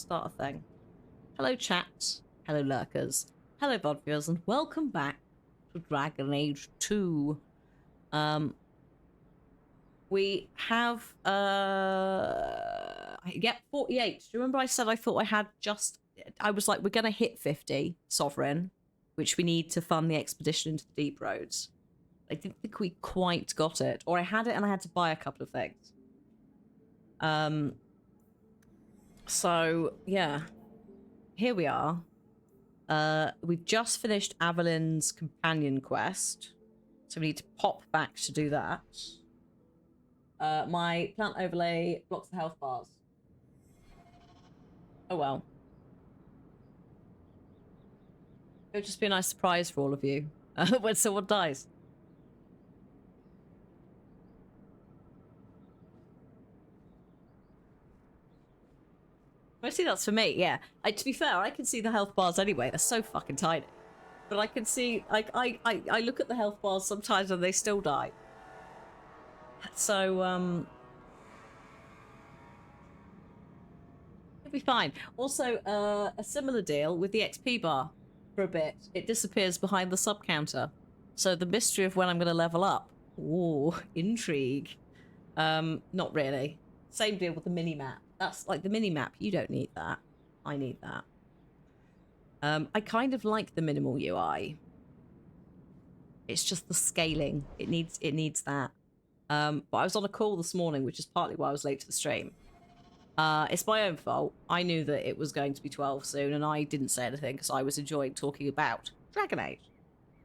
start a thing. Hello, chat. Hello, lurkers. Hello, VOD viewers, and welcome back to Dragon Age 2. We have, 48. Do you remember I said I thought I had I was like, we're going to hit 50 Sovereign, which we need to fund the expedition into the Deep Roads. I didn't think we quite got it. Or I had it and I had to buy a couple of things. So, yeah. Here we are. We've just finished Avalyn's companion quest. So we need to pop back to do that. My plant overlay blocks the health bars. Oh well. It'll just be a nice surprise for all of you when someone dies. Mostly that's for me, yeah. To be fair, I can see the health bars anyway. They're so fucking tiny. But I can see, like, I look at the health bars sometimes and they still die. So, it'll be fine. Also, a similar deal with the XP bar for a bit. It disappears behind the sub counter. So the mystery of when I'm going to level up. Ooh, intrigue. Not really. Same deal with the mini-map. That's like the mini-map. You don't need that. I need that. I kind of like the minimal UI. It's just the scaling. It needs that. But I was on a call this morning, which is partly why I was late to the stream. It's my own fault. I knew that it was going to be 12 soon, and I didn't say anything because I was enjoying talking about Dragon Age.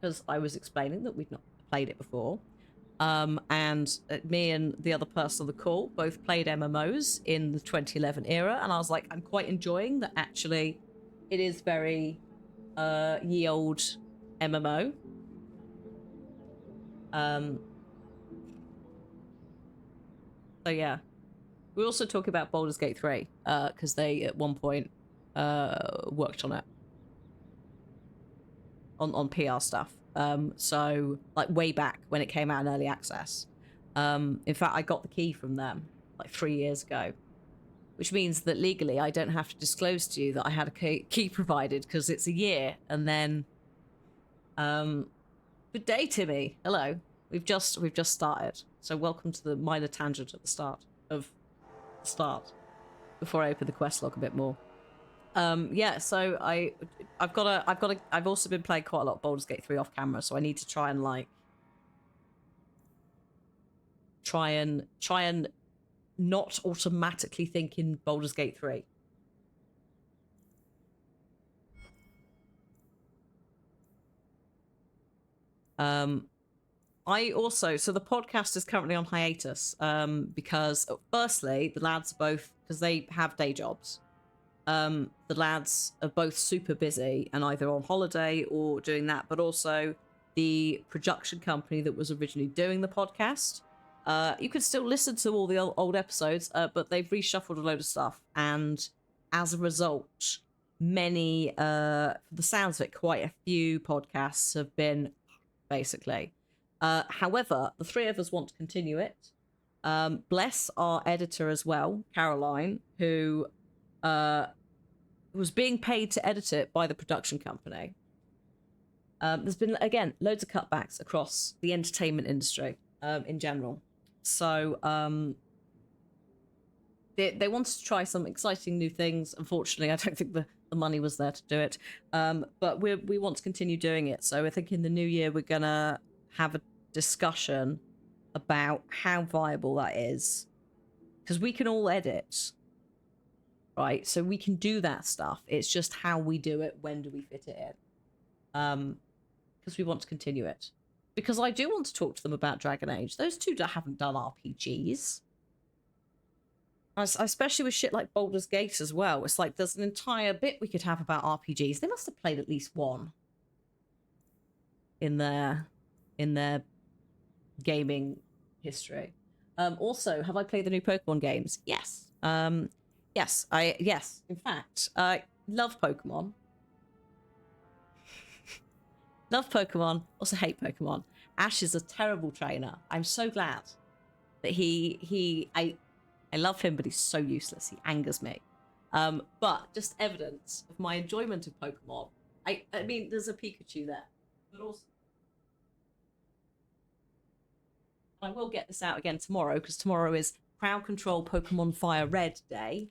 Because I was explaining that we'd not played it before. And me and the other person on the call both played MMOs in the 2011 era, and I was like, I'm quite enjoying that actually it is very ye old MMO. So yeah. We also talk about Baldur's Gate 3, because they at one point worked on it. On PR stuff. So like way back when it came out in early access. In fact, I got the key from them like 3 years ago, which means that legally I don't have to disclose to you that I had a key provided because it's a year. And then, good day, Timmy. Hello. We've just started. So welcome to the minor tangent at the start of the start before I open the quest log a bit more. Yeah, so I've also been playing quite a lot of Baldur's Gate 3 off camera, so I need to try and not automatically think in Baldur's Gate 3. So the podcast is currently on hiatus, because firstly, the lads are both, because they have day jobs. The lads are both super busy and either on holiday or doing that, but also the production company that was originally doing the podcast. You can still listen to all the old episodes, but they've reshuffled a load of stuff. And as a result, many, for the sounds of it, quite a few podcasts have been basically. However, the three of us want to continue it. Bless our editor as well, Caroline, who was being paid to edit it by the production company. There's been, again, loads of cutbacks across the entertainment industry in general. So they wanted to try some exciting new things. Unfortunately, I don't think the money was there to do it. But we want to continue doing it. So I think in the new year, we're going to have a discussion about how viable that is. Because we can all edit. Right, so we can do that stuff. It's just how we do it. When do we fit it in? Because we want to continue it. Because I do want to talk to them about Dragon Age. Those two haven't done RPGs. Especially with shit like Baldur's Gate as well. It's like there's an entire bit we could have about RPGs. They must have played at least one in their gaming history. Also, have I played the new Pokemon games? Yes. Yes. In fact, I love Pokemon. Love Pokemon. Also hate Pokemon. Ash is a terrible trainer. I'm so glad that I love him, but he's so useless. He angers me. But just evidence of my enjoyment of Pokemon. I mean, there's a Pikachu there, but also I will get this out again tomorrow because tomorrow is Crowd Control Pokemon Fire Red Day,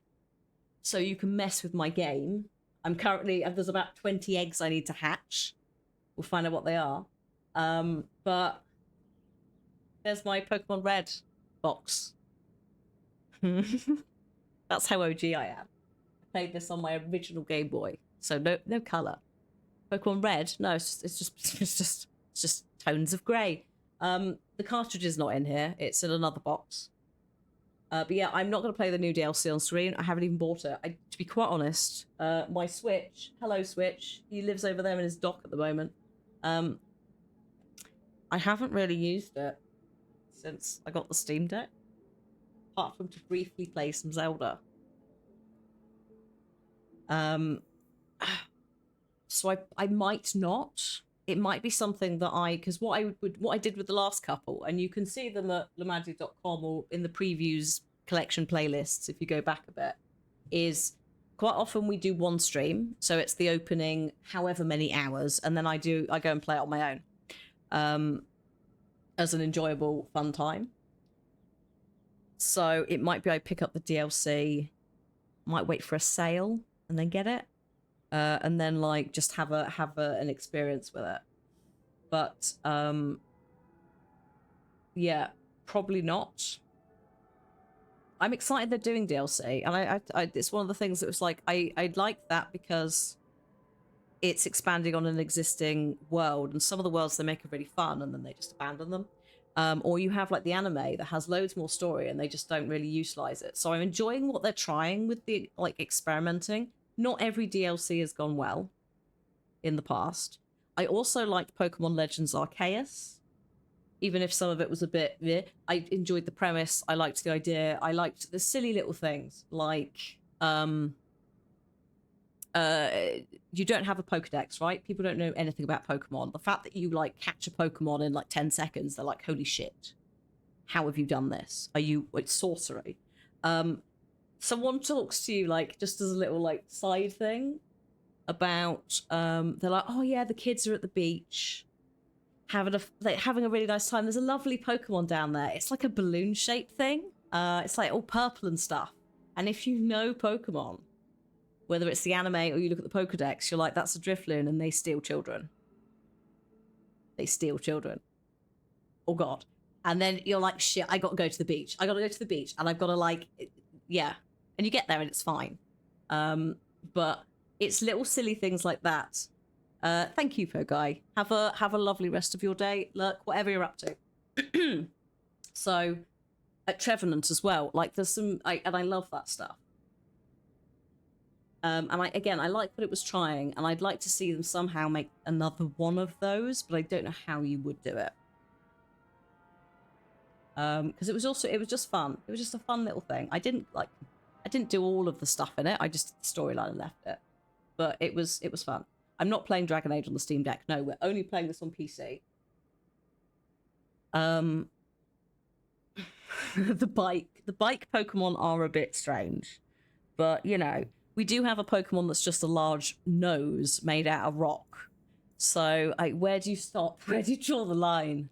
so you can mess with my game. I'm currently there's about 20 eggs I need to hatch. We'll find out what they are. But there's my Pokemon Red box. That's how OG I am. I played this on my original Game Boy, so no color. Pokemon Red, no, it's just tones of grey. The cartridge is not in here; it's in another box. But yeah, I'm not going to play the new DLC on screen. I haven't even bought it. To be quite honest, my Switch, hello Switch, he lives over there in his dock at the moment. I haven't really used it since I got the Steam Deck, apart from to briefly play some Zelda. So I might not. It might be something that because what I did with the last couple, and you can see them at lamagic.com or in the previews collection playlists if you go back a bit, is quite often we do one stream, so it's the opening however many hours, and then I go and play it on my own, as an enjoyable fun time. So it might be I pick up the DLC, might wait for a sale and then get it. And then like just have an experience with it, but yeah, probably not. I'm excited they're doing DLC, and I it's one of the things that was like I like that because it's expanding on an existing world, and some of the worlds they make are really fun, and then they just abandon them. Or you have like the anime that has loads more story, and they just don't really utilize it. So I'm enjoying what they're trying with the like experimenting. Not every DLC has gone well in the past. I also liked Pokemon Legends Arceus, even if some of it was a bit I enjoyed the premise. I liked the idea. I liked the silly little things like you don't have a Pokedex, right? People don't know anything about Pokemon. The fact that you like catch a Pokemon in like 10 seconds, they're like, holy shit, how have you done this? It's sorcery. Someone talks to you like just as a little like side thing about they're like, oh yeah, the kids are at the beach having a really nice time. There's a lovely Pokemon down there. It's like a balloon shaped thing. It's like all purple and stuff. And if you know Pokemon, whether it's the anime or you look at the Pokedex, you're like, that's a Drifloon, and they steal children. They steal children. Oh god. And then you're like, shit, I gotta go to the beach. And I've got to like, yeah. And you get there and it's fine. But it's little silly things like that. Thank you, Poguy. Have a lovely rest of your day. Look, whatever you're up to. So, at Trevenant as well, like there's some, and I love that stuff. And I like what it was trying, and I'd like to see them somehow make another one of those, but I don't know how you would do it. Because it was just fun. It was just a fun little thing. I didn't do all of the stuff in it. I just did the storyline and left it. But it was fun. I'm not playing Dragon Age on the Steam Deck. No, we're only playing this on PC. The bike Pokemon are a bit strange, but you know, we do have a Pokemon that's just a large nose made out of rock. So, where do you stop? Where do you draw the line?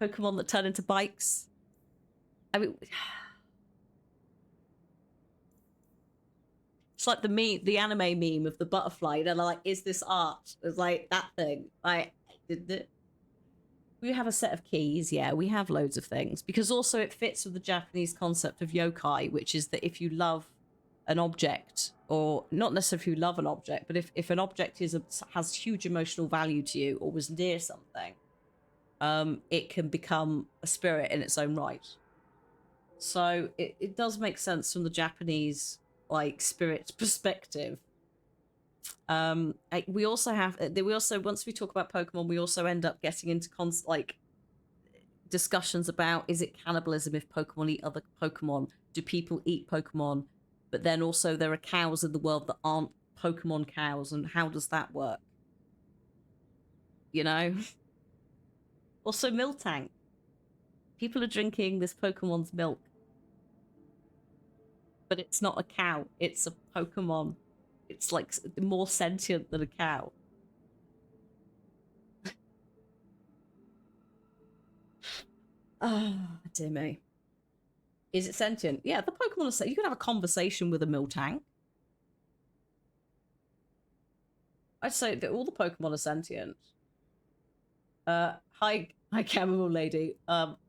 Pokemon that turn into bikes. I mean, it's like the anime meme of the butterfly. And they're like, "Is this art?" It's like that thing. We have a set of keys. Yeah, we have loads of things because also it fits with the Japanese concept of yokai, which is that if you love an object, or not necessarily if you love an object, but if an object has huge emotional value to you or was near something, it can become a spirit in its own right. So it does make sense from the Japanese like spirit perspective. We also once we talk about Pokemon, we also end up getting into like discussions about, is it cannibalism if Pokemon eat other Pokemon? Do people eat Pokemon? But then also there are cows in the world that aren't Pokemon cows, and how does that work? You know? Also, Miltank. People are drinking this Pokemon's milk. but it's not a cow. It's a Pokemon. It's like more sentient than a cow. Ah, dear me. Is it sentient? Yeah, the Pokemon are sentient. You can have a conversation with a Miltank. I'd say that all the Pokemon are sentient. Hi, Chamomile Lady.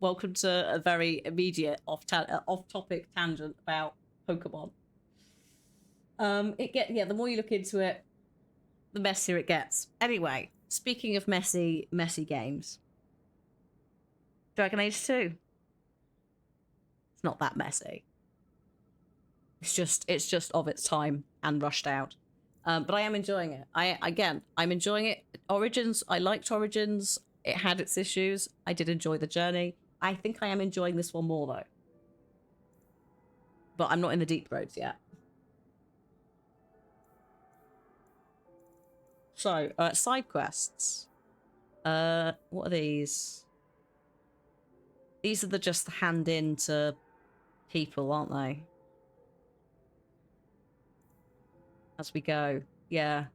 Welcome to a very immediate off-topic tangent about Pokemon. The more you look into it, the messier it gets. Anyway, speaking of messy games, Dragon Age 2. It's not that messy. It's just of its time and rushed out. But I am enjoying it. I'm enjoying it. Origins, I liked Origins. It had its issues. I did enjoy the journey. I think I am enjoying this one more though. But I'm not in the deep roads yet. So, side quests. What are these? These are just the hand in to people, aren't they? As we go. Yeah.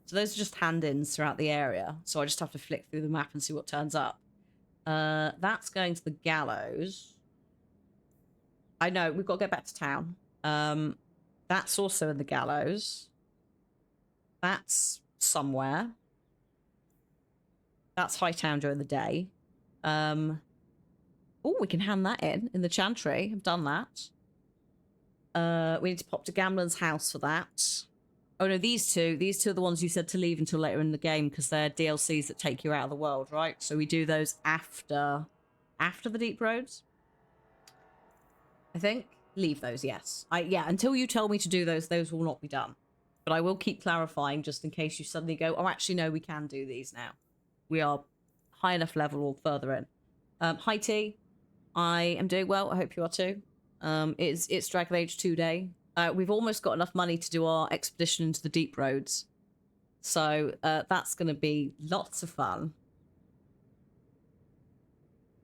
So those are just hand-ins throughout the area. So I just have to flick through the map and see what turns up. That's going to the gallows. I know, we've got to get back to town. That's also in the gallows. That's somewhere. That's Hightown during the day. Oh, we can hand that in the Chantry. I've done that. We need to pop to Gamlen's house for that. Oh no, these two are the ones you said to leave until later in the game because they're DLCs that take you out of the world, right? So we do those after the deep roads. I think. Leave those, yes. Until you tell me to do those will not be done. But I will keep clarifying just in case you suddenly go, oh, actually, no, we can do these now. We are high enough level or further in. Hi, T. I am doing well. I hope you are too. It's Dragon Age 2 day. We've almost got enough money to do our expedition into the deep roads. So that's going to be lots of fun.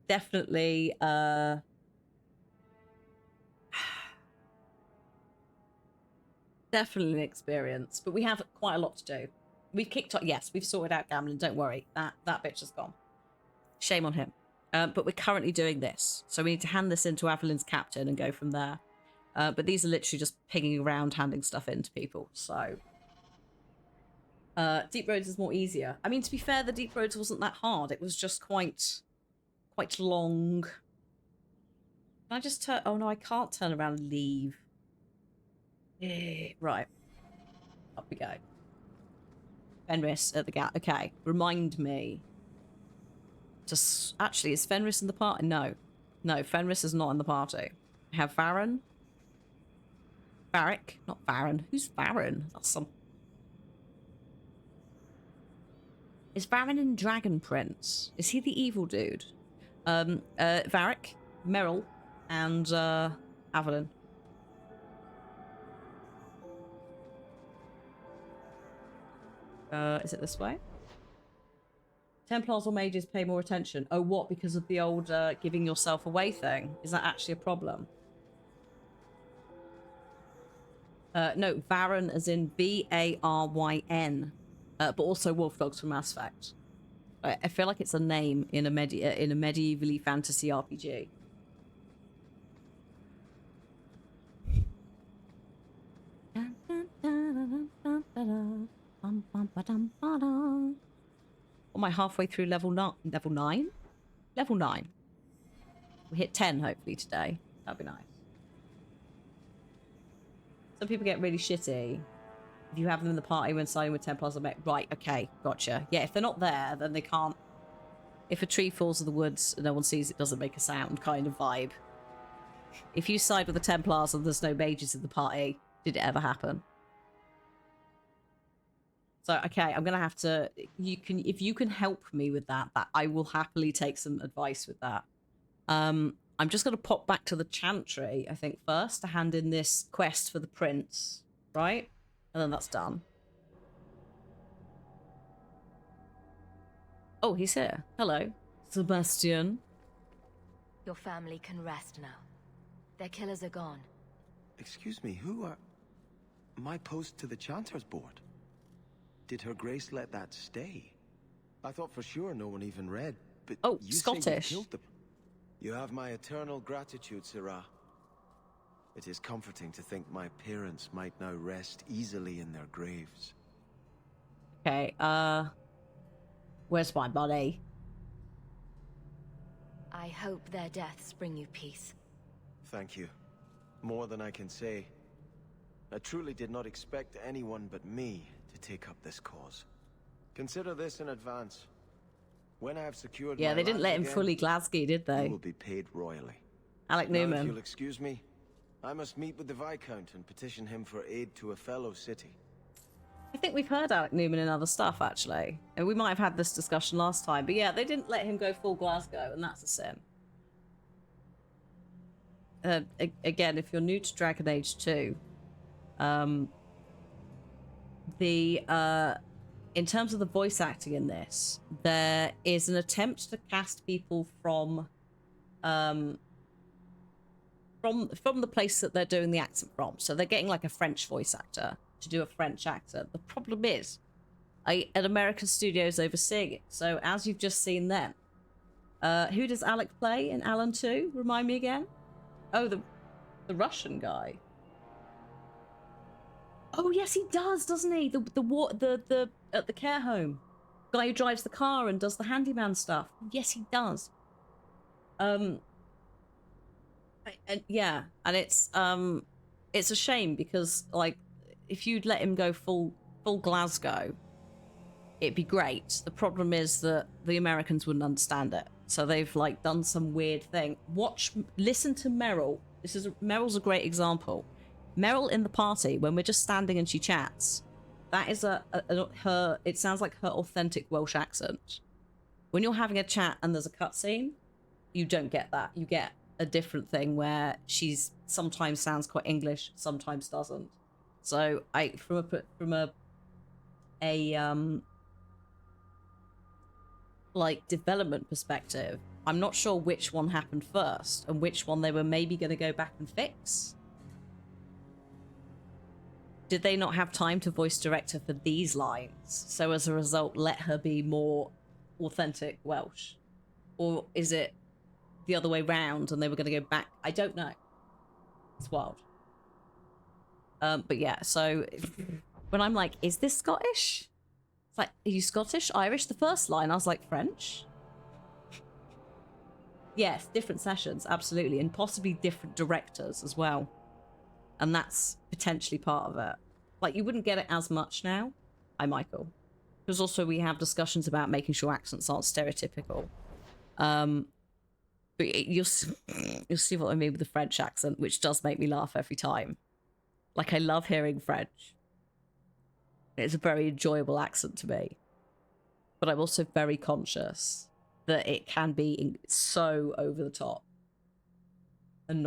Definitely... definitely an experience. But we have quite a lot to do. We've kicked off... Yes, we've sorted out Gamlen. Don't worry. That bitch is gone. Shame on him. But we're currently doing this. So we need to hand this into Avelin's captain and go from there. But these are literally just pinging around, handing stuff in to people. So Deep Roads is more easier. I mean, to be fair, the Deep Roads wasn't that hard. It was just quite long. Can I just turn... Oh, no, I can't turn around and leave. Right. Up we go. Fenris at the gap. Okay, remind me. Just actually, is Fenris in the party? No, Fenris is not in the party. I have Varen. Varric, not Varen. Who's Varen? That's some. Is Varen in Dragon Prince? Is he the evil dude? Varric, Meryl, and Avalon. Is it this way? Templars or mages pay more attention. Oh, what? Because of the old giving yourself away thing? Is that actually a problem? No, Varen as in Varyn, but also Wolf Dogs from Mass Effect. I feel like it's a name in a medievally fantasy RPG. Am I halfway through level 9? Level 9? Level 9. We hit 10 hopefully today. That'd be nice. Some people get really shitty if you have them in the party when siding with Templars are met. Right, okay, gotcha. Yeah, if they're not there, then they can't... If a tree falls in the woods and no one sees it, doesn't make a sound kind of vibe. If you side with the Templars and there's no mages in the party, did it ever happen? So, okay, I'm going to have to... If you can help me with that, I will happily take some advice with that. I'm just going to pop back to the Chantry, I think, first, to hand in this quest for the prince, right? And then that's done. Oh, he's here. Hello. Sebastian. Your family can rest now. Their killers are gone. Excuse me, who are... My post to the Chancellor's Board? Did Her Grace let that stay? I thought for sure no one even read, but Oh, you say you Scottish. killed them. You have my eternal gratitude, Sirrah. It is comforting to think my parents might now rest easily in their graves. Okay, where's my money? I hope their deaths bring you peace. Thank you. More than I can say. I truly did not expect anyone but me to take up this cause. Consider this in advance. When I have secured Yeah, my they didn't lands let him again, fully Glasgow, did they? you will be paid royally. Alec Now, if Newman. you'll excuse me, I must meet with the Viscount and petition him for aid to a fellow city. I think we've heard Alec Newman in other stuff, actually. And we might have had this discussion last time. But yeah, they didn't let him go full Glasgow, and that's a sin. Again, if you're new to Dragon Age 2, in terms of the voice acting in this, there is an attempt to cast people from the place that they're doing the accent from. So they're getting like a French voice actor to do a French accent. The problem is, an American studio is overseeing it. So as you've just seen them, who does Alec play in Alan 2? Remind me again. Oh, the Russian guy. Oh yes, he does, doesn't he? The at the care home, guy who drives the car and does the handyman stuff. Yes, he does. And yeah, and it's a shame because like if you'd let him go full Glasgow, it'd be great. The problem is that the Americans wouldn't understand it, so they've like done some weird thing. Listen to Meryl. Meryl's a great example. Meryl in the party, when we're just standing and she chats, that is her. It sounds like her authentic Welsh accent. When you're having a chat and there's a cutscene, you don't get that. You get a different thing where she's sometimes sounds quite English, sometimes doesn't. So from a like development perspective, I'm not sure which one happened first and which one they were maybe going to go back and fix. Did they not have time to voice direct her for these lines? So as a result, let her be more authentic Welsh? Or is it the other way round and they were going to go back? I don't know. It's wild. But yeah, so when I'm like, is this Scottish? It's like, are you Scottish? Irish? The first line, I was like, French? Yes, different sessions, absolutely. And possibly different directors as well. And that's potentially part of it. Like, you wouldn't get it as much now. Hi, Michael. Because also we have discussions about making sure accents aren't stereotypical. But you'll see what I mean with the French accent, which does make me laugh every time. Like, I love hearing French. It's a very enjoyable accent to me. But I'm also very conscious that it can be so over the top and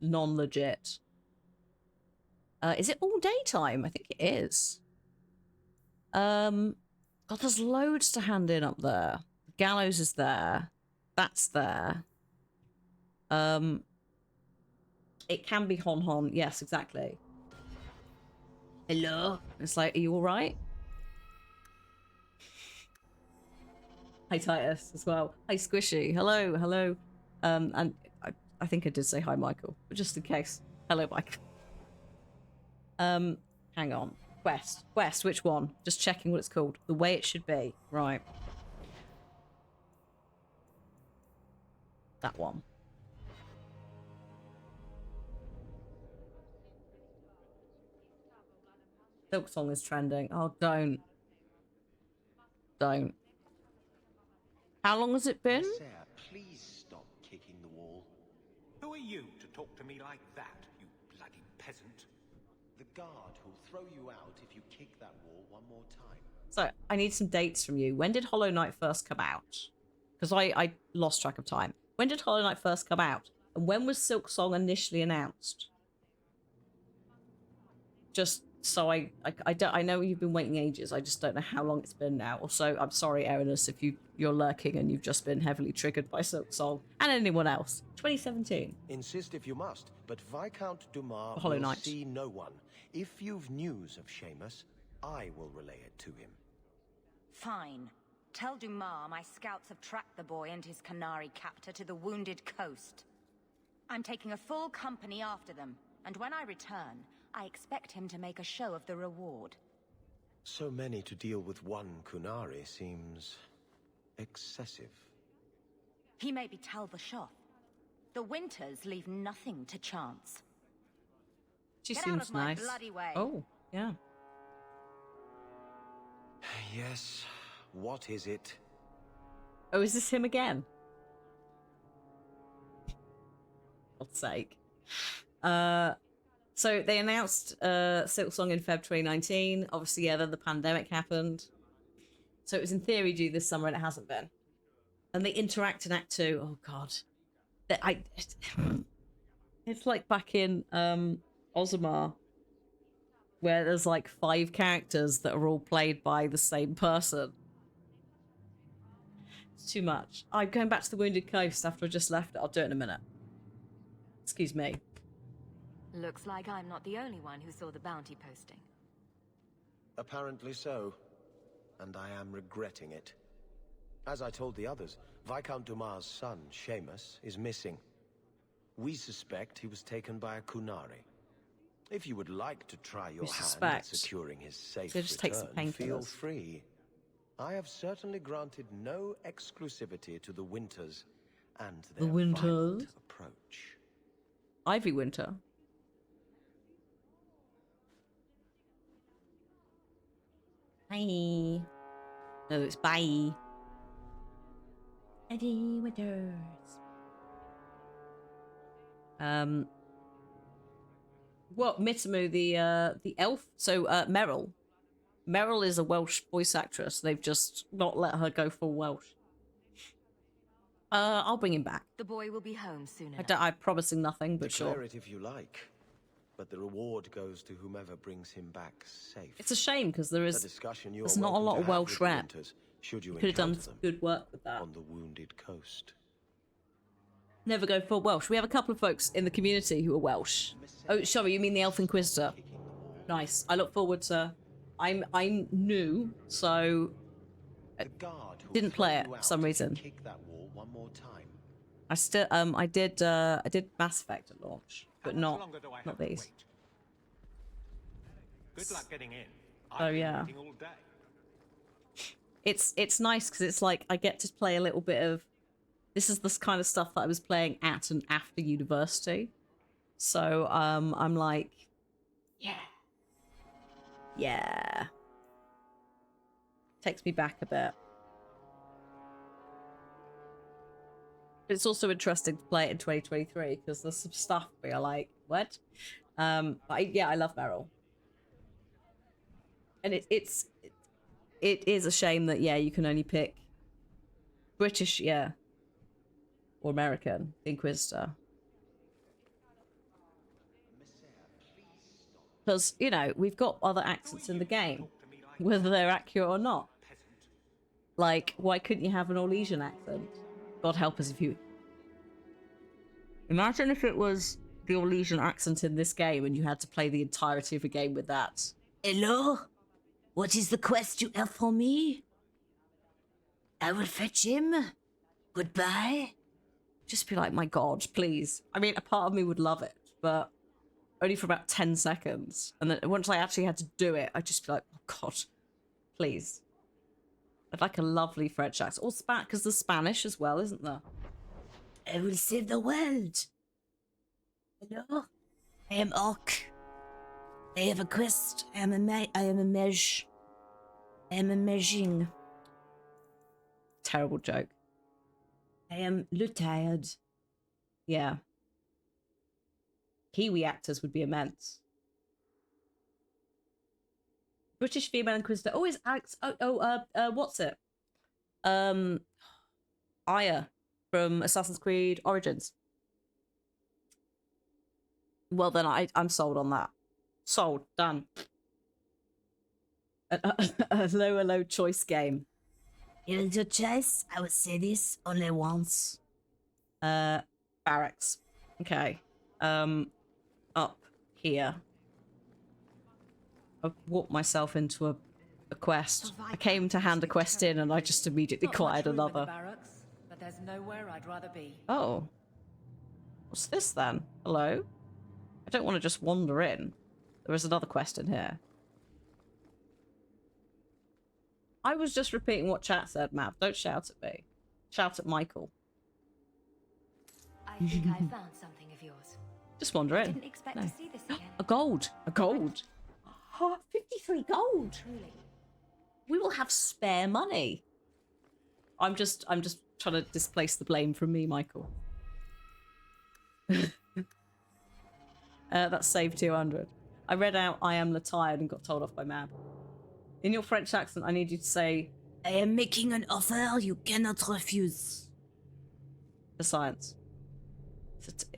non-legit. Is it all daytime? I think it is. God, there's loads to hand in up there. The gallows is there. That's there. It can be Hon Hon. Yes, exactly. Hello? It's like, are you alright? Hi, Titus, as well. Hi, Squishy. Hello, hello. And I think I did say hi, Michael, but just in case. Hello, Mike. Hang on. Quest, which one? Just checking what it's called. The Way It Should Be. Right. That one. Silk Song is trending. Oh, don't. Don't. How long has it been? Sir, please stop kicking the wall. Who are you to talk to me like that, you bloody peasant? The guard who'll throw you out if you kick that wall one more time. So, I need some dates from you. When did Hollow Knight first come out? Because I lost track of time. When did Hollow Knight first come out? And when was Silk Song initially announced? Just So I know you've been waiting ages. I just don't know how long it's been now. Also, I'm sorry, Erinus, if you're lurking and you've just been heavily triggered by Silk Song and anyone else. 2017. Insist if you must, but Viscount Dumas Hollow will Knight. see no one. If you've news of Seamus, I will relay it to him. Fine. Tell Dumas my scouts have tracked the boy and his Qunari captor to the Wounded Coast. I'm taking a full company after them, and when I return, I expect him to make a show of the reward. So many to deal with one Qunari seems excessive. He may be Tal Vashoth. The Winters leave nothing to chance. She Get out seems of my nice. bloody way. Oh, yeah. Yes, what is it? Oh, is this him again? For God's sake. So they announced Silk Song in Feb 2019. Obviously, yeah, then the pandemic happened. So it was in theory due this summer, and it hasn't been. And they interact in Act 2. Oh, God. It's like back in Ozma, where there's like 5 characters that are all played by the same person. It's too much. I'm going back to the Wounded Coast after I just left it. I'll do it in a minute. Excuse me. Looks like I'm not the only one who saw the bounty posting. Apparently so, and I am regretting it. As I told the others, Viscount Dumas' son, Seamus, is missing. We suspect he was taken by a Qunari. If you would like to try your hand at suspect. securing his safe So just take some return, feel painkillers. free. I have certainly granted no exclusivity to the Winters and their Winters? violent approach. Ivy Winter. Bye. No, it's bye. Eddie Winters. What Mitamu, the elf? So Meryl. Meryl is a Welsh voice actress. They've just not let her go full Welsh. I'll bring him back. The boy will be home soon enough. I'm promising nothing, but Declare sure. it if you like, but the reward goes to whomever brings him back safe. It's a shame because there A is discussion you there's are not a welcome lot to of have Welsh with the rap. Winters, should you Could have done encounter some them good work with that. on the Wounded Coast. Never go full Welsh. We have a couple of folks in the community who are Welsh. Oh, sorry, you mean the Elf Inquisitor? Nice. I look forward to. I'm new, so The guard who didn't play threw it you for out some can reason. Kick that wall one more time. I did Mass Effect at launch, but How much not longer do I have not to these. wait? Good luck getting in. Oh, I've been yeah. waiting all day. It's nice because it's like I get to play a little bit of. This is this kind of stuff that I was playing at and after university, so I'm like, yeah. Takes me back a bit. But it's also interesting to play it in 2023 because there's some stuff where you're like, what? But I love Meryl. And it is a shame that, yeah, you can only pick British, yeah, or American, the Inquisitor. Because, you know, we've got other accents in the game, whether they're accurate or not. Like, why couldn't you have an Orlesian accent? God help us if you... Imagine if it was the Orlesian accent in this game and you had to play the entirety of a game with that. Hello? What is the quest you have for me? I will fetch him. Goodbye. Just be like, my God, please. I mean, a part of me would love it, but only for about 10 seconds. And then once I actually had to do it, I'd just be like, oh God, please. I'd like a lovely French accent. Or because there's Spanish as well, isn't there? I will save the world. Hello? I am Orc. I have a quest. I am a mage. I am a maging. Terrible joke. I am tired. Yeah. Kiwi actors would be immense. British female inquisitor. Oh, is Alex? What's it? Aya from Assassin's Creed Origins. Well, then I'm sold on that. Sold. Done. a low choice game. Here's your choice. I will say this only once. Barracks. Okay. Up here. I've walked myself into a quest. I came to hand a quest in and I just immediately acquired another. Barracks, but there's nowhere I'd rather be. Oh. What's this then? Hello? I don't want to just wander in. There is another quest in here. I was just repeating what chat said, Mav. Don't shout at me. Shout at Michael. I think I found something of yours. Just wander in. Didn't expect to see this again. A gold. A gold. Oh, 53 gold. Truly. We will have spare money. I'm just trying to displace the blame from me, Michael. That's saved 200. I read out I am tired and got told off by Mab. In your French accent, I need you to say, I am making an offer you cannot refuse. the science.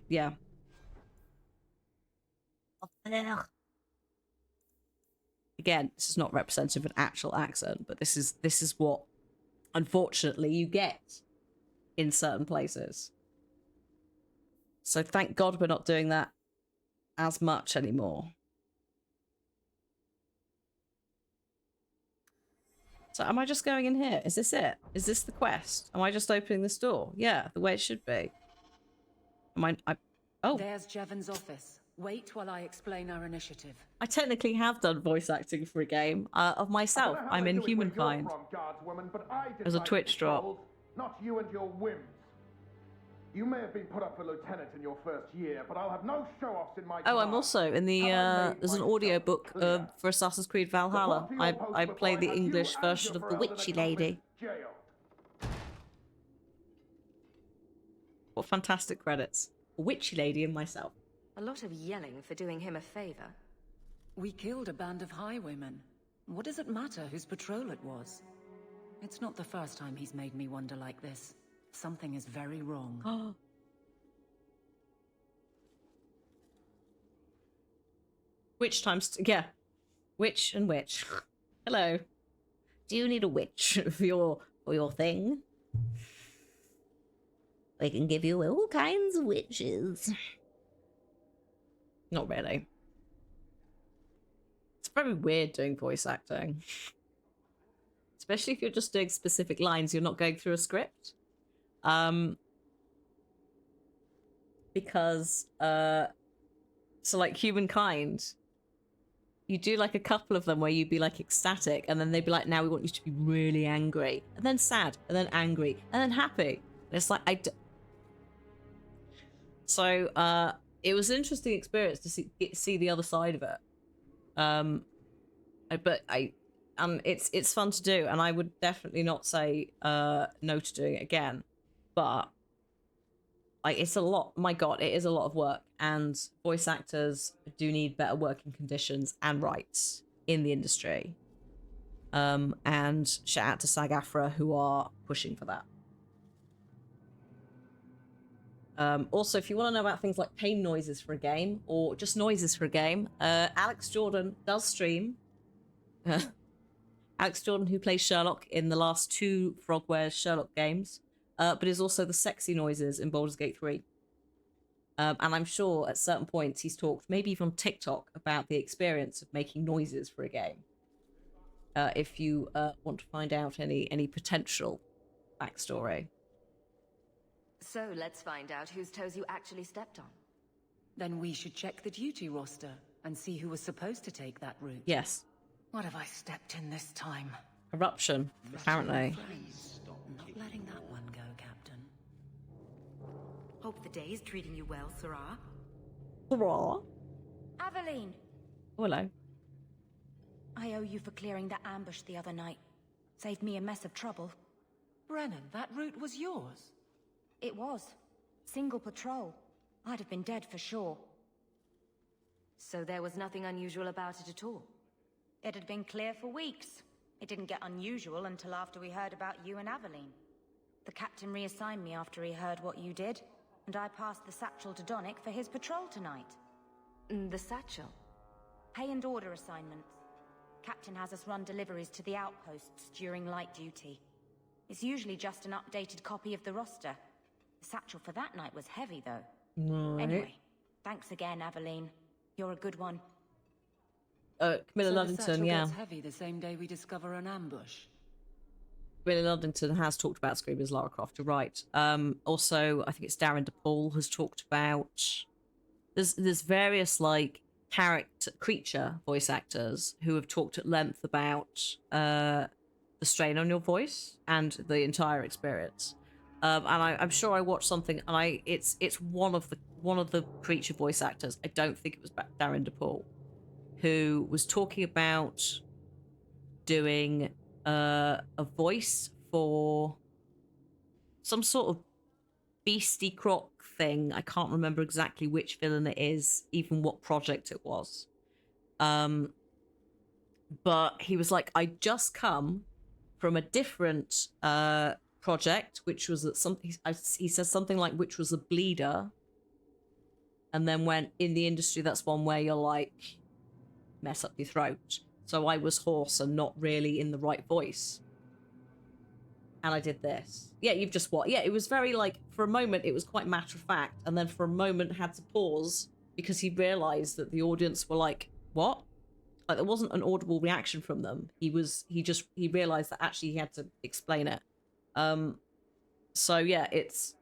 Yeah. Offer. Again, this is not representative of an actual accent, but this is what, unfortunately, you get in certain places. So thank God we're not doing that as much anymore. So am I just going in here? Is this it? Is this the quest? Am I just opening this door? Yeah, the way it should be. Oh. There's Jevon's office. Wait while I explain our initiative. I technically have done voice acting for a game of myself. I'm in Humankind. There's a Twitch drop. Not you and your whims. You may have been put up for lieutenant in your first year, but I'll have no show-offs in my Oh, I'm command. also in the, there's an audiobook for Assassin's Creed Valhalla. I played the English version of The Witchy Lady. What fantastic credits. Witchy Lady and myself. A lot of yelling for doing him a favor. We killed a band of highwaymen. What does it matter whose patrol it was? It's not the first time he's made me wonder like this. Something is very wrong. Oh. Witch times... yeah. Witch and witch. Hello. Do you need a witch for your thing? We can give you all kinds of witches. Not really. It's very weird doing voice acting. Especially if you're just doing specific lines, you're not going through a script. Because, so like Humankind, you do like a couple of them where you'd be like ecstatic, and then they'd be like, now we want you to be really angry, and then sad, and then angry, and then happy. And it's like, So, it was an interesting experience to see the other side of it. It's fun to do, and I would definitely not say no to doing it again. But like, it's a lot. My God, it is a lot of work, and voice actors do need better working conditions and rights in the industry. And shout out to SAG-AFTRA who are pushing for that. Also, if you want to know about things like pain noises for a game, or just noises for a game, Alex Jordan does stream. Alex Jordan, who plays Sherlock in the last 2 Frogwares Sherlock games, but is also the sexy noises in Baldur's Gate 3. And I'm sure at certain points he's talked, maybe even on TikTok, about the experience of making noises for a game. If you want to find out any potential backstory. So let's find out whose toes you actually stepped on. Then we should check the duty roster and see who was supposed to take that route. Yes. What have I stepped in this time? Corruption, apparently. Not letting that one go, Captain. Hope the day is treating you well, Sarah. Hurrah. Aveline, Oh, hello. I owe you for clearing that ambush the other night. Saved me a mess of trouble. Brennan, that route was yours. It was. Single patrol. I'd have been dead for sure. So there was nothing unusual about it at all? It had been clear for weeks. It didn't get unusual until after we heard about you and Aveline. The captain reassigned me after he heard what you did, and I passed the satchel to Donick for his patrol tonight. The satchel? Pay and order assignments. Captain has us run deliveries to the outposts during light duty. It's usually just an updated copy of the roster. The satchel for that night was heavy, though. Right. Anyway, thanks again, Aveline. You're a good one. Camilla So the Ludington, satchel yeah. gets heavy the same day we discover an ambush. Camilla Ludington has talked about Scream as Lara Croft, you're right. Also, I think it's Darren DePaul has talked about... There's various, like, creature voice actors who have talked at length about the strain on your voice and the entire experience. And I'm sure I watched something, and it's one of the creature voice actors. I don't think it was Darren DePaul, who was talking about doing a voice for some sort of beastie croc thing. I can't remember exactly which villain it is, even what project it was. But he was like, I just come from a different project, which was at he says something like, which was a bleeder, and then went, in the industry, that's one where you're like, mess up your throat. So I was hoarse and not really in the right voice. And I did this. Yeah, you've just what? Yeah, it was very like, for a moment, it was quite matter of fact. And then for a moment had to pause because he realized that the audience were like, what? Like there wasn't an audible reaction from them. He realized that actually he had to explain it. So yeah, it's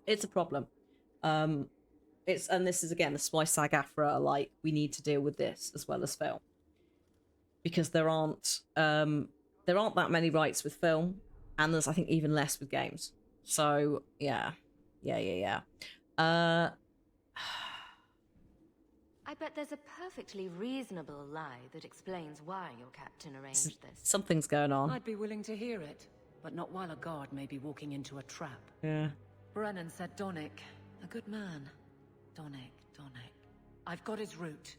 a problem. And this is again, this is why SAG-AFTRA are like, we need to deal with this as well as film. Because there aren't that many rights with film, and there's, I think, even less with games. So yeah. I bet there's a perfectly reasonable lie that explains why your captain arranged this. Something's going on. I'd be willing to hear it, but not while a guard may be walking into a trap. Yeah. Brennan said Donnic, a good man. Donnic. I've got his route.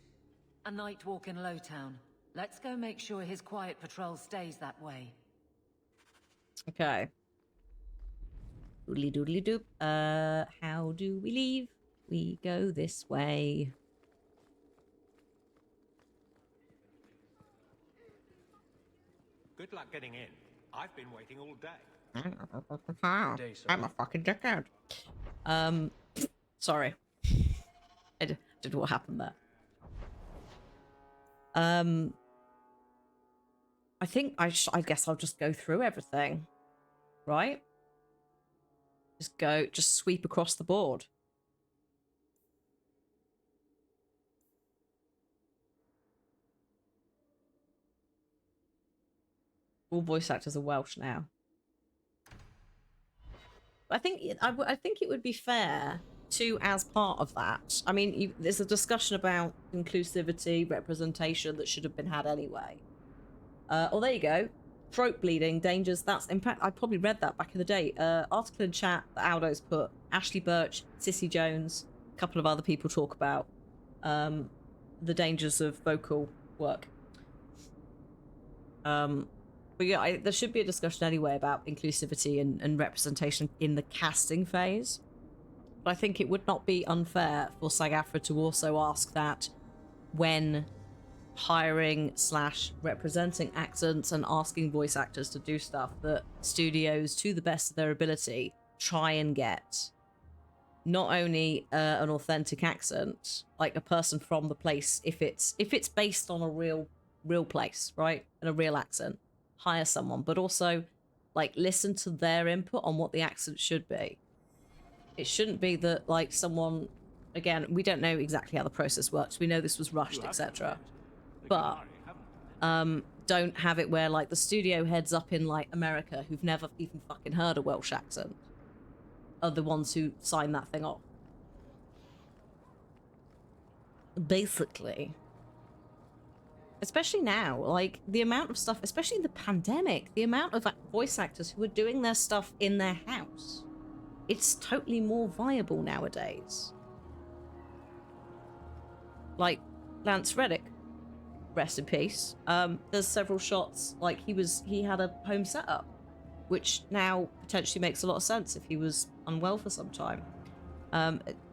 A night walk in Lowtown. Let's go make sure his quiet patrol stays that way. Okay. Doodly doodly doop. How do we leave? We go this way. Good luck getting in. I've been waiting all day. I'm a fucking dickhead. Sorry. I did what happened there. I think I guess I'll just go through everything, right? Just sweep across the board. All voice actors are Welsh now. I think it would be fair to, as part of that. I mean, there's a discussion about inclusivity, representation that should have been had anyway. Oh, there you go. Throat bleeding, dangers. That's in fact, I probably read that back in the day. Article in chat that Aldo's put. Ashley Birch, Sissy Jones, a couple of other people talk about the dangers of vocal work. But yeah, there should be a discussion anyway about inclusivity and representation in the casting phase. But I think it would not be unfair for SAG-AFTRA to also ask that when hiring / representing accents and asking voice actors to do stuff, that studios, to the best of their ability, try and get not only an authentic accent, like a person from the place, if it's based on a real place, right, and a real accent, hire someone, but also like listen to their input on what the accent should be. It shouldn't be that like someone, again, we don't know exactly how the process works. We know this was rushed, etc. But don't have it where like the studio heads up in like America who've never even fucking heard a Welsh accent are the ones who sign that thing off. Basically. Especially now, like the amount of stuff, especially in the pandemic, the amount of voice actors who are doing their stuff in their house. It's totally more viable nowadays. Like Lance Reddick, rest in peace. There's several shots like he had a home setup, which now potentially makes a lot of sense if he was unwell for some time.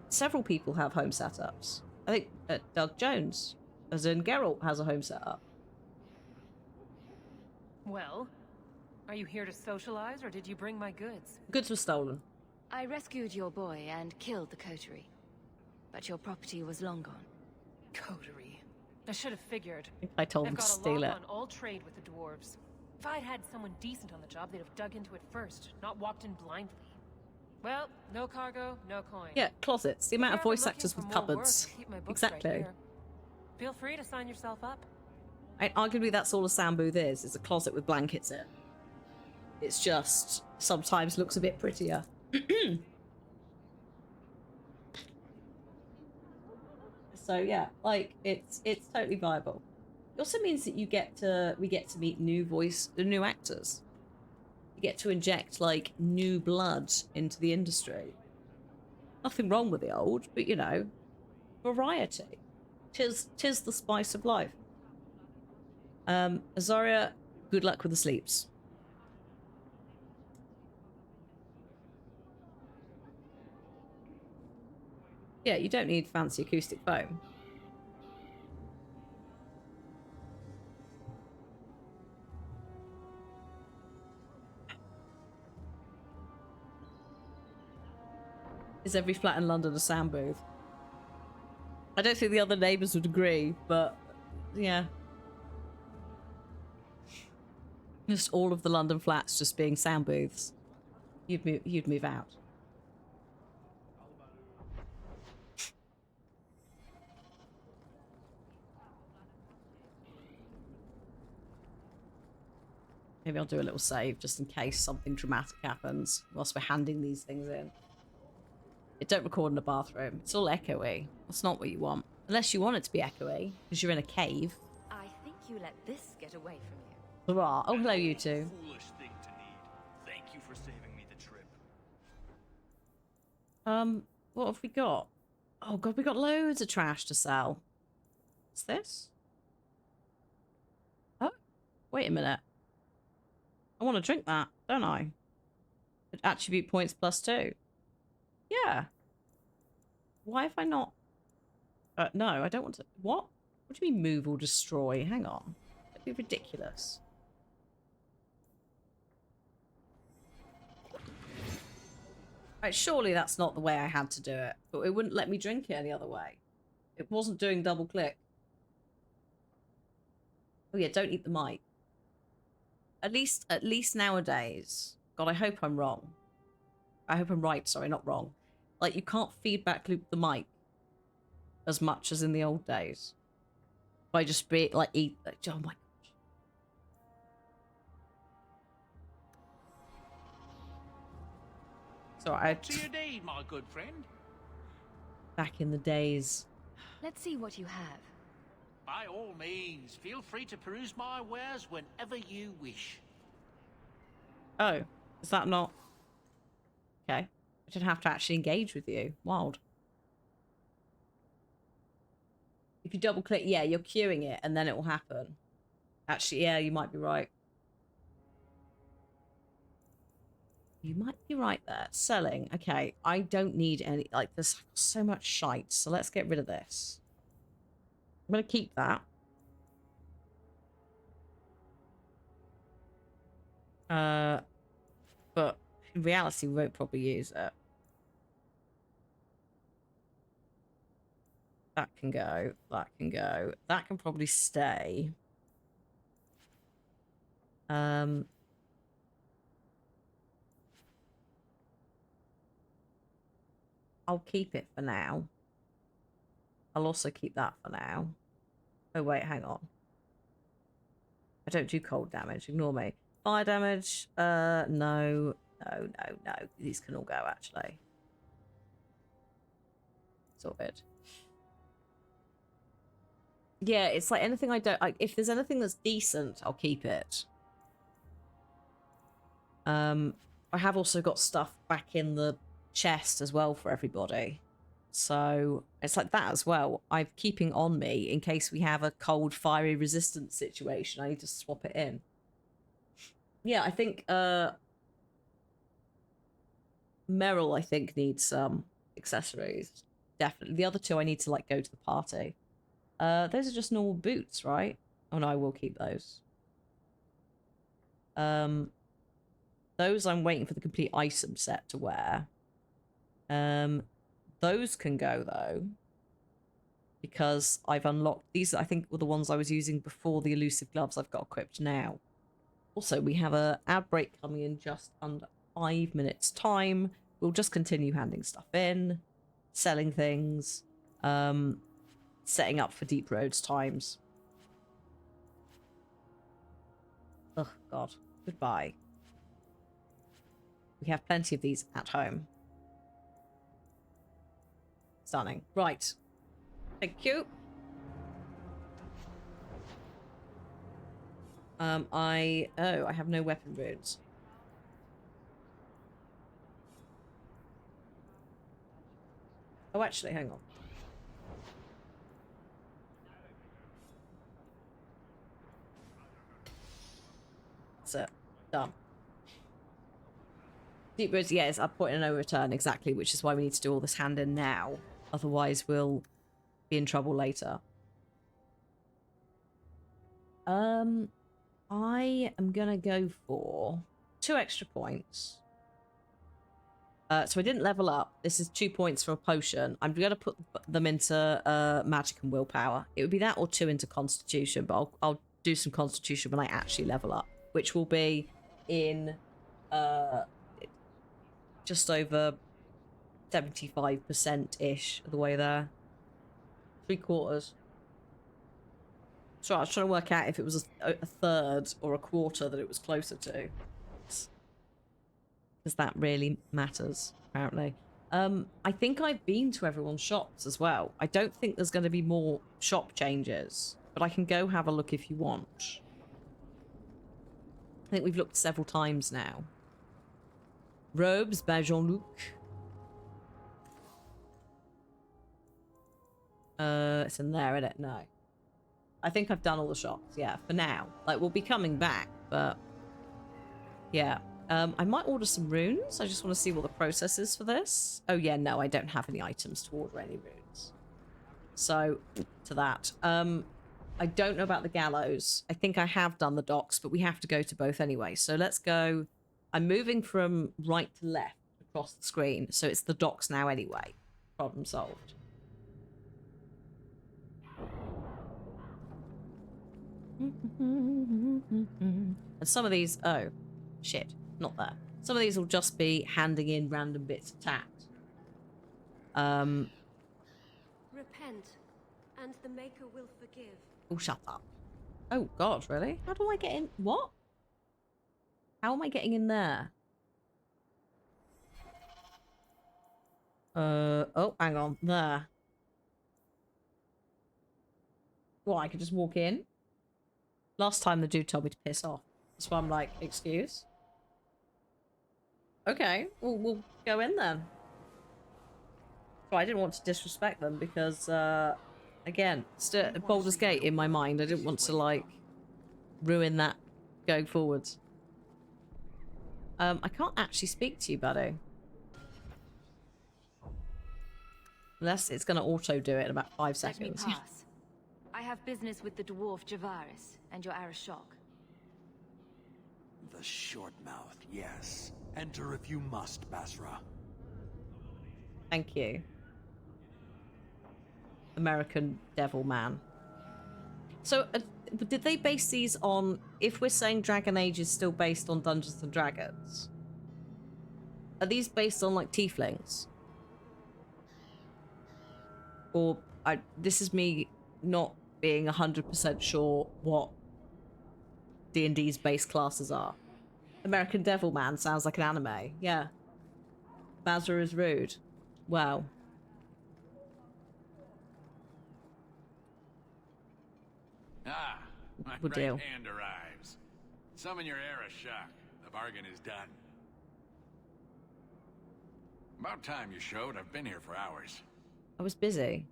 Several people have home setups. I think Doug Jones, as in Geralt, has a home setup. Well, are you here to socialize, or did you bring my goods? Goods were stolen. I rescued your boy and killed the coterie. But your property was long gone. Coterie. I should have figured. I told They've them to got a steal lock it. on all trade with the dwarves. If I'd had someone decent on the job, they'd have dug into it first, not walked in blindly. Well, no cargo, no coin. Yeah, closets. The amount of If you're voice looking actors for with more work, cupboards. keep my books right Exactly. here. Feel free to sign yourself up. Arguably, that's all a sound booth is. It's a closet with blankets in. It's just sometimes looks a bit prettier. So yeah, like it's totally viable. It also means that we get to meet new actors. You get to inject like new blood into the industry. Nothing wrong with the old, but you know, variety. Tis the spice of life. Azaria, good luck with the sleeps. Yeah, you don't need fancy acoustic foam. Is every flat in London a sound booth? I don't think the other neighbours would agree, but yeah. Just all of the London flats just being sound booths. You'd move out. Maybe I'll do a little save just in case something dramatic happens whilst we're handing these things in. It don't record in a bathroom. It's all echoey. That's not what you want. Unless you want it to be echoey, because you're in a cave. I think you let this get away from you. Hurrah. Oh, hello, you two. Foolish thing to need. Thank you for saving me the trip. What have we got? Oh god, we got loads of trash to sell. What's this? Oh, wait a minute. I want to drink that, don't I? Attribute points +2. Yeah. Why have I not? No, I don't want to. What? What do you mean move or destroy? Hang on. That'd be ridiculous. Right, surely that's not the way I had to do it, but it wouldn't let me drink it any other way. It wasn't doing double click. Oh yeah, don't eat the mic. At least nowadays. God, I hope I'm wrong. I hope I'm right, sorry, not wrong. Like, you can't feedback loop the mic as much as in the old days. By just be like eat like, oh my gosh. Sorry, To your deed, my good friend. back in the days. Let's see what you have. By all means, feel free to peruse my wares whenever you wish. Oh, is that not? Okay. I didn't have to actually engage with you. Wild. If you double click, yeah, you're queuing it and then it will happen. Actually, yeah, you might be right. You might be right there. Selling. Okay, I don't need any, like, there's so much shite, so let's get rid of this. I'm going to keep that. But in reality, we won't probably use it. That can go. That can go. That can probably stay. I'll keep it for now. I'll also keep that for now. Oh, wait, hang on. I don't do cold damage. Ignore me. Fire damage? No. No. These can all go, actually. Sorted. Yeah, it's like anything I don't... Like, if there's anything that's decent, I'll keep it. I have also got stuff back in the chest as well for everybody. So it's like that as well. I'm keeping on me in case we have a cold, fiery resistance situation. I need to swap it in. Yeah, I think Meryl, I think, needs some accessories. Definitely. The other two I need to like go to the party. Those are just normal boots, right? Oh no, I will keep those. Those I'm waiting for the complete item set to wear. Those can go though, because I've unlocked these. I think were the ones I was using before the elusive gloves I've got equipped now. Also, we have a ad break coming in just under 5 minutes time. We'll just continue handing stuff in, selling things, setting up for Deep Roads times. Oh God, goodbye. We have plenty of these at home. Stunning. Right. Thank you. I have no weapon runes. Oh, actually, hang on. That's it. Done. Deep Roads, yes, I'll point in no return, exactly, which is why we need to do all this hand in now. Otherwise, we'll be in trouble later. I am gonna go for 2 extra points. So I didn't level up. This is 2 points for a potion. I'm gonna put them into magic and willpower. It would be that or 2 into constitution, but I'll do some constitution when I actually level up, which will be in just over 75%-ish of the way there. 3/4. So I was trying to work out if it was a third or a quarter that it was closer to. Because that really matters, apparently. I think I've been to everyone's shops as well. I don't think there's going to be more shop changes, but I can go have a look if you want. I think we've looked several times now. Robes by Jean-Luc. It's in there, isn't it? No. I think I've done all the shops, yeah, for now. Like, we'll be coming back, but... yeah. I might order some runes. I just want to see what the process is for this. Oh, yeah, no, I don't have any items to order any runes. So, to that. I don't know about the gallows. I think I have done the docks, but we have to go to both anyway. So let's go... I'm moving from right to left across the screen, so it's the docks now anyway. Problem solved. And some of these... oh, shit. Not there. Some of these will just be handing in random bits of tact. Repent, and the Maker will forgive. Oh, shut up. Oh, God, really? How do I get in? What? How am I getting in there? Oh, hang on. There. Well, I could just walk in? Last time the dude told me to piss off. That's why I'm like, excuse? Okay, we'll go in then. So I didn't want to disrespect them because, again, Baldur's Gate in my mind. I didn't want to, like, ruin that going forwards. I can't actually speak to you, buddy. Unless it's going to auto-do it in about 5 seconds. Let me pass. I have business with the dwarf Javaris and your Arishok. The short mouth, yes. Enter if you must, Basra. Thank you. American Devil Man. So, did they base these on... if we're saying Dragon Age is still based on Dungeons and Dragons, are these based on, like, tieflings? Or, this is me not being 100% sure what D&D's base classes are. American Devil Man sounds like an anime. Yeah. Basra is rude. Wow. Ah, my Good right deal. hand arrives. Summon your Arishok. The bargain is done. About time you showed. I've been here for hours. I was busy.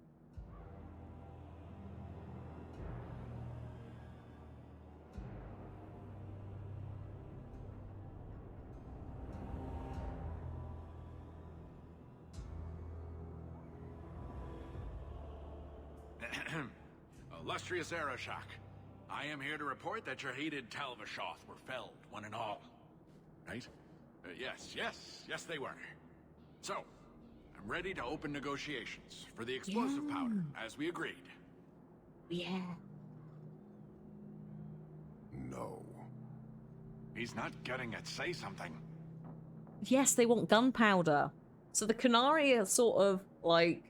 Illustrious Arishok. I am here to report that your hated Talvashoth were felled, one and all. Right? Yes, they were. So, I'm ready to open negotiations for the explosive powder, as we agreed. Yeah. No. He's not getting it. Say something. Yes, they want gunpowder. So the Qunari are sort of like...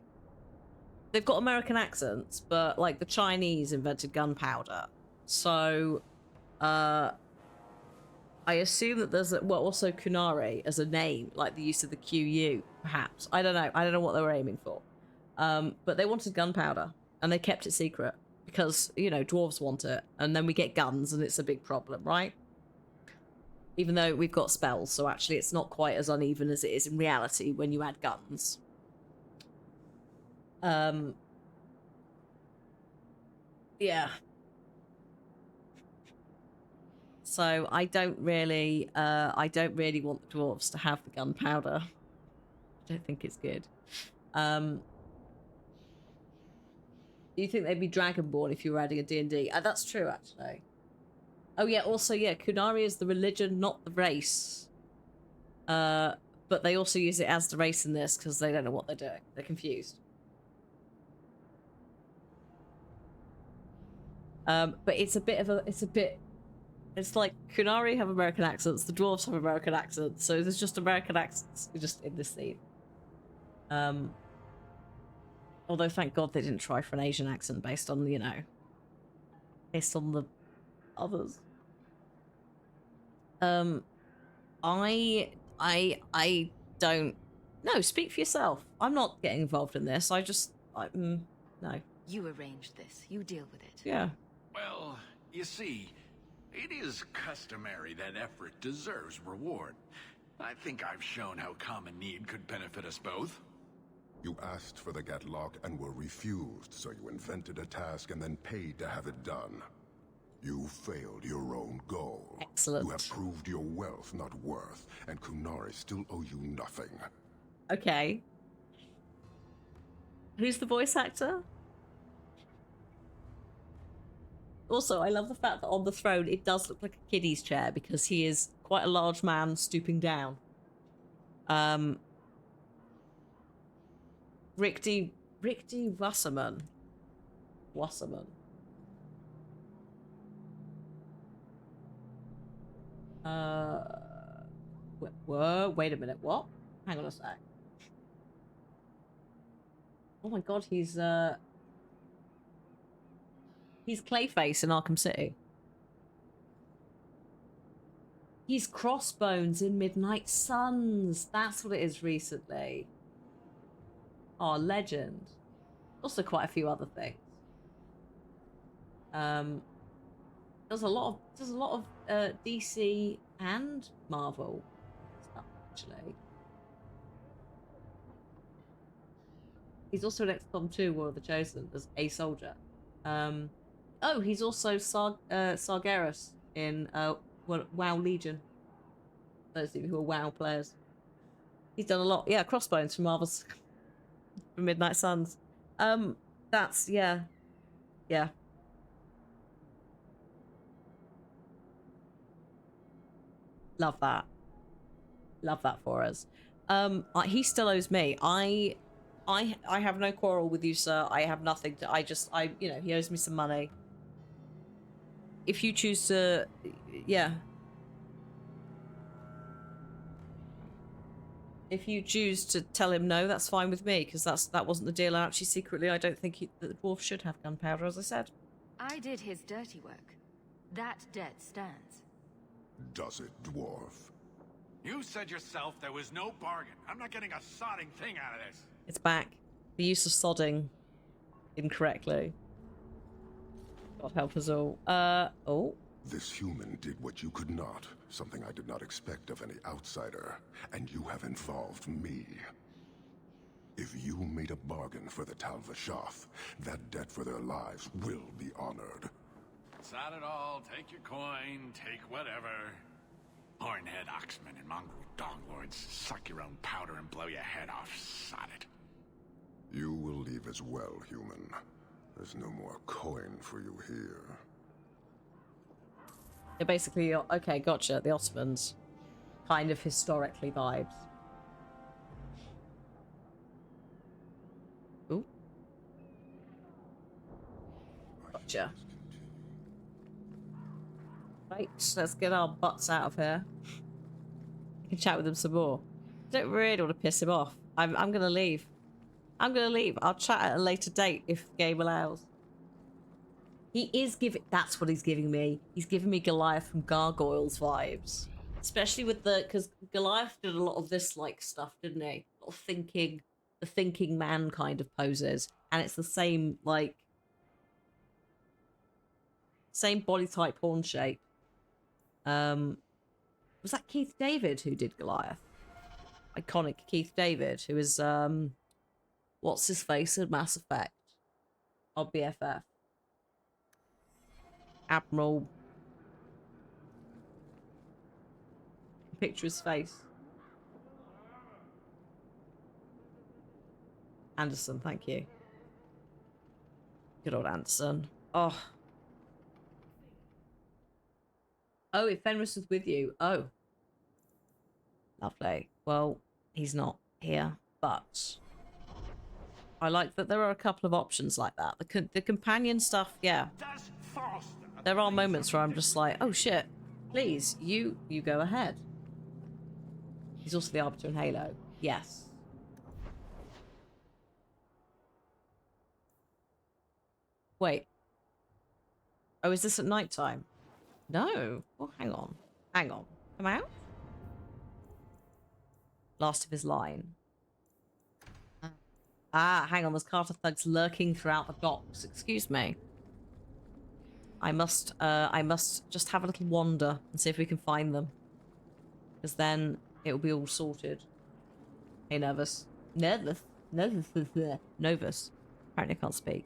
They've got American accents, but like the Chinese invented gunpowder. So, I assume that there's also Qunari as a name, like the use of the QU, perhaps. I don't know. I don't know what they were aiming for. But they wanted gunpowder, and they kept it secret because, you know, dwarves want it, and then we get guns, and it's a big problem, right? Even though we've got spells, so actually it's not quite as uneven as it is in reality when you add guns. Yeah. So I don't really want the dwarves to have the gunpowder. I don't think it's good. Do you think they'd be dragonborn if you were adding a D&D? That's true, actually. Oh yeah, also, yeah, Qunari is the religion, not the race. But they also use it as the race in this because they don't know what they're doing. They're confused. But it's like Qunari have American accents, the dwarves have American accents, so there's just American accents just in this scene. Although thank God they didn't try for an Asian accent based on, you know, based on the others. I don't... No, speak for yourself. I'm not getting involved in this. No. You arranged this. You deal with it. Yeah. Well, you see, it is customary that effort deserves reward. I think I've shown how common need could benefit us both. You asked for the Gatlock and were refused, so you invented a task and then paid to have it done. You failed your own goal. Excellent. You have proved your wealth not worth, and Qunari still owe you nothing. Okay. Who's the voice actor? Also, I love the fact that on the throne it does look like a kiddie's chair because he is quite a large man stooping down. Rick D. Wasserman. Wait a minute, what? Hang on a sec. Oh my god, he's Clayface in Arkham City. He's Crossbones in Midnight Suns. That's what it is recently. Oh, legend. Also quite a few other things. There's a lot of DC and Marvel stuff, actually. He's also in XCOM 2, War of the Chosen, as a soldier. Oh, he's also Sargeras in WoW Legion. Those of you who are WoW players. He's done a lot. Yeah, Crossbones from Marvel's from Midnight Suns. That's, yeah. Yeah. Love that. Love that for us. He still owes me. I have no quarrel with you, sir. I have nothing to... you know, he owes me some money. If you choose to... Yeah. If you choose to tell him no, that's fine with me, because that wasn't the deal. And actually, secretly, I don't think that the dwarf should have gunpowder, as I said. I did his dirty work. That debt stands. Does it, dwarf? You said yourself there was no bargain. I'm not getting a sodding thing out of this. It's back. The use of sodding incorrectly. God help us all. Oh. This human did what you could not, something I did not expect of any outsider, and you have involved me. If you made a bargain for the Talvashoth, that debt for their lives will be honored. Sod it all, take your coin, take whatever. Hornhead Oxman and mongrel donglords, suck your own powder and blow your head off, sod it. You will leave as well, human. There's no more coin for you here. They're basically, okay, gotcha, the Ottomans. Kind of historically vibes. Ooh. Gotcha. Right, let's get our butts out of here. I can chat with him some more. I don't really want to piss him off. I'm gonna leave. I'm gonna leave. I'll chat at a later date if the game allows. He is giving... That's what he's giving me. He's giving me Goliath from Gargoyles vibes. Especially with the... Because Goliath did a lot of this, like, stuff, didn't he? A lot of thinking... The thinking man kind of poses. And it's the same, like... Same body type, horn shape. Was that Keith David who did Goliath? Iconic Keith David, who is, what's his face in Mass Effect? Or BFF. Admiral. Picture his face. Anderson, thank you. Good old Anderson. Oh. Oh, if Fenris was with you. Oh. Lovely. Well, he's not here, but I like that there are a couple of options like that. The companion stuff, yeah. There are moments where I'm just like, oh shit, please, you go ahead. He's also the Arbiter in Halo. Yes. Wait. Oh, is this at night time? No. Well, hang on. Hang on. Come out? Last of his line. Ah, hang on. There's Carter thugs lurking throughout the docks. Excuse me. I must just have a little wander and see if we can find them. Because then it will be all sorted. Hey, Nervous. Nervous? Novus. Apparently I can't speak.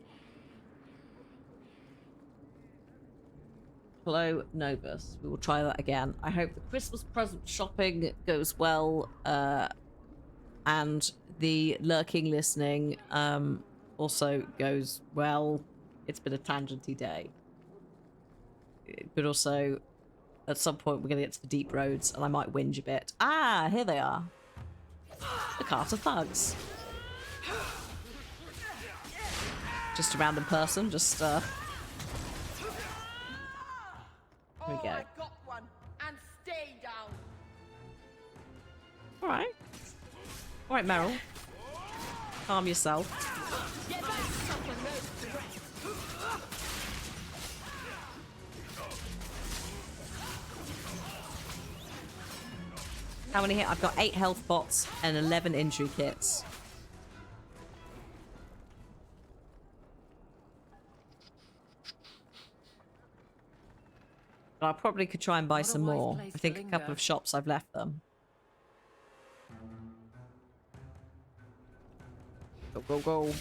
Hello, Novus. We will try that again. I hope the Christmas present shopping goes well, and the lurking listening also goes well. It's been a tangenty day. But also, at some point, we're going to get to the deep roads, and I might whinge a bit. Ah, here they are. The Carter thugs. Just a random person, just, Here we go. I got one, and stay down. Alright. Alright, Meryl. Calm yourself. Get back, someone knows the rest. How many hit? I've got 8 health pots and 11 injury kits. But I probably could try and buy some more. I think a couple of shops I've left them. Go, go, go.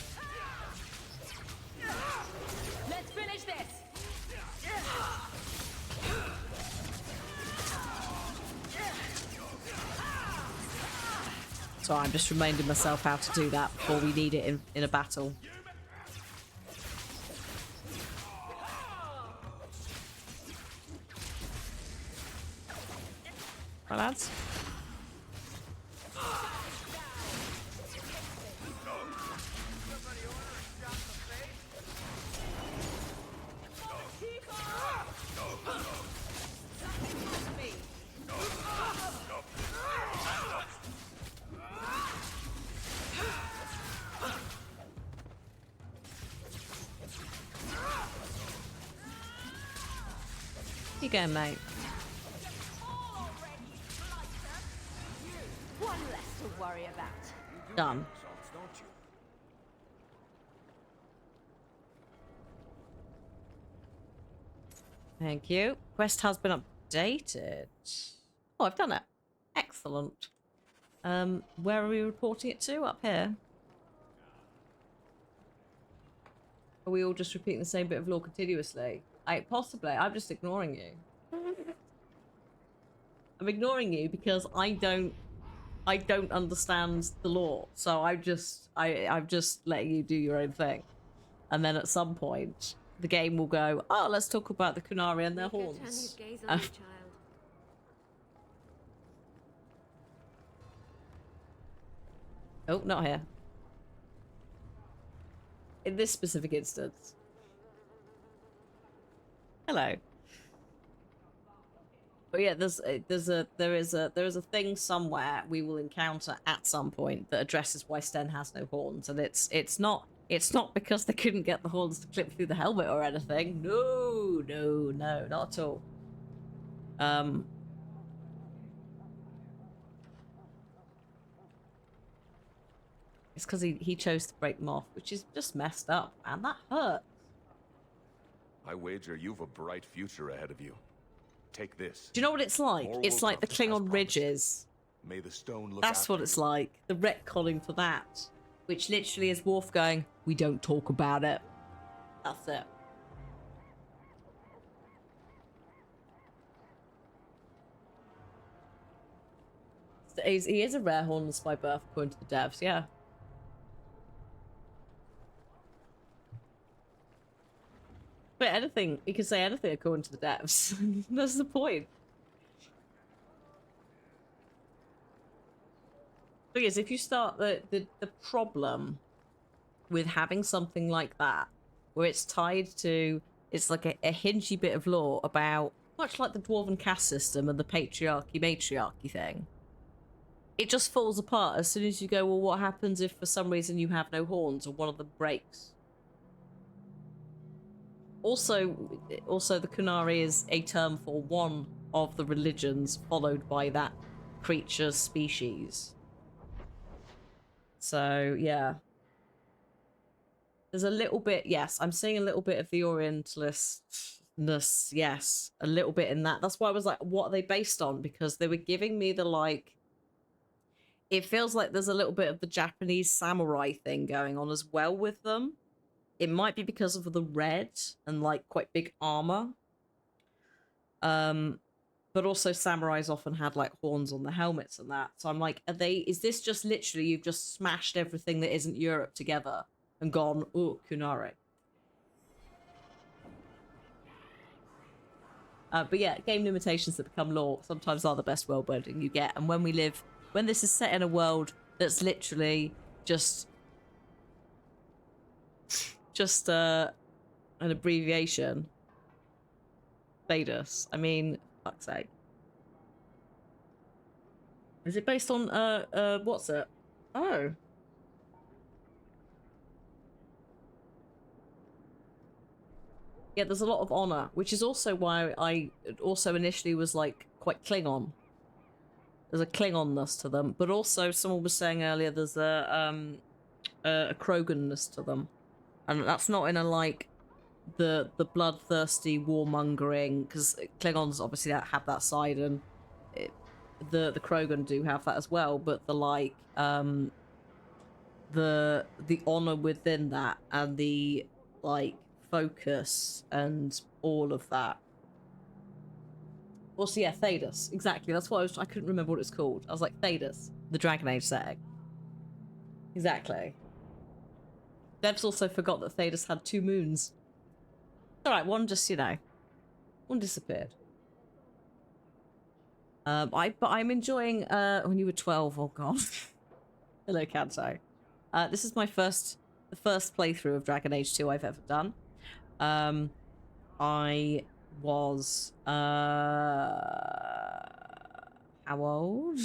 Let's finish this. So I'm just reminding myself how to do that before we need it in a battle. Right, lads? You go, mate. One less to worry about. Done. Thank you. Quest has been updated. Oh, I've done it. Excellent. Where are we reporting it to? Up here? Are we all just repeating the same bit of lore continuously? Possibly. I'm just ignoring you. I'm ignoring you because I don't understand the lore. So I'm just letting you do your own thing. And then at some point, the game will go, oh, let's talk about the Qunari and their Make her turn horns. his gaze on you, child. Oh, not here. In this specific instance. Hello. But yeah, there is a thing somewhere we will encounter at some point that addresses why Sten has no horns, and it's not because they couldn't get the horns to clip through the helmet or anything. No, not at all. It's because he chose to break them off, which is just messed up, and that hurt. I wager you've a bright future ahead of you. Take this. Do you know what it's like? More It's will like the come, as Klingon promised. ridges. May the stone look That's after what it's like. The retconning for that. Which literally is Worf going, we don't talk about it. That's it. He is a rare hornless by birth, according to the devs, yeah. But anything, you can say anything according to the devs. That's the point. Thing is, if you start the problem with having something like that, where it's tied to, it's like a hingy bit of lore about, much like the Dwarven caste system and the patriarchy-matriarchy thing, it just falls apart as soon as you go, well, what happens if for some reason you have no horns or one of them breaks? Also, the Qunari is a term for one of the religions followed by that creature's species. So, yeah. There's a little bit, yes, I'm seeing a little bit of the Orientalistness, yes, a little bit in that. That's why I was like, what are they based on? Because they were giving me the, like, it feels like there's a little bit of the Japanese samurai thing going on as well with them. It might be because of the red and, like, quite big armor. But also samurais often had, like, horns on the helmets and that. So I'm like, is this just literally you've just smashed everything that isn't Europe together and gone, ooh, Qunari. But yeah, game limitations that become law sometimes are the best world building you get. And when this is set in a world that's literally just an abbreviation. Thedas. I mean, fuck's sake. Is it based on, what's it? Oh. Yeah, there's a lot of honor, which is also why I also initially was, like, quite Klingon. There's a Klingonness to them, but also someone was saying earlier there's a Kroganness to them. And that's not in a, like, the bloodthirsty warmongering, because Klingons obviously have that side, and the Krogan do have that as well, but the, like, the honor within that, and the, like, focus, and all of that. Also, yeah, Thedas. Exactly, that's what I couldn't remember what it's called. I was like, Thedas, the Dragon Age setting. Exactly. Devs also forgot that Thedas had 2 moons. Alright, one just, one disappeared. But I'm enjoying, when you were 12, oh god. Hello, Kanto. This is the first playthrough of Dragon Age 2 I've ever done. I was, how old?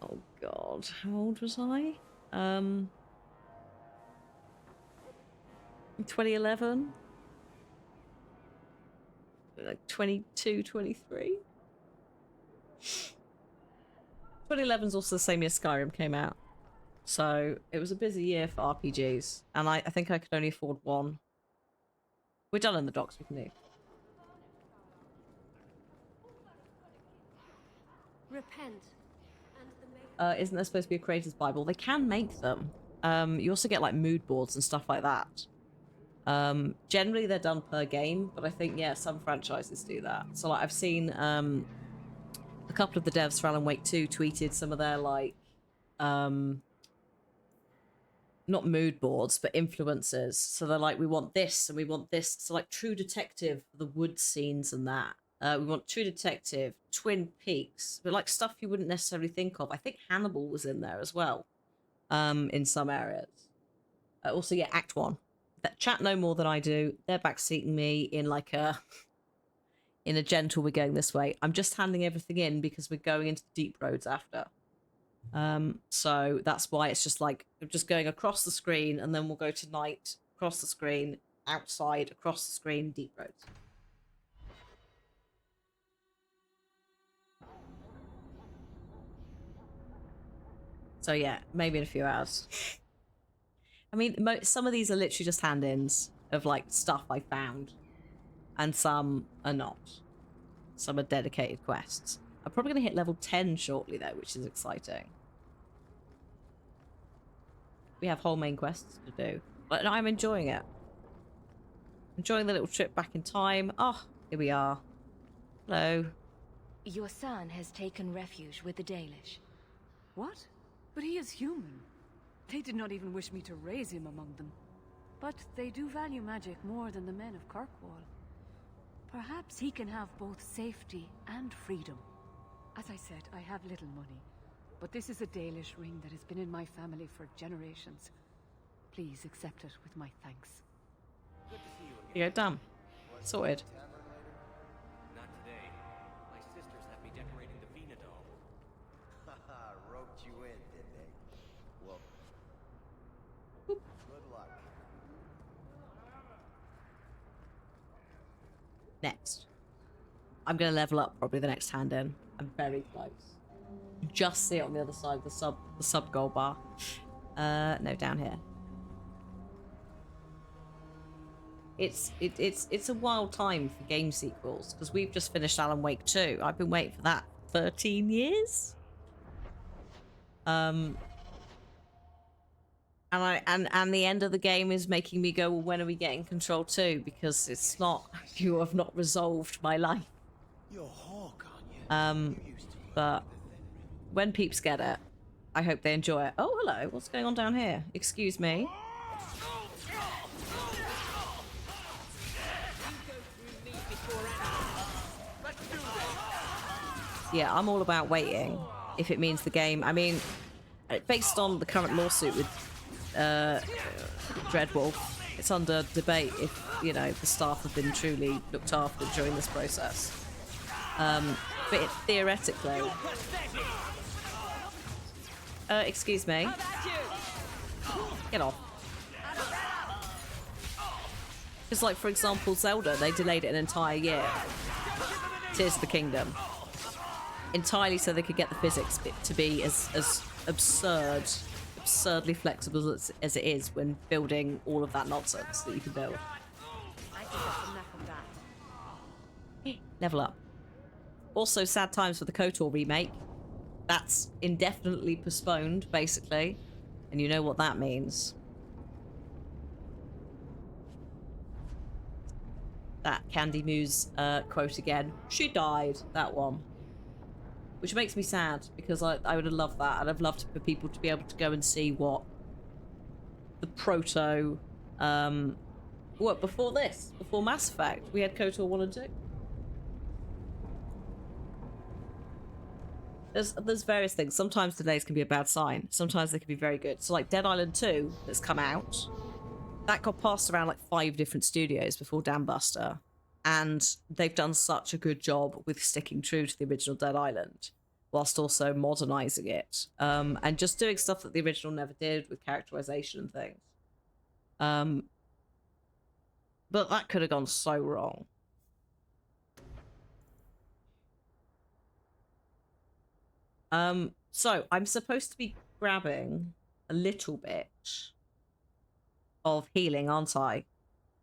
Oh god, how old was I? 2011? Like 22, 23? 2011's also the same year Skyrim came out. So it was a busy year for RPGs, and I think I could only afford one. We're done in the docks, we can leave. Repent. Isn't there supposed to be a creator's Bible? They can make them. You also get like mood boards and stuff like that. Generally they're done per game, but I think, yeah, some franchises do that. So like I've seen a couple of the devs for Alan Wake 2 tweeted some of their like not mood boards, but influencers. So they're like, we want this and we want this. So like True Detective, the wood scenes and that. We want True Detective, Twin Peaks, but like stuff you wouldn't necessarily think of. I think Hannibal was in there as well, in some areas. Also, yeah, Act 1. That chat no more than I do. They're backseating me in like a in a gentle, we're going this way. I'm just handing everything in because we're going into the deep roads after. So that's why it's just like I'm just going across the screen, and then we'll go to night, across the screen, outside, across the screen, deep roads. So yeah, maybe in a few hours. I mean, some of these are literally just hand-ins of like stuff I found, and some are not. Some are dedicated quests. I'm probably going to hit level 10 shortly though, which is exciting. We have whole main quests to do, but I'm enjoying it. Enjoying the little trip back in time. Oh, here we are. Hello. Your son has taken refuge with the Dalish. What? But he is human. They did not even wish me to raise him among them. But they do value magic more than the men of Kirkwall. Perhaps he can have both safety and freedom. As I said, I have little money, but this is a Dalish ring that has been in my family for generations. Please accept it with my thanks. Yeah, damn. Sorted. Not today. My sisters have me decorating the Venadol. Haha, roped you in, didn't they? Well, good luck. Next. I'm going to level up probably the next hand in. I'm very close. Just see it on the other side of the sub goal bar. No, down here. It's a wild time for game sequels because we've just finished Alan Wake 2. I've been waiting for that 13 years. And the end of the game is making me go, well, when are we getting Control 2? Because it's not, you have not resolved my life. You're Hawk, aren't you? But when peeps get it, I hope they enjoy it. Oh, hello. What's going on down here? Excuse me. Yeah, I'm all about waiting if it means the game. I mean, based on the current lawsuit with Dreadwolf, it's under debate if, you know, the staff have been truly looked after during this process. But theoretically... excuse me. Get off. Because, like, for example, Zelda, they delayed it an entire year. Tears of the Kingdom. Entirely so they could get the physics to be as absurdly flexible as it is when building all of that nonsense that you can build. I think that's enough of that. Level up. Also, sad times for the KOTOR remake. That's indefinitely postponed, basically. And you know what that means. That Candy Muse quote again. She died, that one. Which makes me sad, because I would have loved that. I'd have loved for people to be able to go and see what the proto... what, before this? Before Mass Effect? We had KOTOR 1 and 2. There's various things. Sometimes delays can be a bad sign. Sometimes they can be very good. So like Dead Island 2 that's come out, that got passed around like 5 different studios before Dambuster. And they've done such a good job with sticking true to the original Dead Island, whilst also modernising it. And just doing stuff that the original never did with characterisation and things. But that could have gone so wrong. So I'm supposed to be grabbing a little bit of healing, aren't I?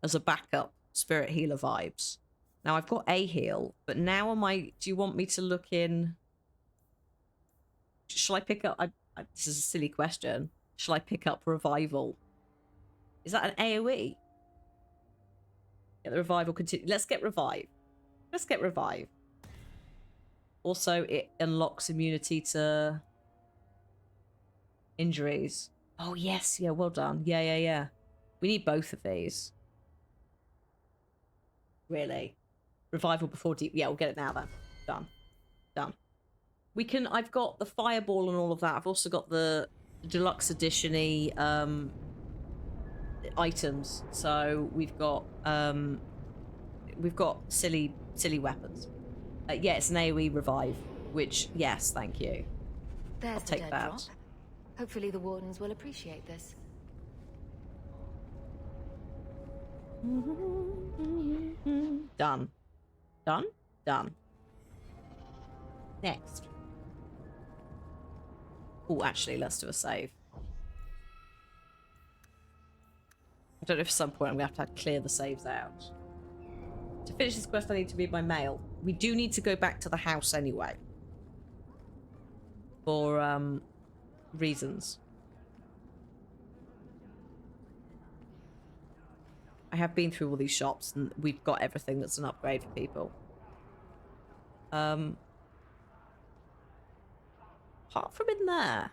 As a backup spirit healer vibes. Now I've got a heal, but now do you want me to look in? Shall I pick up, this is a silly question. Shall I pick up revival? Is that an AoE? Get the revival continue. Let's get revive. Let's get revive. Also, it unlocks immunity to injuries. Oh, yes. Yeah, well done. Yeah, yeah, yeah. We need both of these. Really. Revival before deep. Yeah, we'll get it now then. Done. Done. We can... I've got the fireball and all of that. I've also got the deluxe edition-y items. So we've got silly weapons. Yeah, it's an AoE revive, which, yes, thank you. There's I'll the take dead that. drop. Hopefully the Wardens will appreciate this. Done. Done? Done. Next. Oh, actually, let's do a save. I don't know if at some point I'm going to have to clear the saves out. To finish this quest, I need to read my mail. We do need to go back to the house anyway. For, reasons. I have been through all these shops and we've got everything that's an upgrade for people. Apart from in there.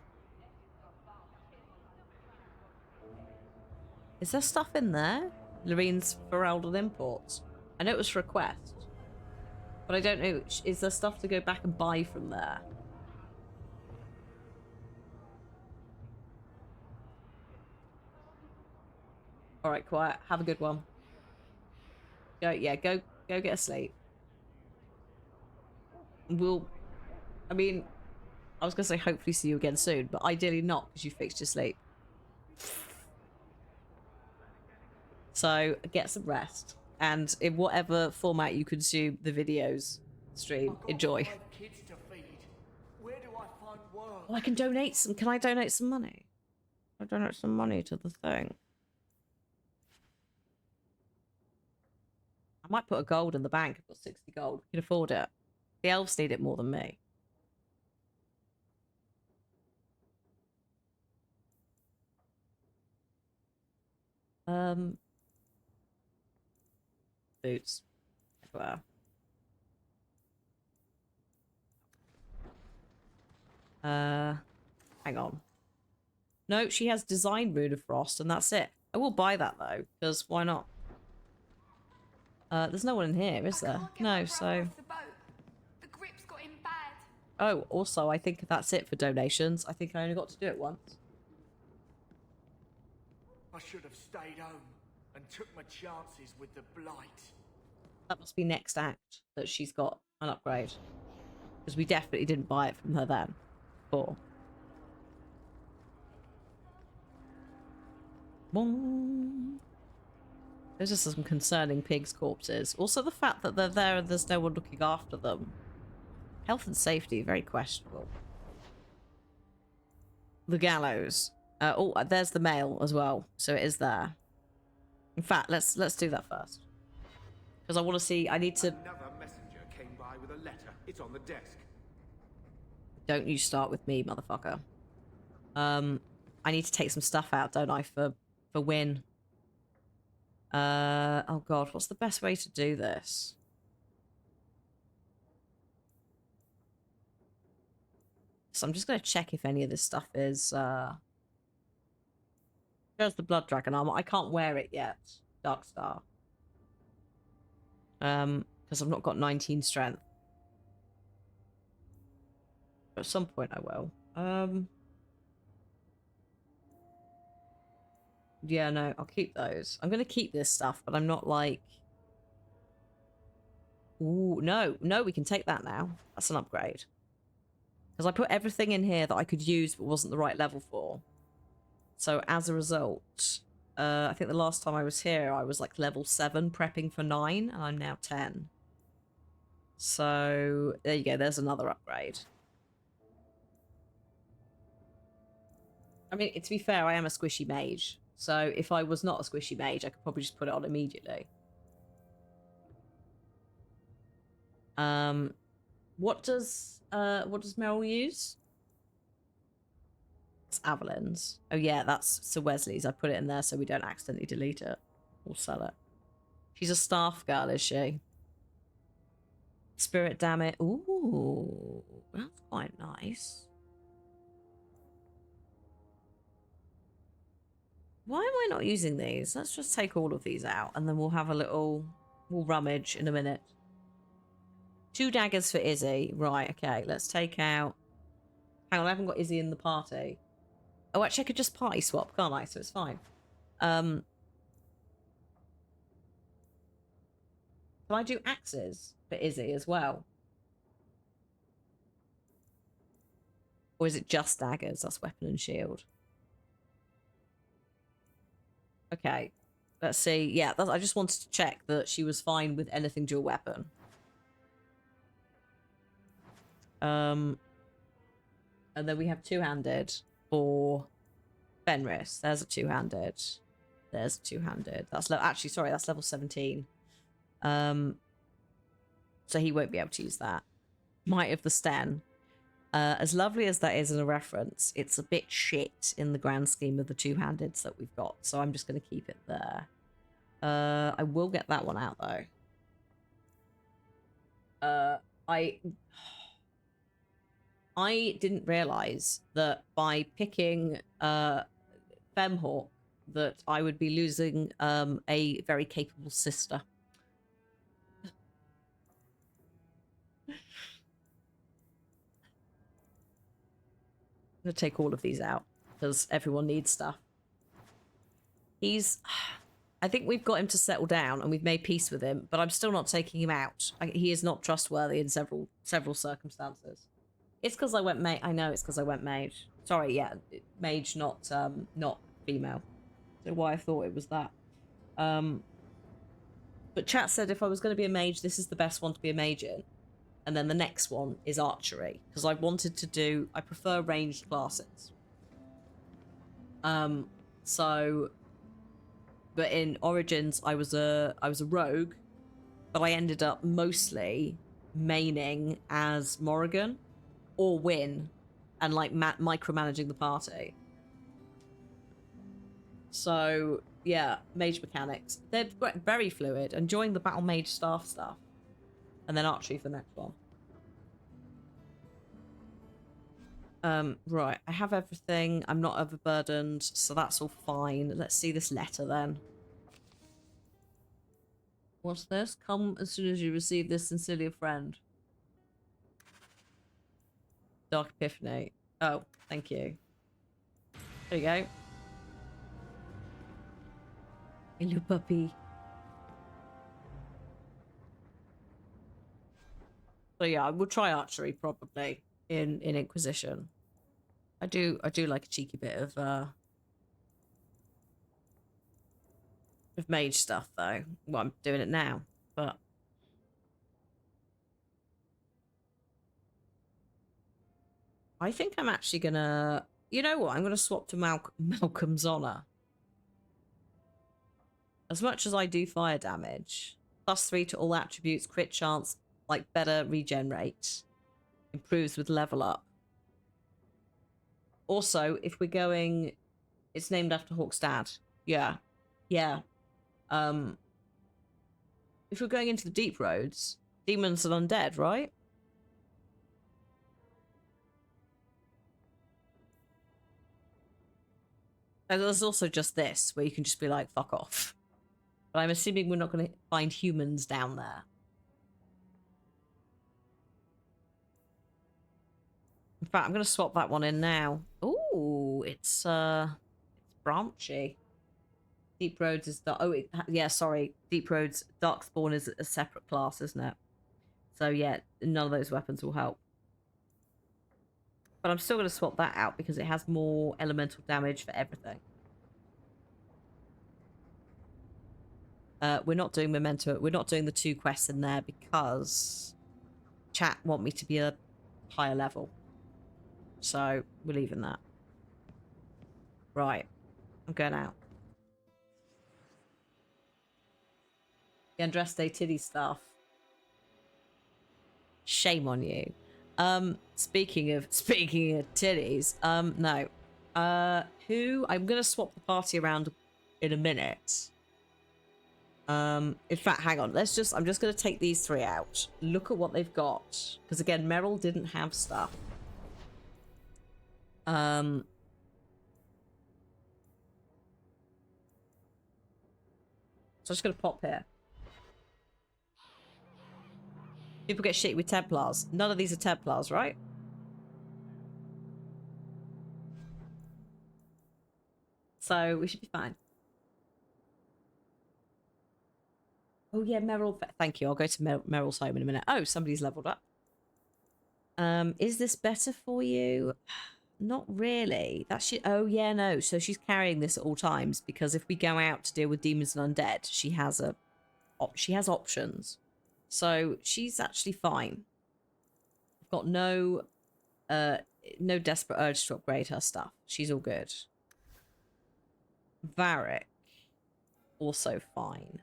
Is there stuff in there? Lorene's Ferelden Imports. I know it was for a quest. But I don't know, is there stuff to go back and buy from there? Alright, quiet. Have a good one. Go get a sleep. We'll... I mean, I was going to say hopefully see you again soon, but ideally not, because you fixed your sleep. So, get some rest. And in whatever format you consume the videos stream, enjoy. Where do I find work? Oh, I can donate some... Can I donate some money? I donate some money to the thing. I might put a gold in the bank. I've got 60 gold. We can afford it. The elves need it more than me. Boots. Wow. Hang on. No, she has Design Rune of Frost, and that's it. I will buy that, though, because why not? There's no one in here, is there? No, so... The grip's got him bad. Oh, also, I think that's it for donations. I think I only got to do it once. I should have stayed home and took my chances with the blight. That must be next act that she's got an upgrade. Because we definitely didn't buy it from her then. Before. Boom. Those are some concerning pigs' corpses. Also the fact that they're there and there's no one looking after them. Health and safety, very questionable. The gallows. Oh, there's the mail as well. So it is there. In fact, let's do that first. Because I want to see, I need to... Another messenger came by with a letter. It's on the desk. Don't you start with me, motherfucker. I need to take some stuff out, don't I, for Win. Oh god, what's the best way to do this? So I'm just going to check if any of this stuff is, There's the Blood Dragon armor. I can't wear it yet. Darkstar. Because I've not got 19 strength. But at some point I will. Yeah, no, I'll keep those. I'm gonna keep this stuff, but I'm not like... Ooh, no, we can take that now. That's an upgrade. Because I put everything in here that I could use but wasn't the right level for. So as a result, I think the last time I was here, I was like level 7 prepping for 9, and I'm now 10. So there you go, there's another upgrade. I mean, to be fair, I am a squishy mage. So if I was not a squishy mage, I could probably just put it on immediately. What does Meryl use? It's Avalyn's. Oh yeah, that's Sir Wesley's. I put it in there so we don't accidentally delete it or sell it. She's a staff girl, is she? Spirit, damn it. Ooh, that's quite nice. Why am I not using these? Let's just take all of these out and then we'll have a little... We'll rummage in a minute. 2 daggers for Izzy. Right, okay. Let's take out... Hang on, I haven't got Izzy in the party. Oh, actually, I could just party swap, can't I? So it's fine. Can I do axes for Izzy as well? Or is it just daggers? That's weapon and shield. Okay. Let's see. Yeah, I just wanted to check that she was fine with anything dual weapon. And then we have two-handed for Fenris. There's a two-handed. There's a two-handed. That's actually, sorry, that's level 17. So he won't be able to use that. Might of the Sten. As lovely as that is in a reference, it's a bit shit in the grand scheme of the two-handeds that we've got. So I'm just going to keep it there. I will get that one out, though. I didn't realise that by picking Femhawk that I would be losing a very capable sister. I'm going to take all of these out because everyone needs stuff. I think we've got him to settle down and we've made peace with him, but I'm still not taking him out. He is not trustworthy in several circumstances. It's because I went mage. I know it's because I went mage. Sorry, yeah, mage, not female. So why I thought it was that. But chat said if I was going to be a mage, this is the best one to be a mage in. And then the next one is archery. Because I wanted to do... I prefer ranged classes. So... But in Origins, I was a rogue. But I ended up mostly maining as Morrigan. Or Win. And like micromanaging the party. So, yeah. Mage mechanics. They're very fluid. Enjoying the battle mage staff stuff. And then archery for the next one. Right, I have everything. I'm not overburdened, so that's all fine. Let's see this letter then. What's this? Come as soon as you receive this, sincerely a friend. Dark Epiphany. Oh, thank you. There you go. Hello, puppy. So yeah, I will try archery probably in Inquisition. I do like a cheeky bit of mage stuff though. Well, I'm doing it now, but I think I'm actually gonna. You know what? I'm gonna swap to Malcolm's Honor. As much as I do fire damage, +3 to all attributes, crit chance. Like better regenerate, improves with level up. Also, if we're going, it's named after Hawk's dad. Yeah. If we're going into the deep roads, demons and undead, right? And there's also just this, where you can just be like, fuck off. But I'm assuming we're not going to find humans down there. In fact, I'm going to swap that one in now. Ooh, it's branchy. Deep Roads is the... yeah, sorry. Deep Roads, Darkspawn is a separate class, isn't it? So yeah, none of those weapons will help. But I'm still going to swap that out because it has more elemental damage for everything. We're not doing Memento. We're not doing the 2 quests in there because chat want me to be a higher level. So, we're leaving that. Right. I'm going out. The Andraste titty stuff. Shame on you. Speaking of titties, no. I'm gonna swap the party around in a minute. In fact, hang on. I'm just gonna take these 3 out. Look at what they've got. Because again, Meryl didn't have stuff. So I'm just going to pop here. People get shit with Templars. None of these are Templars, right? So we should be fine. Oh yeah, Meryl. Thank you. I'll go to Meryl's home in a minute. Oh, somebody's leveled up. Is this better for you? Not really. That's she. Oh yeah, no. So she's carrying this at all times because if we go out to deal with demons and undead, she has options. So she's actually fine. I've got no desperate urge to upgrade her stuff. She's all good. Varric, also fine.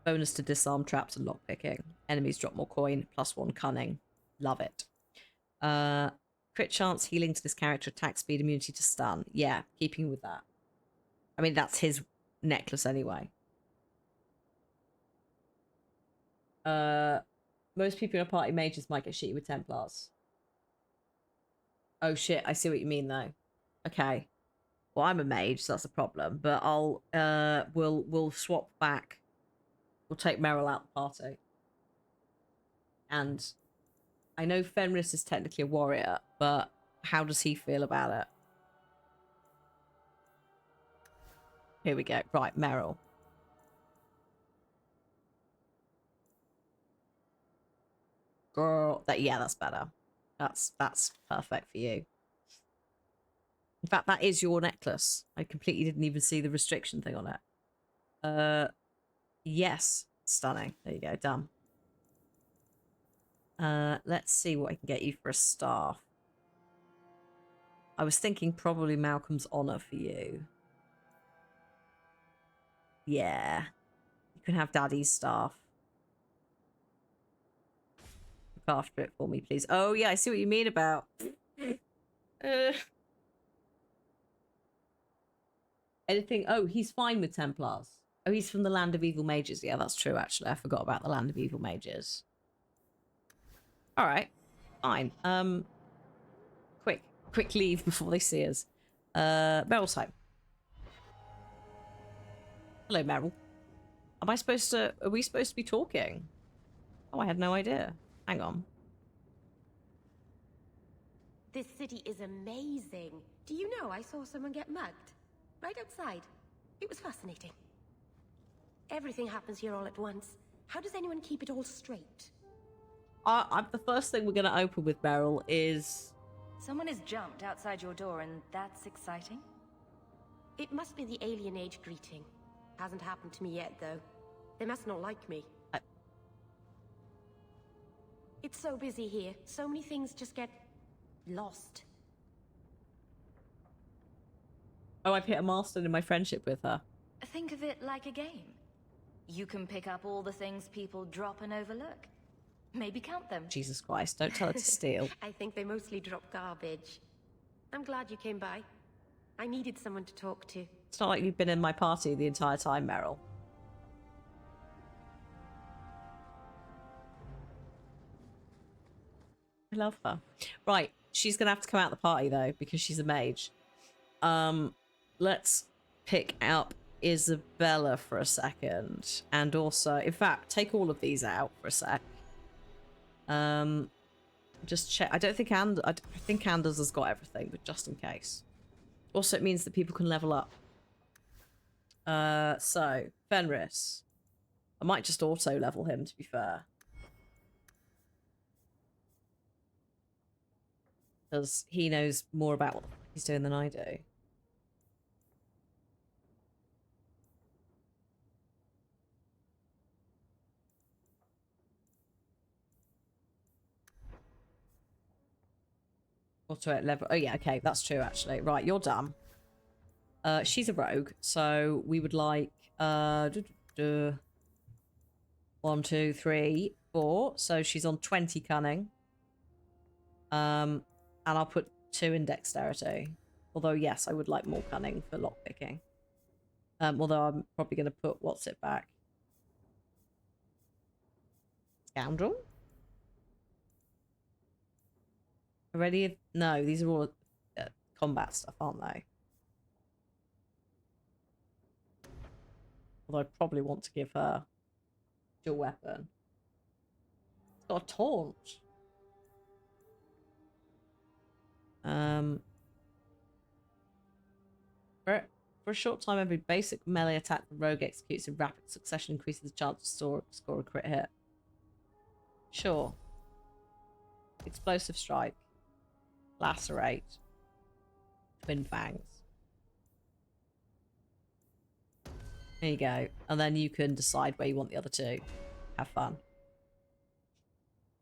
Bonus to disarm traps and lockpicking. Enemies drop more coin, +1 cunning. Love it. Crit chance, healing to this character, attack speed, immunity to stun. Yeah, keeping with that. I mean, that's his necklace anyway. Most people in a party mages might get shitty with Templars. Oh shit, I see what you mean though. Okay. Well, I'm a mage, so that's a problem. But I'll we'll swap back. We'll take Meryl out the party. And I know Fenris is technically a warrior, but how does he feel about it? Here we go. Right, Meryl. Girl, yeah, that's better. That's perfect for you. In fact, that is your necklace. I completely didn't even see the restriction thing on it. Yes, stunning. There you go, done. Let's see what I can get you for a staff. I was thinking probably Malcolm's honor for you. Yeah. You can have Daddy's staff. Look after it for me, please. Oh, yeah, I see what you mean about... Anything... Oh, he's fine with Templars. Oh, he's from the Land of Evil Mages. Yeah, that's true, actually. I forgot about the Land of Evil Mages. Alright. Fine. Quick leave before they see us. Meryl's home. Hello, Meryl. Are we supposed to be talking? Oh, I had no idea. Hang on. This city is amazing. Do you know I saw someone get mugged? Right outside. It was fascinating. Everything happens here all at once. How does anyone keep it all straight? The first thing we're going to open with, Meryl, is... Someone has jumped outside your door and that's exciting? It must be the alien age greeting. Hasn't happened to me yet, though. They must not like me. It's so busy here. So many things just get... lost. Oh, I've hit a milestone in my friendship with her. Think of it like a game. You can pick up all the things people drop and overlook. Maybe count them. Jesus Christ, don't tell her to steal. I think they mostly drop garbage. I'm glad you came by. I needed someone to talk to. It's not like you've been in my party the entire time, Meryl. I love her. Right, she's going to have to come out the party, though, because she's a mage. Let's pick up Isabella for a second. And also, in fact, take all of these out for a sec. Just check. I don't think I think Anders has got everything, but just in case. Also, it means that people can level up. So, Fenris. I might just auto-level him, to be fair. Because he knows more about what he's doing than I do. Auto at level. Oh yeah, okay, that's true actually. Right, you're done. She's a rogue, so we would like 1, 2, 3, 4. So she's on 20 cunning. And I'll put 2 in dexterity. Although yes, I would like more cunning for lockpicking. Although I'm probably going to put what's it back. Scoundrel. Already? No, these are all combat stuff, aren't they? Although I probably want to give her dual weapon. It's got a taunt. For a short time, every basic melee attack the rogue executes in rapid succession increases the chance to score a crit hit. Sure. Explosive strike. Lacerate. Twin fangs. There you go. And then you can decide where you want the other two. Have fun.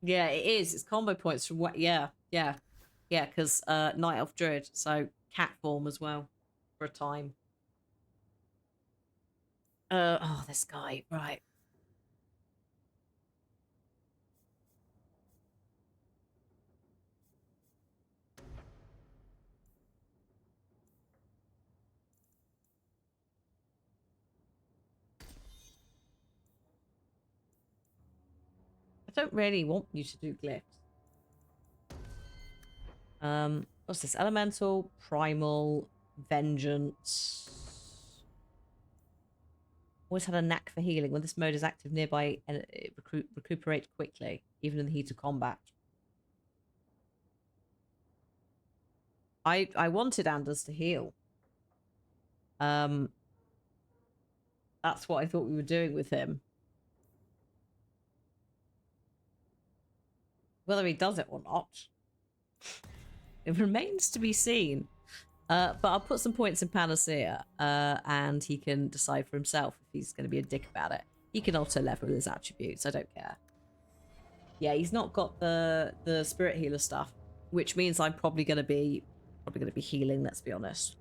Yeah, it is. It's combo points from what? Yeah, because Night Elf Druid, so cat form as well for a time. Oh, this guy, right. I don't really want you to do glyphs. What's this? Elemental, primal, vengeance. Always had a knack for healing. When this mode is active nearby, and it recuperates quickly, even in the heat of combat. I wanted Anders to heal. That's what I thought we were doing with him. Whether he does it or not, it remains to be seen. But I'll put some points in Panacea, and he can decide for himself if he's going to be a dick about it. He can also level his attributes. I don't care. Yeah, he's not got the spirit healer stuff, which means I'm probably going to be healing. Let's be honest.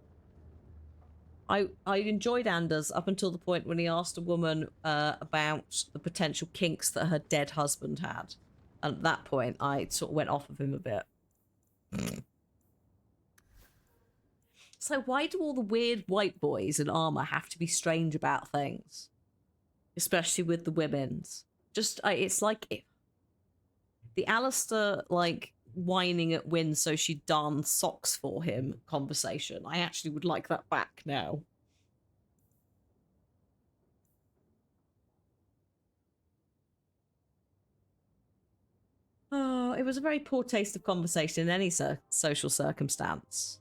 I enjoyed Anders up until the point when he asked a woman about the potential kinks that her dead husband had. And at that point, I sort of went off of him a bit. So why do all the weird white boys in armor have to be strange about things? Especially with the women's. It's like the Alistair, like, whining at Wynne so she'd darn socks for him conversation. I actually would like that back now. Oh, it was a very poor taste of conversation in any social circumstance.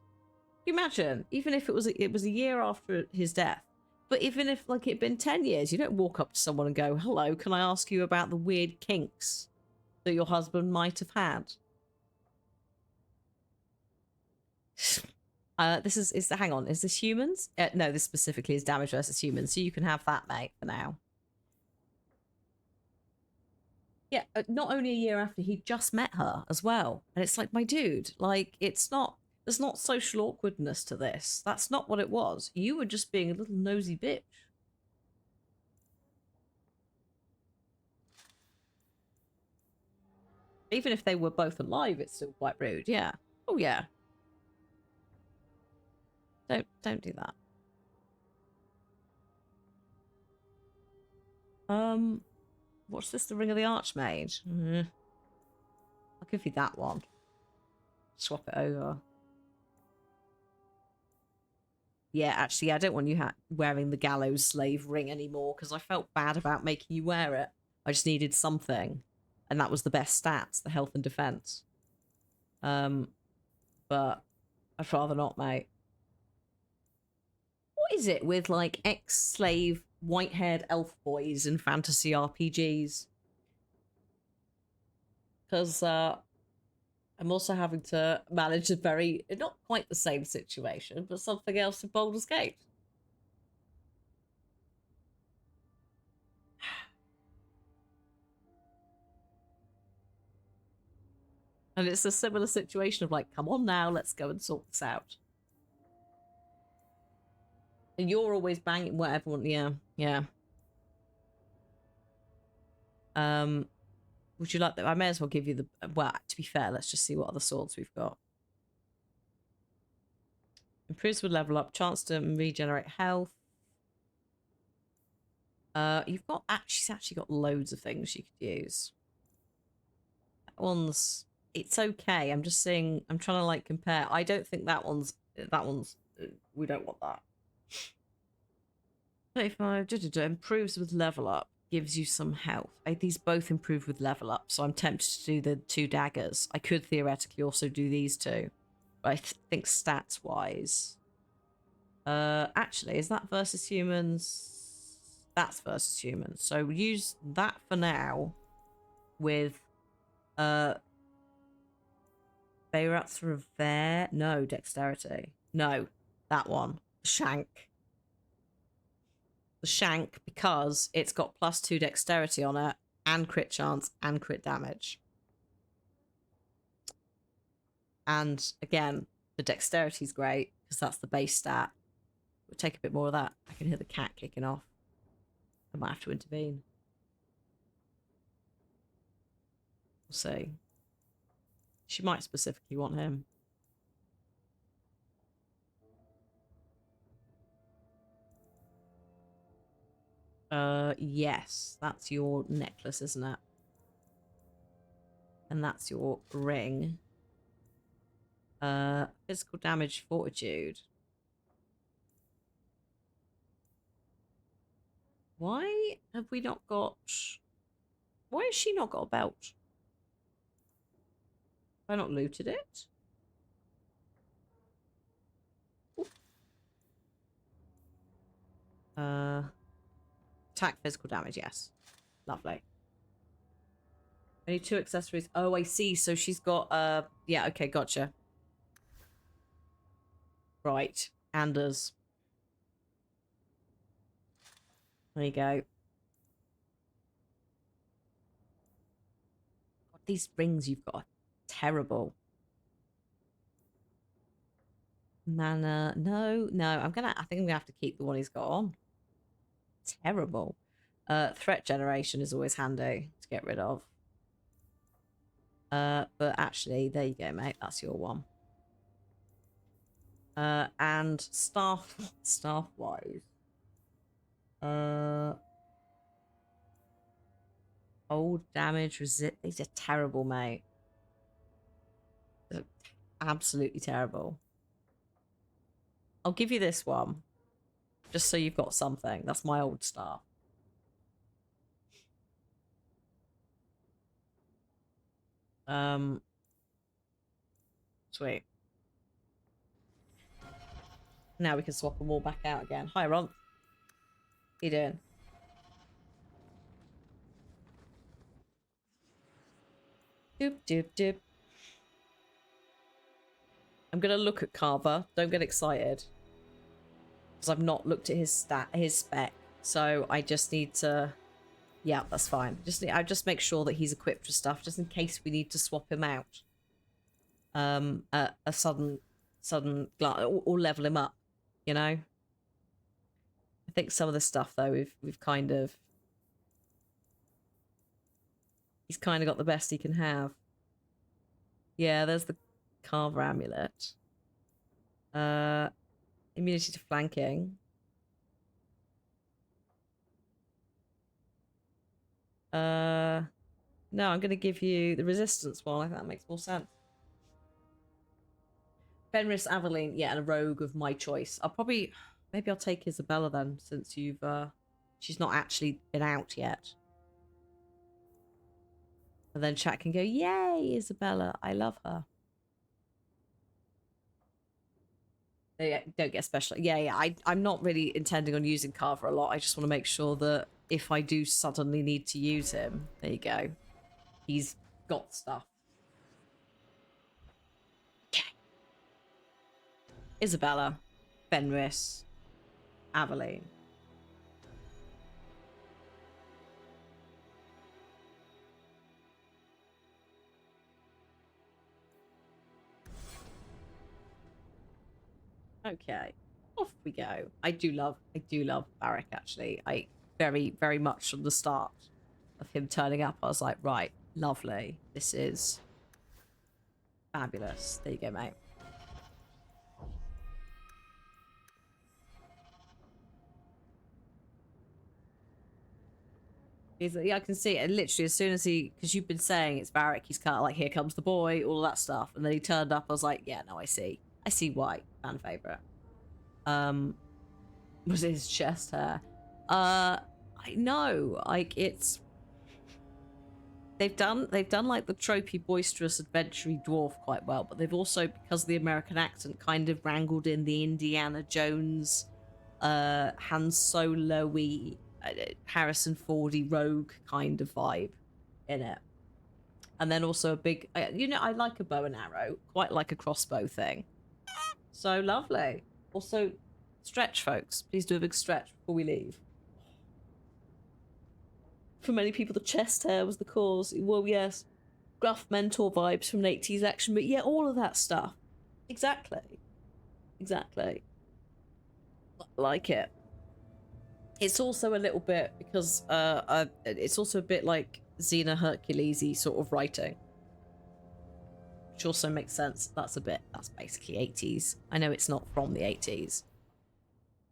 Can you imagine? Even if it was a year after his death, but even if like it'd been 10 years, you don't walk up to someone and go, "Hello, can I ask you about the weird kinks that your husband might have had?" Hang on, is this humans? No, this specifically is damage versus humans, so you can have that, mate, for now. Yeah, not only a year after he just met her as well. And it's like, my dude, like, there's not social awkwardness to this. That's not what it was. You were just being a little nosy bitch. Even if they were both alive, it's still quite rude, yeah. Oh, yeah. Don't do that. What's this? The Ring of the Archmage? I'll give you that one. Swap it over. Yeah, actually, I don't want you wearing the Gallows Slave ring anymore because I felt bad about making you wear it. I just needed something. And that was the best stats, the health and defense. But I'd rather not, mate. What is it with, like, ex-slave, white-haired elf boys in fantasy RPGs? Because I'm also having to manage a very, not quite the same situation, but something else in Baldur's Gate. And it's a similar situation of like, come on now, let's go and sort this out. And you're always banging what everyone, yeah. Would you like that? I may as well give you the, well, to be fair, let's just see what other swords we've got. Improves with level up, chance to regenerate health. You've got, she's actually got loads of things you could use. That one's, it's okay. I'm just saying, I'm trying to like compare. I don't think that one's, we don't want that. 35 improves with level up, gives you some health. These both improve with level up, so I'm tempted to do the 2 daggers. I could theoretically also do these 2, but I think stats wise, actually, is that versus humans? That's versus humans. So use that for now with Bayrat's Revere. No, dexterity. No, that one. Shank. The Shank, because it's got +2 dexterity on it, and crit chance, and crit damage. And again, the dexterity's great, because that's the base stat. We'll take a bit more of that. I can hear the cat kicking off. I might have to intervene. We'll see. She might specifically want him. Yes, that's your necklace, isn't it? And that's your ring. Physical damage, fortitude. Why have we not got... Why has she not got a belt? Have I not looted it? Ooh. Attack, physical damage, yes. Lovely. Only 2 accessories. Oh, I see. So she's got, yeah, okay, gotcha. Right. Anders. There you go. God, these rings you've got are terrible. Mana. No. I think I'm gonna have to keep the one he's got on. Terrible. Threat generation is always handy to get rid of. But actually, there you go, mate. That's your one. And staff-wise. Old damage, resist. These are terrible, mate. They're absolutely terrible. I'll give you this one. Just so you've got something. That's my old staff. Sweet. Now we can swap them all back out again. Hi, Ron. How you doing? Doop, doop, doop. I'm gonna look at Carver. Don't get excited. Because I've not looked at his spec. So I just need to... Yeah, that's fine. I just make sure that he's equipped with stuff, just in case we need to swap him out. At a sudden or level him up, you know? I think some of the stuff though we've kind of... He's kind of got the best he can have. Yeah, there's the Carver amulet. Immunity to flanking. No, I'm going to give you the resistance one. I think that makes more sense. Fenris, Aveline, yeah, and a rogue of my choice. Maybe I'll take Isabella then, since she's not actually been out yet. And then chat can go, yay, Isabella, I love her. Yeah, don't get special. Yeah. I'm not really intending on using Carver a lot. I just want to make sure that if I do suddenly need to use him, there you go. He's got stuff. Okay. Isabella, Fenris, Aveline. Okay, off we go. I do love Varric, actually. I very, very much from the start of him turning up, I was like, right, lovely. This is fabulous. There you go, mate. Yeah, I can see it. Literally, as soon as because you've been saying it's Varric, he's kind of like, here comes the boy, all that stuff. And then he turned up, I was like, yeah, no, I see why. Fan favorite. Was his chest hair. I know, like it's they've done like the tropey boisterous adventure dwarf quite well, but they've also, because of the American accent, kind of wrangled in the Indiana Jones, Han Solo-y, Harrison Fordy rogue kind of vibe in it. And then also a big, you know, I like a bow and arrow, quite like a crossbow thing. So lovely. Also, stretch, folks. Please do a big stretch before we leave. For many people, the chest hair was the cause. Well, yes, gruff mentor vibes from an 80s action, but yeah, all of that stuff. Exactly. Exactly. Like it. It's also a little bit, because it's also a bit like Xena Hercules-y sort of writing. Which also makes sense. That's basically 80s. I know it's not from the 80s.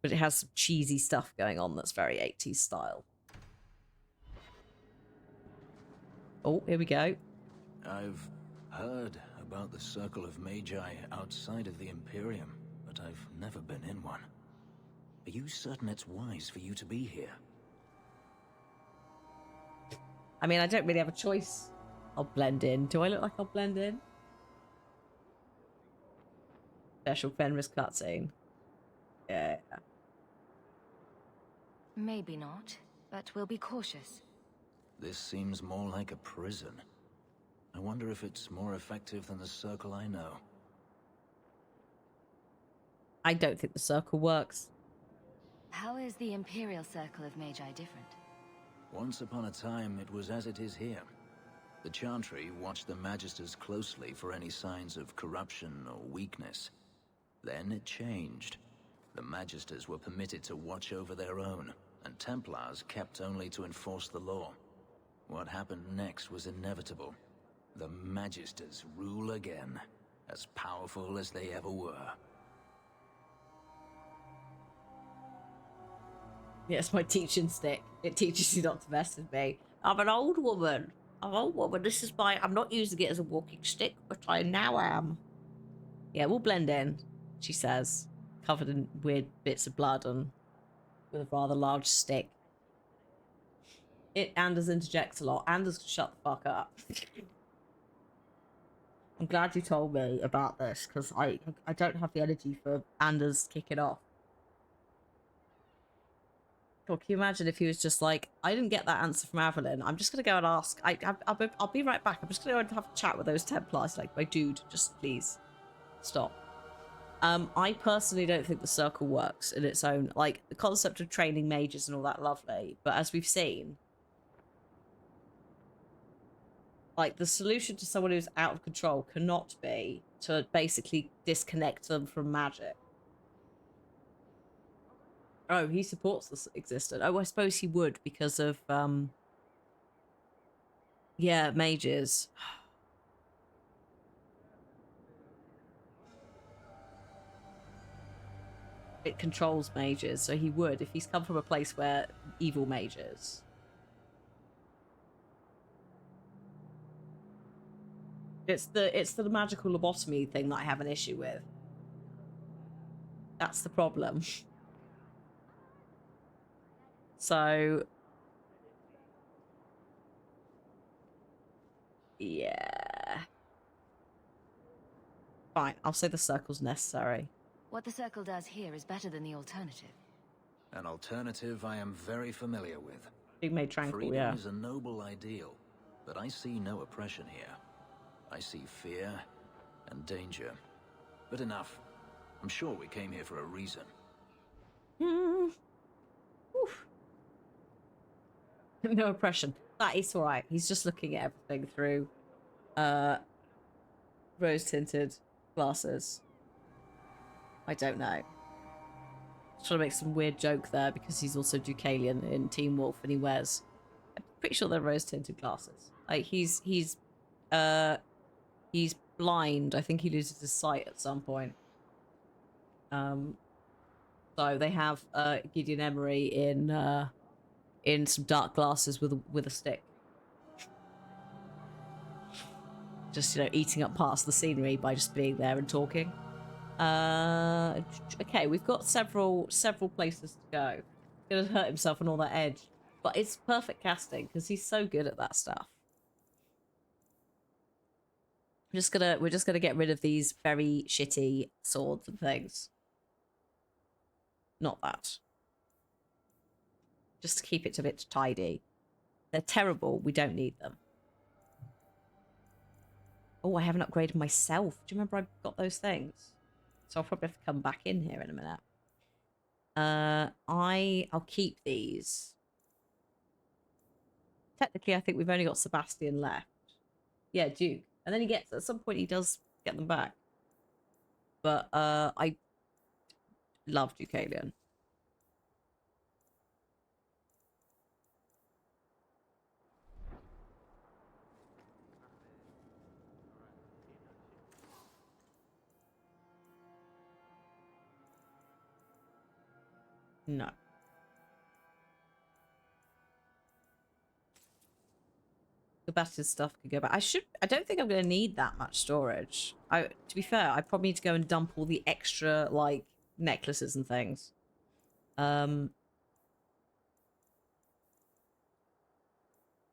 But it has some cheesy stuff going on that's very 80s style. Oh, here we go. I've heard about the Circle of Magi outside of the Imperium, but I've never been in one. Are you certain it's wise for you to be here? I mean, I don't really have a choice. I'll blend in. Do I look like I'll blend in? Special Fenris cutscene. Yeah. Maybe not, but we'll be cautious. This seems more like a prison. I wonder if it's more effective than the Circle I know. I don't think the Circle works. How is the Imperial Circle of Magi different? Once upon a time, it was as it is here. The Chantry watched the Magisters closely for any signs of corruption or weakness. Then it changed. The Magisters were permitted to watch over their own, and Templars kept only to enforce the law. What happened next was inevitable. The Magisters rule again, as powerful as they ever were. Yeah, it's my teaching stick. It teaches you not to mess with me. I'm an old woman. I'm an old woman. This is I'm not using it as a walking stick, but I now am. Yeah, we'll blend in, she says, covered in weird bits of blood and with a rather large stick. Anders interjects a lot. Anders, shut the fuck up. I'm glad you told me about this, because I don't have the energy for Anders kicking off. God, can you imagine if he was just like, I didn't get that answer from Avalyn. I'm just going to go and ask. I'll be right back. I'm just going to go and have a chat with those Templars. Like, my dude, just please stop. I personally don't think the Circle works in its own. Like, the concept of training mages and all that, lovely. But as we've seen, like, the solution to someone who's out of control cannot be to basically disconnect them from magic. Oh, he supports this existence. Oh, I suppose he would because of, yeah, mages. It controls mages, so he would if he's come from a place where evil mages. It's the magical lobotomy thing that I have an issue with. That's the problem. So, yeah. Fine, I'll say the Circle's necessary. What the Circle does here is better than the alternative. An alternative I am very familiar with. Being made tranquil, Freedom yeah. is a noble ideal, but I see no oppression here. I see fear and danger. But enough. I'm sure we came here for a reason. Oof. No oppression. That is alright. He's just looking at everything through rose-tinted glasses. I don't know. Just trying to make some weird joke there because he's also Deucalion in Teen Wolf and he wears, I'm pretty sure they're rose-tinted glasses. Like he's blind. I think he loses his sight at some point. So they have Gideon Emery in some dark glasses with a stick. Just, you know, eating up parts of the scenery by just being there and talking. Okay, we've got several places to go. gonna hurt himself on all that edge. But it's perfect casting because he's so good at that stuff. We're just gonna get rid of these very shitty swords and things. Not that. Just to keep it a bit tidy. They're terrible. We don't need them. Oh, I haven't upgraded myself. Do you remember I got those things? So I'll probably have to come back in here in a minute. I'll keep these. Technically, I think we've only got Sebastian left. Yeah, Duke. And then at some point he does get them back. But I love Deucalion. No. Sebastian stuff could go back. I don't think I'm going to need that much storage. To be fair, I probably need to go and dump all the extra, like, necklaces and things. Right,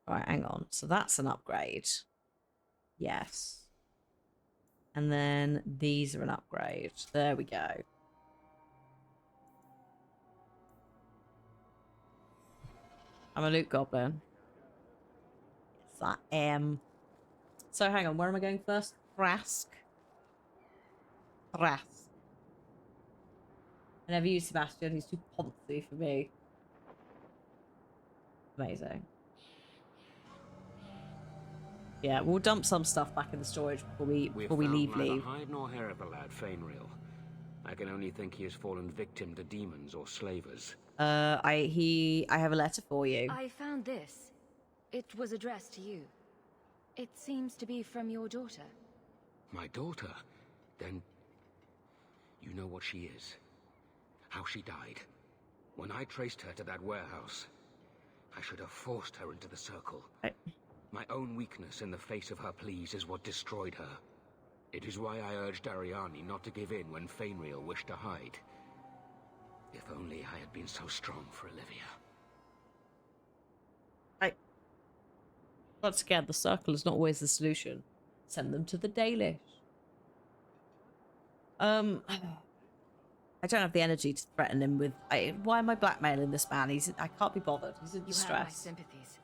hang on. So that's an upgrade. Yes. And then these are an upgrade. There we go. I'm a loot goblin. Yes, I am. So hang on, where am I going first? Thrask. Thrask. I never used Sebastian, he's too poncy for me. Amazing. Yeah, we'll dump some stuff back in the storage before we leave. Neither hide nor hair of the lad, Fainreal. I can only think he has fallen victim to demons or slavers. I have a letter for you. I found this. It was addressed to you. It seems to be from your daughter. My daughter? Then you know what she is. How she died. When I traced her to that warehouse, I should have forced her into the circle. My own weakness in the face of her pleas is what destroyed her. It is why I urged Ariani not to give in when Fainreal wished to hide. If only I had been so strong for Olivia. Once again, the circle is not always the solution. Send them to the Dalish. I don't have the energy to threaten him with... why am I blackmailing this man? I can't be bothered. He's in distress. You have my sympathies.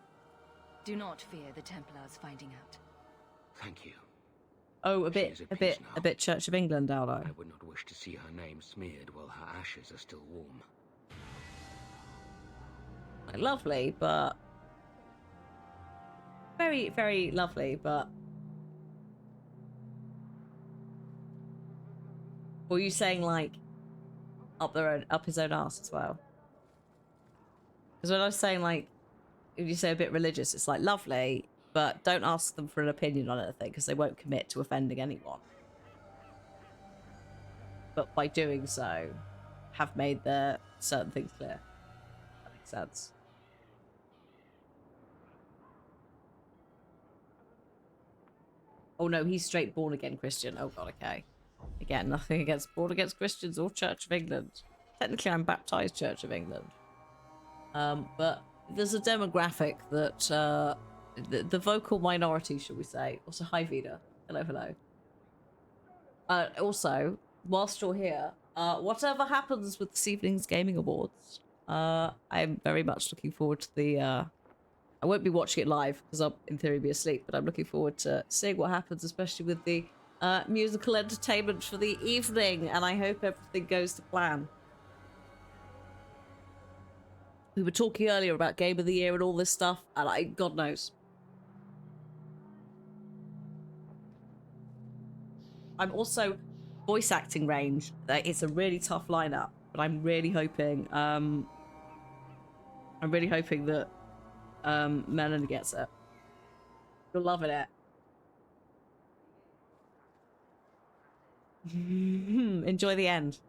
Do not fear the Templars finding out. Thank you. Oh, a bit Church of England, Aldo. I would not wish to see her name smeared while her ashes are still warm. Lovely, but... Very, very lovely, but... Were you saying, like, up his own arse as well? Because when I was saying, like, if you say a bit religious, it's like, lovely, but don't ask them for an opinion on anything, because they won't commit to offending anyone. But by doing so, have made their certain things clear. That makes sense. Oh no, he's straight born-again Christian. Oh god, okay. Again, nothing against born-against Christians or Church of England. Technically, I'm baptized Church of England. But there's a demographic that... the vocal minority, shall we say. Also, hi Vida. Hello, hello. Also, whilst you're here, whatever happens with this evening's Gaming Awards, I'm very much looking forward to the... I won't be watching it live, because I'll, in theory, be asleep, but I'm looking forward to seeing what happens, especially with the musical entertainment for the evening, and I hope everything goes to plan. We were talking earlier about Game of the Year and all this stuff, and God knows. I'm also voice acting range. It's a really tough lineup, but I'm really hoping that Melanie gets it. You're loving it. Enjoy the end.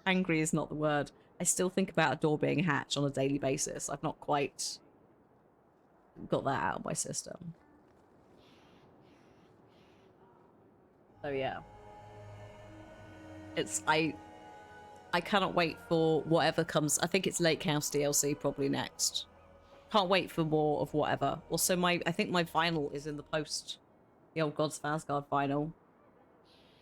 Angry is not the word. I still think about a door being hatched on a daily basis. I've not quite got that out of my system. So yeah. I cannot wait for whatever comes. I think it's Lake House DLC probably next. Can't wait for more of whatever. Also, I think my vinyl is in the post. The old Gods of Asgard vinyl.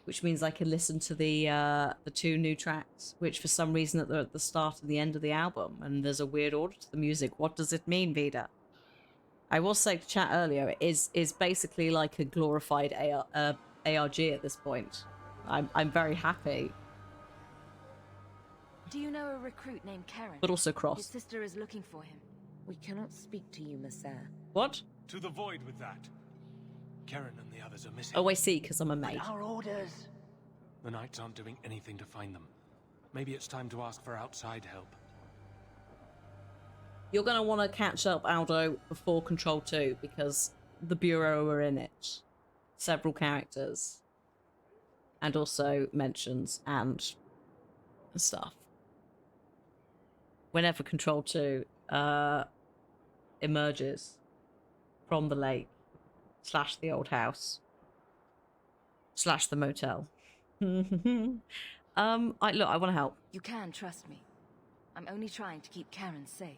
Which means I can listen to the 2 new tracks, which for some reason they're at the start and the end of the album, and there's a weird order to the music. What does it mean, Vida? I was saying to chat earlier, it is basically like a glorified ARG at this point. I'm very happy. Do you know a recruit named Karen? But also Cross. His sister is looking for him. We cannot speak to you, Messer. What? To the void with that. Karen and the others are missing. Oh, I see, because I'm a maid. Our orders. The Knights aren't doing anything to find them. Maybe it's time to ask for outside help. You're going to want to catch up, Aldo, before Control 2, because the Bureau are in it. Several characters. And also mentions and stuff. Whenever Control 2 emerges from the lake, / the old house, / the motel. Look, I want to help. You can trust me. I'm only trying to keep Karen safe.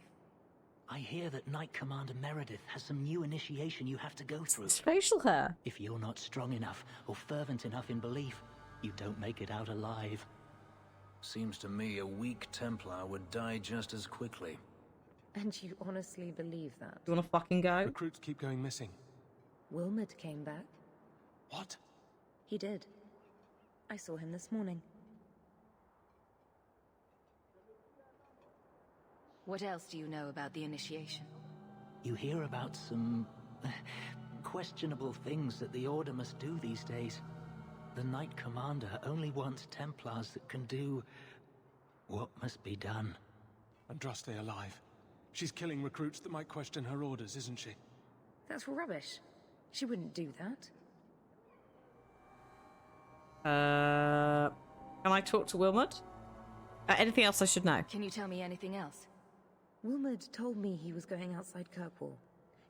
I hear that Knight Commander Meredith has some new initiation you have to go through. It's facial hair. If you're not strong enough or fervent enough in belief, you don't make it out alive. Seems to me a weak Templar would die just as quickly. And you honestly believe that? You wanna fucking go? Recruits keep going missing. Wilmot came back. What? He did. I saw him this morning. What else do you know about the initiation? You hear about some questionable things that the Order must do these days. The Knight Commander only wants Templars that can do what must be done. Andraste alive. She's killing recruits that might question her orders, isn't she? That's rubbish. She wouldn't do that. Can I talk to Wilmot? Anything else I should know? Can you tell me anything else? Wilmot told me he was going outside Kirkwall.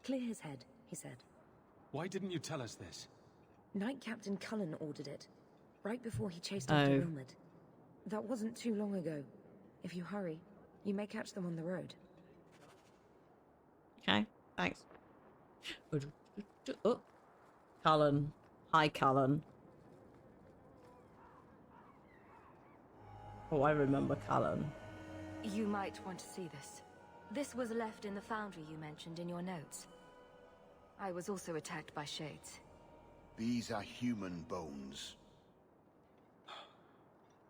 Clear his head, he said. Why didn't you tell us this? Knight Captain Cullen ordered it, right before he chased after Wilmot. That wasn't too long ago. If you hurry, you may catch them on the road. Okay, thanks. Oh. Cullen. Hi, Cullen. Oh, I remember Cullen. You might want to see this. This was left in the foundry you mentioned in your notes. I was also attacked by Shades. These are human bones.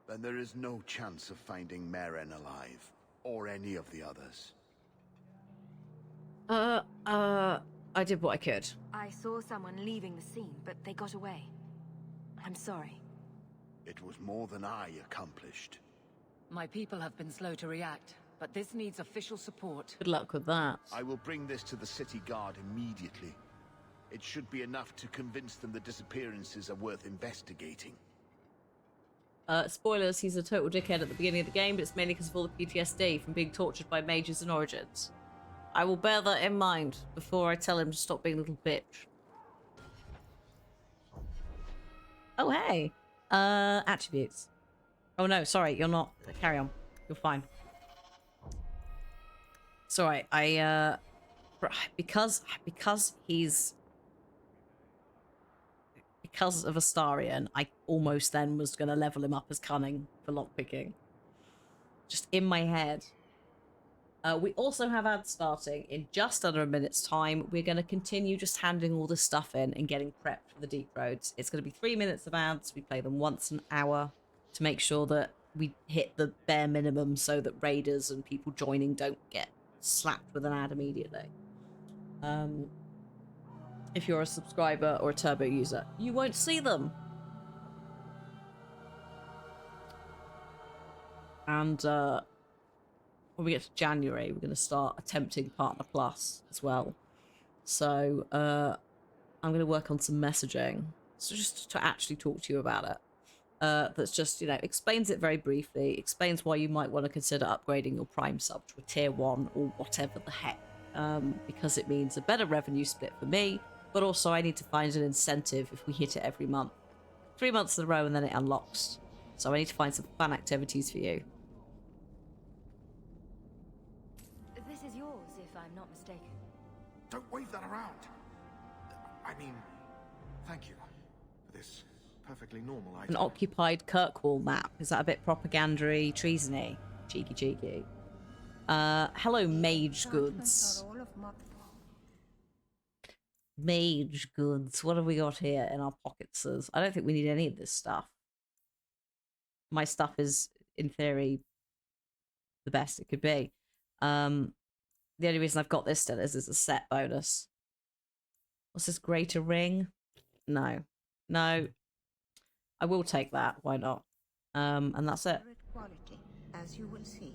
Then there is no chance of finding Meren alive, or any of the others. I did what I could. I saw someone leaving the scene, but they got away. I'm sorry. It was more than I accomplished. My people have been slow to react, but this needs official support. Good luck with that. I will bring this to the city guard immediately. It should be enough to convince them the disappearances are worth investigating. Spoilers, he's a total dickhead at the beginning of the game, but it's mainly because of all the PTSD from being tortured by mages in Origins. I will bear that in mind before I tell him to stop being a little bitch. Oh, hey. Attributes. Oh, no, sorry, you're not. Carry on. You're fine. It's alright. Because he's... Because of Astarion, I almost then was going to level him up as cunning for lockpicking. Just in my head. We also have ads starting in just under a minute's time. We're going to continue just handing all this stuff in and getting prepped for the deep roads. It's going to be 3 minutes of ads. We play them once an hour to make sure that we hit the bare minimum so that raiders and people joining don't get slapped with an ad immediately. If you're a subscriber or a turbo user, you won't see them. And when we get to January, we're going to start attempting Partner Plus as well. So I'm going to work on some messaging, so just to actually talk to you about it. That's just, you know, explains it very briefly, explains why you might want to consider upgrading your Prime sub to a tier 1 or whatever the heck, because it means a better revenue split for me, but also I need to find an incentive if we hit it every month. 3 months in a row and then it unlocks. So I need to find some fun activities for you. if I'm not mistaken. Don't wave that around. I mean, thank you for this perfectly normal An item. occupied Kirkwall map. Is that a bit propagandary, treasony? Cheeky. Hello, Mage Goods. Mage Goods. What have we got here in our pockets? I don't think we need any of this stuff. My stuff is, in theory, the best it could be. The only reason I've got this still is a set bonus. What's this? Greater ring? No. I will take that. Why not? And that's it. Quality, as you will see.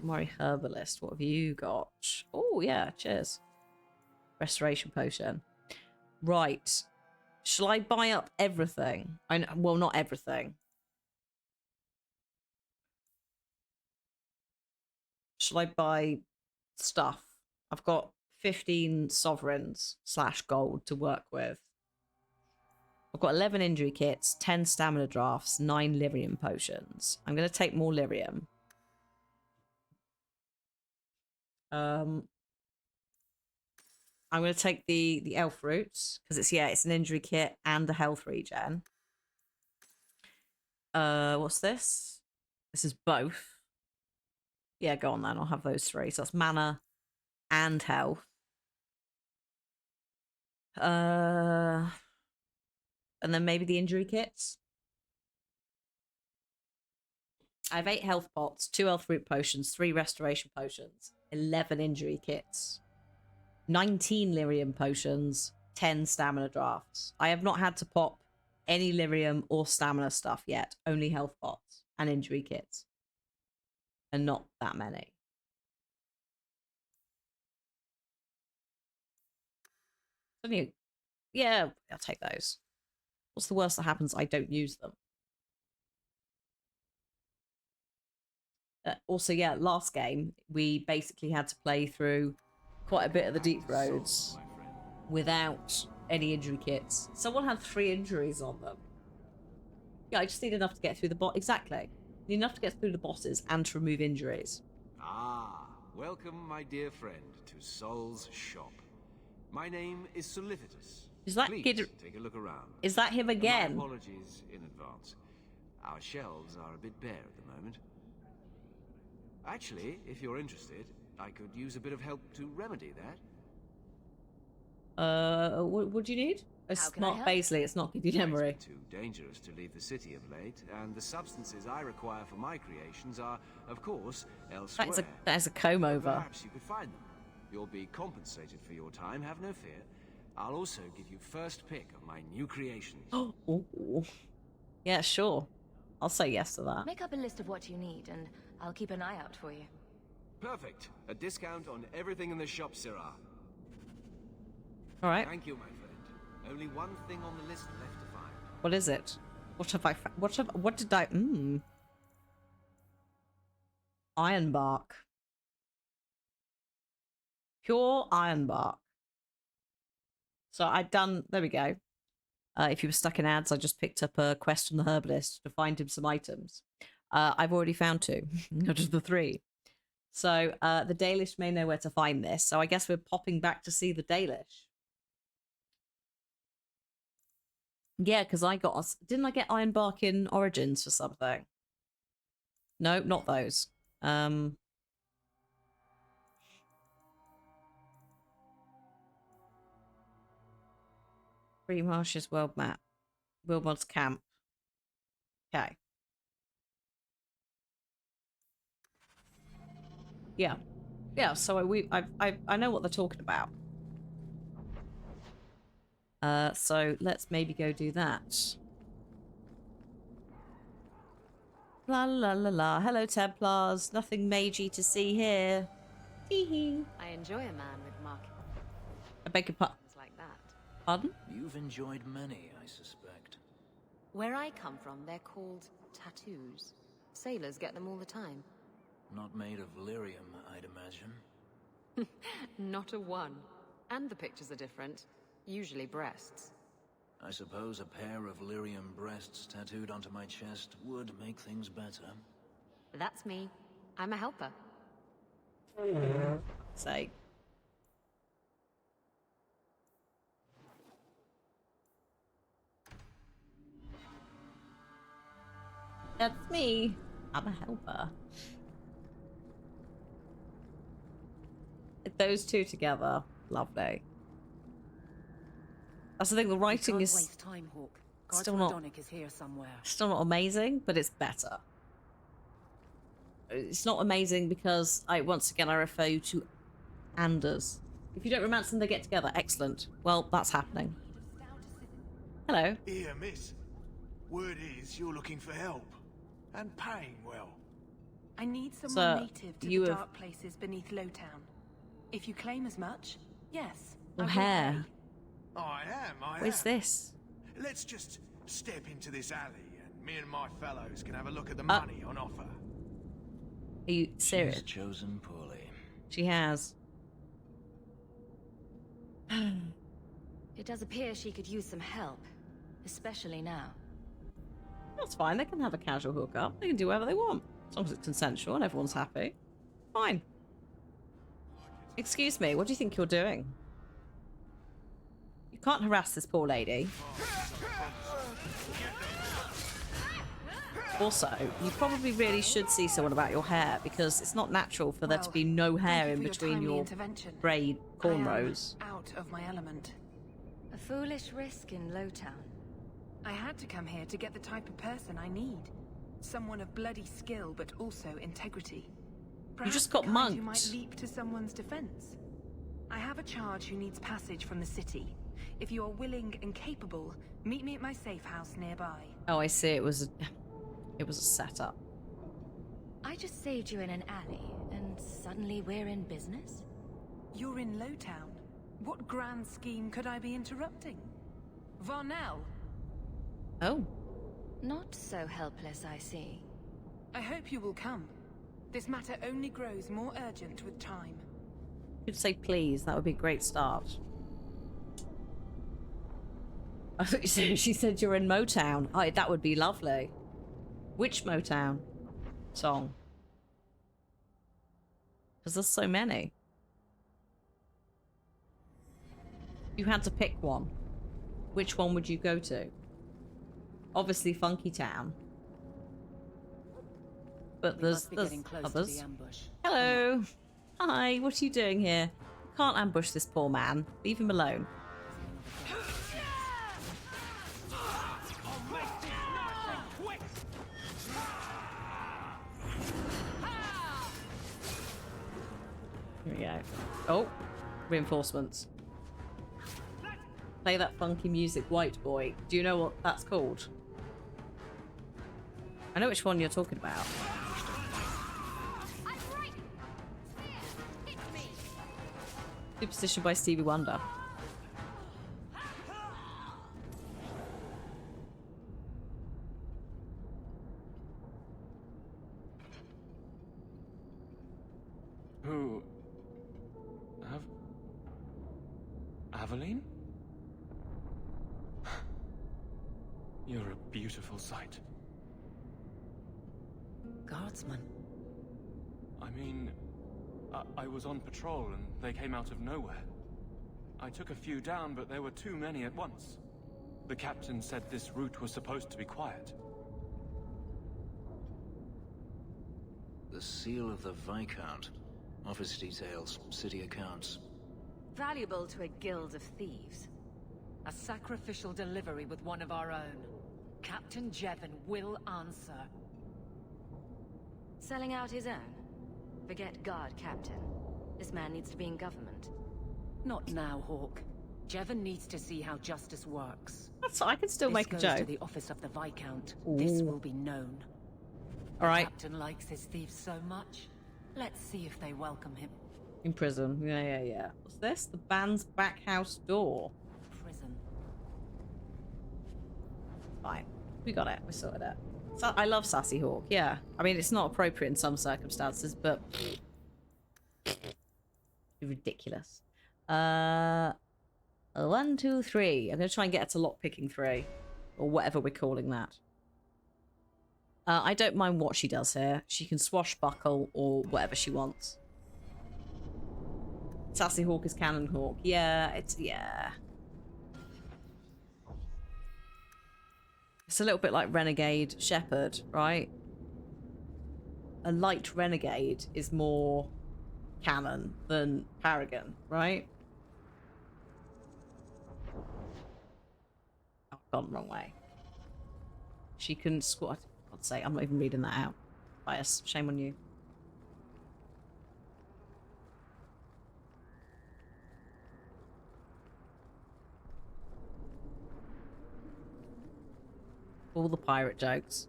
Mori Herbalist. What have you got? Oh yeah, cheers. Restoration potion. Right. Shall I buy up everything? Well, not everything. Shall I buy stuff? I've got 15 sovereigns / gold to work with. I've got 11 injury kits, 10 stamina drafts, 9 lyrium potions. I'm going to take more lyrium. I'm going to take the elf roots because it's an injury kit and a health regen. What's this? This is both. Yeah, go on then. I'll have those 3. So that's mana and health. And then maybe the injury kits. I have 8 health pots, 2 health root potions, 3 restoration potions, 11 injury kits, 19 lyrium potions, 10 stamina drafts. I have not had to pop any lyrium or stamina stuff yet. Only health pots and injury kits. And not that many. Yeah, I'll take those. What's the worst that happens? I don't use them. Also, yeah, last game, we basically had to play through quite a bit of the deep roads without any injury kits. Someone had 3 injuries on them. Yeah, I just need enough to get through the boss. Exactly. Need enough to get through the bosses and to remove injuries. Ah, welcome, my dear friend, to Sol's shop. My name is Solivitus. Is that Please kid? take a look around. Is that him again? My apologies in advance. Our shelves are a bit bare at the moment. Actually, if you're interested, I could use a bit of help to remedy that. What do you need? It's How can I not help? Paisley, it's not Giddy Emery. It's too dangerous to leave the city of late, and the substances I require for my creations are, of course, elsewhere. That is a comb over. Perhaps you could find them. You'll be compensated for your time, have no fear. I'll also give you first pick of my new creations. Ooh. Yeah, sure. I'll say yes to that. Make up a list of what you need, and I'll keep an eye out for you. Perfect. A discount on everything in the shop, Syrah. All right. Thank you, my friend. Only one thing on the list left to find. What is it? What have I? What did I? Iron bark. Pure iron bark. So I'd done. There we go. If you were stuck in ads, I just picked up a quest from the herbalist to find him some items. I've already found 2 out of the 3. So the Dalish may know where to find this. So I guess we're popping back to see the Dalish. Yeah, because I got us. Didn't I get iron bark in Origins for something? No, not those. Free Marshes world map. Wilmot's camp. Okay. Yeah. Yeah, so I know what they're talking about. So let's maybe go do that. La la la la. Hello, Templars. Nothing magey to see here. Hee hee. I enjoy a man with markings I beg your pardon. like that. Pardon? You've enjoyed many, I suspect. Where I come from, they're called tattoos. Sailors get them all the time. Not made of lyrium, I'd imagine. Not a one. And the pictures are different. Usually breasts. I suppose a pair of lyrium breasts tattooed onto my chest would make things better. That's me. I'm a helper. Say. That's me. I'm a helper. Those two together, lovely. That's the thing. The writing is waste time, Hawk. still not. Donick is here somewhere. Still not amazing, but it's better. It's not amazing because once again I refer you to Anders. If you don't romance them, they get together. Excellent. Well, that's happening. Hello. Here, miss. Word is you're looking for help. And paying well. I need someone Sir, native to you the have- dark places beneath Lowtown. If you claim as much, yes. I Your will hair. pay. I am. Where's this? Let's just step into this alley and me and my fellows can have a look at the money on offer. Are you serious? She's chosen poorly. She has. It does appear she could use some help, especially now. That's fine. They can have a casual hookup. They can do whatever they want. As long as it's consensual and everyone's happy. Fine. Excuse me, what do you think you're doing? You can't harass this poor lady. Also, you probably really should see someone about your hair because it's not natural for there to be no hair in between your braid cornrows. Out of my element. A foolish risk in Lowtown. I had to come here to get the type of person I need. Someone of bloody skill, but also integrity. You just Perhaps got the kind who munked. might leap to someone's defense. I have a charge who needs passage from the city. If you are willing and capable, meet me at my safe house nearby. Oh, I see. It was a setup. I just saved you in an alley, and suddenly we're in business? You're in Lowtown. What grand scheme could I be interrupting? Varnell! Oh. Not so helpless, I see. I hope you will come. This matter only grows more urgent with time. You'd say please. That would be a great start. I thought you said, she said you're in Motown. Oh, that would be lovely. Which Motown song? Because there's so many. You had to pick one. Which one would you go to? Obviously Funky Town. But there's others. Hello. Hi, what are you doing here? You can't ambush this poor man. Leave him alone. Here we go. Oh, reinforcements. Play that funky music, white boy. Do you know what that's called? I know which one you're talking about. Superstition by Stevie Wonder. Who? Aveline? You're a beautiful sight. Guardsman. I mean, I was on patrol and they came out of nowhere. I took a few down, but there were too many at once. The captain said this route was supposed to be quiet. The seal of the Viscount. Office details, city accounts. Valuable to a guild of thieves. A sacrificial delivery with one of our own. Captain Jevon will answer. Selling out his own? Forget guard, Captain. This man needs to be in government. Not now, Hawk. Jevon needs to see how justice works. That's I can still This make a goes joke. to the office of the Viscount. This Ooh. will be known. All right. The captain likes his thieves so much. Let's see if they welcome him. In prison. Yeah. What's this? The band's back house door. Prison. Fine. We got it. We sorted it. So, I love Sassy Hawk. Yeah. I mean, it's not appropriate in some circumstances, but ridiculous. 1, 2, 3. I'm gonna try and get her to lockpicking 3, or whatever we're calling that. I don't mind what she does here. She can swashbuckle or whatever she wants. Sassy Hawk is Cannon Hawk. Yeah, yeah. It's a little bit like Renegade Shepherd, right? A light Renegade is more canon than Paragon, right? Oh, gone the wrong way. She can squat. I'd say I'm not even reading that out. Bias. Shame on you. All the pirate jokes.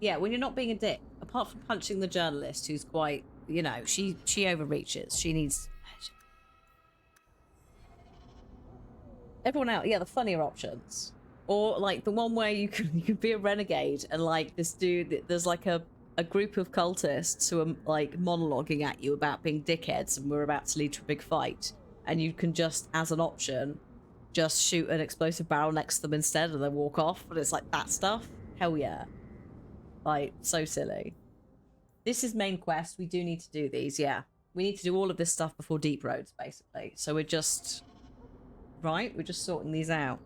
Yeah, when you're not being a dick, apart from punching the journalist who's quite, you know, she overreaches. She needs... Everyone else, yeah, the funnier options. Or, like, the one where you can be a renegade and, like, this dude, there's, like, a group of cultists who are, like, monologuing at you about being dickheads and we're about to lead to a big fight. And you can just, as an option, just shoot an explosive barrel next to them instead and then walk off. But it's like that stuff. Hell yeah. Like, so silly. This is main quest. We do need to do these, yeah. We need to do all of this stuff before Deep Roads, basically. So we're just... Right? We're just sorting these out.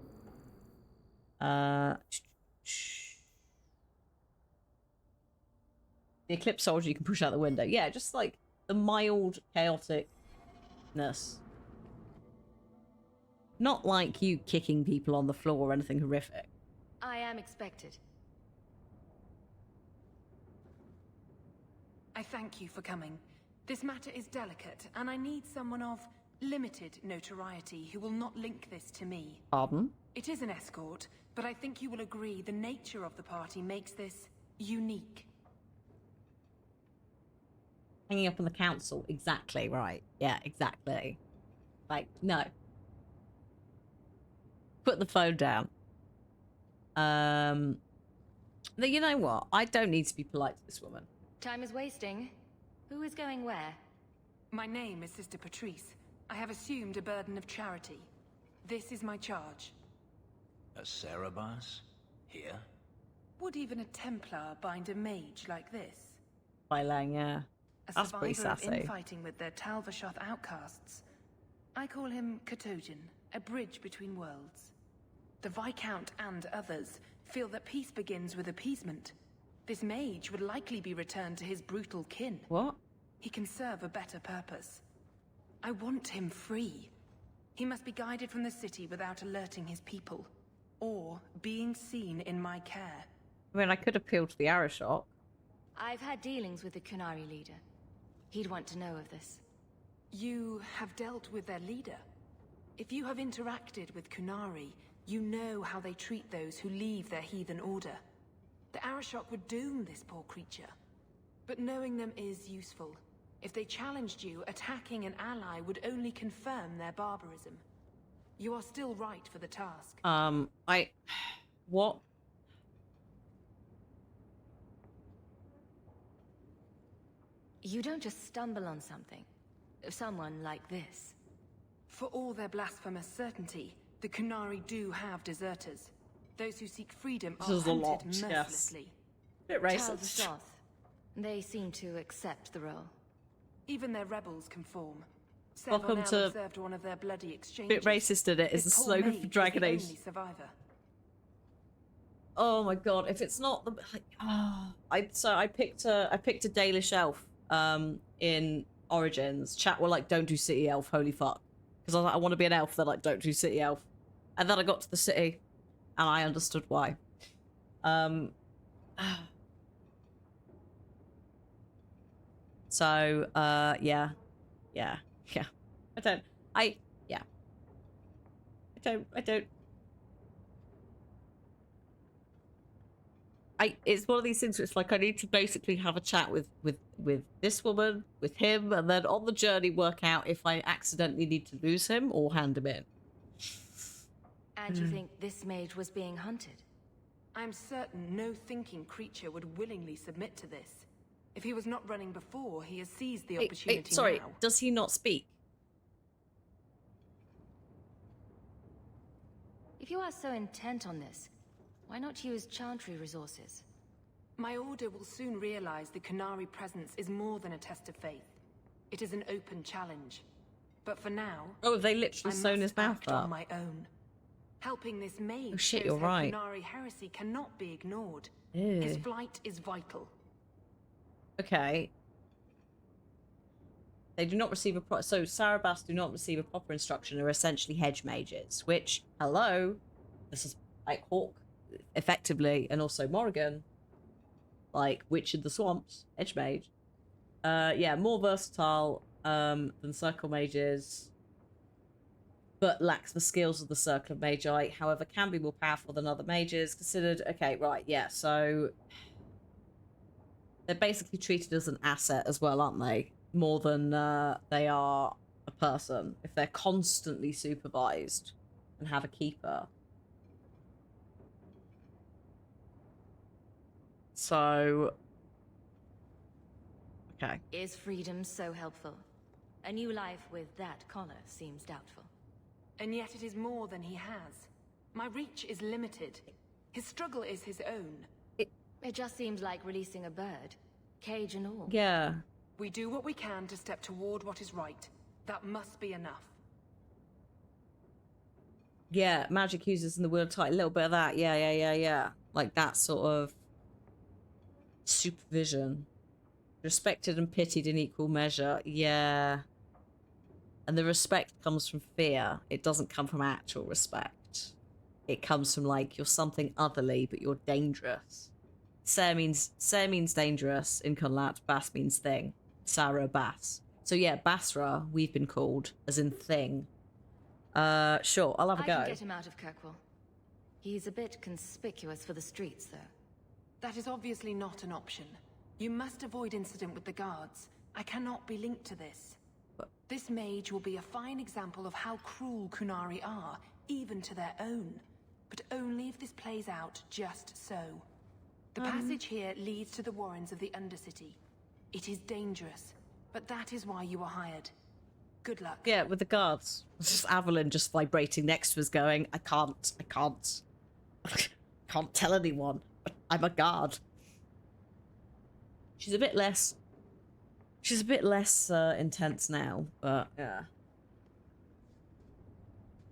The Eclipse Soldier you can push out the window. Yeah, just like the mild chaoticness. Not like you kicking people on the floor or anything horrific. I am expected. I thank you for coming. This matter is delicate, and I need someone of limited notoriety who will not link this to me. Pardon? It is an escort, but I think you will agree the nature of the party makes this unique. Hanging up on the council. Exactly right. Yeah, exactly. Like, no. Put the phone down. You know what? I don't need to be polite to this woman. Time is wasting. Who is going where? My name is Sister Patrice. I have assumed a burden of charity. This is my charge. A Cerebas? Here? Would even a Templar bind a mage like this? By Lang, yeah. A That's pretty survivor sassy. of infighting with their Talvashoth outcasts. I call him Katojan, a bridge between worlds. The Viscount and others feel that peace begins with appeasement. This mage would likely be returned to his brutal kin. What? He can serve a better purpose. I want him free. He must be guided from the city without alerting his people, or being seen in my care. I mean, I could appeal to the Arishok. I've had dealings with the Kunari leader. He'd want to know of this. You have dealt with their leader. If you have interacted with Kunari, you know how they treat those who leave their heathen order. The Arishok would doom this poor creature. But knowing them is useful. If they challenged you, attacking an ally would only confirm their barbarism. You are still right for the task. What? You don't just stumble on something. Someone like this. For all their blasphemous certainty, the Kunari do have deserters. Those who seek freedom are hunted mercilessly. Bit racist. Talvashoth. They seem to accept the role. Even their rebels conform. Welcome to observed one of their bloody exchanges. Bit racist in it is the slogan for Dragon Age. Oh my god! If it's not the, I picked a Dalish elf in Origins. Chat were like, "Don't do city elf." Holy fuck! Because I was like, I want to be an elf. They're like, "Don't do city elf," and then I got to the city, and I understood why. So, yeah. It's one of these things where it's like I need to basically have a chat with this woman, with him, and then on the journey work out if I accidentally need to lose him or hand him in. And you think this mage was being hunted? I'm certain no thinking creature would willingly submit to this. If he was not running before, he has seized the opportunity sorry, now. does he not speak? If you are so intent on this, why not use Chantry resources? My order will soon realize the Qunari presence is more than a test of faith. It is an open challenge. But for now, Oh, they literally I sewn must his mouth act up. on my own. Helping this mage Oh shit, shows you're how right. Qunari heresy cannot be ignored. Ew. His flight is vital. Okay. They do not receive a so Sarabas do not receive a proper instruction, are essentially hedge mages, which, hello, this is like Hawk, effectively, and also Morrigan, like Witch in the Swamps, hedge mage. Yeah, more versatile than circle mages, but lacks the skills of the Circle of Magi, however can be more powerful than other mages, considered... Okay, right, yeah, so... They're basically treated as an asset as well, aren't they? More than they are a person. If they're constantly supervised and have a keeper. So... Okay. Is freedom so helpful? A new life with that collar seems doubtful. And yet it is more than he has. My reach is limited. His struggle is his own. It just seems like releasing a bird, cage and all. Yeah. We do what we can to step toward what is right. That must be enough. Yeah, magic users in the Wheel of Time. A little bit of that. Yeah. Like that sort of supervision. Respected and pitied in equal measure. Yeah. And the respect comes from fear. It doesn't come from actual respect. It comes from, like, you're something otherly, but you're dangerous. Ser means dangerous in Kunlat. Bass means thing. Sarah Bass. So yeah, Basra, we've been called, as in thing. Sure, I'll have a go. I can get him out of Kirkwall. He's a bit conspicuous for the streets, though. That is obviously not an option. You must avoid incident with the guards. I cannot be linked to this. This mage will be a fine example of how cruel Qunari are, even to their own. But only if this plays out just so. The passage here leads to the warrens of the Undercity. It is dangerous, but that is why you are hired. Good luck. Yeah, with the guards. It's just Avalyn just vibrating next to us going, I can't tell anyone, but I'm a guard. She's a bit less intense now, but yeah.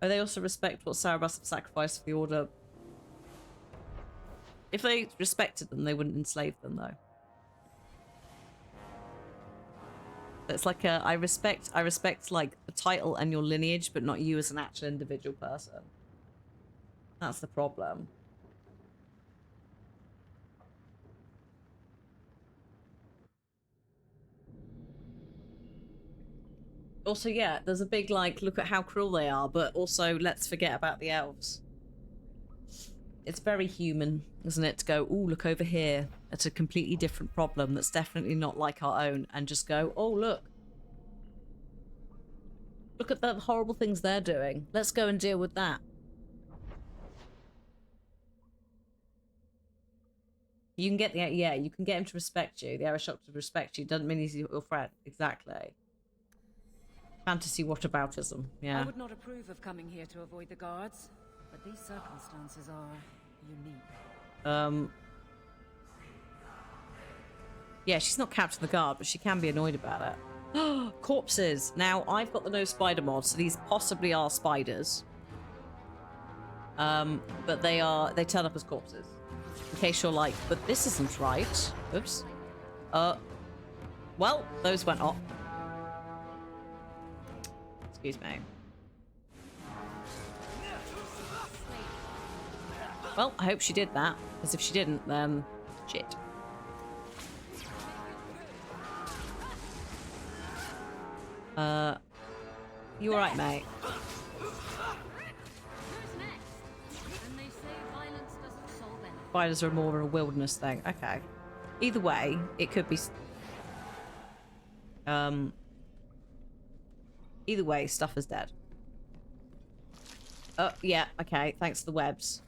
Oh, they also respect what Sarabas have sacrificed for the Order. If they respected them, they wouldn't enslave them, though. It's like I respect like the title and your lineage, but not you as an actual individual person. That's the problem. Also, yeah, there's a big, like, look at how cruel they are, but also let's forget about the elves. It's very human, isn't it, to go, ooh, look over here at a completely different problem that's definitely not like our own, and just go, oh, look. Look at the horrible things they're doing. Let's go and deal with that. You can get the, yeah, you can get him to respect you. The Arishok to respect you doesn't mean he's your friend. Exactly. Fantasy whataboutism, yeah. I would not approve of coming here to avoid the guards, but these circumstances are unique. Yeah, she's not captain of the guard, but she can be annoyed about it. Corpses! Now, I've got the no spider mod, so these possibly are spiders. But they turn up as corpses. In case you're like, but this isn't right. Oops. Well, those went off. Excuse me. Well, I hope she did that, because if she didn't, then shit. You alright, mate? Spiders are more of a wilderness thing. Okay. Either way, it could be... Either way, stuff is dead. Oh, yeah, okay. Thanks to the webs.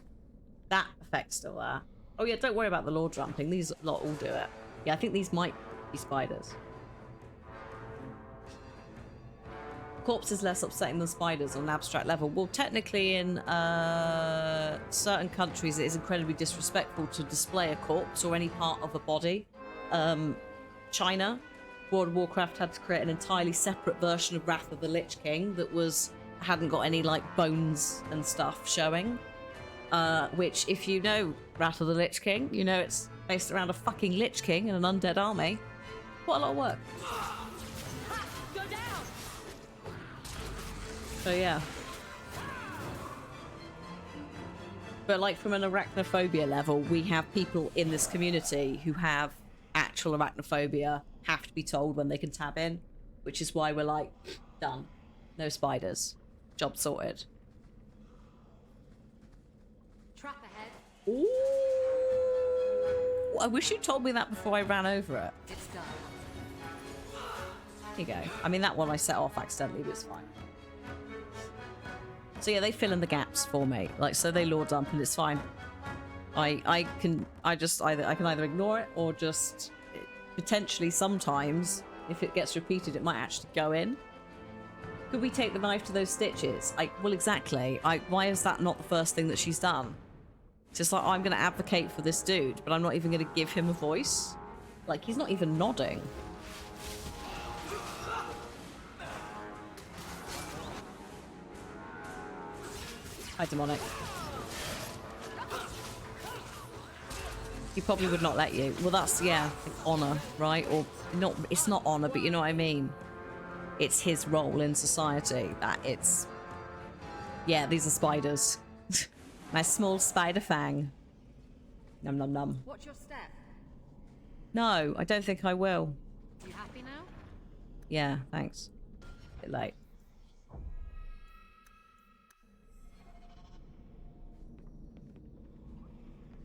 That effect's still there. Oh, yeah, don't worry about the Lord jumping. These lot all do it. Yeah, I think these might be spiders. corpse is less upsetting than spiders on an abstract level. Well, technically in certain countries it is incredibly disrespectful to display a corpse or any part of a body. China, World of Warcraft had to create an entirely separate version of Wrath of the Lich King that hadn't got any like bones and stuff showing. Which, if you know Wrath of the Lich King, you know it's based around a fucking Lich King and an undead army. Quite a lot of work. So yeah. But like from an arachnophobia level, we have people in this community who have actual arachnophobia, have to be told when they can tab in, which is why we're like, done. No spiders. Job sorted. Trap ahead. Ooh. I wish you told me that before I ran over it. It's done. There you go. I mean, that one I set off accidentally, but it's fine. So yeah, they fill in the gaps for me. Like, so they lore dump and it's fine. I can either ignore it or just potentially sometimes, if it gets repeated, it might actually go in. Could we take the knife to those stitches? Well, exactly. Why is that not the first thing that she's done? It's just like, I'm going to advocate for this dude, but I'm not even going to give him a voice. Like, he's not even nodding. Hi, Demonic. He probably would not let you. Well, that's, yeah, honor, right? Or not, it's not honor, but you know what I mean? It's his role in society that it's... Yeah, these are spiders. My small spider fang. Num num num. What's your step? No, I don't think I will. You happy now? Yeah, thanks. Bit late.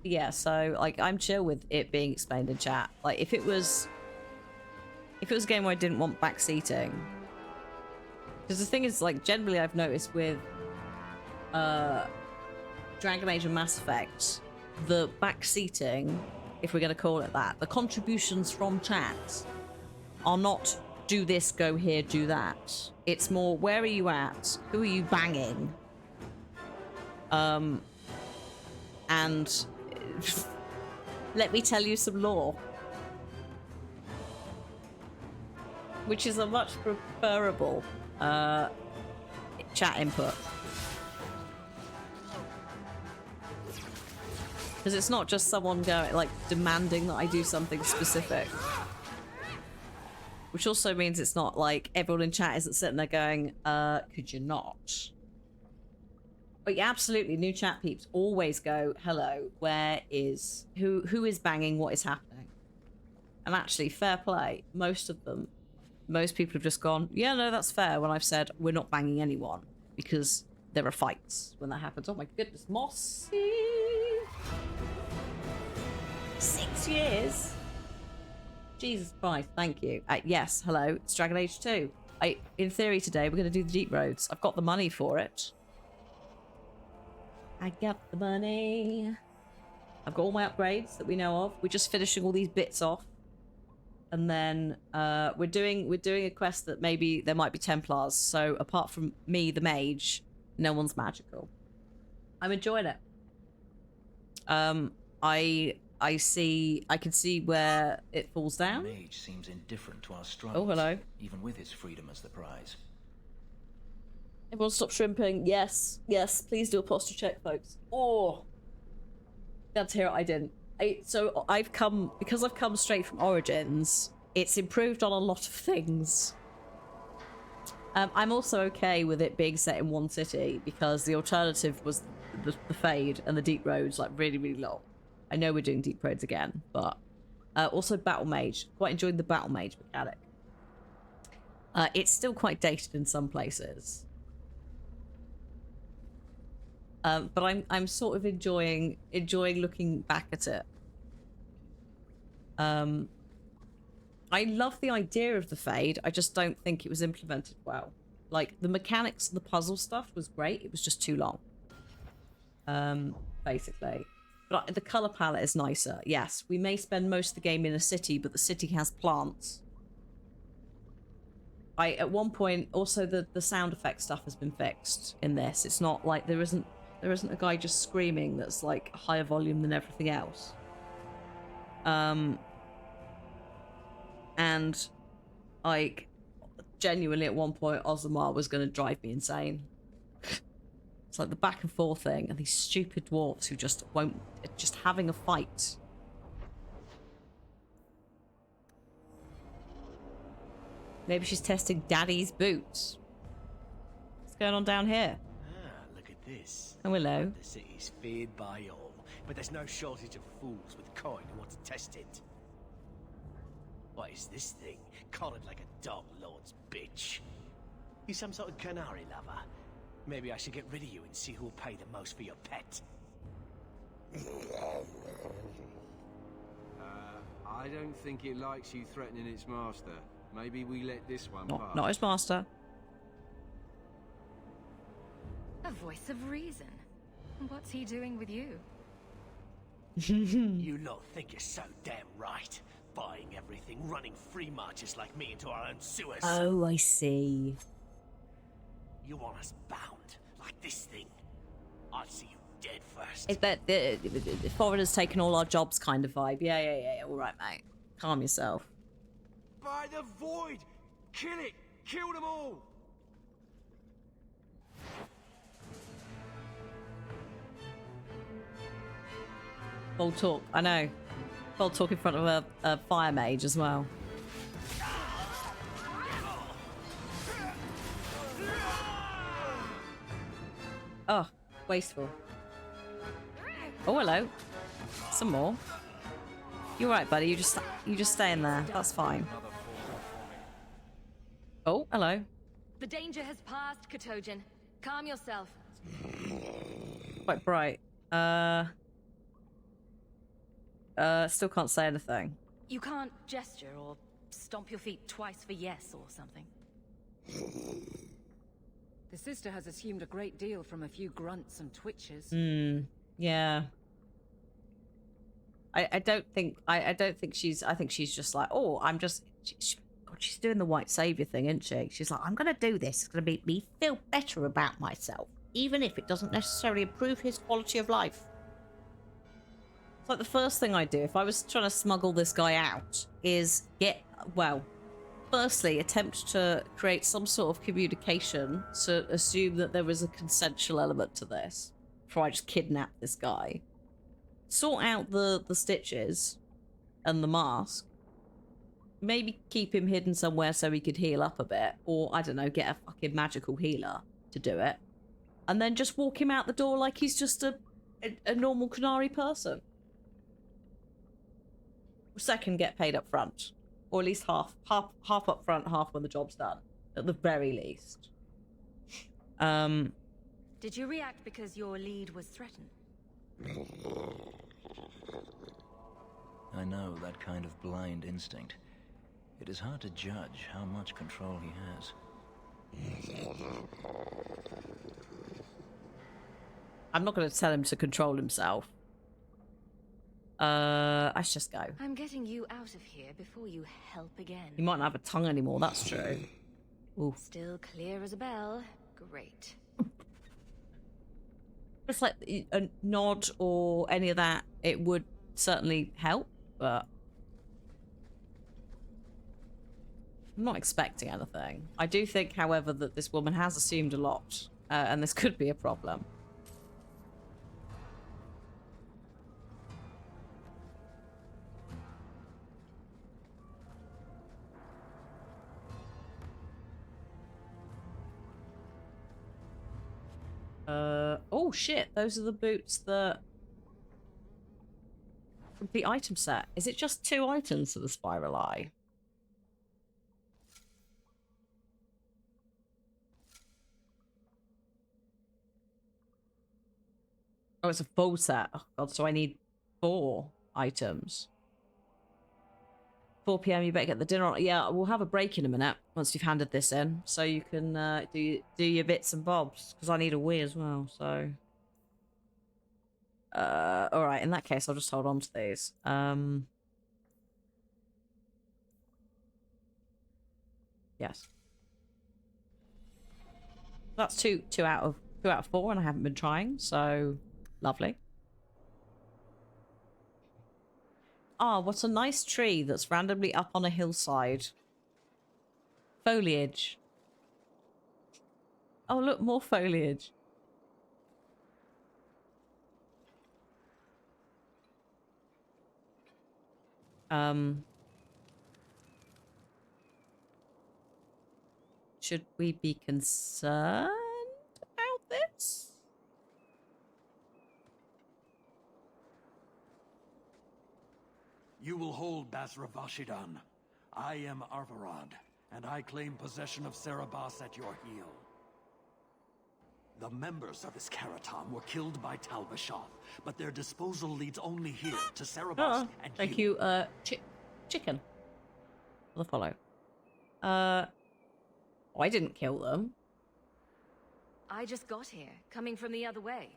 Yeah, so like I'm chill with it being explained in chat. Like if it was a game where I didn't want backseating, because the thing is, like, generally I've noticed with Dragon Age and Mass Effect, the backseating, if we're going to call it that, the contributions from chat are not do this, go here, do that. It's more, where are you at? Who are you banging? And let me tell you some lore. Which is a much preferable chat input. Because it's not just someone going, like, demanding that I do something specific. Which also means it's not like everyone in chat isn't sitting there going, could you not? But yeah, absolutely, new chat peeps always go, hello, where is, who is banging, what is happening? And actually, fair play, most people have just gone, yeah, no, that's fair, when I've said, we're not banging anyone, because there are fights when that happens. Oh my goodness, Mossy! 6 years? Jesus Christ, thank you. Yes, hello, it's Dragon Age 2. In theory today, we're going to do the Deep Roads. I've got the money for it. I got the money. I've got all my upgrades that we know of. We're just finishing all these bits off. And then we're doing a quest that maybe there might be Templars. So apart from me, the mage, no one's magical. I'm enjoying it. I can see where it falls down. The mage seems indifferent to our struggles. Oh, hello. Even with his freedom as the prize. Everyone stop shrimping. Yes, yes, please do a posture check, folks. Oh, glad to hear it. I didn't. So because I've come straight from Origins, it's improved on a lot of things. I'm also okay with it being set in one city because the alternative was the Fade and the Deep Roads, like really, really long. I know we're doing Deep Roads again, but also Battle Mage. Quite enjoying the Battle Mage mechanic. It's still quite dated in some places. But I'm sort of enjoying looking back at it. I love the idea of the Fade. I just don't think it was implemented well. Like the mechanics and the puzzle stuff was great. It was just too long. Basically. But the color palette is nicer. Yes, we may spend most of the game in a city, but the city has plants. at one point also the sound effect stuff has been fixed in this. It's not like there isn't a guy just screaming that's like higher volume than everything else. And like genuinely at one point Ozamar was going to drive me insane. It's like the back and forth thing and these stupid dwarves who just won't, just having a fight. Maybe she's testing Daddy's boots. What's going on down here? Ah, look at this. Oh, hello. The city's feared by all, but there's no shortage of fools with coin who want to test it. What is this thing? Collared like a dog lord's bitch. You some sort of canary lover? Maybe I should get rid of you and see who'll pay the most for your pet. I don't think it likes you threatening its master. Maybe we let this one pass. Not his master. A voice of reason. What's he doing with you? You lot think you're so damn right. Buying everything, running free marches like me into our own sewers. Oh, I see. You want us bound, like this thing? I'll see you dead first. Is that the foreigners taking all our jobs kind of vibe? Yeah. All right, mate. Calm yourself. By the void! Kill it! Kill them all! Bold talk. I know. Bold talk in front of a fire mage as well. Oh, wasteful. Oh, hello. Some more. You're right, buddy. You just stay in there. That's fine. Oh, hello. The danger has passed, Katojan. Calm yourself. Quite bright. Still can't say anything. You can't gesture or stomp your feet twice for yes or something. The sister has assumed a great deal from a few grunts and twitches. Yeah. I don't think she's. I think she's just like, oh, I'm just. God, she's doing the white savior thing, isn't she? She's like, I'm gonna do this. It's gonna make me feel better about myself, even if it doesn't necessarily improve his quality of life. It's like the first thing I do if I was trying to smuggle this guy out is firstly, attempt to create some sort of communication to assume that there was a consensual element to this before I just kidnap this guy. Sort out the stitches and the mask. Maybe keep him hidden somewhere so he could heal up a bit. Or, I don't know, get a fucking magical healer to do it. And then just walk him out the door like he's just a normal Qunari person. Second, get paid up front. Or at least half up front, half when the job's done. At the very least. Did you react because your lead was threatened? I know that kind of blind instinct. It is hard to judge how much control he has. I'm not going to tell him to control himself. Let's just go. I'm getting you out of here before you help again. He might not have a tongue anymore, that's true. Ooh. Still clear as a bell. Great. Just like a nod or any of that, it would certainly help, but I'm not expecting anything. I do think, however, that this woman has assumed a lot, and this could be a problem. Oh shit, those are the boots that... from the item set. Is it just 2 items for the Spiral Eye? Oh, it's a full set. Oh god, so I need 4 items. 4 PM, you better get the dinner on. Yeah, we'll have a break in a minute once you've handed this in, so you can do your bits and bobs, because I need a wee as well, so... alright, in that case, I'll just hold on to these. Yes. That's two out of 4, and I haven't been trying, so lovely. Ah, what a nice tree that's randomly up on a hillside. Foliage. Oh, look, more foliage. Should we be concerned about this? You will hold Basra Vashidan. I am Arvarad, and I claim possession of Serabas at your heel. The members of this Karatam were killed by Tal Bashath, but their disposal leads only here to Serabas and thank you, chicken. For the follow. I didn't kill them. I just got here, coming from the other way.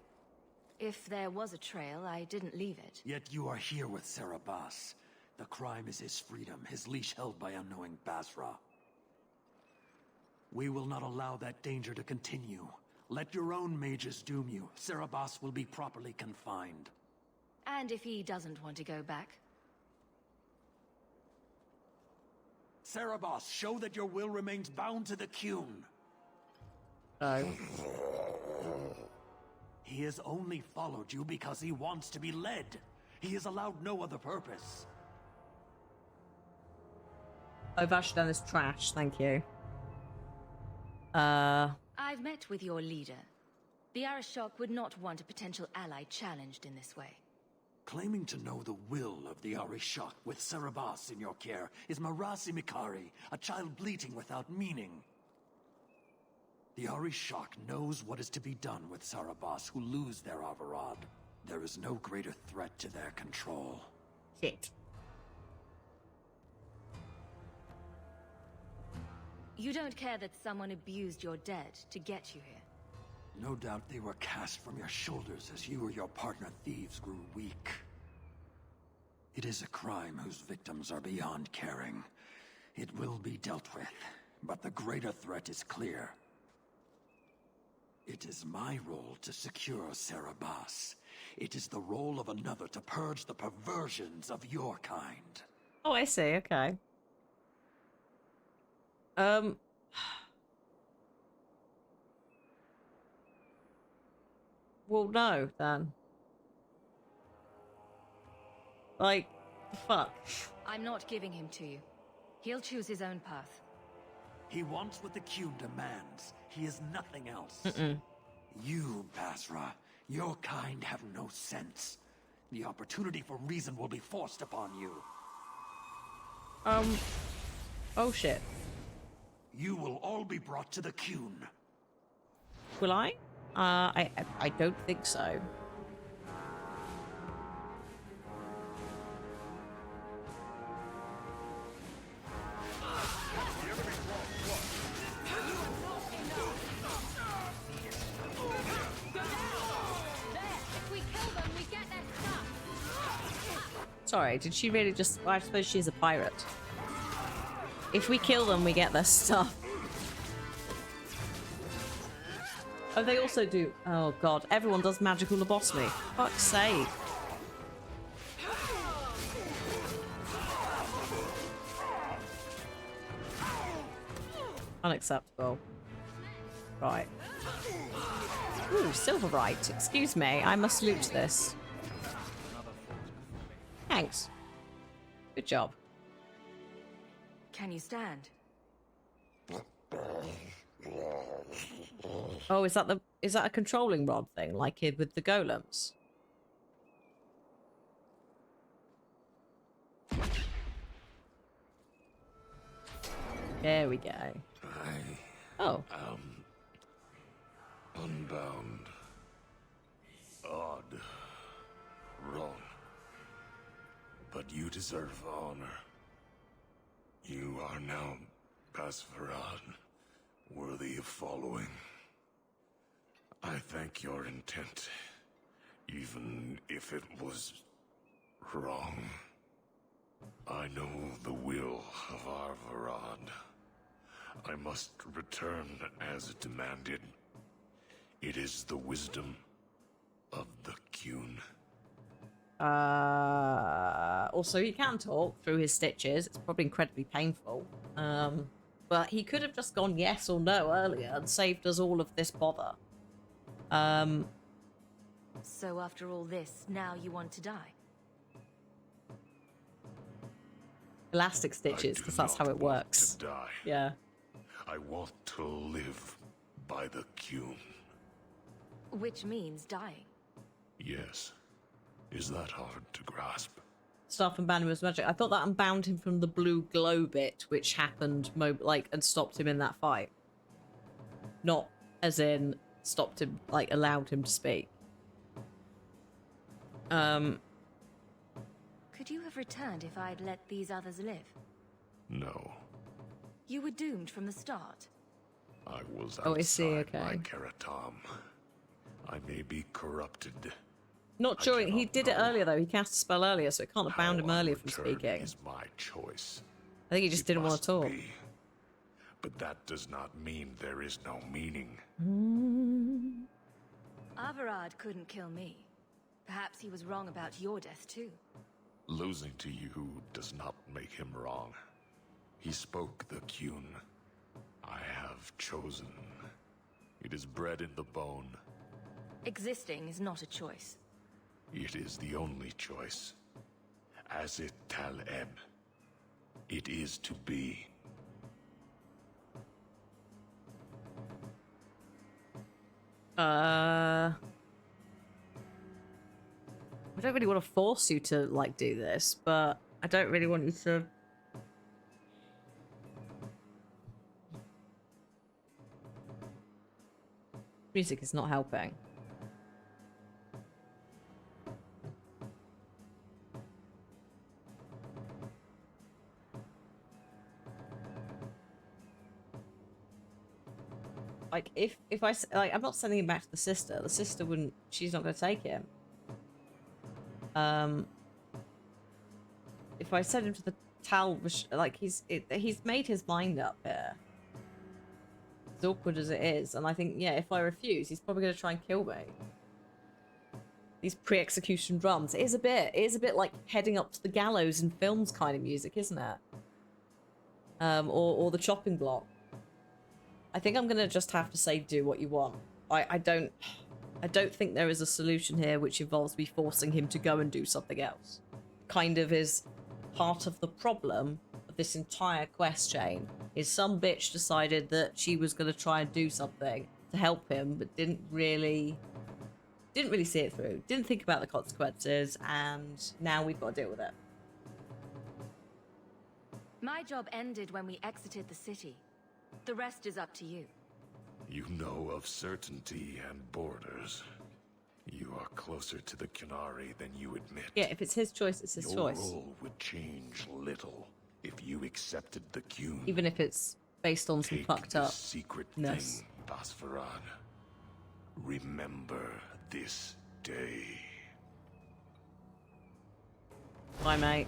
If there was a trail, I didn't leave it. Yet you are here with Serabas. The crime is his freedom, his leash held by unknowing Basra. We will not allow that danger to continue. Let your own mages doom you. Serabas will be properly confined. And if he doesn't want to go back? Serabas, show that your will remains bound to the Qun. He has only followed you because he wants to be led. He has allowed no other purpose. Oh, Vashidan is trash, thank you. I've met with your leader. The Arishok would not want a potential ally challenged in this way. Claiming to know the will of the Arishok with Serabas in your care is Marasi Mikari, a child bleating without meaning. The Arishok knows what is to be done with Serabas who lose their Avarad. There is no greater threat to their control. Shit. You don't care that someone abused your dead to get you here? No doubt they were cast from your shoulders as you or your partner thieves grew weak. It is a crime whose victims are beyond caring. It will be dealt with, but the greater threat is clear. It is my role to secure Serabas. It is the role of another to purge the perversions of your kind. Oh, I see, okay. Well, no, then. Like, fuck. I'm not giving him to you. He'll choose his own path. He wants what the Qun demands. He is nothing else. You, Basra, your kind have no sense. The opportunity for reason will be forced upon you. Oh shit. You will all be brought to the Qun. Will I? I don't think so. Sorry, did she really just... Well, I suppose she's a pirate. If we kill them, we get their stuff. Oh, they also do... Oh, God. Everyone does magical lobotomy. Fuck's sake. Unacceptable. Right. Ooh, Silverite. Excuse me, I must loot this. Thanks. Good job. Can you stand? Oh, is that a controlling rod thing, like it with the golems? There we go. Oh. Unbound. Odd. Wrong. But you deserve honor. You are now Basvarad, worthy of following. I thank your intent, even if it was wrong. I know the will of Arvarad. I must return as demanded It is the wisdom of the Qun. Also, he can talk through his stitches. It's probably incredibly painful. But he could have just gone yes or no earlier and saved us all of this bother. So after all this, now you want to die? Elastic stitches, because that's how it works. To die. Yeah. I want to live by the Qun. Which means dying. Yes. Is that hard to grasp? Staff unbound him as magic. I thought that unbound him from the blue glow bit, which happened, and stopped him in that fight. Not as in stopped him, like, allowed him to speak. Could you have returned if I'd let these others live? No. You were doomed from the start. I was Oh, I see, outside my okay. Keratam. I may be corrupted. Not sure. He did it earlier, though. He cast a spell earlier, so it can't have bound him earlier from Return speaking. is my choice. I think he just didn't want to talk. Be. But that does not mean there is no meaning. Averard couldn't kill me. Perhaps he was wrong about your death, too. Losing to you does not make him wrong. He spoke the Qun. I have chosen. It is bred in the bone. Existing is not a choice. It is the only choice. As it Tal-Eb. It is to be. I don't really want to force you to, like, do this, but I don't really want you to... Music is not helping. Like, if I, like, I'm not sending him back to the sister. The sister wouldn't, she's not going to take him. If I send him to the Tal, like, he's made his mind up here. As awkward as it is, and I think, yeah, if I refuse, he's probably going to try and kill me. These pre-execution drums. It is a bit like heading up to the gallows in films kind of music, isn't it? Or the chopping block. I think I'm going to just have to say do what you want. I don't think there is a solution here which involves me forcing him to go and do something else. Kind of is part of the problem of this entire quest chain, is some bitch decided that she was going to try and do something to help him, but didn't really see it through, didn't think about the consequences, and now we've got to deal with it. My job ended when we exited the city. The rest is up to you. You know of certainty and borders. You are closer to the Qunari than you admit. Yeah, if it's his choice, it's his Your choice. role would change little if you accepted the Qun. Even if it's based on some fucked up secret ness. thing, Basfarad. Remember this day. Bye, mate.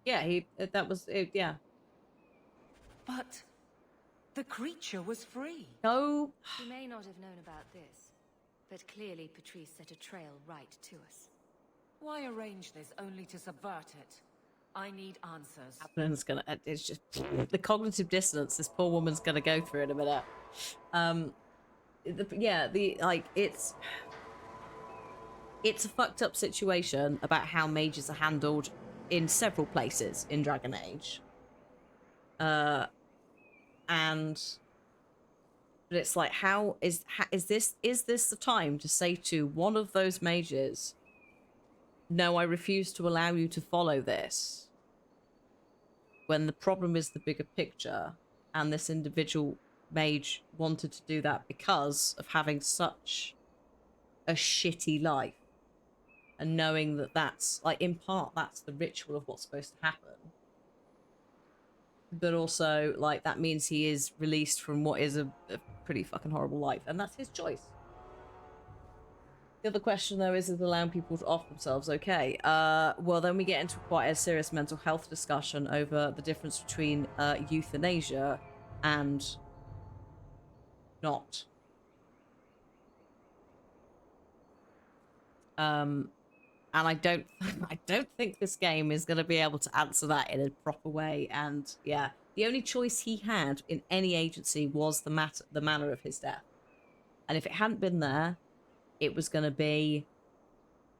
Yeah, that was it, yeah. But the creature was free. No. You may not have known about this, but clearly Patrice set a trail right to us. Why arrange this only to subvert it? I need answers. It's just the cognitive dissonance this poor woman's gonna go through in a minute. It's a fucked up situation about how mages are handled in several places in Dragon Age. But it's like, is this the time to say to one of those mages, no, I refuse to allow you to follow this, when the problem is the bigger picture, and this individual mage wanted to do that because of having such a shitty life, and knowing that that's, like, in part, that's the ritual of what's supposed to happen. But also, like, that means he is released from what is a pretty fucking horrible life, and that's his choice. The other question, though, is allowing people to off themselves. Okay. Well, then we get into quite a serious mental health discussion over the difference between euthanasia and not. And I don't think this game is going to be able to answer that in a proper way. And yeah, the only choice he had in any agency was the manner of his death. And if it hadn't been there, it was going to be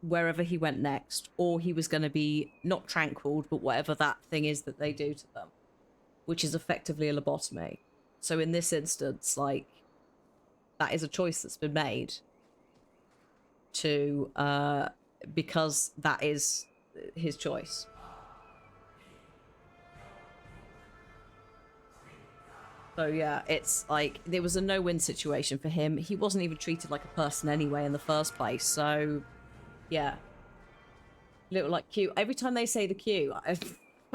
wherever he went next, or he was going to be not tranquiled, but whatever that thing is that they do to them, which is effectively a lobotomy. So in this instance, like, that is a choice that's been made to, because that is his choice. So yeah, it's like, there was a no-win situation for him. He wasn't even treated like a person anyway in the first place. So yeah, little like Q. Every time they say the Q,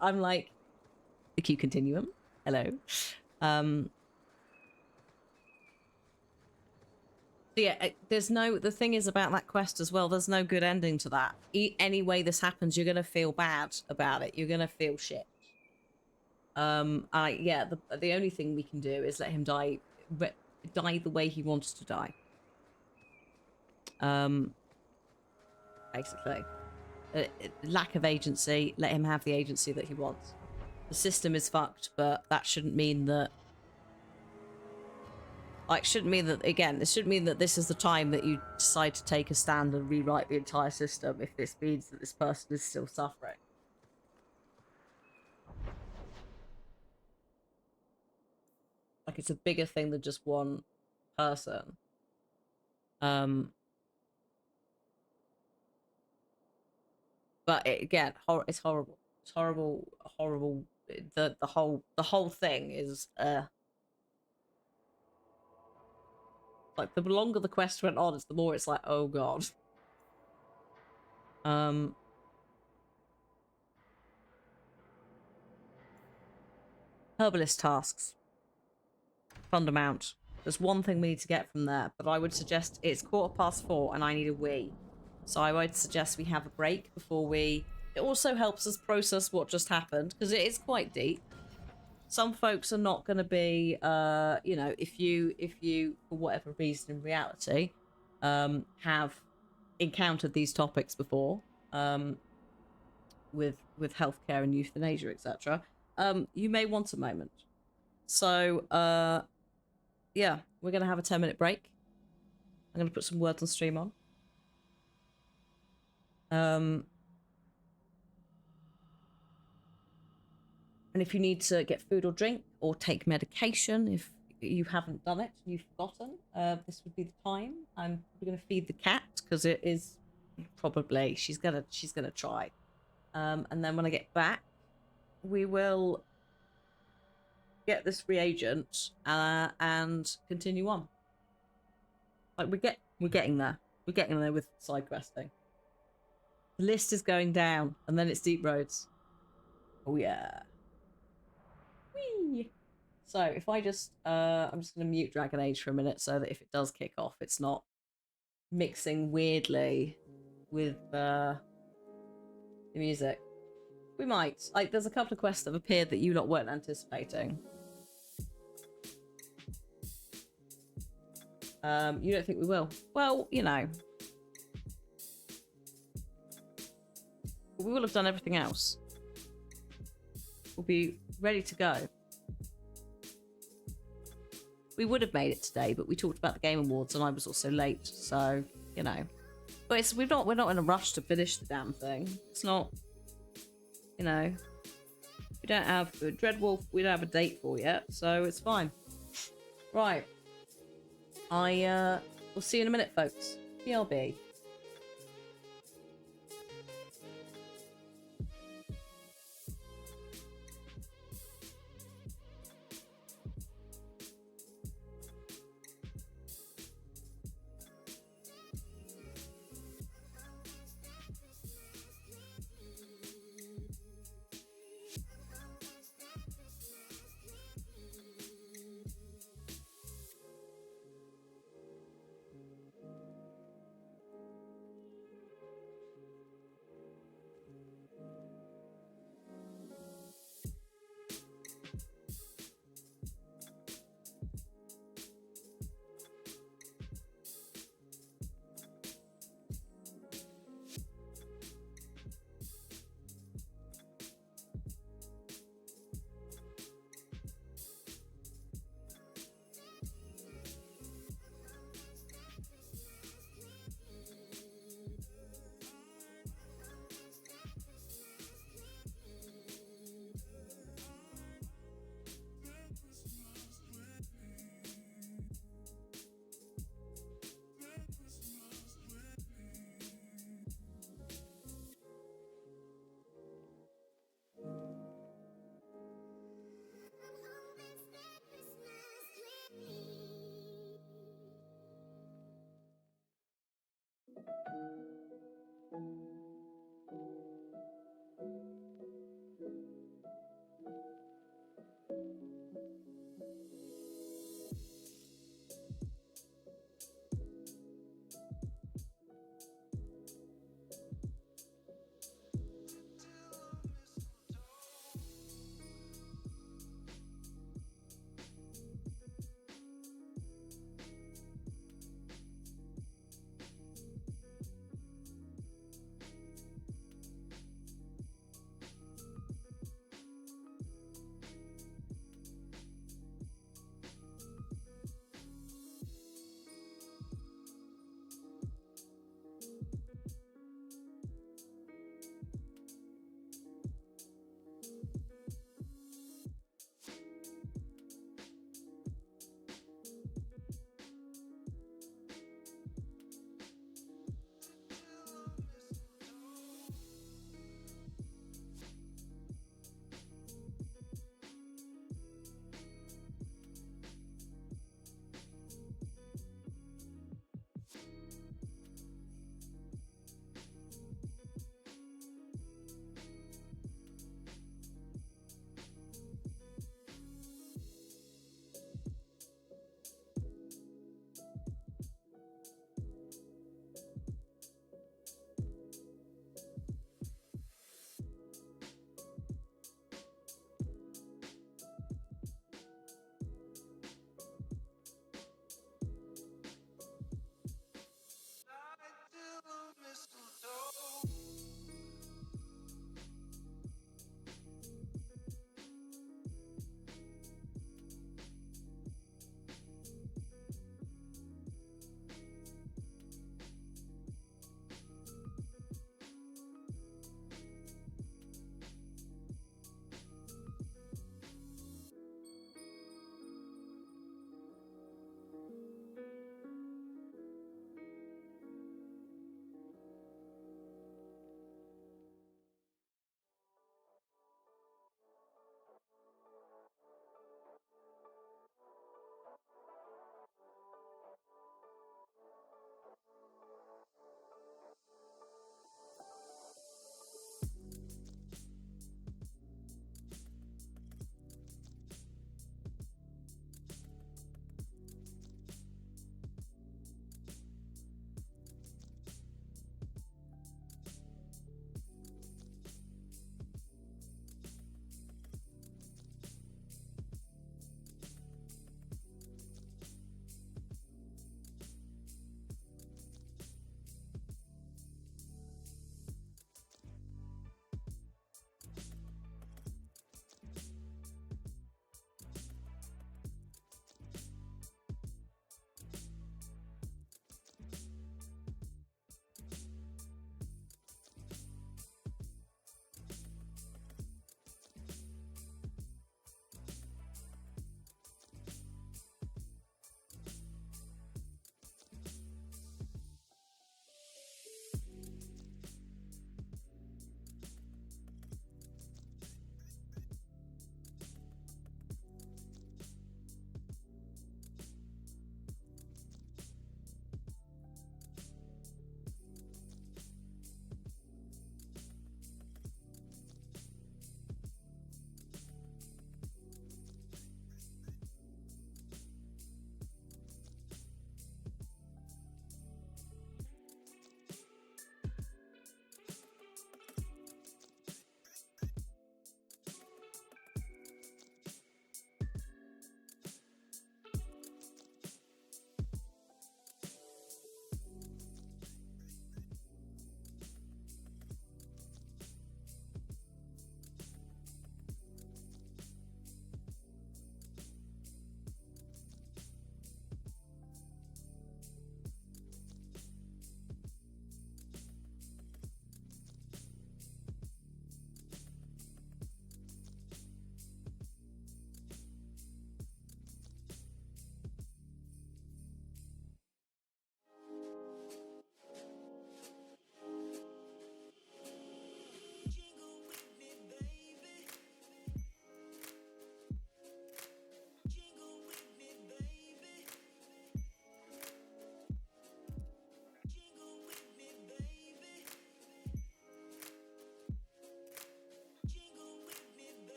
I'm like, the Q continuum. Hello. So yeah, there's no. The thing is about that quest as well. There's no good ending to that. Any way this happens, you're gonna feel bad about it. You're gonna feel shit. Yeah, the only thing we can do is let him die the way he wants to die. Basically. Lack of agency, let him have the agency that he wants. The system is fucked, but that shouldn't mean that... Like, shouldn't mean that, again, this shouldn't mean that this is the time that you decide to take a stand and rewrite the entire system if this means that this person is still suffering. Like, it's a bigger thing than just one person. But again, it's horrible. It's horrible, horrible. The whole thing is like, the longer the quest went on, the more it's like, oh god. Herbalist tasks. Fund amount. There's one thing we need to get from there, but I would suggest it's 4:15 and I need a wee. So I would suggest we have a break before we... It also helps us process what just happened, because it is quite deep. Some folks are not going to be, you know, if you, for whatever reason in reality, have encountered these topics before, with healthcare and euthanasia, etc., you may want a moment. So, yeah, we're going to have a 10-minute break. I'm going to put some words on stream on. And if you need to get food or drink or take medication, if you haven't done it, you've forgotten, this would be the time. I'm going to feed the cat because it is probably, she's gonna try. And then when I get back, we will get this reagent and continue on. Like, we're getting there. We're getting there with side questing. The list is going down, and then it's Deep Roads. Oh yeah. Whee! So if I just, I'm just going to mute Dragon Age for a minute so that if it does kick off, it's not mixing weirdly with the music. We might. Like, there's a couple of quests that have appeared that you lot weren't anticipating. You don't think we will? Well, you know. We will have done everything else. We'll be ready to go. We would have made it today, but we talked about the Game Awards and I was also late, so, you know. But we're not in a rush to finish the damn thing. It's not, you know. We don't have Dreadwolf, we don't have a date for yet, so it's fine. Right. We'll see you in a minute, folks. BRB.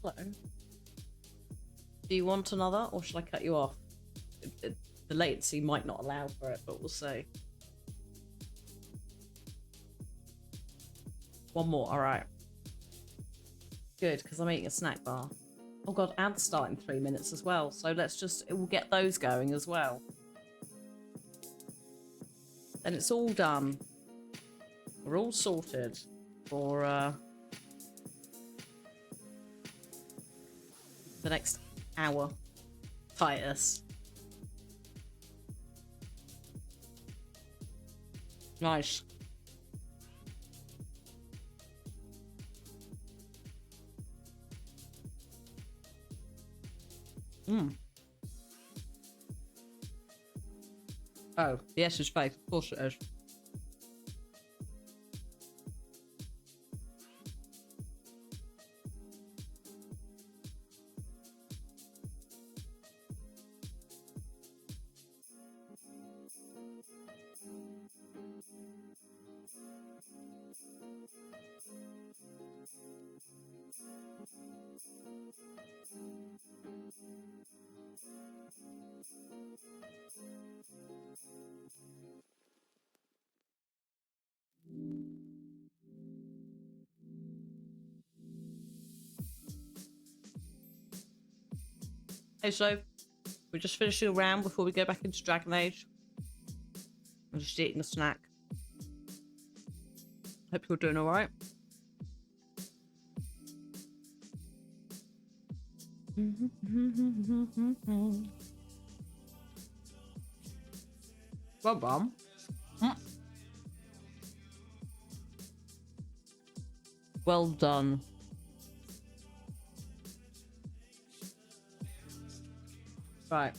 Hello. Do you want another, or should I cut you off? The latency might not allow for it, but we'll see. One more, alright. Good, because I'm eating a snack bar. Oh god, ads start in 3 minutes as well, so we'll get those going as well. And it's all done. We're all sorted for the next hour. Titus. Nice. Oh, the S is fake. Of course it is. Hey, so we're just finishing a round before we go back into Dragon Age. I'm just eating a snack. Hope you're doing alright. Well done. Well done. Right.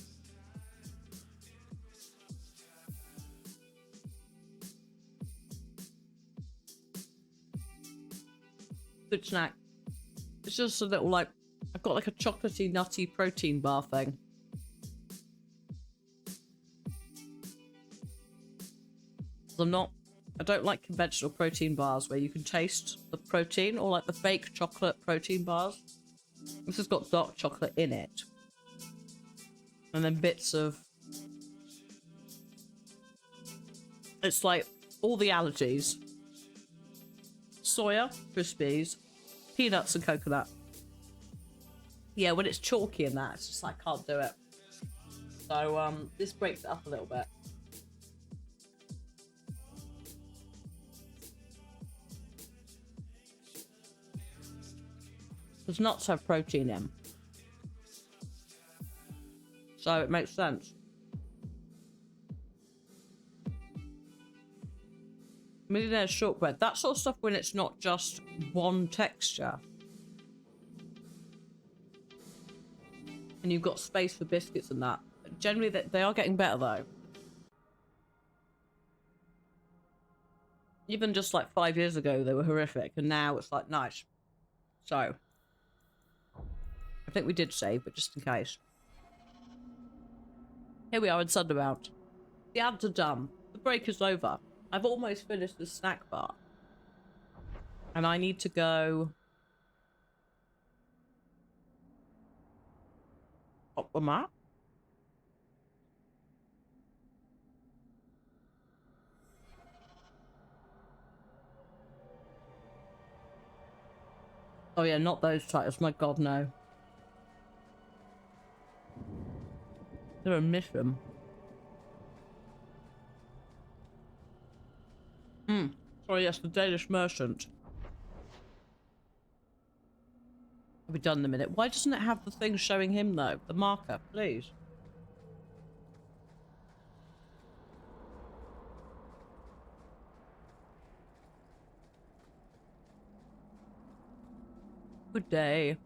Good snack. It's just a little, like, I've got like a chocolatey, nutty protein bar thing. I don't like conventional protein bars where you can taste the protein, or like the fake chocolate protein bars. This has got dark chocolate in it. And then bits of... It's like all the allergies. Soya, Crispies, peanuts and coconut. Yeah, when it's chalky and that, it's just like, I can't do it. So, this breaks it up a little bit. Does nuts have protein in. So it makes sense. Millionaire's shortbread. That sort of stuff when it's not just one texture. And you've got space for biscuits and that. Generally, they are getting better though. Even just like 5 years ago, they were horrific. And now it's like nice. So. I think we did save, but just in case. Here we are in Sundermount. The ads are done. The break is over. I've almost finished the snack bar. And I need to go... up the map? Oh yeah, not those titles. My god, no. They're a mission. Oh yes, the Danish merchant. I'll be done in a minute. Why doesn't it have the thing showing him though? The marker, please. Good day.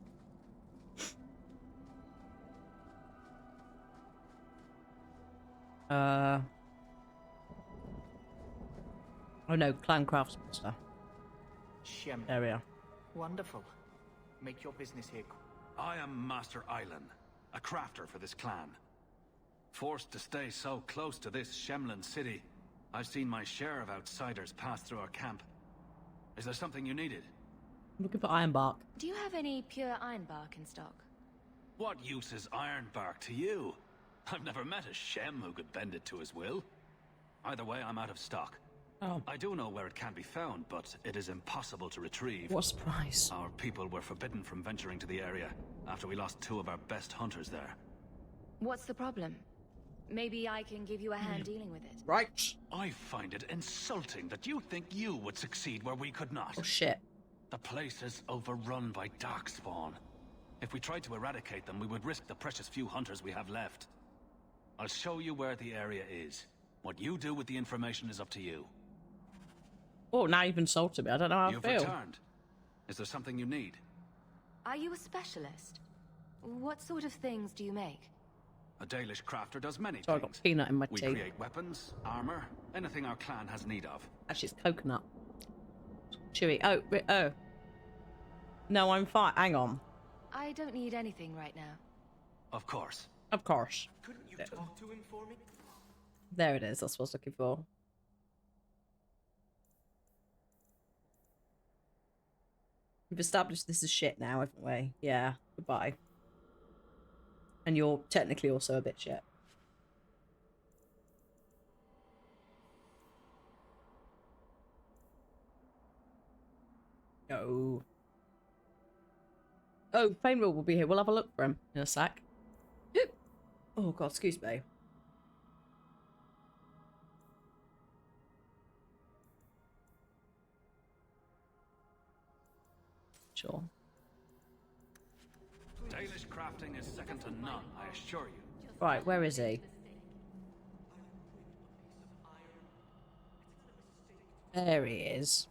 Oh no, clan craftsmaster. Shem. There we are. Wonderful. Make your business here. I am Master Islan, a crafter for this clan. Forced to stay so close to this Shemlin city, I've seen my share of outsiders pass through our camp. Is there something you needed? I'm looking for iron bark. Do you have any pure iron bark in stock? What use is iron bark to you? I've never met a Shem who could bend it to his will. Either way, I'm out of stock. Oh. I do know where it can be found, but it is impossible to retrieve. What a surprise. Our people were forbidden from venturing to the area after we lost 2 of our best hunters there. What's the problem? Maybe I can give you a hand dealing with it. Right. I find it insulting that you think you would succeed where we could not. Oh, shit. The place is overrun by darkspawn. If we tried to eradicate them, we would risk the precious few hunters we have left. I'll show you where the area is. What you do with the information is up to you. Oh, now you've insulted me. I don't know how You've I feel. returned. Is there something you need? Are you a specialist? What sort of things do you make? A Dalish crafter does many So I things. got peanut in my We tea. create weapons, armor, anything our clan has need of. Actually, it's coconut. Chewy. Oh, oh. No, I'm fine. Hang on. I don't need anything right now. Of course. Of course. Couldn't you talk to him for me? There it is. That's what I was looking for. We've established this is shit now, haven't we? Yeah. Goodbye. And you're technically also a bit shit. No. Oh, Fainwell will be here. We'll have a look for him in a sec. Oh god, excuse me. Sure. Dalish crafting is second to none, I assure you. Right, where is he? There he is.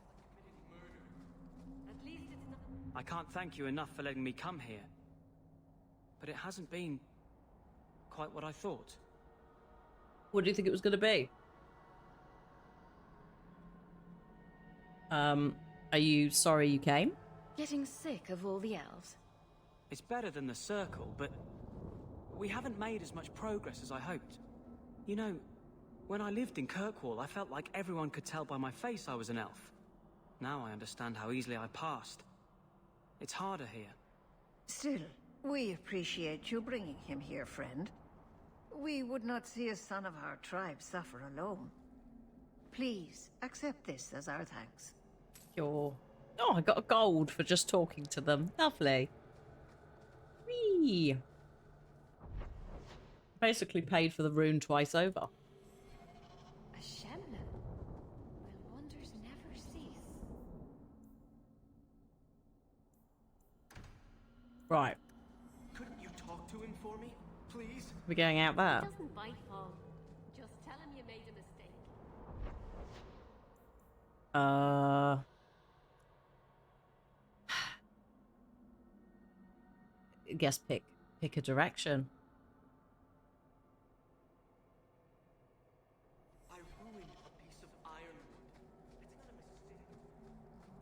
I can't thank you enough for letting me come here. But it hasn't been quite what I thought. What do you think it was going to be? Are you sorry you came? Getting sick of all the elves. It's better than the circle, but we haven't made as much progress as I hoped. You know, when I lived in Kirkwall, I felt like everyone could tell by my face I was an elf. Now I understand how easily I passed. It's harder here. Still, we appreciate you bringing him here, friend. We would not see a son of our tribe suffer alone. Please, accept this as our thanks. Oh, I got a gold for just talking to them. Lovely. Whee! Basically paid for the rune twice over. A Shemlin. Will wonders never cease? Right. Couldn't you talk to him for me, please? We're going out there. He doesn't bite, Paul. Just tell him you made a mistake. I guess pick a direction. I ruined a piece of ironwood. It's not a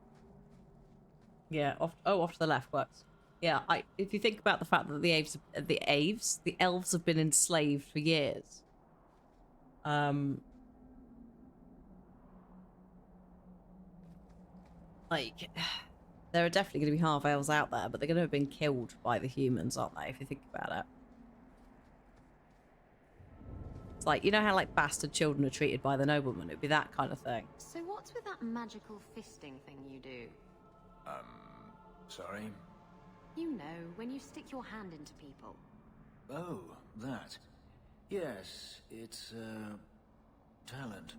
mistake. Yeah, off to the left works. Yeah, if you think about the fact that the elves have been enslaved for years. Like, there are definitely going to be half elves out there, but they're going to have been killed by the humans, aren't they? If you think about it. It's like, you know how like bastard children are treated by the nobleman? It'd be that kind of thing. So what's with that magical fisting thing you do? Sorry? You know, when you stick your hand into people. Oh, that. Yes, it's, talent.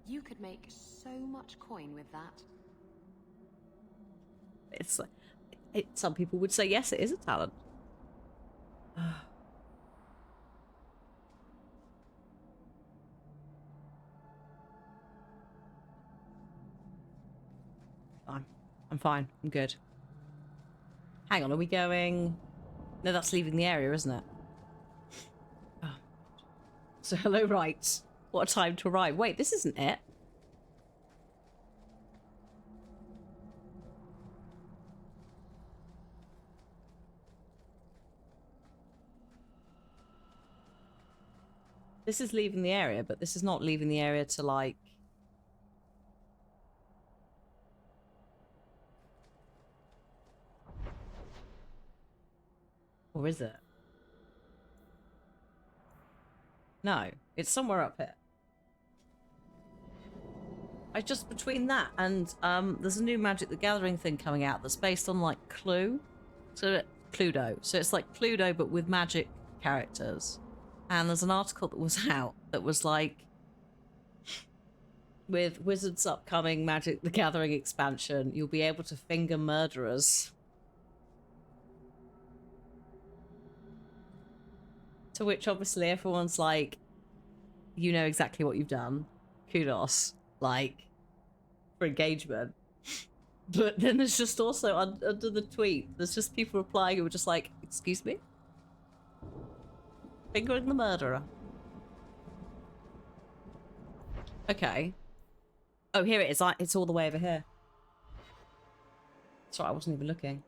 You could make so much coin with that. It's some people would say yes, it is a talent. I'm fine. I'm good. Hang on, are we going? No, that's leaving the area, isn't it? Oh. So hello, right. What a time to arrive. Wait, this isn't it. This is leaving the area, but this is not leaving the area to, like... Or is it? No, it's somewhere up here. I just, between that and there's a new Magic the Gathering thing coming out that's based on like Cluedo. So it's like Cluedo but with magic characters. And there's an article that was out that was like, with Wizards' upcoming Magic the Gathering expansion, you'll be able to finger murderers. To which obviously everyone's like, you know exactly what you've done. Kudos. Like, for engagement. But then there's just also, under the tweet, there's just people replying who were just like, excuse me? Fingering the murderer. Okay. Oh, here it is. It's all the way over here. Sorry, I wasn't even looking.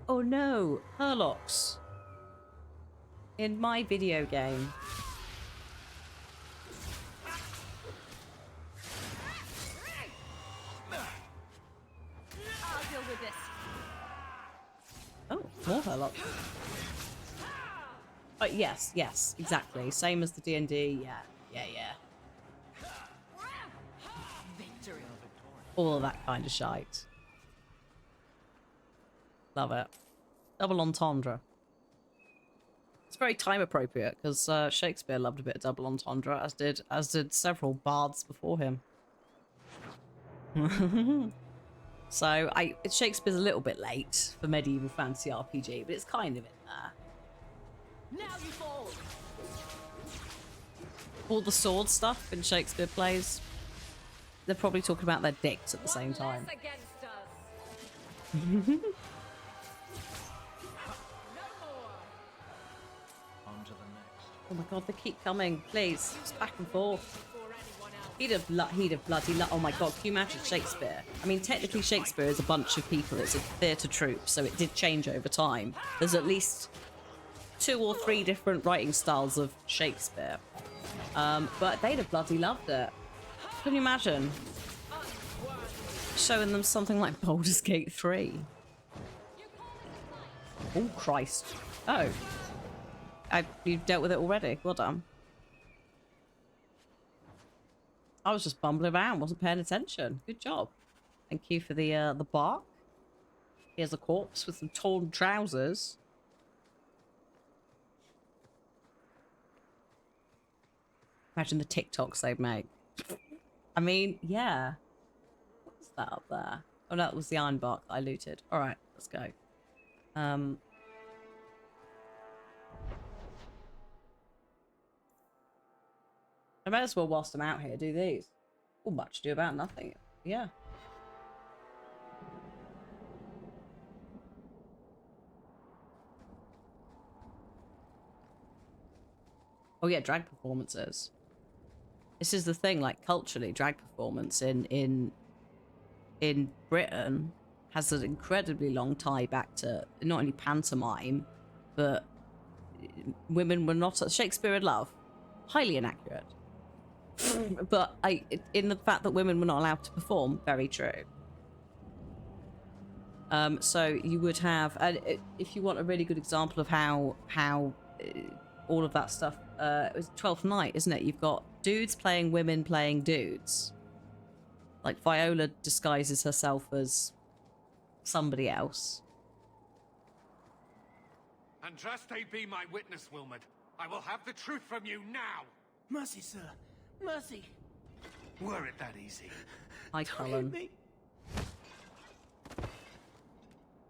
Oh no, Herlocks. In my video game. I'll deal with this. Oh, more Herlocks. Oh, yes, exactly. Same as the D&D. Yeah. Victory. All of that kind of shite. Love it. Double entendre. It's very time appropriate because Shakespeare loved a bit of double entendre, as did several bards before him. So Shakespeare's a little bit late for medieval fantasy RPG, but it's kind of in there. Now you fall. All the sword stuff in Shakespeare plays, they're probably talking about their dicks at the same time. Oh my god, they keep coming. Please, just back and forth. He'd have bloody oh my god, can you imagine Shakespeare? I mean, technically Shakespeare is a bunch of people. It's a theatre troupe, so it did change over time. There's at least 2 or 3 different writing styles of Shakespeare. But they'd have bloody loved it. Can you imagine? Showing them something like Baldur's Gate 3. Oh, Christ. Oh. You've dealt with it already. Well done. I was just bumbling around, wasn't paying attention. Good job. Thank you for the bark. Here's a corpse with some torn trousers. Imagine the TikToks they'd make. I mean, yeah. What's that up there? Oh, no, that was the iron bark that I looted. All right, let's go. I might as well, whilst I'm out here, do these. Oh, much ado about nothing. Yeah. Oh yeah, drag performances. This is the thing, like culturally, drag performance in Britain has an incredibly long tie back to not only pantomime, but women were not Shakespeare in Love, highly inaccurate. But in the fact that women were not allowed to perform, very true. So you would have, if you want a really good example of how all of that stuff, it was Twelfth Night, isn't it? You've got dudes playing women playing dudes. Like Viola disguises herself as somebody else. Andraste be my witness, Wilmot. I will have the truth from you now. Mercy, sir. Mercy. Were it that easy? Hi, Cullen.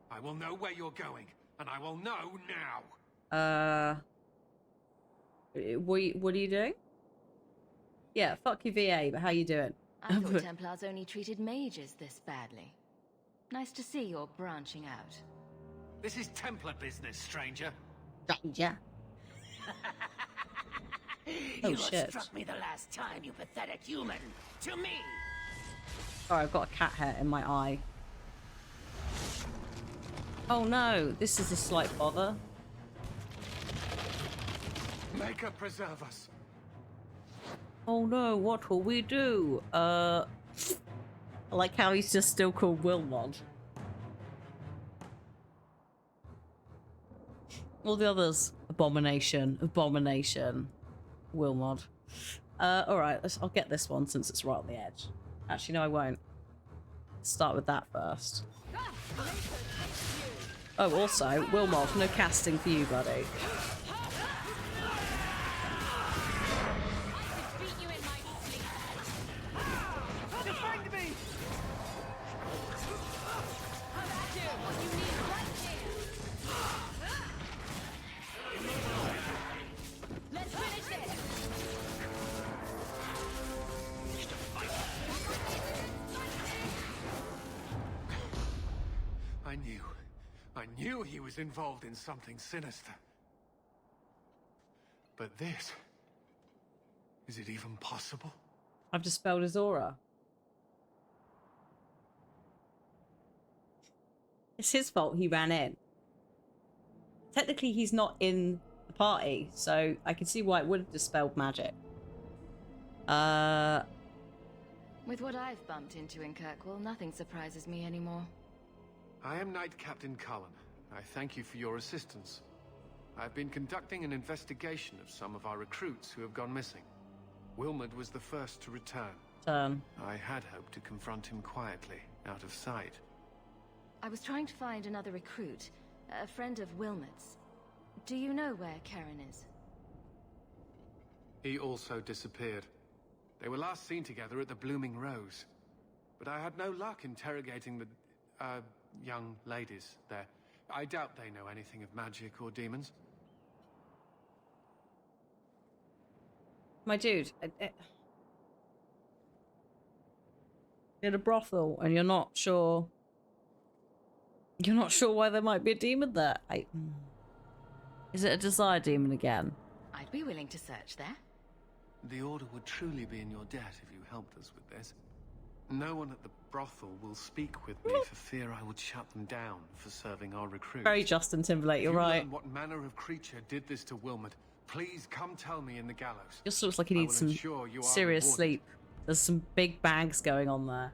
I will know where you're going, and I will know now. What are you doing? Yeah, fuck your VA, but how you doing? I thought Templars only treated mages this badly. Nice to see you're branching out. This is Templar business, stranger. Stranger. You Oh shit. struck me the last time, you pathetic human. To me. Sorry, I've got a cat hair in my eye. Oh no, this is a slight bother. Maker preserve us. Oh no, what will we do? I like how he's just still called Wilmot. All the others, Abomination, Abomination, Wilmot. Alright, I'll get this one since it's right on the edge. Actually, no, I won't. Start with that first. Oh, also, Wilmot, no casting for you, buddy. I knew he was involved in something sinister. But this... is it even possible? I've dispelled his aura. It's his fault he ran in. Technically, he's not in the party, so I can see why it would have dispelled magic. With what I've bumped into in Kirkwall, nothing surprises me anymore. I am Knight Captain Cullen. I thank you for your assistance. I've been conducting an investigation of some of our recruits who have gone missing. Wilmot was the first to return. I had hoped to confront him quietly, out of sight. I was trying to find another recruit, a friend of Wilmot's. Do you know where Karen is? He also disappeared. They were last seen together at the Blooming Rose. But I had no luck interrogating the, young ladies there. I doubt they know anything of magic or demons. My dude, you're in a brothel and you're not sure why there might be a demon there. Is it a desire demon again? I'd be willing to search there. The Order would truly be in your debt if you helped us with this. No one at the brothel will speak with me for fear I would shut them down for serving our recruits. Very Justin Timberlake, you're right. Learn what manner of creature did this to Wilmot, please come tell me in the gallows. Just looks like he needs some serious sleep. There's some big bags going on there.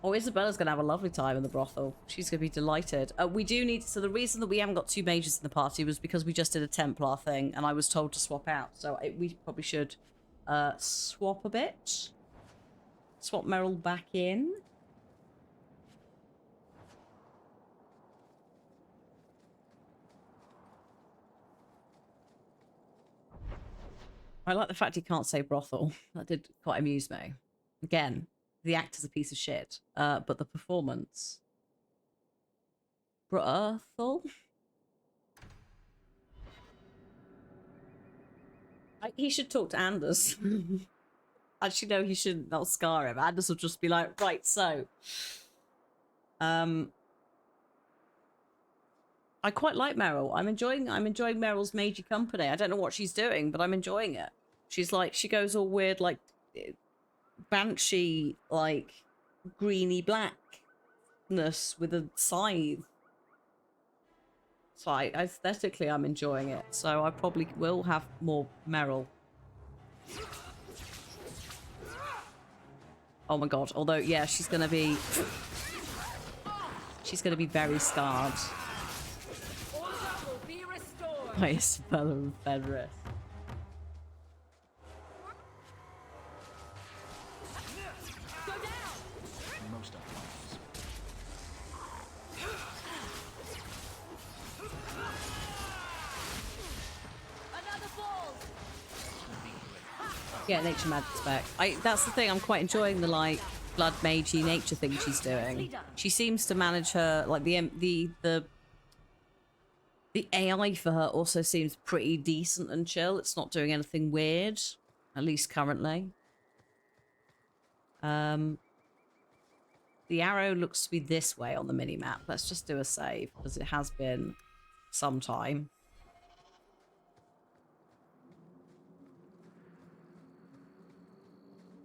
Oh, Isabella's going to have a lovely time in the brothel. She's going to be delighted. We do need... So the reason that we haven't got two mages in the party was because we just did a Templar thing and I was told to swap out. So we probably should swap a bit. Swap Merrill back in. I like the fact he can't say brothel. That did quite amuse me. Again, the actor's a piece of shit, but the performance. Brothel? He should talk to Anders. Actually, no, he shouldn't. That'll scar him. Anders will just be like, right, so. I quite like Meryl. I'm enjoying Meryl's Meiji company. I don't know what she's doing, but I'm enjoying it. She's like, she goes all weird, like, banshee, like, greeny blackness with a scythe. So aesthetically, I'm enjoying it. So I probably will have more Meryl. Oh my god. Although, yeah, she's gonna be very scarred. By Isabella and Fenris. Yeah, nature magic's back. That's the thing, I'm quite enjoying the, like, blood magey nature thing she's doing. She seems to manage her, like, the AI for her also seems pretty decent and chill. It's not doing anything weird, at least currently. The arrow looks to be this way on the mini-map. Let's just do a save, because it has been some time.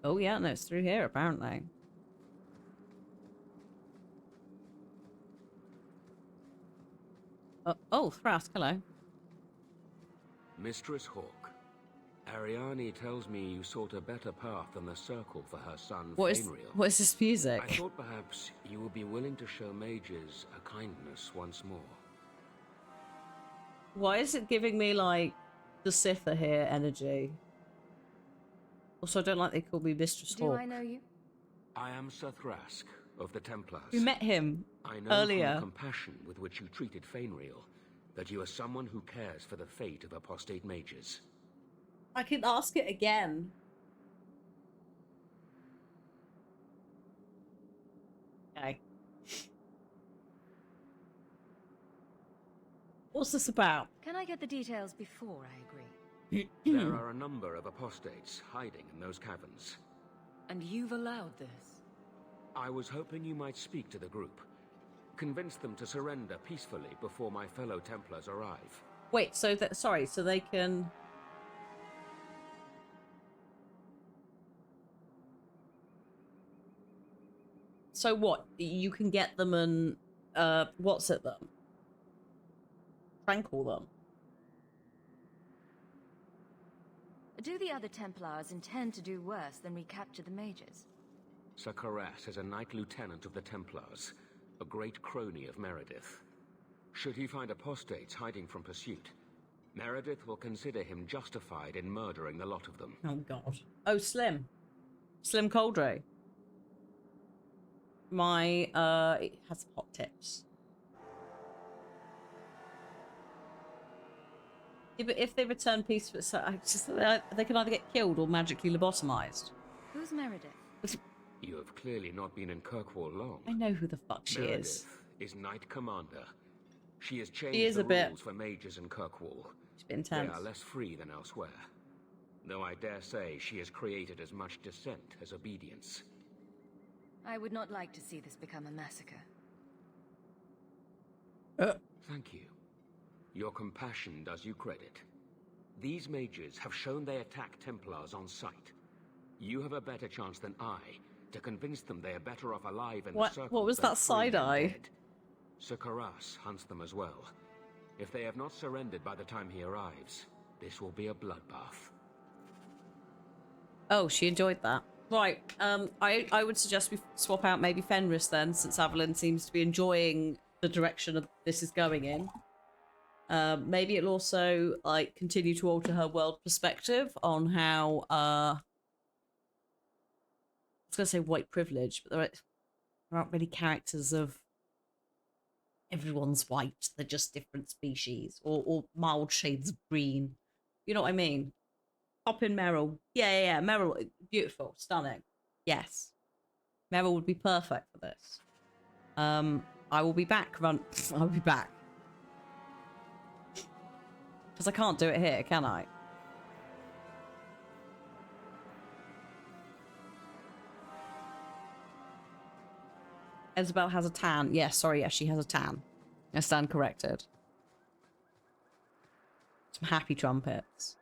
Oh yeah, no, it's through here, apparently. Oh, Thrask, hello. Mistress Hawk, Ariane tells me you sought a better path than the Circle for her son, What is this music? I thought perhaps you would be willing to show mages a kindness once more. Why is it giving me, like, the Sith are here energy? Also, I don't like they call me Mistress Do Hawk. I know you? I am Sir Thrask of the Templars. We met him I know earlier. from the compassion with which you treated Fainreal that you are someone who cares for the fate of apostate mages. I can ask it again. Okay. What's this about? Can I get the details before I agree? There are a number of apostates hiding in those caverns. And you've allowed this? I was hoping you might speak to the group. Convince them to surrender peacefully before my fellow Templars arrive. Wait, so that sorry, so they can. So what? You can get them and what's it them? Tranquil them. Do the other Templars intend to do worse than recapture the mages? Sir Karas is a Knight Lieutenant of the Templars, a great crony of Meredith. Should he find apostates hiding from pursuit, Meredith will consider him justified in murdering the lot of them. Oh god. Oh, Slim. Slim Coldray. My it has hot tips. Yeah, but if they return peacefully, so they can either get killed or magically lobotomized. Who's Meredith? You have clearly not been in Kirkwall long. I know who the fuck she is. Is Knight Commander. She has changed She is the a bit- rules for mages in Kirkwall. She's a bit intense. They are less free than elsewhere. Though I dare say she has created as much dissent as obedience. I would not like to see this become a massacre. Thank you. Your compassion does you credit. These mages have shown they attack Templars on sight. You have a better chance than I to convince them they are better off alive in the Circle. What was than that free side and eye? dead. Sir Karas hunts them as well. If they have not surrendered by the time he arrives, this will be a bloodbath. Oh, she enjoyed that. Right. I would suggest we swap out maybe Fenris then, since Evelyn seems to be enjoying the direction of this is going in. Maybe it'll also like continue to alter her world perspective on how I was gonna say white privilege, but there aren't really characters of everyone's white. They're just different species or mild shades of green. You know what I mean? Pop in Meryl. Yeah. Meryl, beautiful, stunning. Yes. Meryl would be perfect for this. I will be back, I'll be back. Because I can't do it here, can I? Isabel has a tan. Yes, sorry, yes, she has a tan. I stand corrected. Some happy trumpets.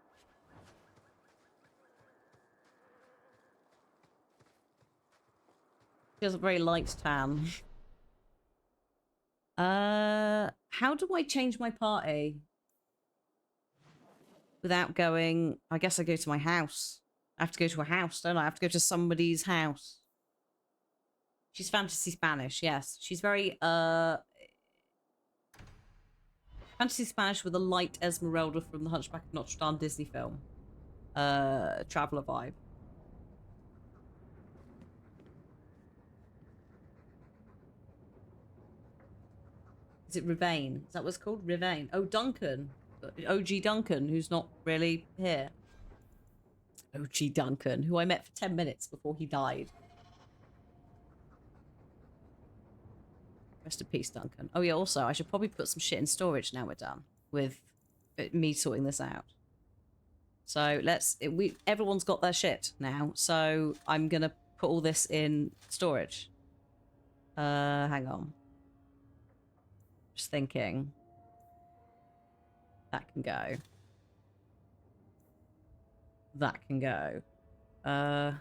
She has a very light tan. How do I change my party? Without going... I guess I go to my house. I have to go to a house, don't I? I have to go to somebody's house. She's fantasy Spanish, yes. She's very, fantasy Spanish with a light Esmeralda from the Hunchback of Notre Dame Disney film. Traveller vibe. Is it Rivain? Is that what it's called? Rivain. Oh, Duncan. OG Duncan, who's not really here. OG Duncan, who I met for 10 minutes before he died. Rest in peace, Duncan. Oh yeah, also, I should probably put some shit in storage now we're done with me sorting this out. So everyone's got their shit now, so I'm gonna put all this in storage. Hang on. Just thinking. That can go. That can go. Yeah.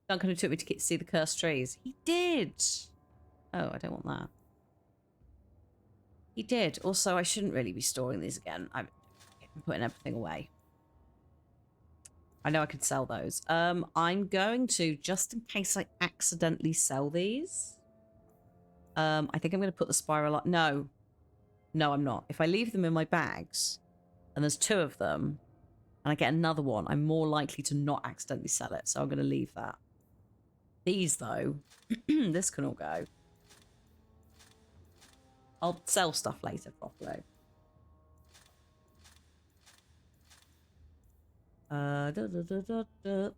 Duncan, who took me to see the cursed trees. He did! Oh, I don't want that. He did. Also, I shouldn't really be storing these again. I'm putting everything away. I know I could sell those. I'm going to, just in case I accidentally sell these. I think I'm going to put the spiral up. No, I'm not. If I leave them in my bags, and there's 2 of them, and I get another one, I'm more likely to not accidentally sell it. So I'm going to leave that. These, though, this can all go. I'll sell stuff later properly.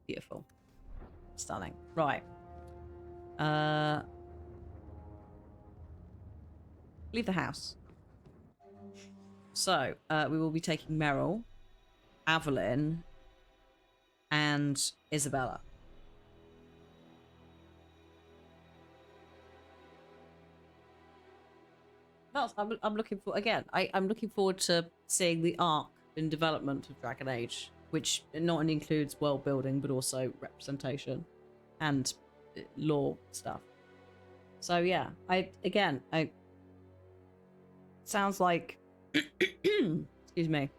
Beautiful. Stunning. Right. Leave the house. So, we will be taking Meryl, Evelyn, and Isabella. I'm looking for, again, I'm looking forward to seeing the arc in development of Dragon Age, which not only includes world building, but also representation and lore stuff. So yeah, sounds like, excuse me,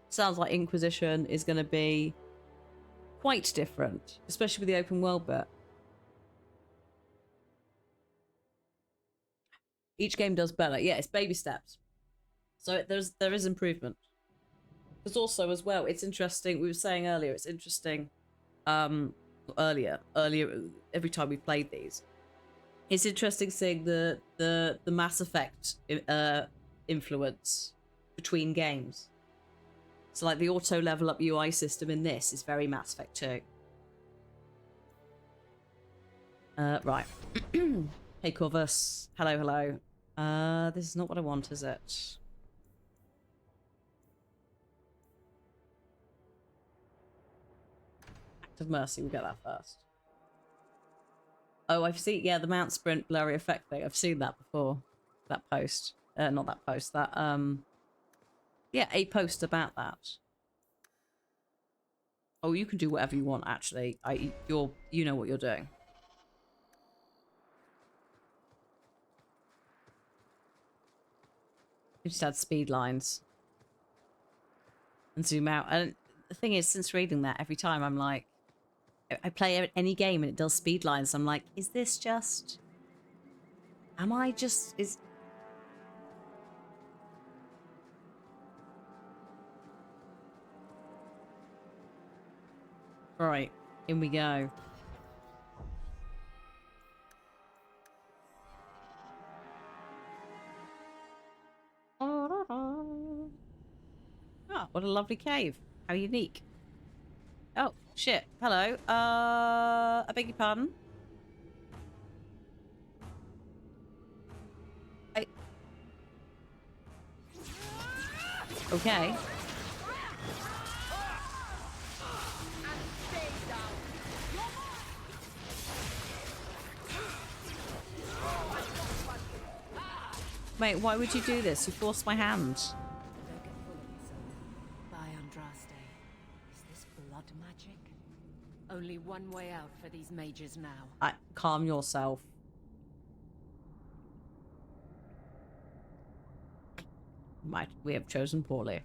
sounds like Inquisition is going to be quite different, especially with the open world bit. Each game does better. Yeah, it's baby steps. So there is improvement. There's also, as well, it's interesting, we were saying earlier, it's interesting, earlier, every time we played these, it's interesting seeing the Mass Effect influence between games. So like the auto level up UI system in this is very Mass Effect 2. Right. Hey Corvus. Hello. This is not what I want, is it? Act of Mercy, we'll get that first. Oh, I've seen, yeah, the Mount Sprint blurry effect thing. I've seen that before. That post. Not that post, that, yeah, a post about that. Oh, you can do whatever you want, actually. You know what you're doing. You just add speed lines. And zoom out. And the thing is, since reading that, every time I'm like, I play any game and it does speed lines. I'm like, is this just... Am I just... Is... Right, in we go. Oh, what a lovely cave. How unique. Oh, shit. Hello. I beg your pardon? Okay. Mate, why would you do this? You forced my hand. By Andraste. Is this blood magic? Only one way out for these mages now. Calm yourself. We have chosen poorly.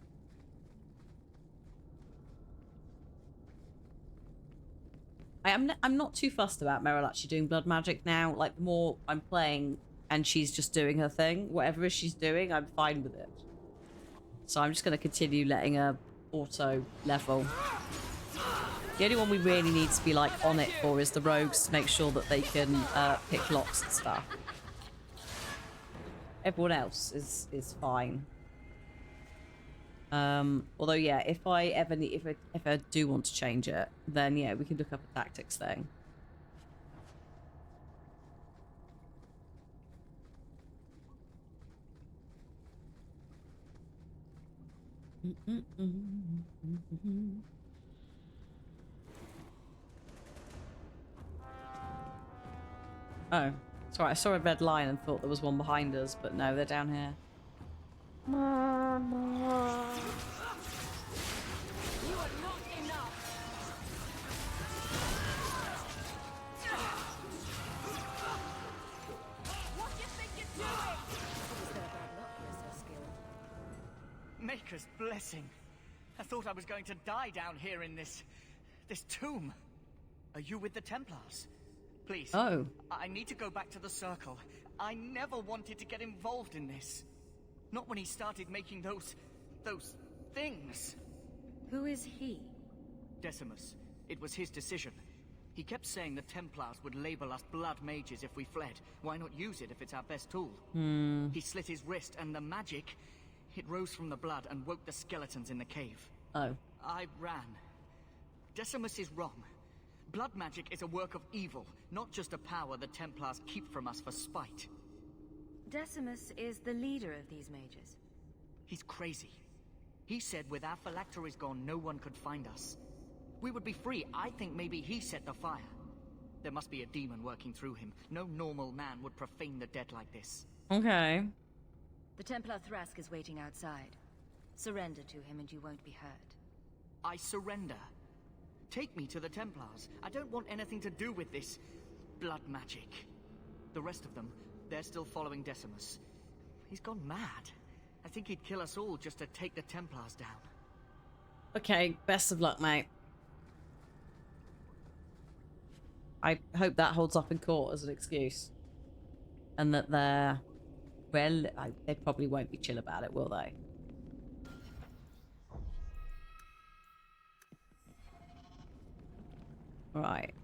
I'm not too fussed about Meryl actually doing blood magic now. Like, the more I'm playing and she's just doing her thing, whatever it is she's doing, I'm fine with it. So I'm just going to continue letting her auto level. The only one we really need to be like on it for is the rogues, to make sure that they can pick locks and stuff. Everyone else is fine. Although yeah, if I do want to change it, then yeah, we can look up a tactics thing. Oh, sorry, I saw a red line and thought there was one behind us, but no, they're down here. You are not enough. What do you think you're doing? Maker's blessing. thought I was going to die down here in this tomb. Are you with the Templars? Please. Oh. I need to go back to the Circle. I never wanted to get involved in this. Not when he started making those things. Who is he? Decimus. It was his decision. He kept saying the Templars would label us blood mages if we fled. Why not use it if it's our best tool? He slit his wrist, and the magic, it rose from the blood and woke the skeletons in the cave. Oh. I ran. Decimus is wrong. Blood magic is a work of evil, not just a power the Templars keep from us for spite. Decimus is the leader of these mages. He's crazy. He said with our phylacteries gone, no one could find us. We would be free. I think maybe he set the fire. There must be a demon working through him. No normal man would profane the dead like this. Okay. The Templar Thrask is waiting outside. Surrender to him and you won't be hurt. I surrender. Take me to the Templars. I don't want anything to do with this blood magic. The rest of them, they're still following Decimus. He's gone mad. I think he'd kill us all just to take the Templars down. Okay, best of luck, mate. I hope that holds up in court as an excuse. And that they're... Well, they probably won't be chill about it, will they? Right.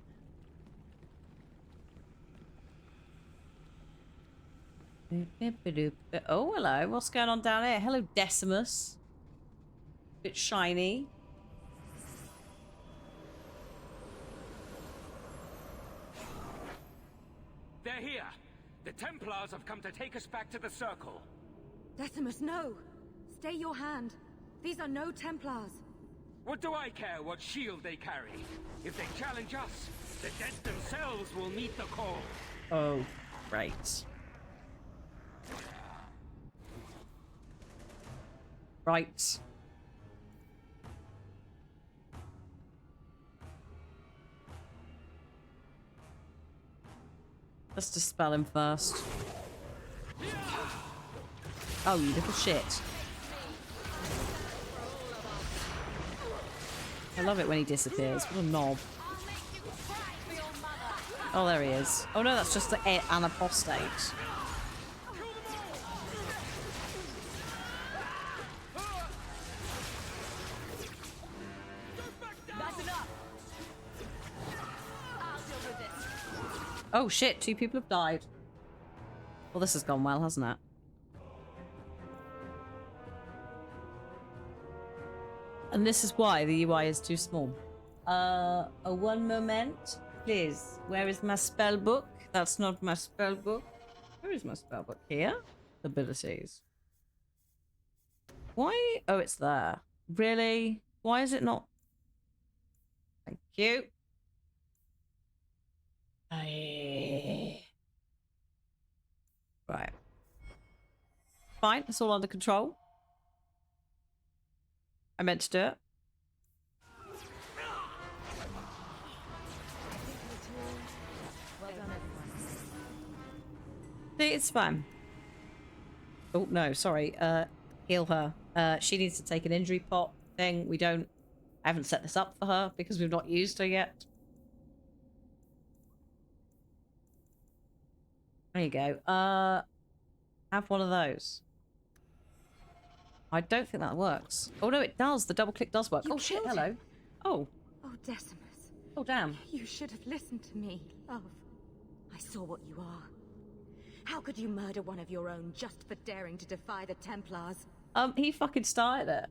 Oh, hello. What's going on down here? Hello, Decimus. Bit shiny. They're here! The Templars have come to take us back to the Circle. Decimus, no! Stay your hand. These are no Templars. What do I care what shield they carry? If they challenge us, the dead themselves will meet the call. Oh, right. Right. Let's dispel him first. Oh, you little shit. I love it when he disappears. What a knob. Oh, there he is. Oh no, that's just an apostate. Oh shit, 2 people have died. Well, this has gone well, hasn't it? And this is why the UI is too small. One moment, please. Where is my spell book? That's not my spell book. Where is my spell book? Here? Abilities. Why? Oh, it's there. Really? Why is it not? Thank you. Right. Fine, it's all under control. I meant to do it. See, it's fine. Oh no, sorry. Heal her. She needs to take an injury pot thing. I haven't set this up for her because we've not used her yet. There you go. Have one of those. I don't think that works. Oh no, it does. The double click does work. Oh shit, hello. Oh. Oh, Decimus. Oh damn. You should have listened to me, love. I saw what you are. How could you murder one of your own just for daring to defy the Templars? He fucking started it.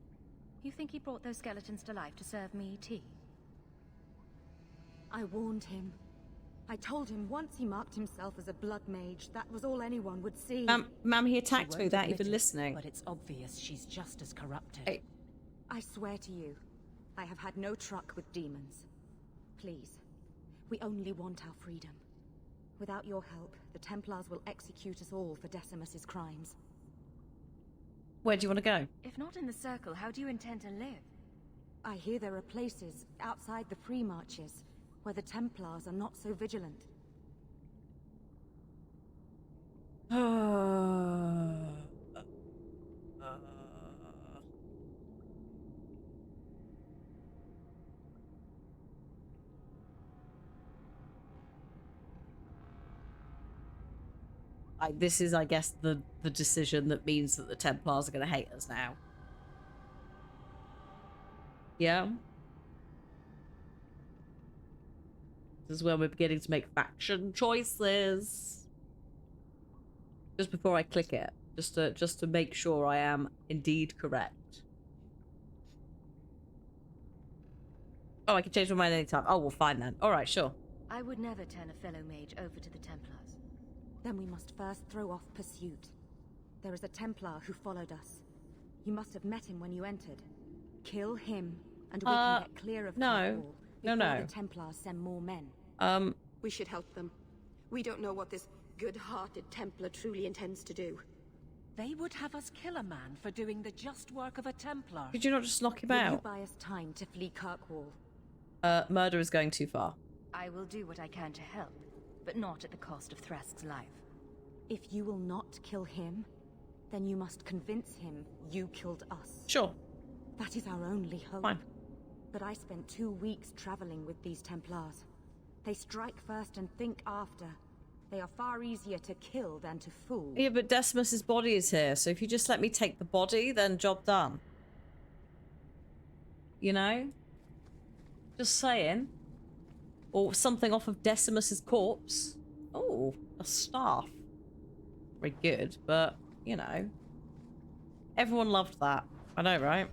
You think he brought those skeletons to life to serve me tea? I warned him. I told him once he marked himself as a blood mage, that was all anyone would see. Ma'am, he attacked me without even listening. But it's obvious she's just as corrupted. Hey. I swear to you, I have had no truck with demons. Please, we only want our freedom. Without your help, the Templars will execute us all for Decimus's crimes. Where do you want to go? If not in the Circle, how do you intend to live? I hear there are places outside the pre-marches where the Templars are not so vigilant. this is, I guess, the decision that means that the Templars are going to hate us now. Yeah? This is when we're beginning to make faction choices. Just before I click it. Just to make sure I am indeed correct. Oh, I can change my mind anytime. Oh, well, fine then. Alright, sure. I would never turn a fellow mage over to the Templars. Then we must first throw off pursuit. There is a Templar who followed us. You must have met him when you entered. Kill him, and we can get clear of Kirkwall before the Templars send more men. We should help them. We don't know what this good-hearted Templar truly intends to do. They would have us kill a man for doing the just work of a Templar. Could you not just knock him Will out? you buy us time to flee Kirkwall? Murder is going too far. I will do what I can to help, but not at the cost of Thrask's life. If you will not kill him, then you must convince him you killed us. Sure. That is our only hope. Fine. But I spent 2 weeks traveling with these Templars. They strike first and think after. They are far easier to kill than to fool. Yeah, but Decimus's body is here, so if you just let me take the body, then job done. You know? Just saying. Or something off of Decimus's corpse. Oh, a staff. Very good, but, you know. Everyone loved that. I know, right?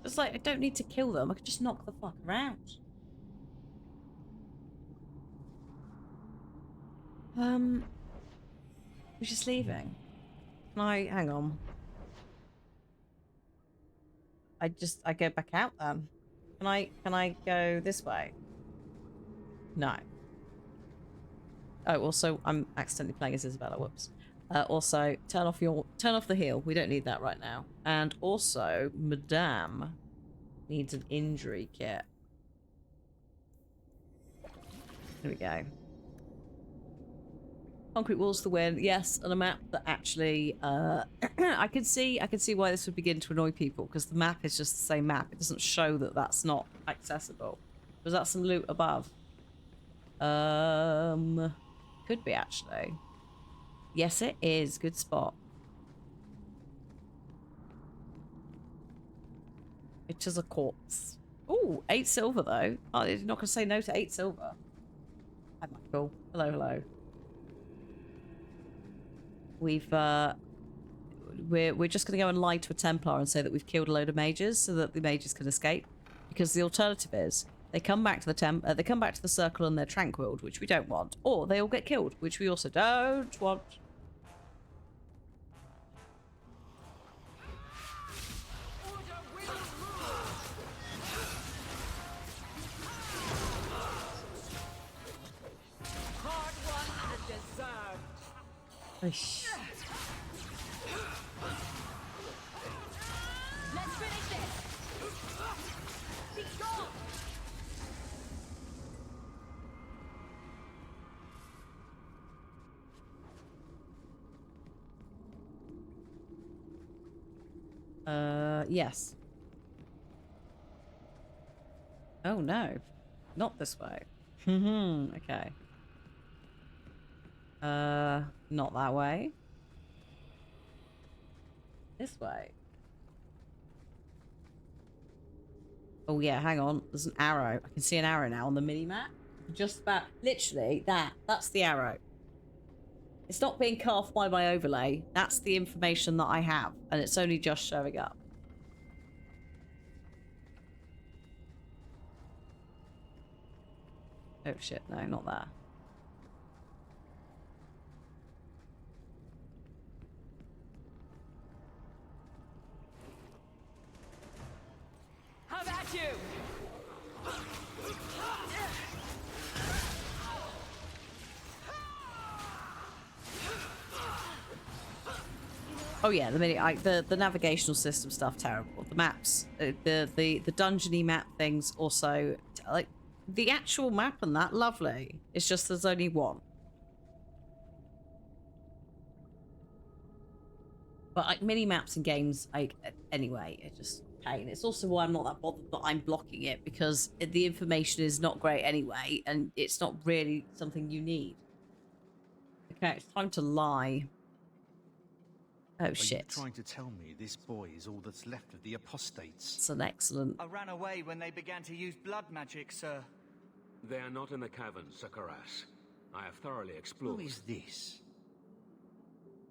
It's like, I don't need to kill them. I could just knock the fuck around. We're just leaving. Can I hang on? I go back out then. Can I go this way? No. Oh, also I'm accidentally playing as Isabella. Whoops. Also, turn off the heal. We don't need that right now. And also, Madame needs an injury kit. Here we go. Concrete walls to win. Yes, and a map that actually I can see why this would begin to annoy people, because the map is just the same map. It doesn't show that that's not accessible. Was that some loot above? Could be actually. Yes, it is. Good spot. It is a corpse. Ooh, 8 silver though. Oh, you're not gonna say no to 8 silver. Hi, Michael. Hello, hello. We're just gonna go and lie to a Templar and say that we've killed a load of mages so that the mages can escape, because the alternative is they come back to the circle and they're tranquiled, which we don't want, or they all get killed, which we also don't want. Let's finish this. Be gone. Yes. Oh no, not this way. Okay. Not that way. This way. Oh yeah, hang on. There's an arrow. I can see an arrow now on the mini-map. Just about, literally, that's the arrow. It's not being cut off by my overlay. That's the information that I have, and it's only just showing up. Oh shit, no, not there. How about you? Oh yeah, the navigational system stuff terrible. The maps, the dungeony map things also, like the actual map and that lovely. It's just there's only one. But like mini maps and games, anyway, it just pain. It's also why I'm not that bothered that I'm blocking it, because the information is not great anyway, and it's not really something you need. Okay, it's time to lie. Oh, shit. Are you trying to tell me this boy is all that's left of the apostates? It's an excellent... I ran away when they began to use blood magic, sir. They are not in the caverns, Sir Karas. I have thoroughly explored. Who is this?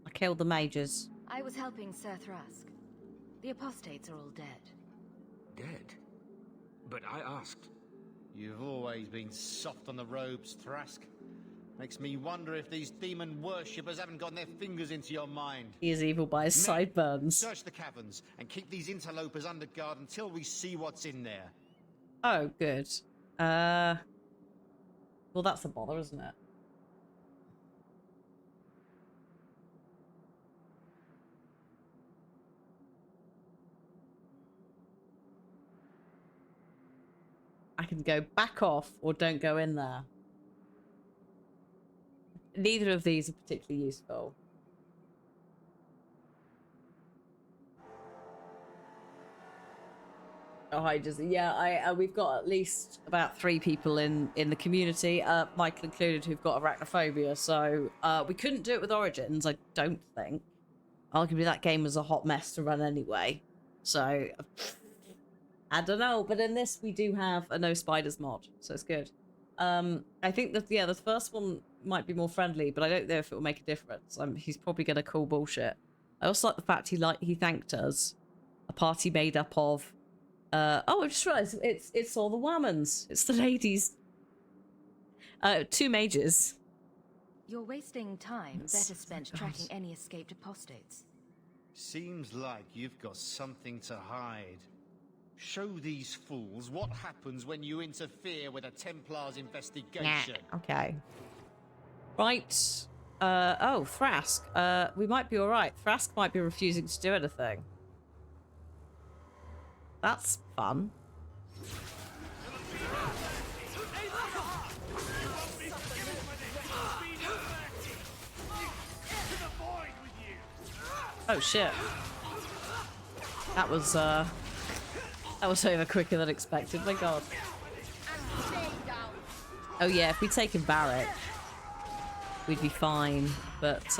I killed the mages. I was helping Sir Thrask. The apostates are all dead. Dead? But I asked. You've always been soft on the robes, Thrask. Makes me wonder if these demon worshippers haven't gotten their fingers into your mind. He is evil by his sideburns. Search the caverns and keep these interlopers under guard until we see what's in there. Oh, good. Well, that's a bother, isn't it? I can go back off or don't go in there. Neither of these are particularly useful. Oh, hi, Disney. Yeah, we've got at least about 3 people in the community, Michael included, who've got arachnophobia. So we couldn't do it with Origins, I don't think. Arguably, that game was a hot mess to run anyway. So I don't know, but in this we do have a no spiders mod, so it's good. I think that the first one might be more friendly, but I don't know if it will make a difference. He's probably gonna call bullshit. I also like the fact he thanked us. A party made up of oh, I just realised it's all the wommans. It's the ladies. 2 mages. You're wasting time better spent tracking any escaped apostates. Seems like you've got something to hide. Show these fools what happens when you interfere with a Templar's investigation. Yeah, okay. Right. Oh, Thrask. We might be alright. Thrask might be refusing to do anything. That's fun. Oh shit. That was over quicker than expected, my god. Oh yeah, if we'd taken Barrick, we'd be fine, but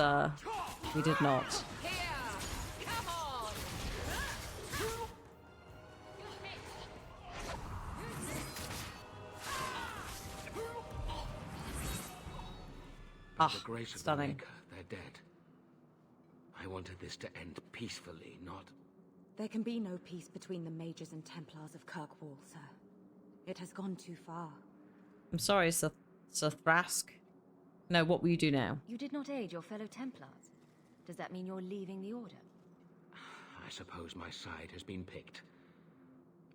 we did not. Ah, the grace of stunning. the Maker, they're dead. I wanted this to end peacefully, not... There can be no peace between the mages and Templars of Kirkwall, sir. It has gone too far. I'm sorry, Sir Thrask. No, what will you do now? You did not aid your fellow Templars. Does that mean you're leaving the Order? I suppose my side has been picked.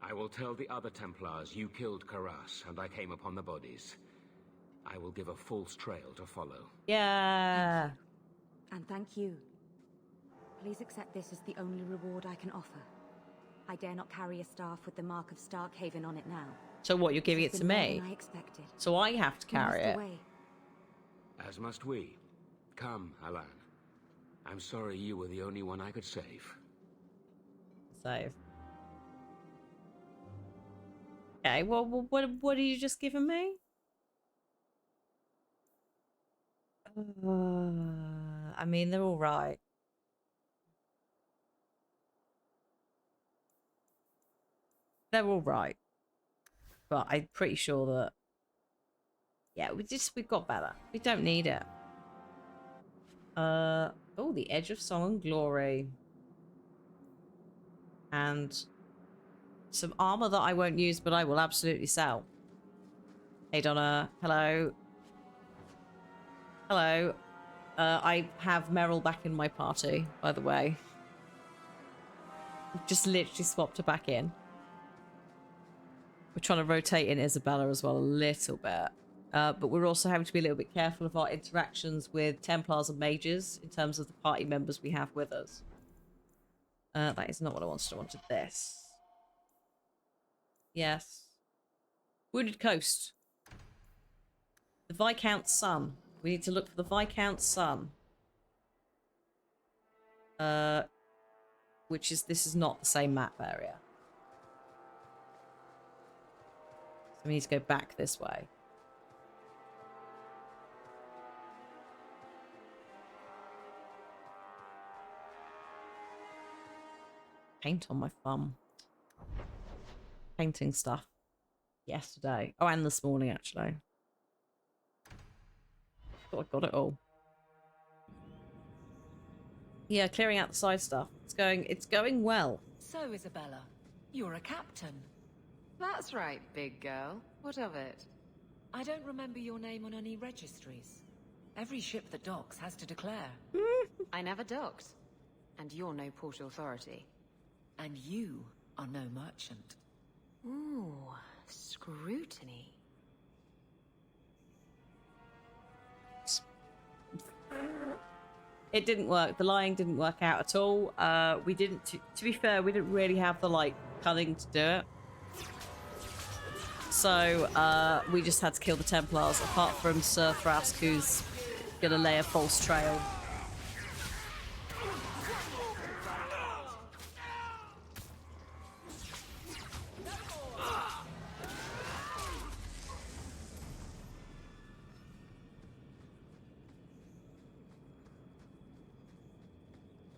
I will tell the other Templars you killed Karas and I came upon the bodies. I will give a false trail to follow. Yeah. And thank you. Please accept this as the only reward I can offer. I dare not carry a staff with the mark of Starkhaven on it now. So what, you're giving it to me? I expected. So I have to carry it? As must we. Come, Alan. I'm sorry you were the only one I could save. Save. Okay, well, what are you just giving me? I mean, they're all right. They're all right. But I'm pretty sure that... Yeah, we've got better. We don't need it. Oh, the Edge of Song and Glory. And some armor that I won't use, but I will absolutely sell. Hey, Donna. Hello. Hello. I have Meryl back in my party, by the way. Just literally swapped her back in. We're trying to rotate in Isabella as well a little bit. But we're also having to be a little bit careful of our interactions with Templars and Mages in terms of the party members we have with us. That is not what I wanted. I wanted this. Yes. Wounded Coast. The Viscount's son. We need to look for the Viscount's son. Which is... This is not the same map area. So we need to go back this way. Paint on my thumb. Painting stuff. Yesterday. Oh, and this morning, actually. Thought I got it all. Yeah, clearing out the side stuff. It's going well. So, Isabella, you're a captain. That's right, big girl. What of it? I don't remember your name on any registries. Every ship that docks has to declare. I never docked. And you're no port authority. And you are no merchant. Ooh, scrutiny. It didn't work. The lying didn't work out at all. We didn't, to be fair, we didn't really have the, like, cunning to do it. So, we just had to kill the Templars, apart from Sir Thrask, who's gonna lay a false trail.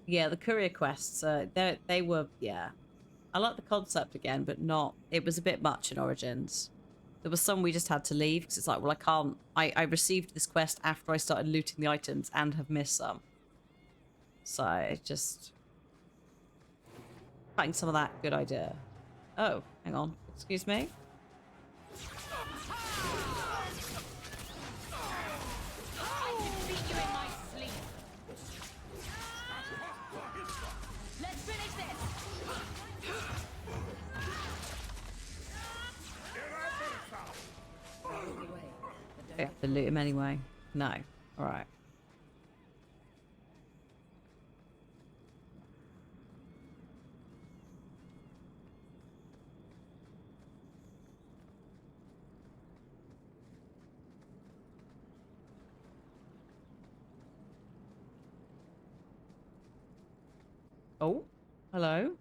Yeah, the courier quests, they were, yeah. I like the concept again, but not, it was a bit much in Origins. There was some we just had to leave, because it's like, well, I can't, I received this quest after I started looting the items and have missed some. So, it just, finding some of that, good idea. Oh, hang on, excuse me? I have to loot him anyway. No. Alright. Oh, hello.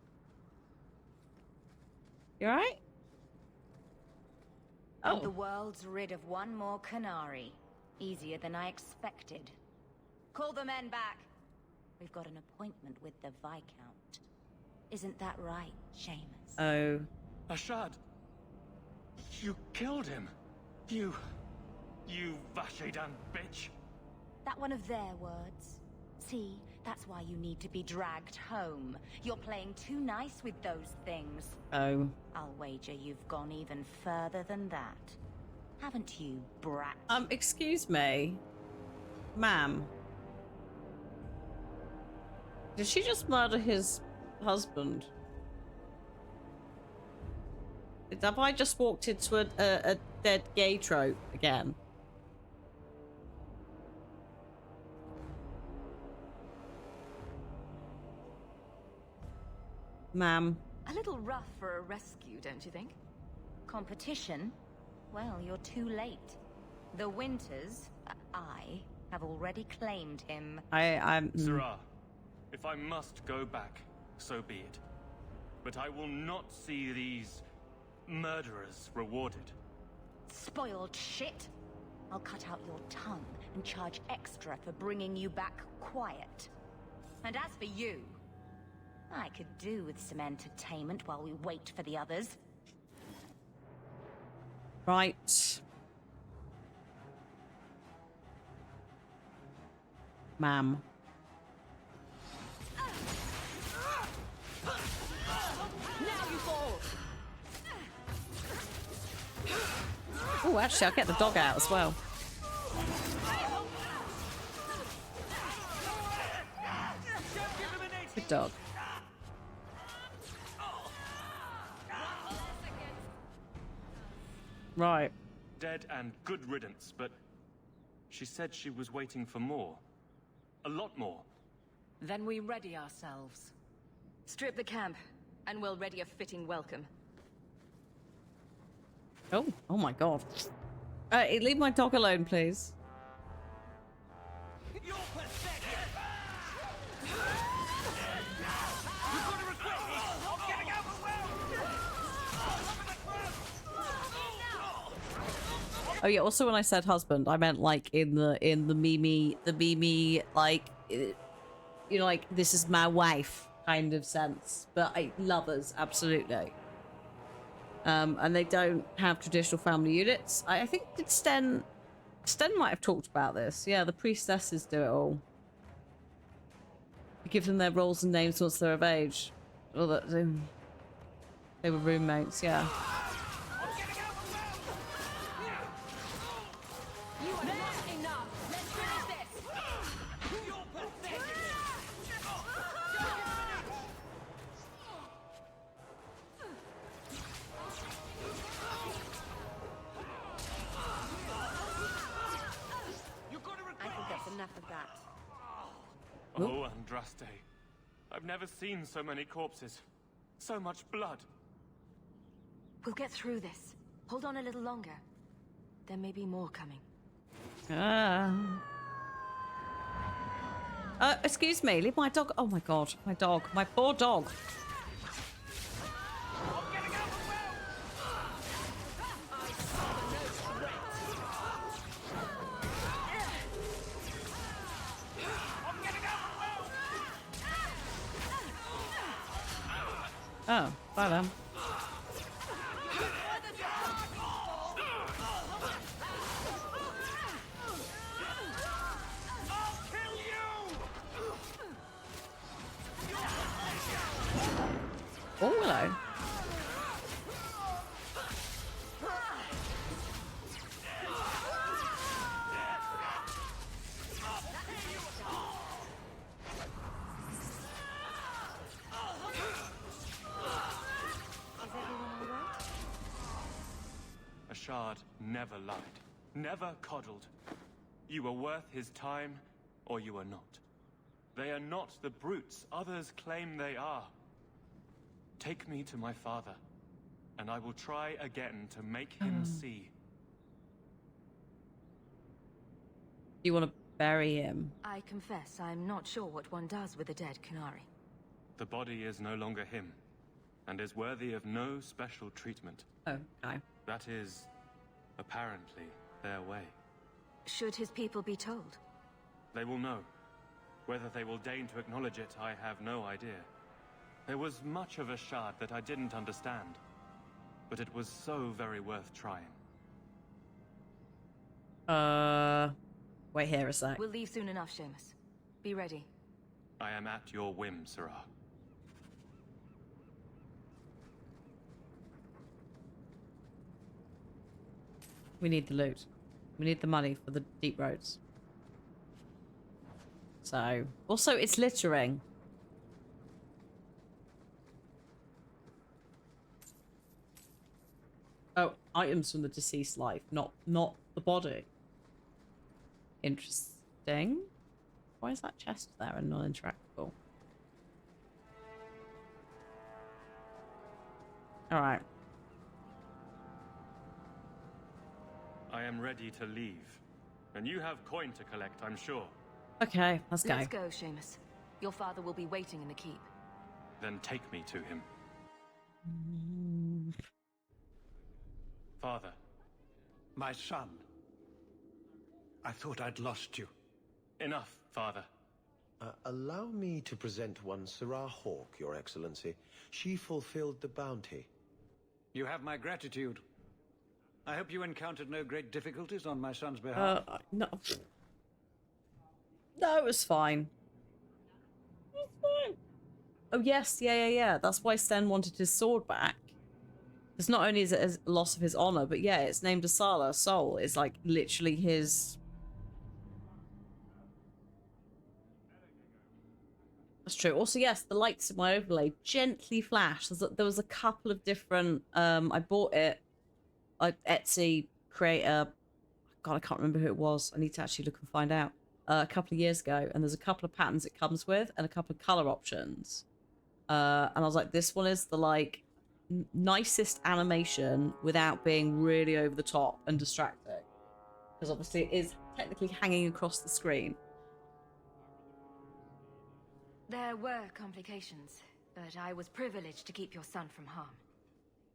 You alright? Oh. The world's rid of one more Qunari. Easier than I expected. Call the men back. We've got an appointment with the Viscount. Isn't that right, Seamus? Oh. Ashad! You killed him! You Vashedan bitch! That one of their words? See, that's why you need to be dragged home. You're playing too nice with those things. Oh. I'll wager you've gone even further than that. Haven't you, brat? Excuse me. Ma'am. Did she just murder his husband? Have I just walked into a dead gay trope again? Ma'am. A little rough for a rescue, don't you think? Competition? Well, you're too late. The Winters, I, have already claimed him. Sirrah, if I must go back, so be it. But I will not see these murderers rewarded. Spoiled shit! I'll cut out your tongue and charge extra for bringing you back quiet. And as for you, I could do with some entertainment while we wait for the others. Right. Ma'am. Now you fall. Oh, actually, I'll get the dog out as well. Good dog. Right. Dead and good riddance, but she said she was waiting for more. A lot more. Then we ready ourselves. Strip the camp, and we'll ready a fitting welcome. Oh my god. Leave my dog alone, please. Oh yeah. Also, when I said husband, I meant like in the Mimi like, you know, like this is my wife kind of sense. But lovers, absolutely. And they don't have traditional family units. I think did Sten might have talked about this. Yeah, the priestesses do it all. You give them their roles and names once they're of age. Or that they were roommates. Yeah. Oh, Andraste. I've never seen so many corpses. So much blood. We'll get through this. Hold on a little longer. There may be more coming. Excuse me, leave my dog. Oh my god, my dog. My poor dog. Oh, bye then. Oh, hello. Ashard never lied, never coddled. You are worth his time, or you are not. They are not the brutes others claim they are. Take me to my father, and I will try again to make him see. You want to bury him? I confess, I'm not sure what one does with a dead Kunari. The body is no longer him, and is worthy of no special treatment. Oh, okay. That is, apparently, their way. Should his people be told? They will know. Whether they will deign to acknowledge it, I have no idea. There was much of Ashard that I didn't understand, but it was so very worth trying. Wait here a sec. We'll leave soon enough, Seamus. Be ready. I am at your whim, Sirrah. We need the loot. We need the money for the deep roads. So, also it's littering. Oh, items from the deceased life, not the body. Interesting. Why is that chest there and non-interactable? Alright. I am ready to leave. And you have coin to collect, I'm sure. Okay, let's go. Let's go, Seamus. Your father will be waiting in the keep. Then take me to him. Father. My son. I thought I'd lost you. Enough, Father. Allow me to present one Sirrah Hawke, Your Excellency. She fulfilled the bounty. You have my gratitude. I hope you encountered no great difficulties on my son's behalf. No. No, it was fine. It was fine. Oh, yes, yeah. That's why Sten wanted his sword back. Because not only is it a loss of his honor, but yeah, it's named Asala. Soul is like literally his... That's true. Also, yes, the lights in my overlay gently flash. There was a couple of different... I bought it. Etsy creator... God, I can't remember who it was. I need to actually look and find out. A couple of years ago, and there's a couple of patterns it comes with, and a couple of color options. And I was like, this one is the like nicest animation without being really over the top and distracting, because obviously it is technically hanging across the screen. There were complications, but I was privileged to keep your son from harm.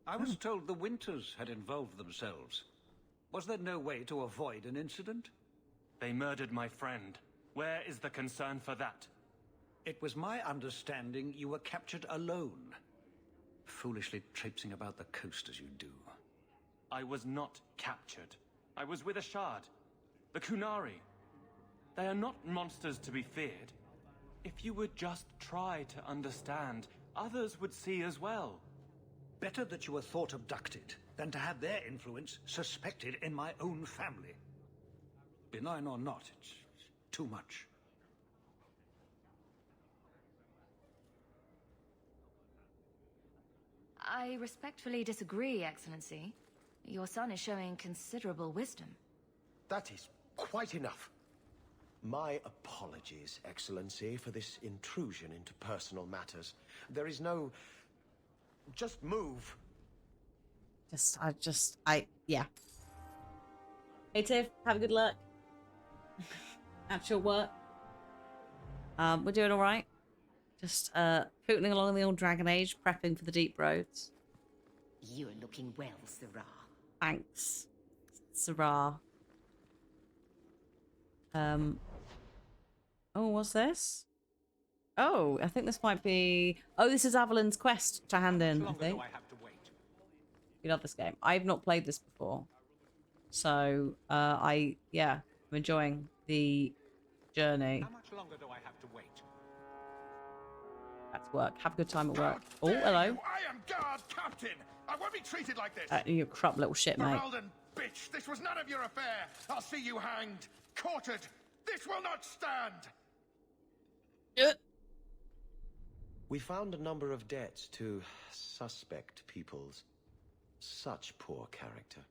I was told the Winters had involved themselves. Was there no way to avoid an incident? They murdered my friend. Where is the concern for that? It was my understanding you were captured alone. Foolishly traipsing about the coast as you do. I was not captured. I was with Ashad. The Kunari. They are not monsters to be feared. If you would just try to understand, others would see as well. Better that you were thought abducted than to have their influence suspected in my own family. Benign or not, it's too much. I respectfully disagree, Excellency. Your son is showing considerable wisdom. That is quite enough. My apologies, Excellency, for this intrusion into personal matters. There is no... Just move. Yeah. Hey, Tiff, have a good luck. At your work. We're doing alright. Just, pootling along the old Dragon Age, prepping for the deep roads. You're looking well, Sirah. Thanks, Sirah. Oh, what's this? Oh, I think this might be... Oh, this is Avalon's quest to hand in, I think. You love this game. I've not played this before. So, I'm enjoying the journey. How much longer do I have to wait? That's work. Have a good time at work. Oh, hello. I am guard captain. I won't be treated like this. You crap little shit, mate. Ferelden, bitch, this was none of your affair. I'll see you hanged, quartered. This will not stand. We found a number of debts to suspect peoples. Such poor character.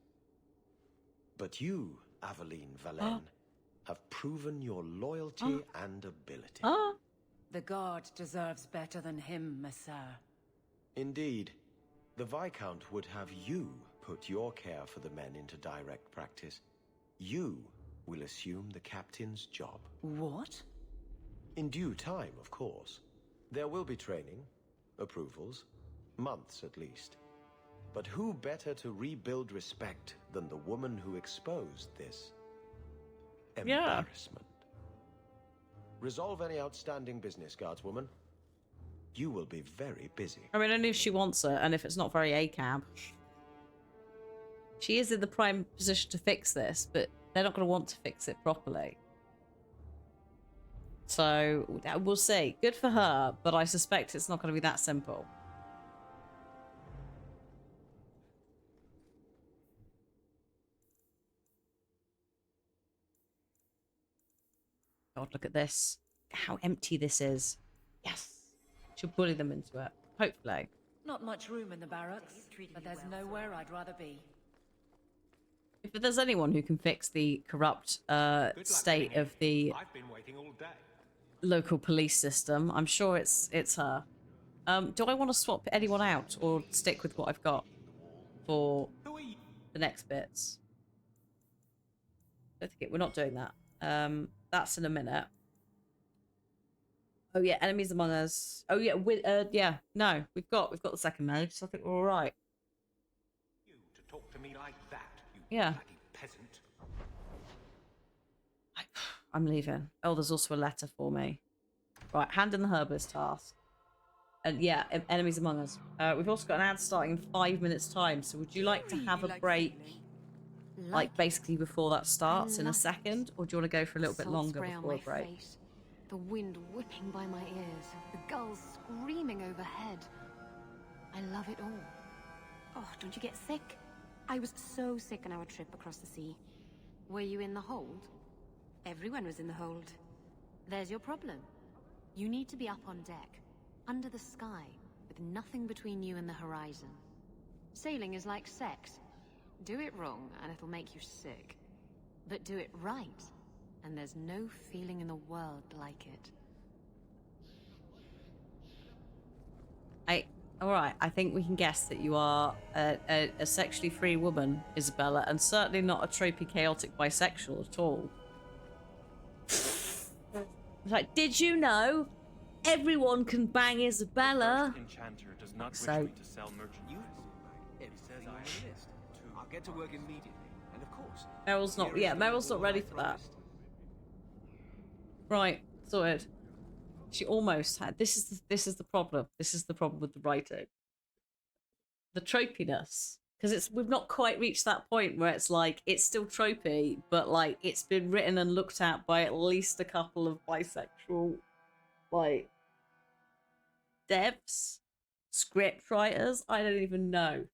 But you, Aveline Valen, have proven your loyalty and ability. The guard deserves better than him, Messere. Indeed. The Viscount would have you put your care for the men into direct practice. You will assume the captain's job. What? In due time, of course. There will be training, approvals, months at least. But who better to rebuild respect than the woman who exposed this embarrassment? Resolve any outstanding business, guardswoman. You will be very busy. I mean, only if she wants it, and if it's not very ACAB. She is in the prime position to fix this, but they're not going to want to fix it properly. So, we'll see. Good for her, but I suspect it's not going to be that simple. God, look at this. How empty this is. Yes. She'll bully them into it. Hopefully. Not much room in the barracks, but there's nowhere I'd rather be. If there's anyone who can fix the corrupt state of the local police system, I'm sure it's her. Do I want to swap anyone out or stick with what I've got for the next bits? I don't think we're not doing that. That's in a minute. Oh yeah, enemies among us. Oh yeah, no, we've got the second mage, so I think we're all right. You to talk to me like that, you yeah. bloody peasant. I'm leaving. Oh, there's also a letter for me. Right, hand in the herbalist task. And yeah, enemies among us. We've also got an ad starting in 5 minutes' time. So would you like to have a break, like basically before that starts in a second, or do you want to go for a little bit longer before a break? Face. The wind whipping by my ears, the gulls screaming overhead. I love it all. Oh, don't you get sick? I was so sick on our trip across the sea. Were you in the hold? Everyone was in the hold. There's your problem. You need to be up on deck, under the sky, with nothing between you and the horizon. Sailing is like sex. Do it wrong, and it'll make you sick. But do it right, and there's no feeling in the world like it. Alright, I think we can guess that you are a sexually free woman, Isabella, and certainly not a tropey chaotic bisexual at all. It's like, did you know everyone can bang Isabella? The enchanter does not wish So- me to sell merchandise. It says I list. I'll get to work immediately And of course, Meryl's not. Yeah, Meryl's not ready for that. Right, sorted. She almost had. This is the problem. This is the problem with the writing. The tropiness, because we've not quite reached that point where it's like it's still tropey, but like it's been written and looked at by at least a couple of bisexual, like, devs, script writers. I don't even know.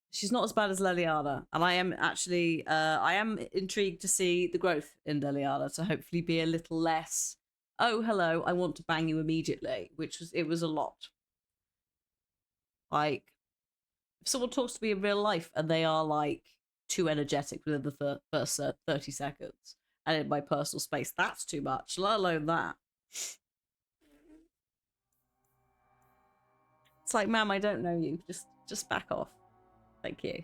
She's not as bad as Leliana, and I am actually, I am intrigued to see the growth in Leliana to hopefully be a little less, oh, hello, I want to bang you immediately, it was a lot. Like, if someone talks to me in real life and they are, like, too energetic within the first 30 seconds, and in my personal space, that's too much, let alone that. It's like, ma'am, I don't know you, just back off. Thank you.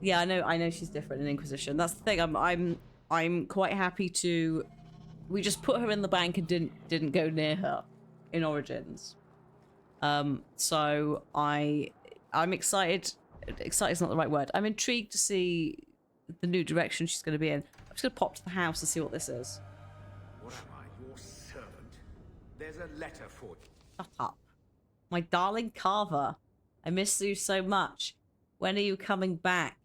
Yeah, I know she's different in Inquisition. That's the thing. I'm quite happy to. We just put her in the bank and didn't go near her in Origins. So I'm excited. Excited is not the right word. I'm intrigued to see the new direction she's going to be in. I'm just going to pop to the house and see what this is. What am I, your servant? There's a letter for you. Shut up, my darling Carver. I miss you so much. When are you coming back?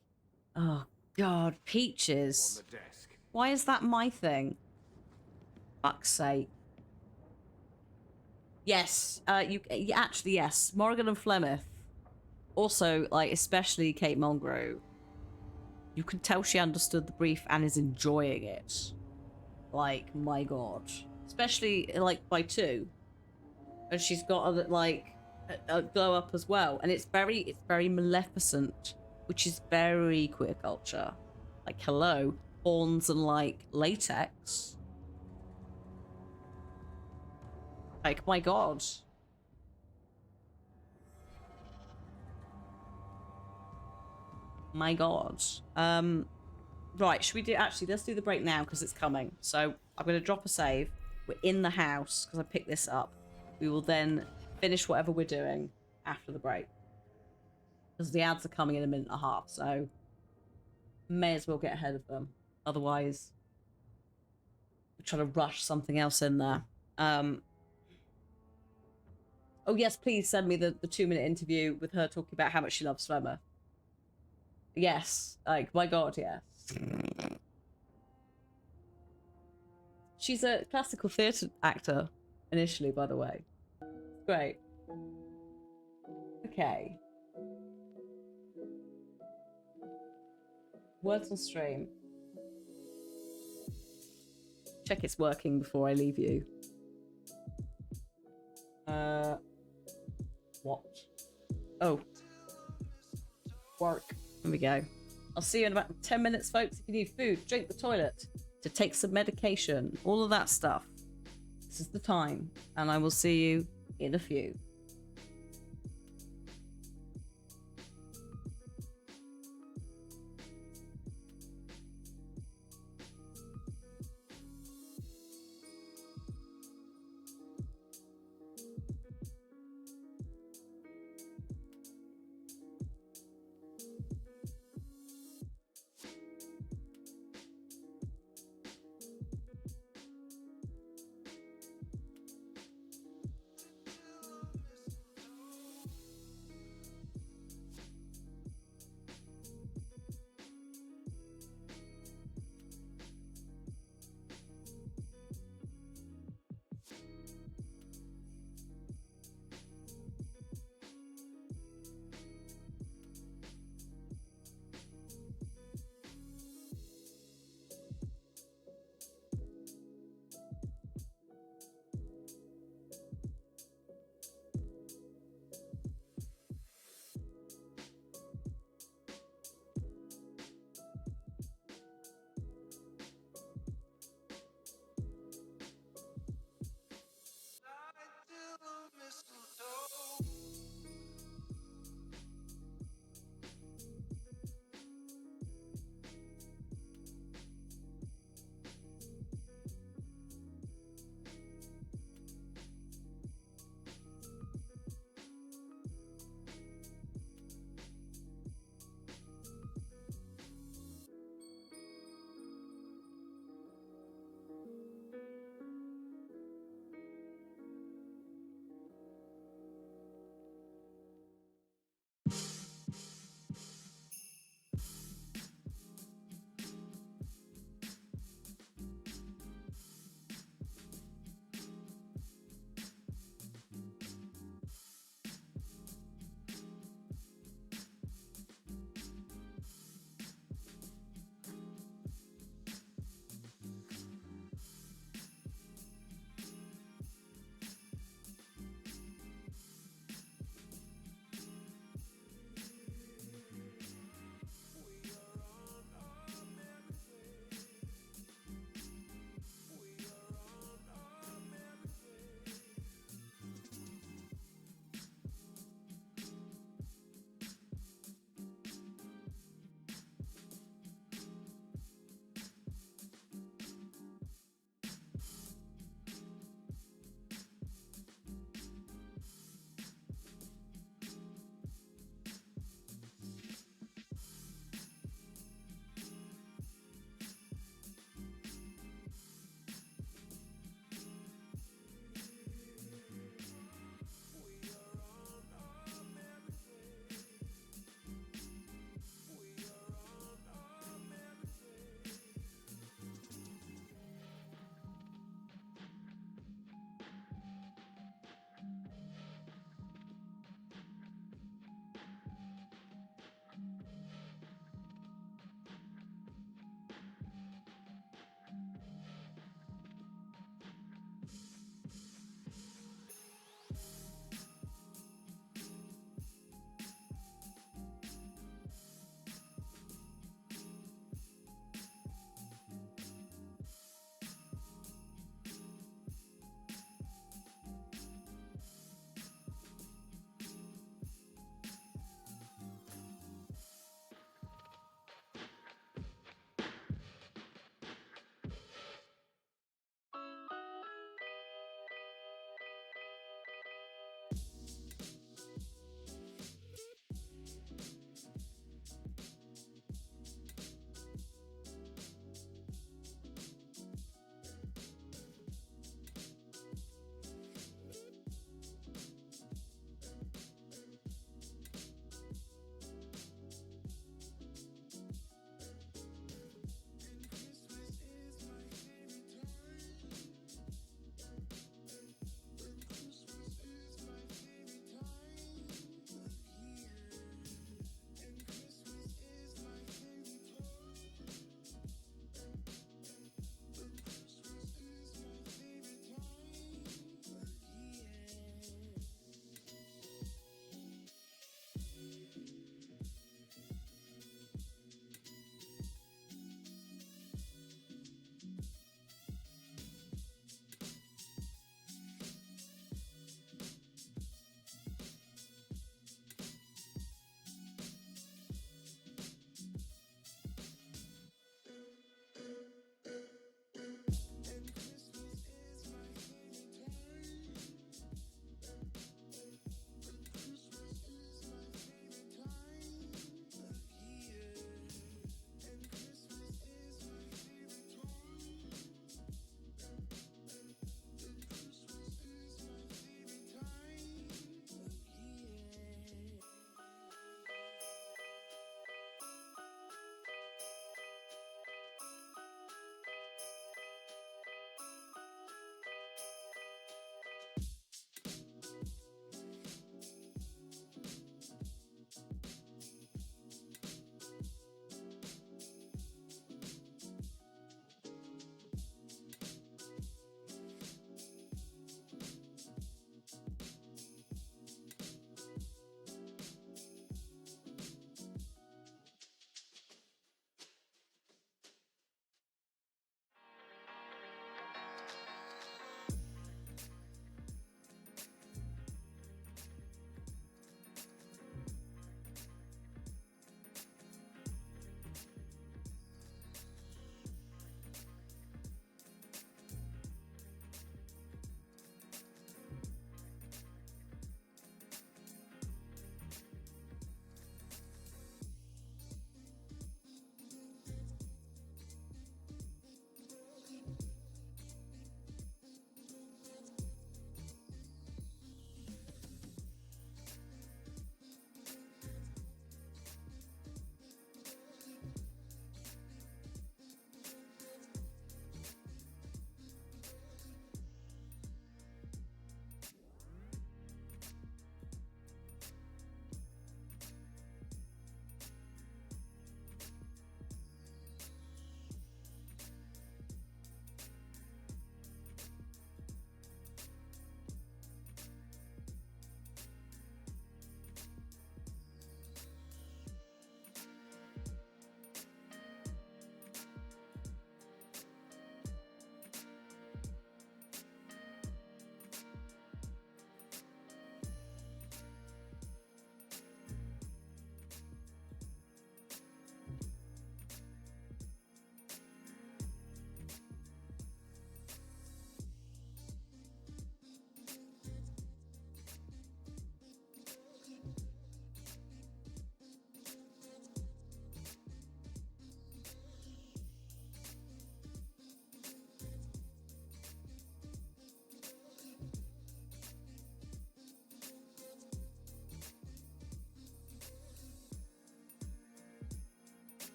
Oh, God, Peaches. On the desk. Why is that my thing? Fuck's sake. Yes, actually, yes. Morrigan and Flemeth. Also, like, especially Kate Mulgrew. You can tell she understood the brief and is enjoying it. Like, my God. Especially, like, by 2. And she's got, like, a glow up as well, and it's very Maleficent, which is very queer culture. Like, hello, horns and like latex. Like, my God. My God. Right, should we do, actually, let's do the break now because it's coming. So I'm going to drop a save. We're in the house because I picked this up. We will then finish whatever we're doing after the break. Because the ads are coming in a minute and a half, so may as well get ahead of them. Otherwise, we're trying to rush something else in there. Oh yes, please send me the 2-minute interview with her talking about how much she loves Swimmer. Yes, like, my God, yes. She's a classical theatre actor, initially, by the way. Great. Okay. Words on stream. Check it's working before I leave you. What? Oh. Work. Here we go. I'll see you in about 10 minutes, folks. If you need food, drink the toilet, to take some medication, all of that stuff. This is the time, and I will see you in a few.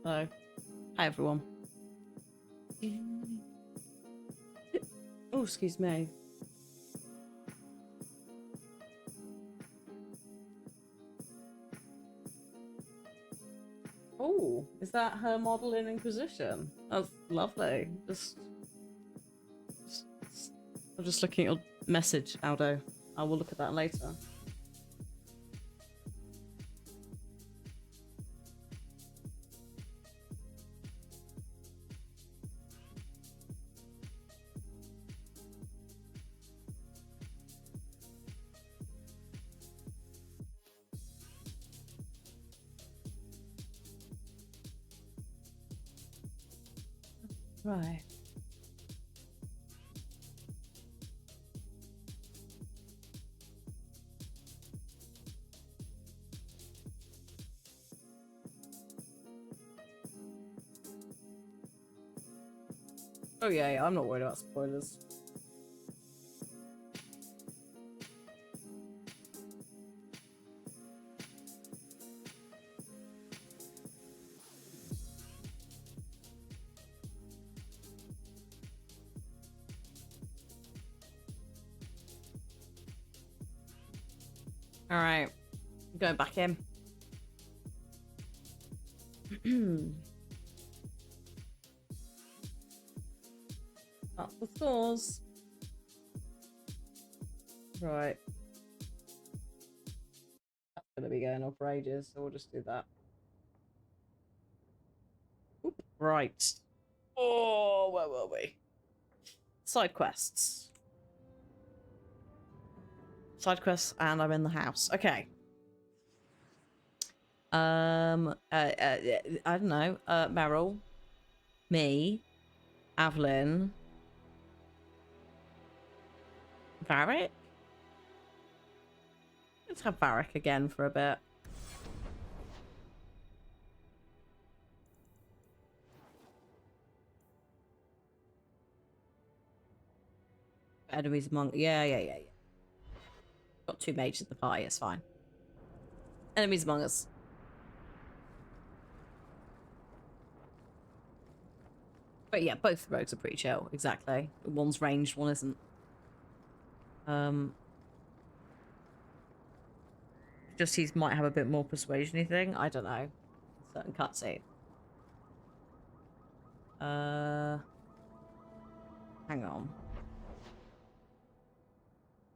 So, hi everyone. Oh, excuse me. Oh, is that her model in Inquisition? That's lovely. I'm just looking at your message, Aldo. I will look at that later. Right. Oh yeah, I'm not worried about spoilers. All right, going back in. Up the stores. Right. That's gonna be going on for ages, so we'll just do that. Oop. Right. Oh, where were we? Side quests. Side quests, and I'm in the house. Okay. I don't know. Meryl, me, Evelyn, Varric. Let's have Varric again for a bit. Enemies among. Yeah. Got two mages at the party. It's fine. Enemies among us. But yeah, both rogues are pretty chill. Exactly. One's ranged, one isn't. Just he might have a bit more persuasion-y thing. I don't know. Certain cutscene. Hang on.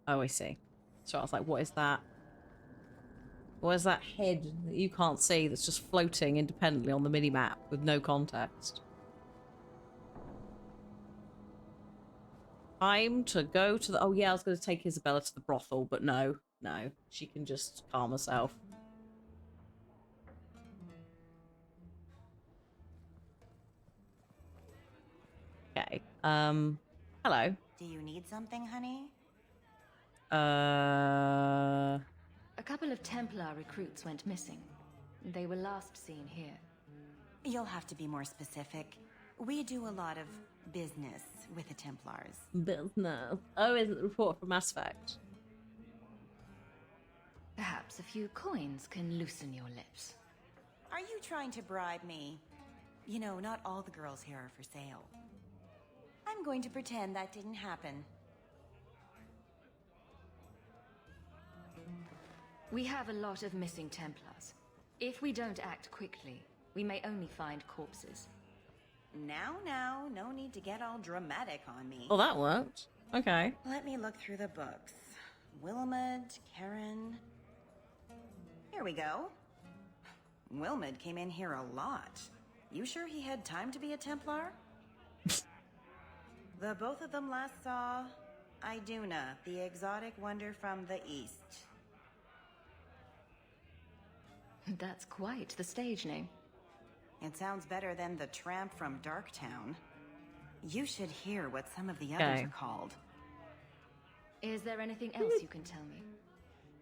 Oh, I see. So I was like, what is that? What is that head that you can't see that's just floating independently on the mini-map with no context? Time to go to the... Oh yeah, I was going to take Isabella to the brothel, but no. She can just calm herself. Okay. Hello. Do you need something, honey? A couple of Templar recruits went missing. They were last seen here. You'll have to be more specific. We do a lot of business with the Templars. Business. Oh, is it the report from Mass Effect? Perhaps a few coins can loosen your lips. Are you trying to bribe me? You know, not all the girls here are for sale. I'm going to pretend that didn't happen. We have a lot of missing Templars. If we don't act quickly, we may only find corpses. Now, no need to get all dramatic on me. Oh, that worked. Okay. Let me look through the books. Wilmot, Karen... Here we go. Wilmot came in here a lot. You sure he had time to be a Templar? The both of them last saw Iduna, the exotic wonder from the east. That's quite the stage name. It sounds better than the tramp from Darktown. You should hear what some of the others are called. Is there anything else you can tell me?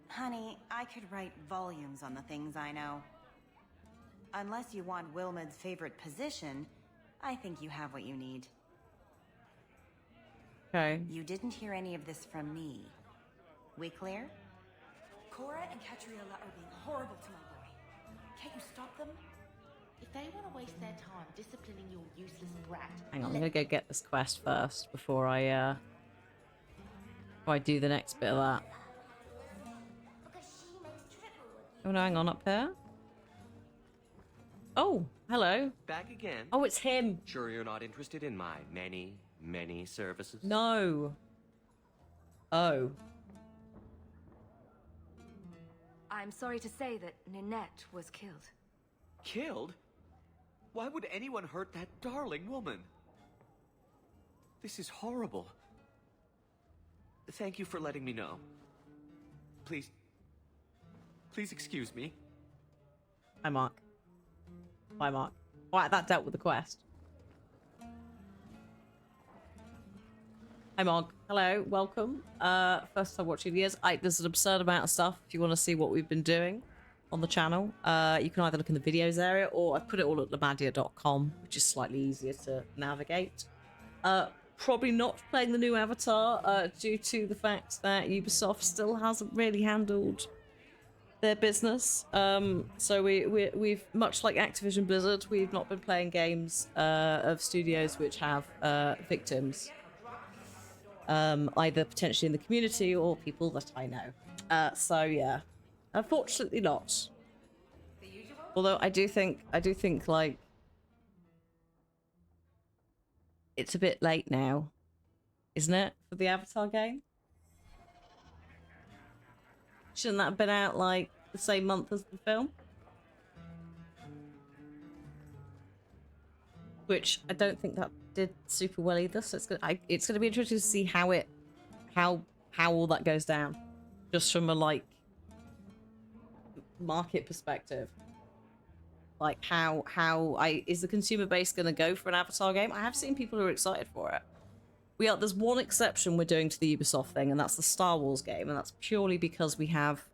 Honey, I could write volumes on the things I know. Unless you want Wilmot's favorite position, I think you have what you need. Okay. You didn't hear any of this from me. We clear? Cora and Catriella are being horrible to my boy. Can't you stop them? If they want to waste their time disciplining your useless brat, Hang on, I'm gonna go get this quest first before I do the next bit of that. Oh no, hang on, up here. Oh, hello. Back again. Oh, it's him. Sure you're not interested in my many services? No. Oh. I'm sorry to say that Ninette was killed. Killed? Why would anyone hurt that darling woman? This is horrible. Thank you for letting me know. Please excuse me. Hi, Mark. Bye, Mark. Right, that dealt with the quest. Hi, Mark. Hello, welcome. First time watching videos. There's an absurd amount of stuff if you want to see what we've been doing on the channel. You can either look in the videos area, or I've put it all at lamadia.com, which is slightly easier to navigate. Probably not playing the new Avatar due to the fact that Ubisoft still hasn't really handled their business. So we've much like Activision Blizzard, we've not been playing games of studios which have victims, either potentially in the community or people that I know. So yeah, unfortunately not. Although I do think like it's a bit late now, isn't it, for the Avatar game? Shouldn't that have been out like the same month as the film? Which I don't think that did super well either. So it's gonna be interesting to see how all that goes down, just from a like market perspective. Like is the consumer base gonna go for an Avatar game? I have seen people who are excited for it. There's one exception we're doing to the Ubisoft thing, and that's the Star Wars game, and that's purely because we have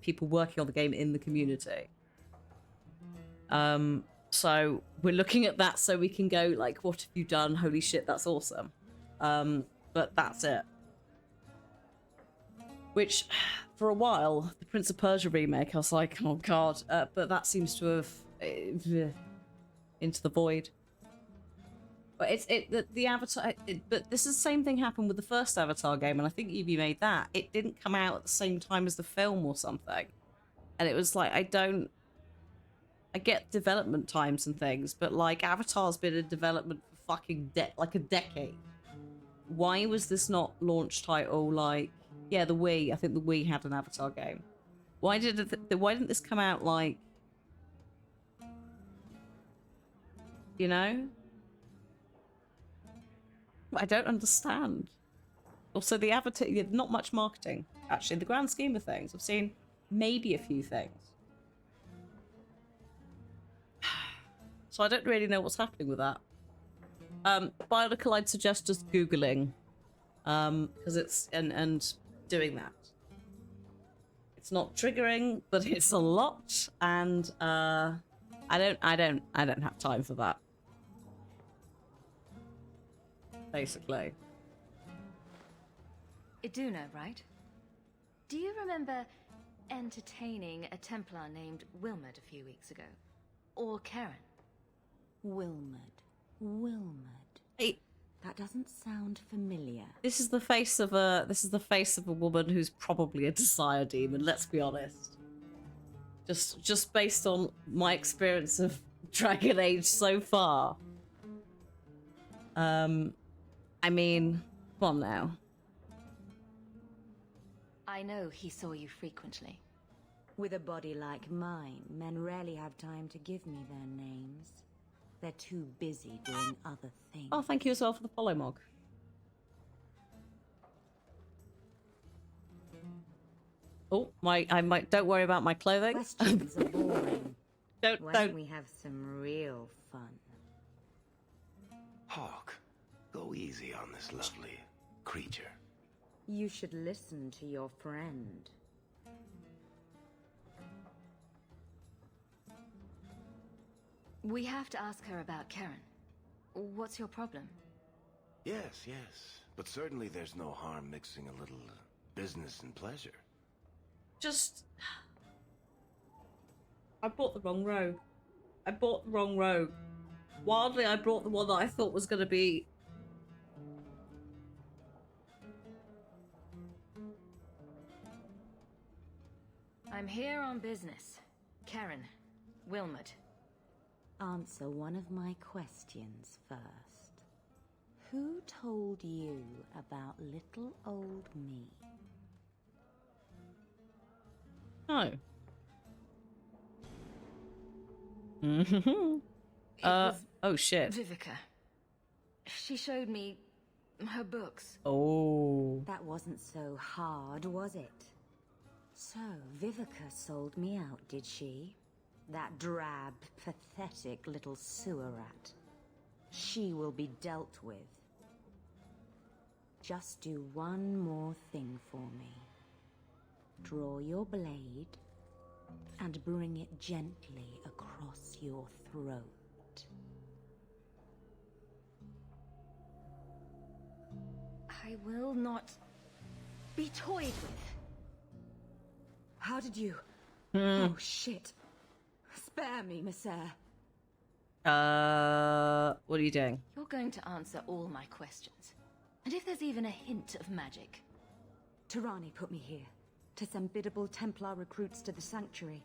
people working on the game in the community. So we're looking at that so we can go like, what have you done? Holy shit, that's awesome. But that's it. Which, for a while, the Prince of Persia remake, I was like, oh god, but that seems to have into the void. But the Avatar, but this is the same thing happened with the first Avatar game, and I think Ubi made that. It didn't come out at the same time as the film or something, and it was like, I get development times and things, but like Avatar's been in development for fucking like a decade. Why was this not launch title like? Yeah, the Wii. I think the Wii had an Avatar game. Why didn't this come out like? You know? I don't understand. Also, the Avatar, not much marketing, actually, in the grand scheme of things. I've seen maybe a few things. So I don't really know what's happening with that. Bionicle, I'd suggest just Googling. Because it's, and doing that. It's not triggering, but it's a lot, and I don't have time for that. Basically. Iduna, right? Do you remember entertaining a Templar named Wilmot a few weeks ago? Or Karen? Wilmot. Hey. That doesn't sound familiar. This is the face of a woman who's probably a desire demon, let's be honest. Just based on my experience of Dragon Age so far. I mean, come on now. I know he saw you frequently. With a body like mine, men rarely have time to give me their names. They're too busy doing other things. Oh, thank you as well for the follow, Mog. Oh, don't worry about my clothing. Questions are boring. Why don't we have some real fun? Hawk, go easy on this lovely creature. You should listen to your friend. We have to ask her about Karen. What's your problem? Yes. But certainly there's no harm mixing a little business and pleasure. I bought the wrong row. I bought the wrong rogue. Wildly, I brought the one that I thought was going to be... I'm here on business. Karen, Wilmot. Answer one of my questions first. Who told you about little old me? Oh. Oh shit. Vivica. She showed me her books. Oh. That wasn't so hard, was it? So, Vivica sold me out, did she? That drab, pathetic little sewer rat. She will be dealt with. Just do one more thing for me. Draw your blade and bring it gently across your throat. I will not be toyed with. How did you... Oh, shit. Spare me, Messer. What are you doing? You're going to answer all my questions. And if there's even a hint of magic. Tirani put me here to send biddable Templar recruits to the Sanctuary.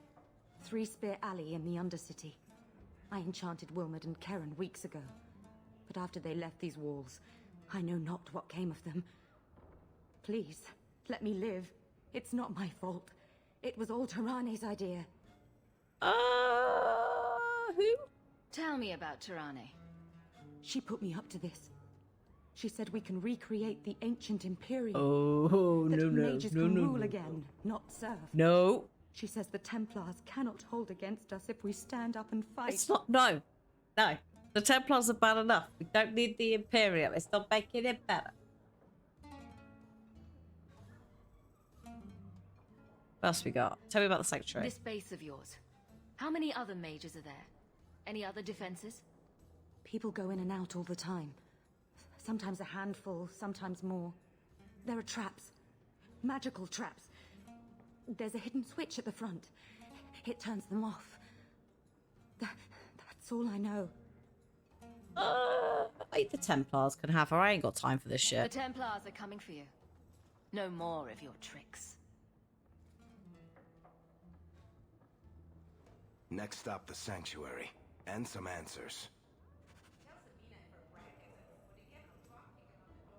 Three Spear Alley in the Undercity. I enchanted Wilmot and Karen weeks ago. But after they left these walls, I know not what came of them. Please, let me live. It's not my fault. It was all Tirani's idea. Who? Tell me about Tirani. She put me up to this. She said we can recreate the ancient Imperium. Oh, that no, no, mages no, can no, rule no, again, not serve. No. She says the Templars cannot hold against us if we stand up and fight. It's not. No. No. The Templars are bad enough. We don't need the Imperium. It's not making it better. What else we got? Tell me about the Sanctuary. This base of yours. How many other mages are there? Any other defenses? People go in and out all the time. Sometimes a handful, sometimes more. There are traps. Magical traps. There's a hidden switch at the front. It turns them off. That's all I know. Wait, the Templars can have her. I ain't got time for this The shit. Templars are coming for you. No more of your tricks. Next up, the Sanctuary. And some answers.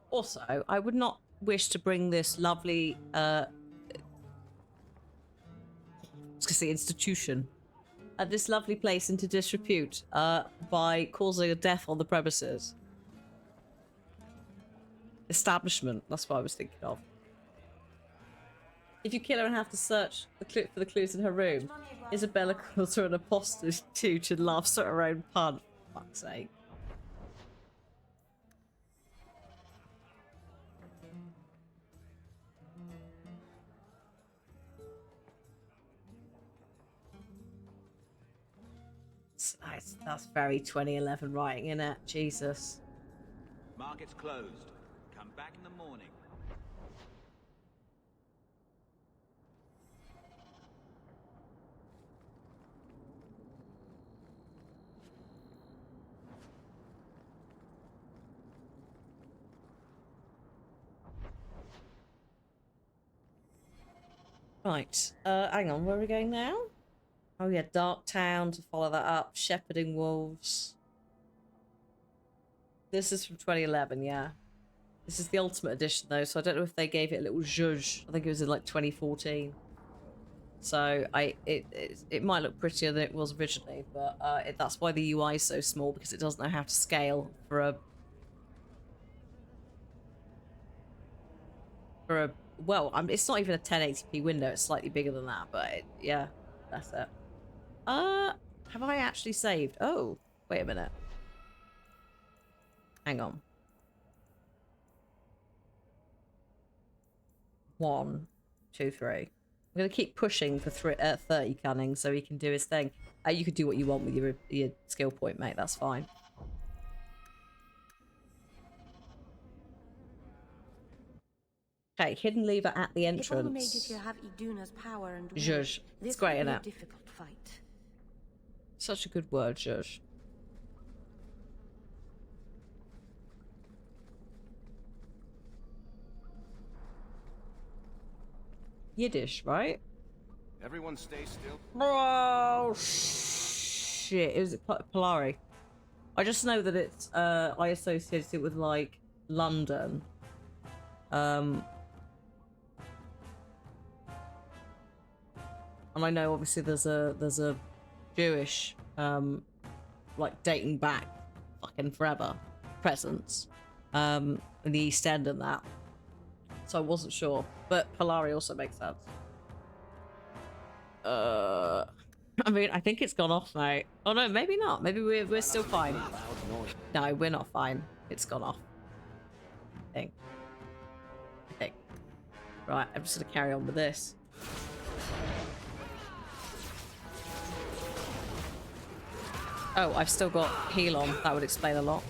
Also, I would not wish to bring this lovely, I was gonna say institution, this lovely place into disrepute, by causing a death on the premises. Establishment, that's what I was thinking of. If you kill her and have to search for the clues in her room, Isabella calls her an imposter too to laughs at her own pun. For fuck's sake. That's very 2011 writing, innit? Jesus. Market's closed. Come back in the morning. Right. Hang on. Where are we going now? Oh yeah, Dark Town to follow that up. Shepherding Wolves. This is from 2011, yeah. This is the Ultimate Edition though, so I don't know if they gave it a little zhuzh. I think it was in like 2014. So it might look prettier than it was originally, but that's why the UI is so small, because it doesn't know how to scale for a well, it's not even a 1080p window. It's slightly bigger than that, but yeah, that's it. Have I actually saved? Oh, wait a minute. Hang on. 1, 2, 3. I'm gonna keep pushing for 30 cunning so he can do his thing. You could do what you want with your skill point, mate. That's fine. Okay, hidden lever at the entrance. If all the mages here have Iduna's power and will, Zhuzh. It's this great, will be isn't a it? difficult fight. Such a good word, Zhuzh. Yiddish, right? Everyone stay still. Oh shit! It was Polari. I just know that it's I associate it with like London. And I know obviously there's a Jewish like dating back fucking forever presence in the East End and that. So I wasn't sure, but Polari also makes sense. I mean, I think it's gone off, mate. Oh no, maybe not. Maybe we're still fine. No, we're not fine. It's gone off. I think. Right, I'm just gonna carry on with this. Oh, I've still got heal on. That would explain a lot.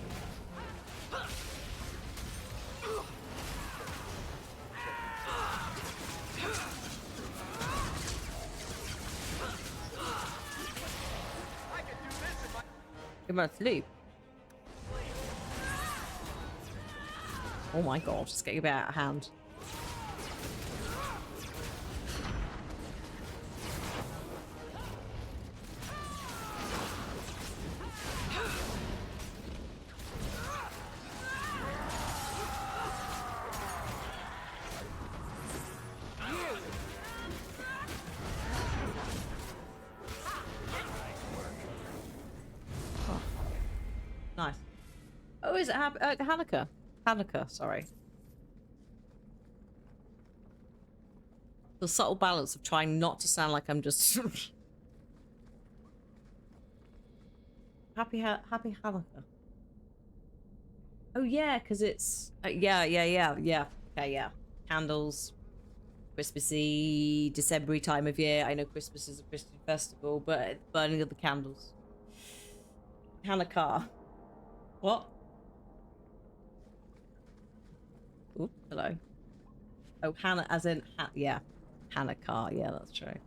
Give him a sleep. Oh my god, it's getting a bit out of hand. Nice. Oh, is it Hanukkah? Hanukkah, sorry. The subtle balance of trying not to sound like I'm just... Happy Hanukkah. Oh yeah, because it's... yeah. Okay, yeah. Candles. Christmassy, December time of year. I know Christmas is a Christian festival, but burning of the candles. Hanukkah. What? Oop, hello. Oh, Hannah, as in, yeah. Hanukkah, yeah, that's true. I'm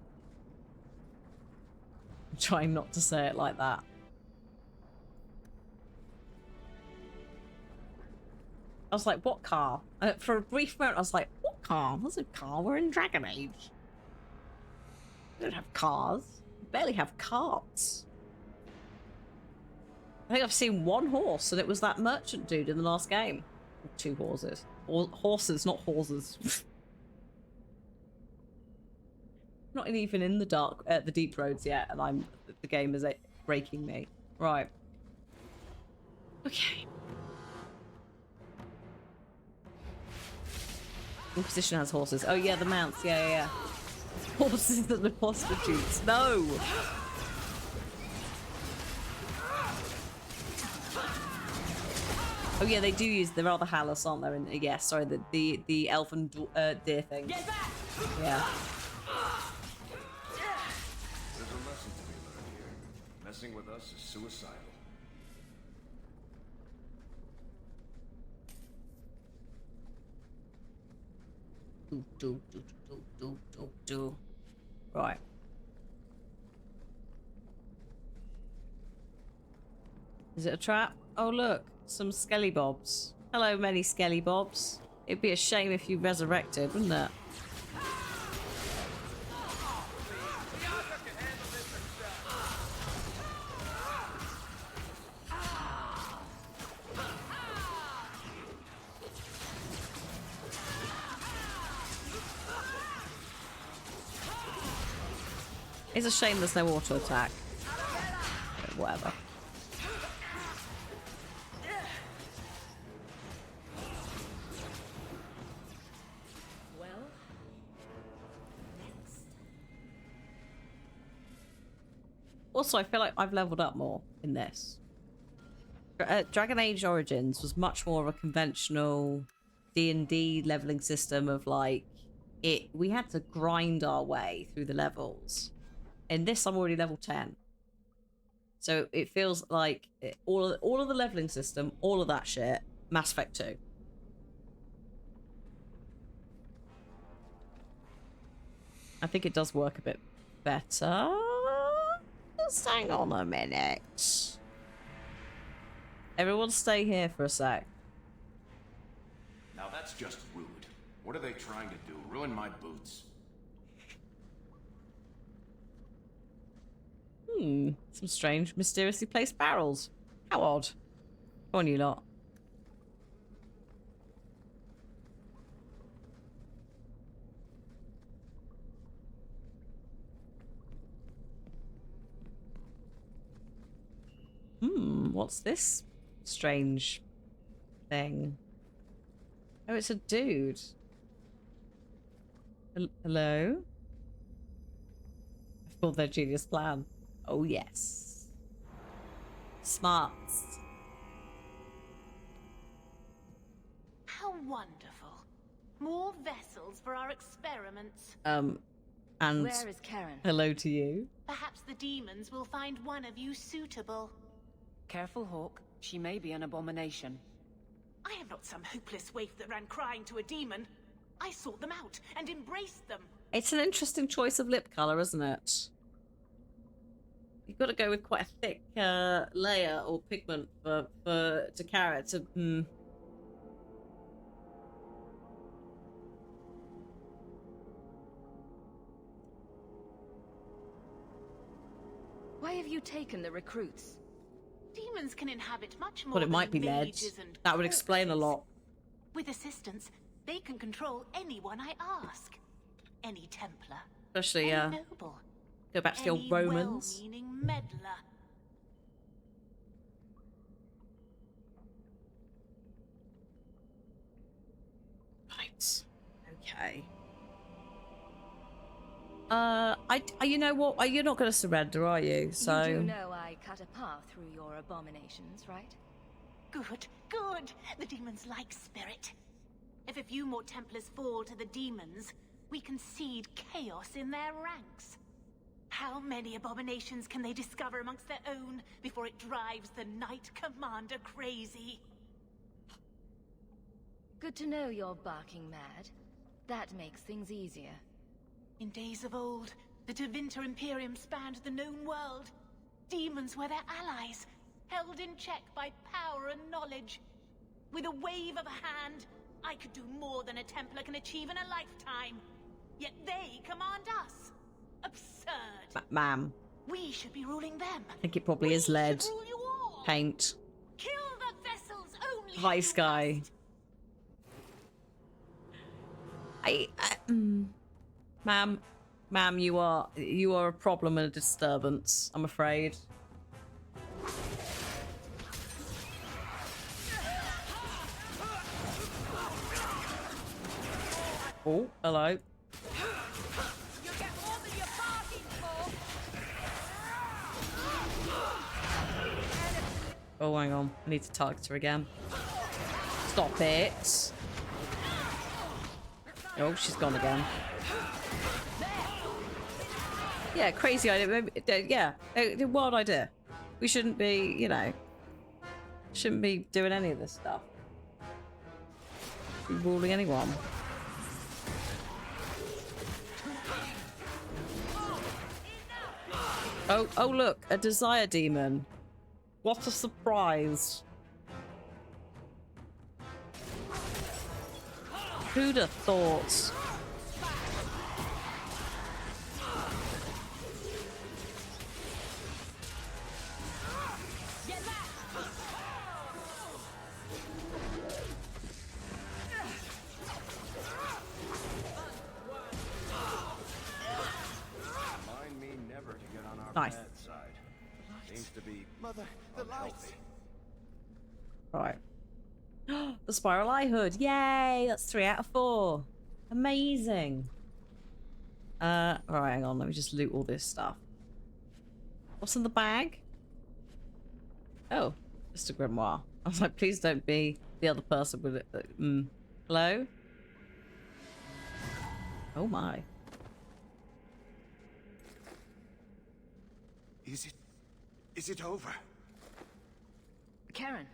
trying not to say it like that. I was like, what car? For a brief moment, I was like, what car? There's a car. We're in Dragon Age. We don't have cars. We barely have carts. I think I've seen one horse, and it was that merchant dude in the last game. 2 horses. Horses, not horses. Not even in the deep roads yet, and the game is breaking me. Right. Okay. Inquisition has horses. Oh yeah, the mounts. Yeah. Horses and the prostitutes. No. Oh yeah, they do use. There are the Hallis, aren't there? And yeah, sorry, the elfin deer thing. Get back! Yeah. There's a lesson to be learned here. Messing with us is suicidal. Do. Right. Is it a trap? Oh look. Some skelly bobs. Hello, many skelly bobs. It'd be a shame if you resurrected, wouldn't it? It's a shame there's no auto attack. Whatever. Also, I feel like I've leveled up more in this. Dragon Age Origins was much more of a conventional D&D leveling system of like we had to grind our way through the levels. In this, I'm already level 10. So it feels like all of the leveling system, all of that shit, Mass Effect 2. I think it does work a bit better. Just hang on a minute. Everyone stay here for a sec. Now that's just rude. What are they trying to do? Ruin my boots? Some strange, mysteriously placed barrels. How odd. Come on, you lot. What's this strange thing? Oh, it's a dude. Hello? I thought their genius plan. Oh, yes. Smarts. How wonderful. More vessels for our experiments. And Where is Karen? hello to you. Perhaps the demons will find one of you suitable. Careful, Hawk. She may be an abomination. I am not some hopeless waif that ran crying to a demon. I sought them out and embraced them. It's an interesting choice of lip colour, isn't it? You've got to go with quite a thick layer or pigment to carry it to. Why have you taken the recruits? Demons can inhabit much more Well, it than might be lead. mages and That would explain a lot. With assistance, they can control anyone I ask. Any Templar. Especially, any noble. Go back to the old any Romans. well-meaning meddler. Right. Okay. You know what? You're not going to surrender, are you? So. You do know I cut a path through your abominations, right? Good, good. The demons like spirit. If a few more Templars fall to the demons, we can seed chaos in their ranks. How many abominations can they discover amongst their own before it drives the Knight Commander crazy? Good to know you're barking mad. That makes things easier. In days of old, the Tevinter Imperium spanned the known world. Demons were their allies, held in check by power and knowledge. With a wave of a hand, I could do more than a Templar can achieve in a lifetime. Yet they command us. Absurd. Ma'am. We should be ruling them. I think it probably is lead. Paint. Kill the vessels only. Hi, Sky. Ma'am, you are a problem and a disturbance, I'm afraid. Oh, hello. Oh, hang on. I need to target her again. Stop it. Oh, she's gone again. Yeah, crazy idea. Yeah, wild idea. We shouldn't be, you know, shouldn't be doing any of this stuff. Be ruling anyone. Oh, look, a desire demon. What a surprise. Who'd have thought? Mind me never to get on our Nice. bad side. Seems to be Mother, the lights. Right. The Spiral Eye Hood. Yay! That's 3 out of 4. Amazing. Right, hang on. Let me just loot all this stuff. What's in the bag? Oh, just a grimoire. I was like, please don't be the other person with it. Hello? Oh my. Is it over? Karen.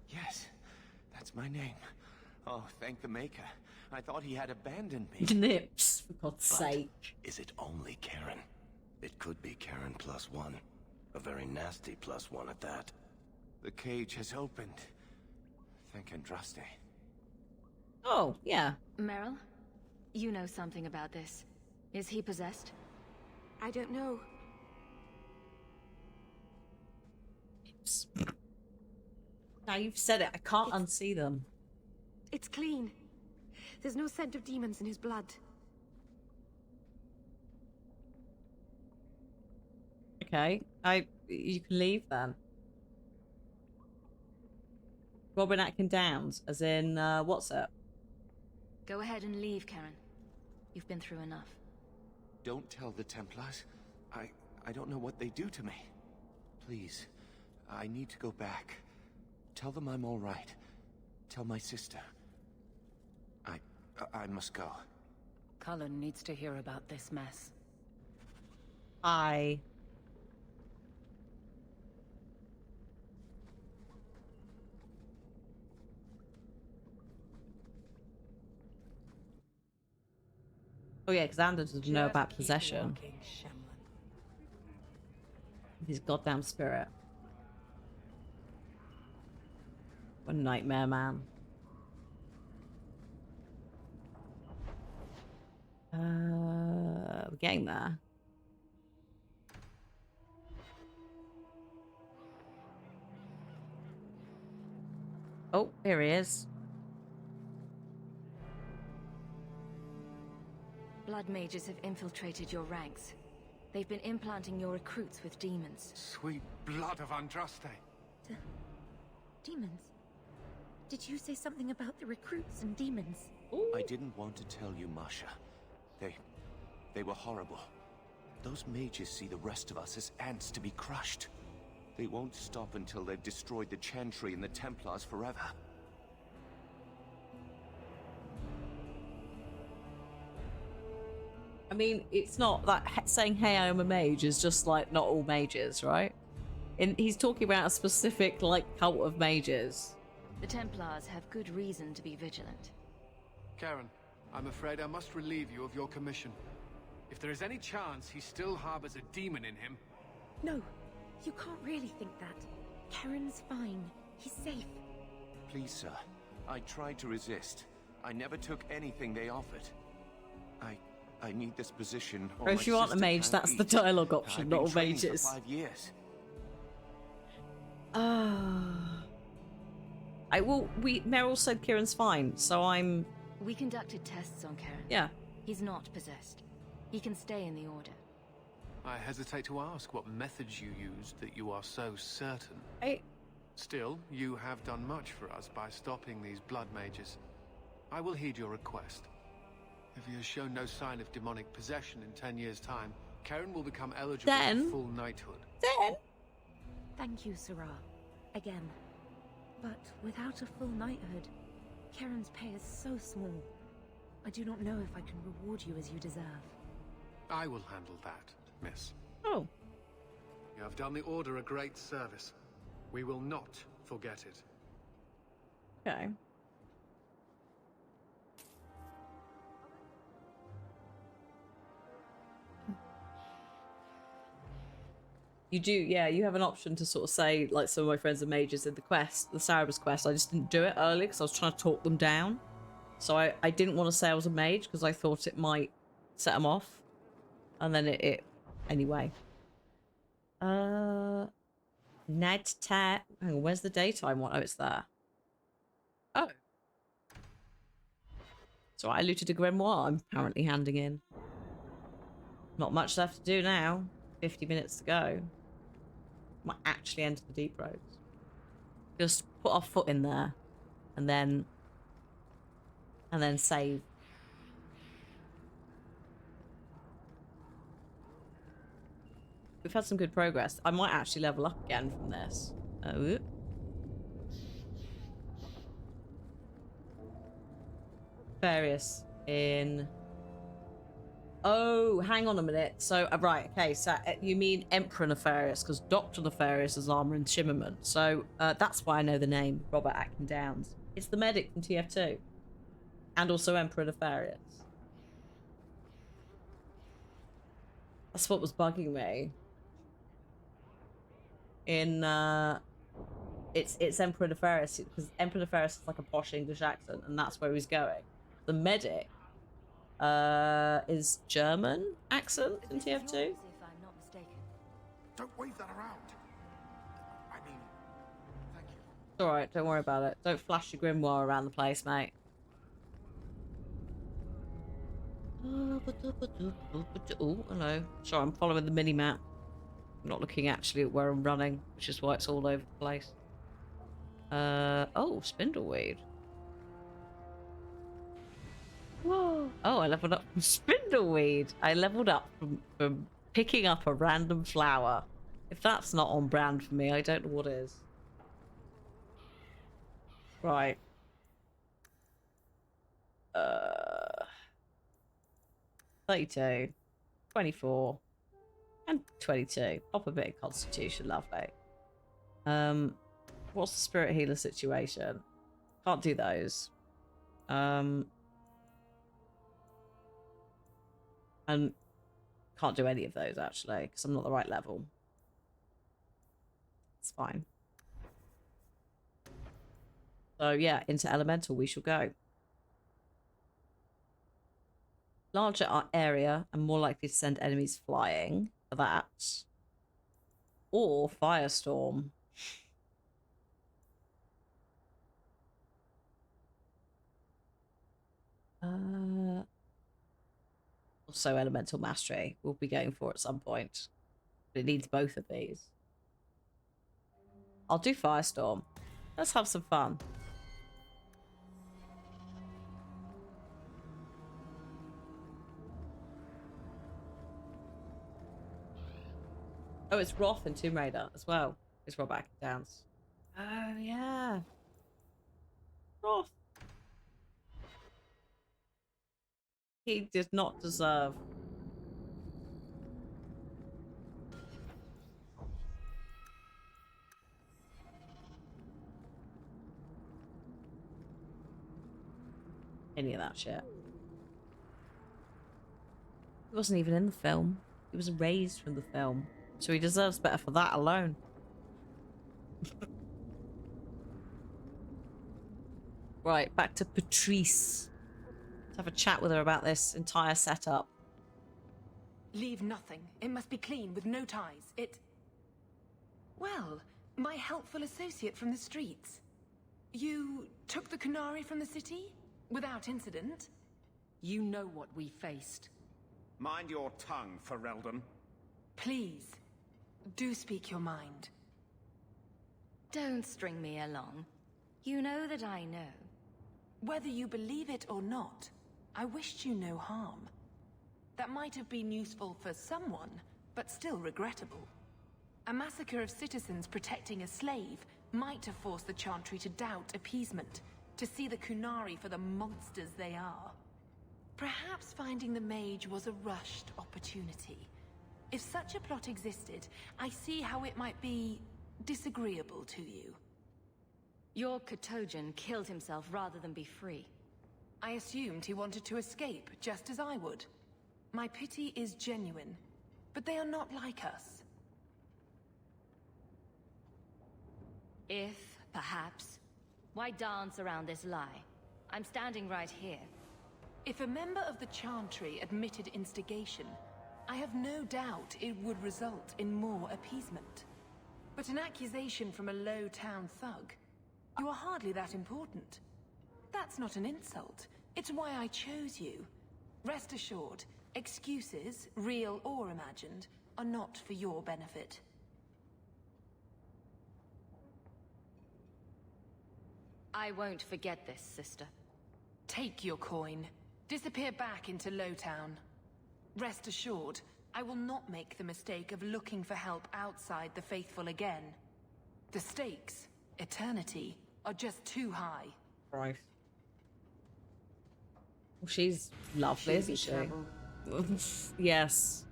Yes, that's my name. Oh, thank the Maker. I thought he had abandoned me. Nips, for God's But sake. is it only Karen? It could be Karen +1. A very nasty +1 at that. The cage has opened. Thank Andraste. Oh, yeah. Meryl, you know something about this. Is he possessed? I don't know. Now you've said it, I can't unsee them. It's clean. There's no scent of demons in his blood. Okay, you can leave then. Robin Atkin Downs, as in, what's it? Go ahead and leave, Karen. You've been through enough. Don't tell the Templars. I don't know what they do to me. Please, I need to go back. Tell them I'm all right. Tell my sister. I must go. Cullen needs to hear about this mess. I... Oh yeah, because Anders doesn't know about possession. His goddamn spirit. What a nightmare, man. We're getting there. Oh, here he is. Blood mages have infiltrated your ranks. They've been implanting your recruits with demons. Sweet blood of Andraste. Demons? Did you say something about the recruits and demons? I didn't want to tell you, Masha. They were horrible. Those mages see the rest of us as ants to be crushed. They won't stop until they've destroyed the Chantry and the Templars forever. I mean, it's not that saying, hey, I'm a mage is just like not all mages, right? He's talking about a specific, like, cult of mages. The Templars have good reason to be vigilant. Karen, I'm afraid I must relieve you of your commission. If there is any chance he still harbors a demon in him... No, you can't really think that. Karen's fine. He's safe. Please, sir. I tried to resist. I never took anything they offered. I need this position. Or if you aren't a mage, that's the dialogue option, not all mages. For 5 years. Meryl said Kieran's fine, so I'm... We conducted tests on Kieran. Yeah. He's not possessed. He can stay in the Order. I hesitate to ask what methods you used that you are so certain. Still, you have done much for us by stopping these blood mages. I will heed your request. If he has shown no sign of demonic possession in 10 years' time, Karen will become eligible for full knighthood. Thank you, Sarah. Again. But without a full knighthood, Karen's pay is so small. I do not know if I can reward you as you deserve. I will handle that, miss. Oh. You have done the Order a great service. We will not forget it. Okay. You do, yeah, you have an option to sort of say, like, some of my friends are mages in the quest, the Cerberus quest. I just didn't do it earlier because I was trying to talk them down. So I didn't want to say I was a mage because I thought it might set them off. And then anyway. Night time. Hang on, where's the daytime one? Oh, it's there. Oh. So I looted a grimoire I'm apparently handing in. Not much left to do now. 50 minutes to go. Might actually enter the deep roads. Just put our foot in there. And then save. We've had some good progress. I might actually level up again from this. Oh. Various in... Oh, hang on a minute. So, right, okay, so you mean Emperor Nefarious, because Dr. Nefarious is Armorin Shimmerman. So, that's why I know the name, Robert Atkin Downs. It's the medic from TF2. And also Emperor Nefarious. That's what was bugging me. in it's Emperor Nefarious, because Emperor Nefarious is like a posh English accent, and that's where he's going. The medic is German accent in TF2. If I'm not mistaken. Don't wave that around. I mean, thank you. It's alright, don't worry about it. Don't flash your grimoire around the place, mate. Oh, hello. Sorry, I'm following the mini-map. I'm not looking actually at where I'm running, which is why it's all over the place. Oh, Spindleweed. Whoa. Oh, I leveled up from Spindleweed. I leveled up from picking up a random flower. If that's not on brand for me, I don't know what is. Right. 32, 24, and 22. Pop a bit of Constitution, lovely. What's the Spirit Healer situation? Can't do those. And can't do any of those actually, because I'm not the right level. It's fine. So yeah, into Elemental we shall go. Larger area and more likely to send enemies flying for that. Or Firestorm. Also Elemental Mastery we'll be going for at some point. But it needs both of these. I'll do Firestorm. Let's have some fun. Oh, it's Roth and Tomb Raider as well. It's Rob Downs. Oh, yeah. Roth. He did not deserve. Any of that shit. He wasn't even in the film. He was erased from the film. So he deserves better for that alone. Right, back to Patrice. Let's have a chat with her about this entire setup. Leave nothing. It must be clean, with no ties. Well, my helpful associate from the streets. You took the Qunari from the city? Without incident? You know what we faced. Mind your tongue, Ferelden. Please, do speak your mind. Don't string me along. You know that I know. Whether you believe it or not, I wished you no harm. That might have been useful for someone, but still regrettable. A massacre of citizens protecting a slave might have forced the Chantry to doubt appeasement, to see the Qunari for the monsters they are. Perhaps finding the mage was a rushed opportunity. If such a plot existed, I see how it might be disagreeable to you. Your Katojan killed himself rather than be free. I assumed he wanted to escape, just as I would. My pity is genuine, but they are not like us. If, perhaps, why dance around this lie? I'm standing right here. If a member of the Chantry admitted instigation, I have no doubt it would result in more appeasement. But an accusation from a low-town thug, you are hardly that important. That's not an insult. It's why I chose you. Rest assured, excuses, real or imagined, are not for your benefit. I won't forget this, sister. Take your coin. Disappear back into Lowtown. Rest assured, I will not make the mistake of looking for help outside the Faithful again. The stakes, eternity, are just too high. Right. Well, she's lovely, isn't she? Yes.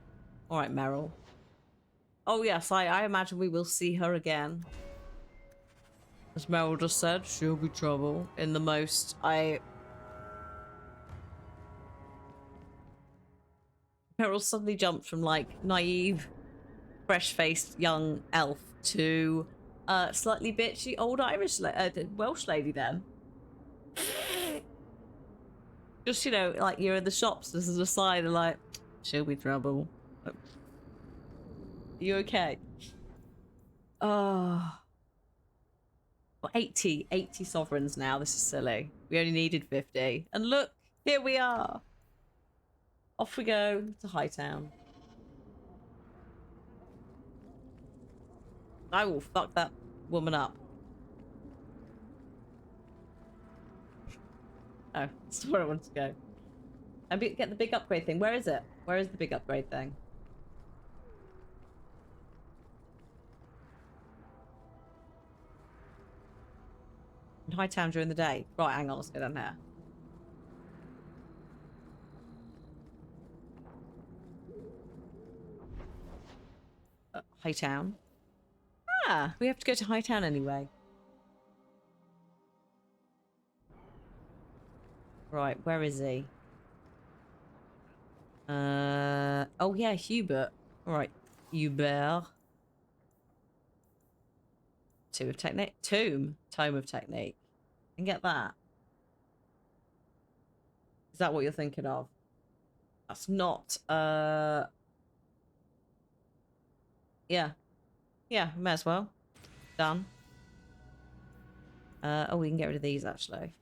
All right, Meryl. Oh, yes, I imagine we will see her again. As Meryl just said, she'll be trouble in the most... Meryl suddenly jumped from, like, naive fresh-faced young elf to slightly bitchy old Welsh lady then. Just, you know, like you're in the shops, this is a sign and like, she'll be trouble. Are you okay? Oh. Well, 80 sovereigns now, this is silly. We only needed 50. And look, here we are. Off we go to Hightown. I will fuck that woman up. Oh, that's where I wanted to go. And get the big upgrade thing. Where is it? Where is the big upgrade thing? In Hightown during the day. Right, hang on, let's go down there. Hightown. Ah, we have to go to Hightown anyway. Right, where is he? Oh yeah, Hubert. Alright, Hubert. Tome of Technique. Tome of Technique. And get that. Is that what you're thinking of? That's not, yeah. Yeah, may as well. Done. Oh, we can get rid of these, actually.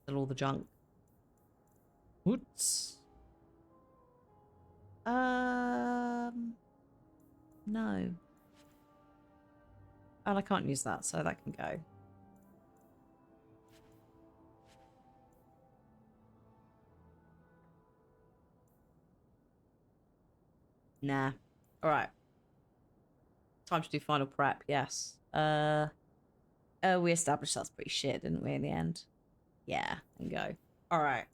And all the junk. Whoops. No. And I can't use that, so that can go. Nah. Alright. Time to do final prep, yes. Oh, we established that's pretty shit, didn't we, in the end? Yeah, and go. Alright.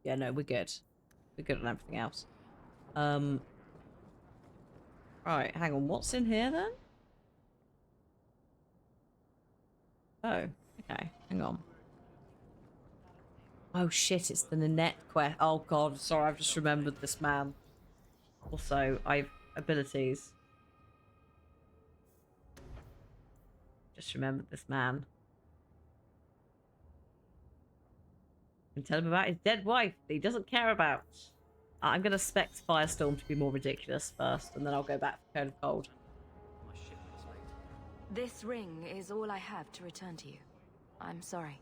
Yeah, no, we're good. We're good on everything else. Right, hang on, what's in here then? Oh, okay, hang on. Oh shit, it's the Nanette quest. Oh god, sorry, I've just remembered this man. Also, I've abilities. Just remembered this man. And tell him about his dead wife that he doesn't care about. I'm gonna expect Firestorm to be more ridiculous first, and then I'll go back to Code of Cold. This ring is all I have to return to you. I'm sorry.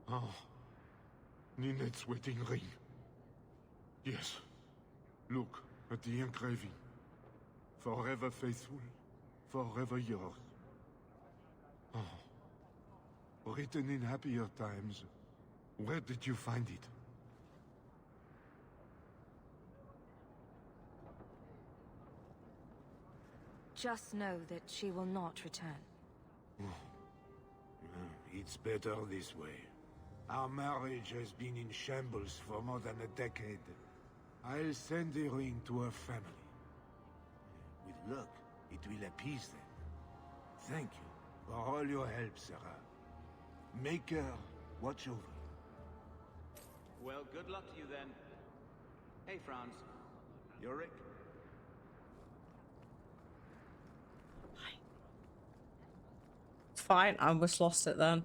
Oh, Ninette's wedding ring. Yes. Look at the engraving. Forever faithful, forever yours. Oh. Written in happier times. Where did you find it? Just know that she will not return. It's better this way. Our marriage has been in shambles for more than a decade. I'll send the ring to her family. With luck, it will appease them. Thank you for all your help, Sarah. Make her watch over you. Well, good luck to you then. Hey, Franz. Yorick? It's fine, I almost lost it then.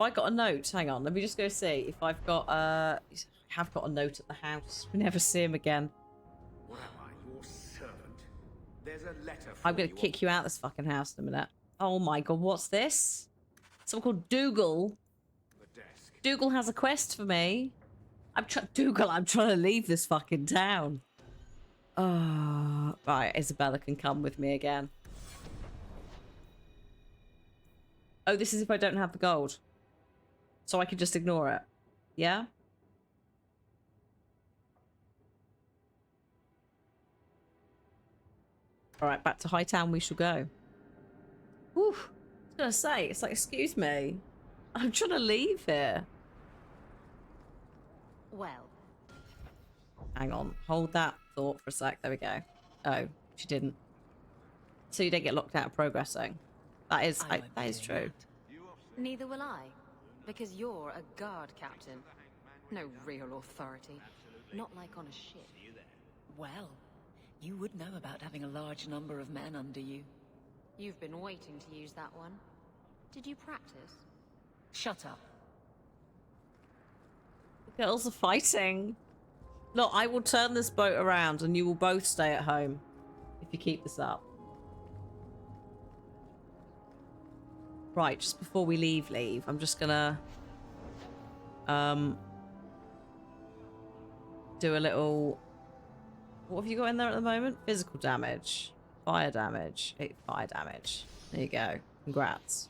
I got a note. Hang on, let me just go see if I've got I have got a note at the house. We never see him again. What am I, your servant? There's a letter for I'm gonna kick you out of this fucking house in a minute. Oh my god, what's this? Someone called Dougal. Dougal has a quest for me. Dougal, I'm trying to leave this fucking town. Oh, right, Isabella can come with me again. Oh, this is if I don't have the gold. So I can just ignore it. Yeah? Alright, back to Hightown we shall go. Whew. I was gonna say, it's like, excuse me. I'm trying to leave here. Well. Hang on. Hold that thought for a sec. There we go. Oh, she didn't. So you don't get locked out of progressing. That is, that is true. Neither will I, because you're a guard captain. No real authority. Not like on a ship. Well, you would know about having a large number of men under you. You've been waiting to use that one. Did you practice? Shut up. The girls are fighting. Look, I will turn this boat around and you will both stay at home if you keep this up. Right, just before we leave, I'm just gonna do a little... What have you got in there at the moment? Physical damage, fire damage, 8 fire damage. There you go. Congrats.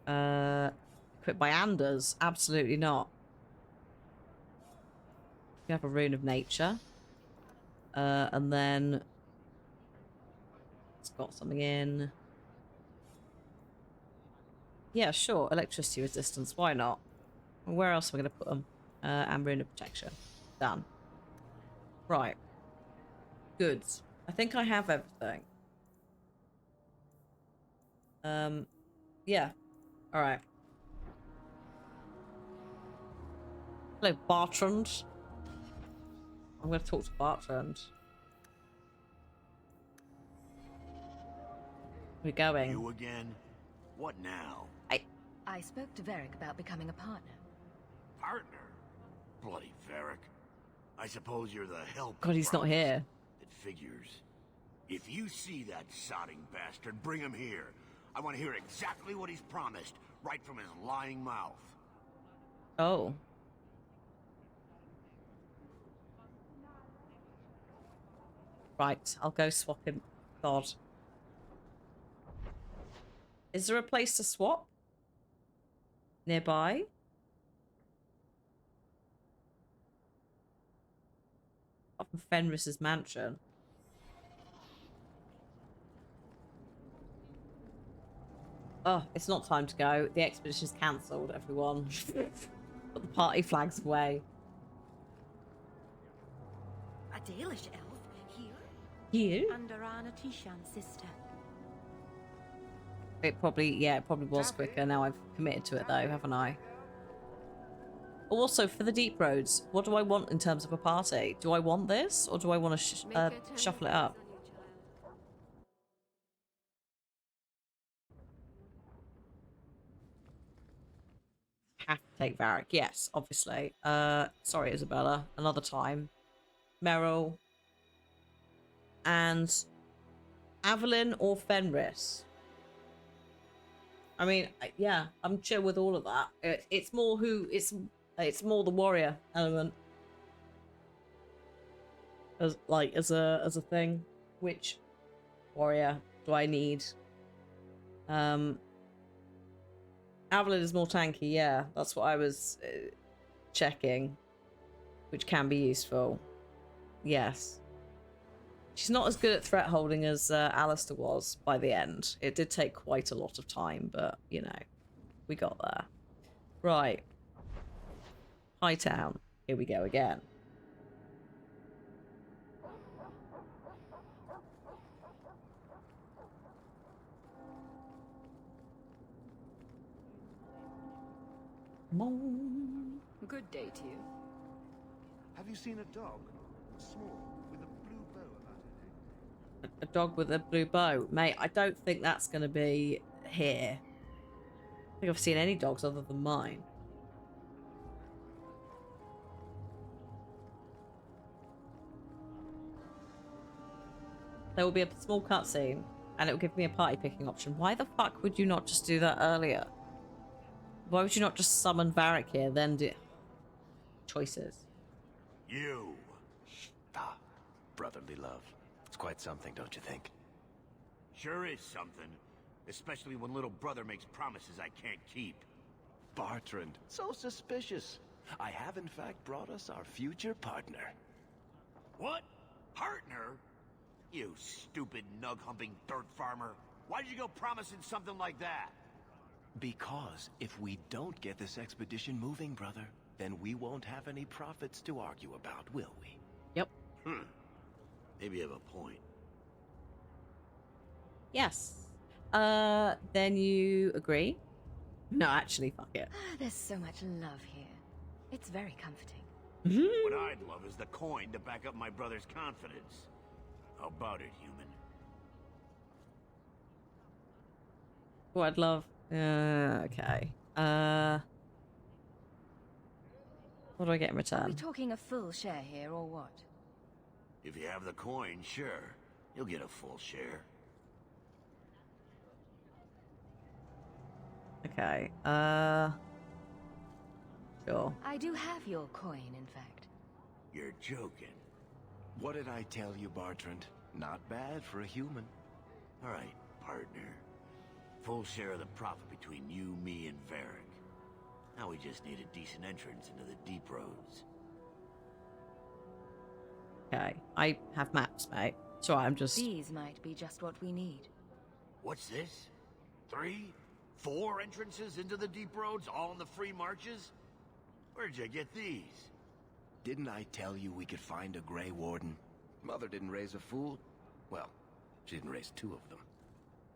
Equipped by Anders? Absolutely not. You have a rune of nature. And then it's got something in. Yeah, sure. Electricity resistance. Why not? Where else am I going to put them? And rune of protection. Done. Right. Good. I think I have everything. Yeah. All right. Hello, Bertrand. I'm going to talk to Bertrand. We're going. You again? What now? I spoke to Varric about becoming a partner. Partner? Bloody Varric. I suppose you're the help. God, he's not here. It figures. If you see that sodding bastard, bring him here. I want to hear exactly what he's promised, right from his lying mouth. Oh. Right, I'll go swap him. God. Is there a place to swap? Nearby? Up from Fenris's mansion. Oh, it's not time to go. The expedition's cancelled, everyone. Put the party flags away. A Dalish elf here? Here? Under Anna Tishan's sister. It probably was quicker. Now I've committed to it though, haven't I? Also, for the deep roads, what do I want in terms of a party? Do I want this, or do I want to shuffle it up? Have to take Varric. Yes, obviously. Sorry, Isabella. Another time. Meryl. And Avalyn or Fenris? I mean, yeah, I'm chill with all of that. It's more more the warrior element as a thing. Which warrior do I need? Avalyn is more tanky. Yeah, that's what I was checking, which can be useful. Yes. She's not as good at threat holding as Alistair was by the end. It did take quite a lot of time, but, you know, we got there. Right. Hightown. Here we go again. Good day to you. Have you seen a dog? Small, with a blue bow about her neck. A dog with a blue bow. Mate, I don't think that's going to be here. I don't think I've seen any dogs other than mine. There will be a small cutscene, and it will give me a party picking option. Why the fuck would you not just do that earlier? Why would you not just summon Varric here, then do... Choices. You. Ah, brotherly love. It's quite something, don't you think? Sure is something. Especially when little brother makes promises I can't keep. Bertrand, so suspicious. I have in fact brought us our future partner. What? Partner? You stupid nug-humping dirt farmer. Why did you go promising something like that? Because if we don't get this expedition moving, brother, then we won't have any profits to argue about, will we? Yep. Maybe you have a point. Yes. Then you agree? No, actually, fuck it. There's so much love here. It's very comforting. What I'd love is the coin to back up my brother's confidence. How about it, human? Oh, I'd love. Okay. What do I get in Are we return? talking a full share here, or what? If you have the coin, sure. You'll get a full share. Okay. Sure. I do have your coin, in fact. You're joking. What did I tell you, Bartrand? Not bad for a human. All right, partner. Full share of the profit between you, me, and Varric. Now we just need a decent entrance into the deep roads. Okay. I have maps, mate. So I'm just. These might be just what we need. What's this? 3? 4 entrances into the deep roads, all in the free marches? Where'd you get these? Didn't I tell you we could find a Grey Warden? Mother didn't raise a fool. Well, she didn't raise 2 of them.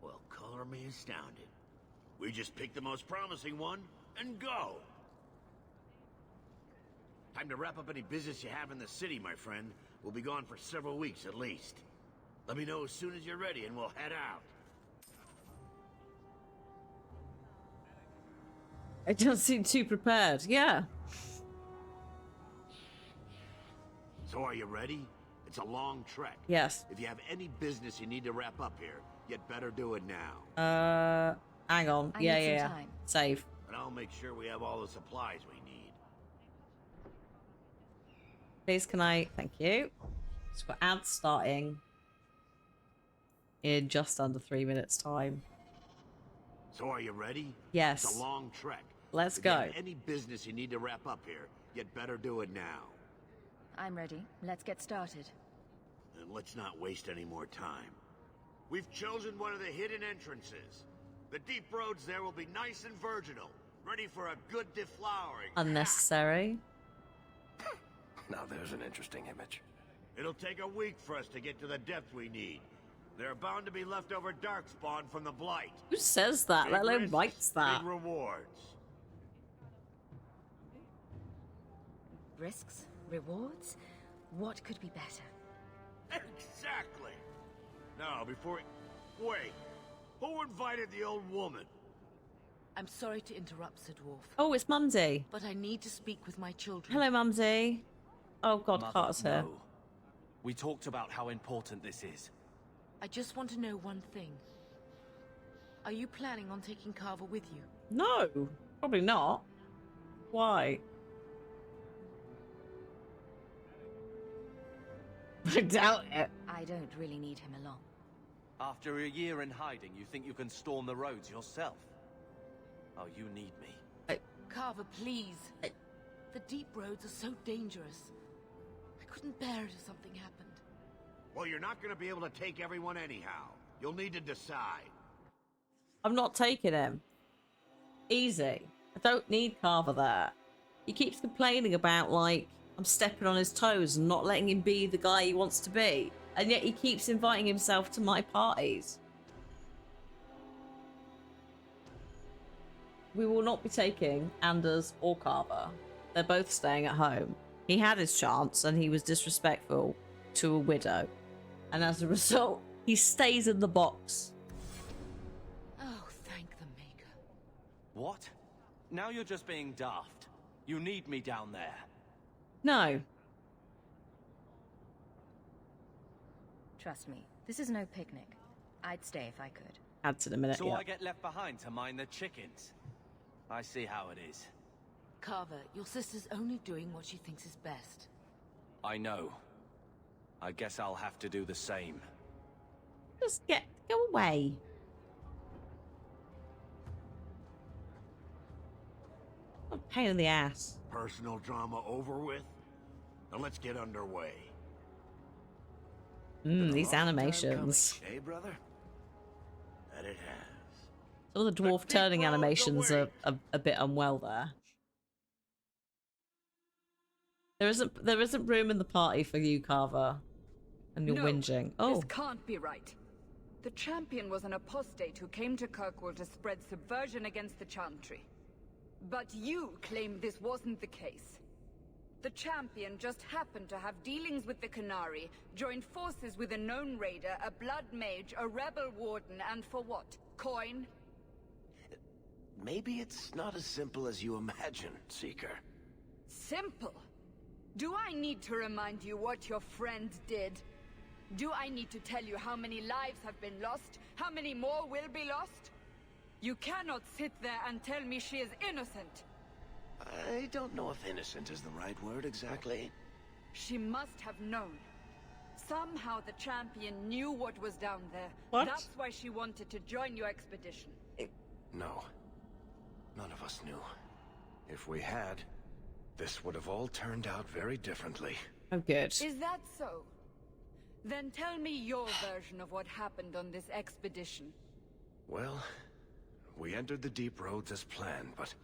Well, color me astounded. We just pick the most promising one and go. Time to wrap up any business you have in the city, my friend. We'll be gone for several weeks at least. Let me know as soon as you're ready and we'll head out. I don't seem too prepared. Yeah. So are you ready? It's a long trek. Yes. If you have any business you need to wrap up here, you'd better do it now. Hang on. I Yeah, need yeah, some yeah. time. Save. And I'll make sure we have all the supplies we need. Please, can I? Thank you. So got ads starting in just under 3 minutes' time. So are you ready? Yes. It's a long trek. Let's If you go. have any business you need to wrap up here, you'd better do it now. I'm ready. Let's get started. And let's not waste any more time. We've chosen one of the hidden entrances. The deep roads there will be nice and virginal, ready for a good deflowering. Unnecessary. Now there's an interesting image. It'll take a week for us to get to the depth we need. There are bound to be leftover darkspawn from the Blight. Who says that? Big Let alone risks, writes that. Big rewards. Risks? Rewards? What could be better? Exactly. Now, before... Wait. Who invited the old woman? I'm sorry to interrupt, Sir Dwarf, Oh, it's Mumsy. but I need to speak with my children. Hello, Mumsy. Oh God, Mother, Carter's here. no. We talked about how important this is. I just want to know one thing. Are you planning on taking Carver with you? No, probably not. Why? I doubt it. I don't really need him along. After a year in hiding, you think you can storm the roads yourself? Oh, you need me. Carver, please. The deep roads are so dangerous. I couldn't bear it if something happened. Well, you're not going to be able to take everyone anyhow. You'll need to decide. I'm not taking him. Easy. I don't need Carver there. He keeps complaining about, like, I'm stepping on his toes and not letting him be the guy he wants to be. And yet he keeps inviting himself to my parties. We will not be taking Anders or Carver. They're both staying at home. He had his chance and he was disrespectful to a widow. And as a result, he stays in the box. Oh, thank the Maker. What? Now you're just being daft. You need me down there. No. Trust me, this is no picnic. I'd stay if I could. Adds in a minute, So yeah. I get left behind to mind the chickens. I see how it is. Carver, your sister's only doing what she thinks is best. I know. I guess I'll have to do the same. Just go away. What a pain in the ass. Personal drama over with? Now let's get underway. These animations. Coming, eh, brother? That it has. Some of the dwarf turning animations are a bit unwell there. There isn't room in the party for you, Carver. And you're whinging. Oh. This can't be right. The champion was an apostate who came to Kirkwall to spread subversion against the Chantry. But you claim this wasn't the case. The champion just happened to have dealings with the Qunari, joined forces with a known raider, a blood mage, a rebel warden, and for what? Coin? Maybe it's not as simple as you imagine, Seeker. Simple? Do I need to remind you what your friend did? Do I need to tell you how many lives have been lost? How many more will be lost? You cannot sit there and tell me she is innocent. I don't know if innocent is the right word exactly. She must have known. Somehow the champion knew what was down there. What? That's why she wanted to join your expedition. No. None of us knew. If we had, this would have all turned out very differently. Oh, good. Is that so? Then tell me your version of what happened on this expedition. Well, we entered the deep roads as planned, but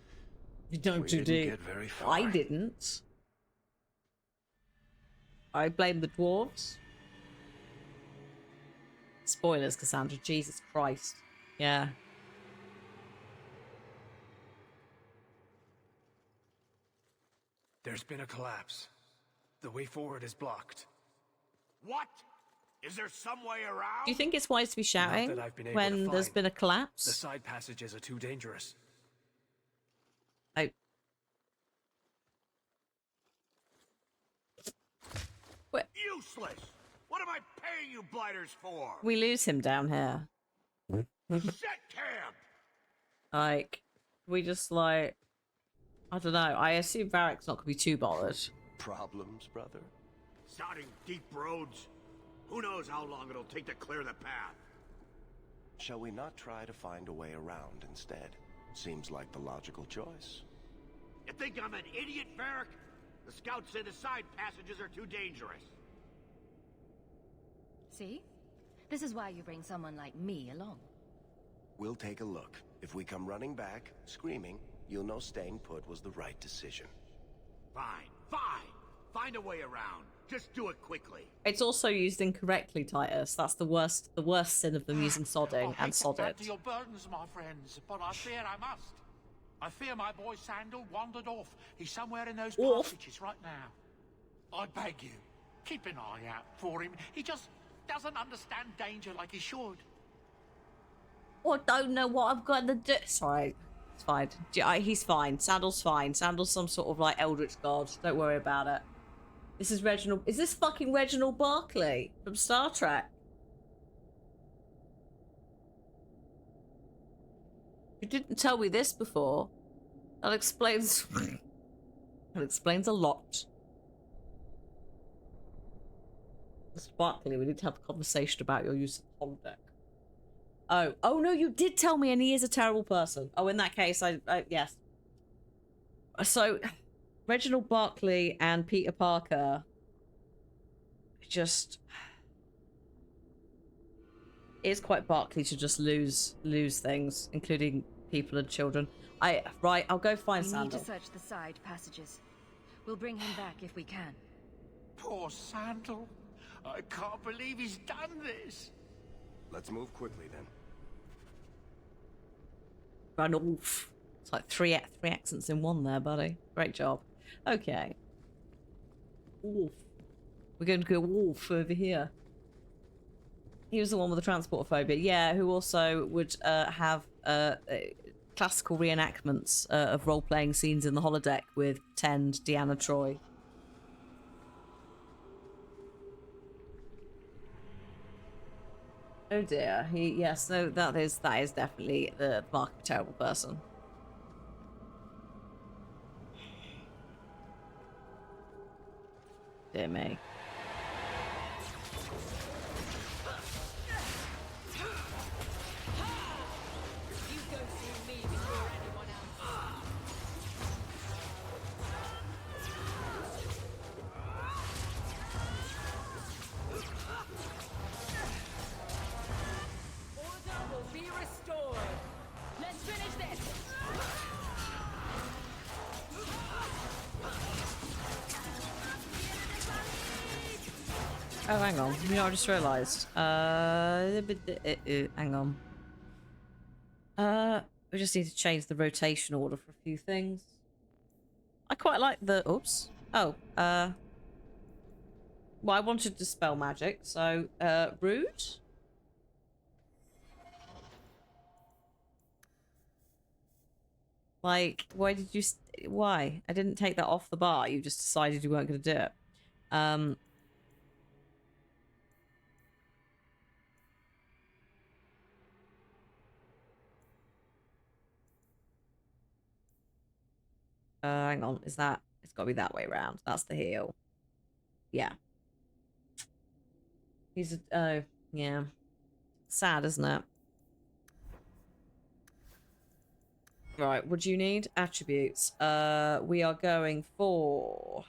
you don't we didn't get very far. I didn't. I blame the dwarves. Spoilers, Cassandra. Jesus Christ. Yeah. There's been a collapse. The way forward is blocked. What? Is there some way around? Do you think it's wise to be shouting Not that I've been able when to there's find. been a collapse? The side passages are too dangerous. Useless! What am I paying you blighters for? We lose him down here. Set camp! Like, we just like, I don't know. I assume Varric's not gonna be too bothered. Problems, brother? Sounding deep roads. Who knows how long it'll take to clear the path? Shall we not try to find a way around instead? Seems like the logical choice. You think I'm an idiot, Varric? The scouts say the side passages are too dangerous. See? This is why you bring someone like me along. We'll take a look. If we come running back, screaming, you'll know staying put was the right decision. Fine, fine. Find a way around. Just do it quickly. It's also used incorrectly, Titus. That's the worst sin of them using sodding and sodded. Add to your burdens, my friends, but I fear I must. I fear my boy Sandal wandered off. He's somewhere in those passages right now. I beg you, keep an eye out for him. He just doesn't understand danger like he should. I don't know what I've got to do. Sorry, it's fine. He's fine. Sandal's fine. Sandal's some sort of like eldritch god. Don't worry about it. This is Reginald. Is this fucking Reginald Barclay from Star Trek? You didn't tell me this before. That explains... that explains a lot. Mr. Barclay, we need to have a conversation about your use of the holodeck. Oh no, you did tell me, and he is a terrible person. Oh, in that case, yes. So, Reginald Barclay and Peter Parker just... It is quite Barclay to just lose things, including people and children. Right, I'll go find Sandal. We need to search the side passages. We'll bring him back if we can. Poor Sandal. I can't believe he's done this. Let's move quickly then. Run off. It's like three accents in one there, buddy. Great job. Okay. Wolf. We're going to go wolf over here. He was the one with the transport phobia. Yeah, who also would have classical reenactments of role-playing scenes in the holodeck with pretend Deanna Troi. Oh dear. Yes, no, that is definitely the mark of a terrible person. Dear me. Oh, hang on. You know, I just realised. Hang on. We just need to change the rotation order for a few things. I quite like the... Oops. Oh, well, I wanted to spell magic, so, rude? Like, why did you... Why? I didn't take that off the bar. You just decided you weren't going to do it. Hang on. Is that... It's got to be that way around. That's the heel. Yeah. He's a... Oh, yeah. Sad, isn't it? Right, what do you need? Attributes. We are going for...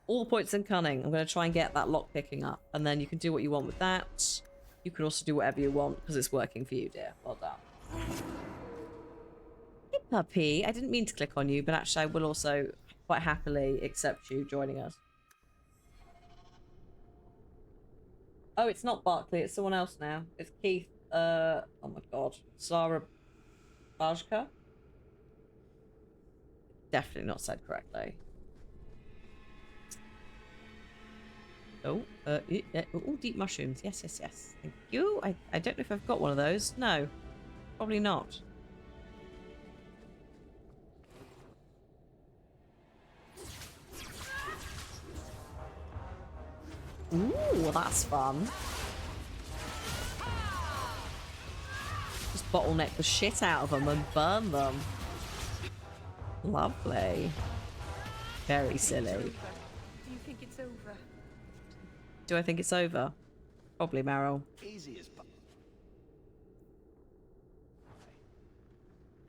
all the points in cunning. I'm going to try and get that lock picking up. And then you can do what you want with that. You can also do whatever you want, because it's working for you, dear. Well done. Hey, puppy. I didn't mean to click on you, but actually I will also quite happily accept you joining us. Oh, it's not Barkley. It's someone else now. It's Keith. Oh my god. Sarah Bajka? Definitely not said correctly. Oh, deep mushrooms. Yes, yes, yes. Thank you. I don't know if I've got one of those. No, probably not. Ooh, that's fun. Just bottleneck the shit out of them and burn them. Lovely. Very silly. Do you think it's over? Do I think it's over? Probably, Meryl. Easy as...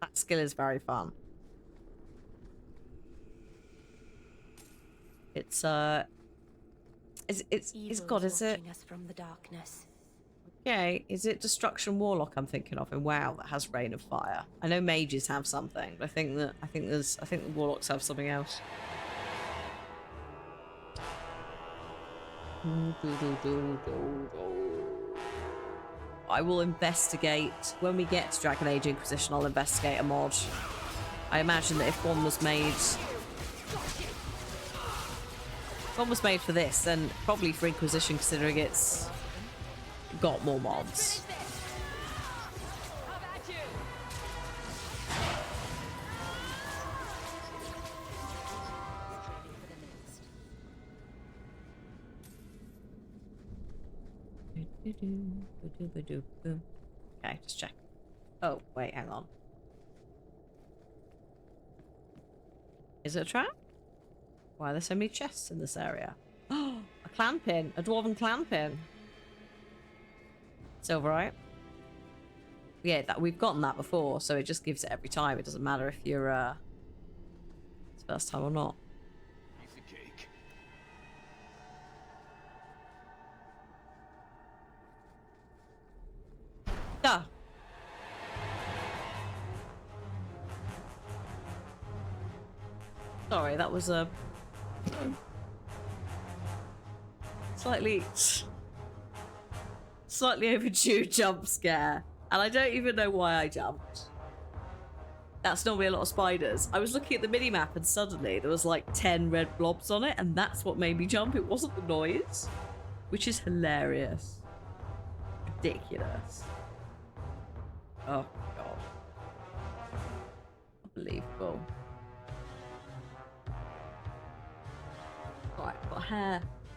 That skill is very fun. It's God, is it? Us from the darkness. Okay, is it Destruction Warlock I'm thinking of? And wow, that has Rain of Fire. I know mages have something, but I think the Warlocks have something else. I will investigate when we get to Dragon Age Inquisition. I'll investigate a mod. I imagine that if one was made for this, then probably for Inquisition, considering it's got more mods. Okay, just check. Oh, wait, hang on. Is it a trap? Why are there so many chests in this area? Oh, a clan pin. A dwarven clan pin. Silverite. Yeah, we've gotten that before, so it just gives it every time. It doesn't matter if you're it's the first time or not. Piece of cake. Duh. Sorry, that was a slightly overdue jump scare, and I don't even know why I jumped. That's normally a lot of spiders. I was looking at the mini-map and suddenly there was like 10 red blobs on it, and that's what made me jump. It wasn't the noise, which is hilarious. Ridiculous. Oh god. Unbelievable. Right, I've got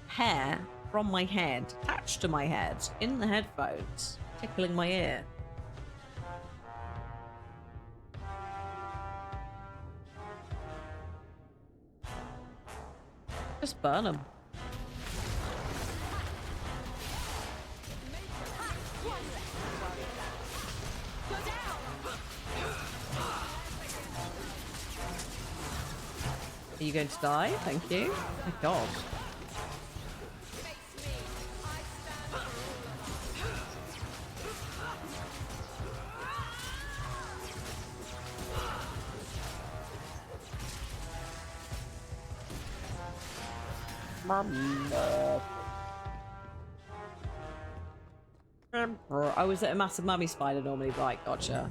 hair from my head attached to my head in the headphones, tickling my ear. Just burn them. Are you going to die? Thank you. Oh my god. Mama. Oh, is it a massive mummy spider normally? Right, gotcha.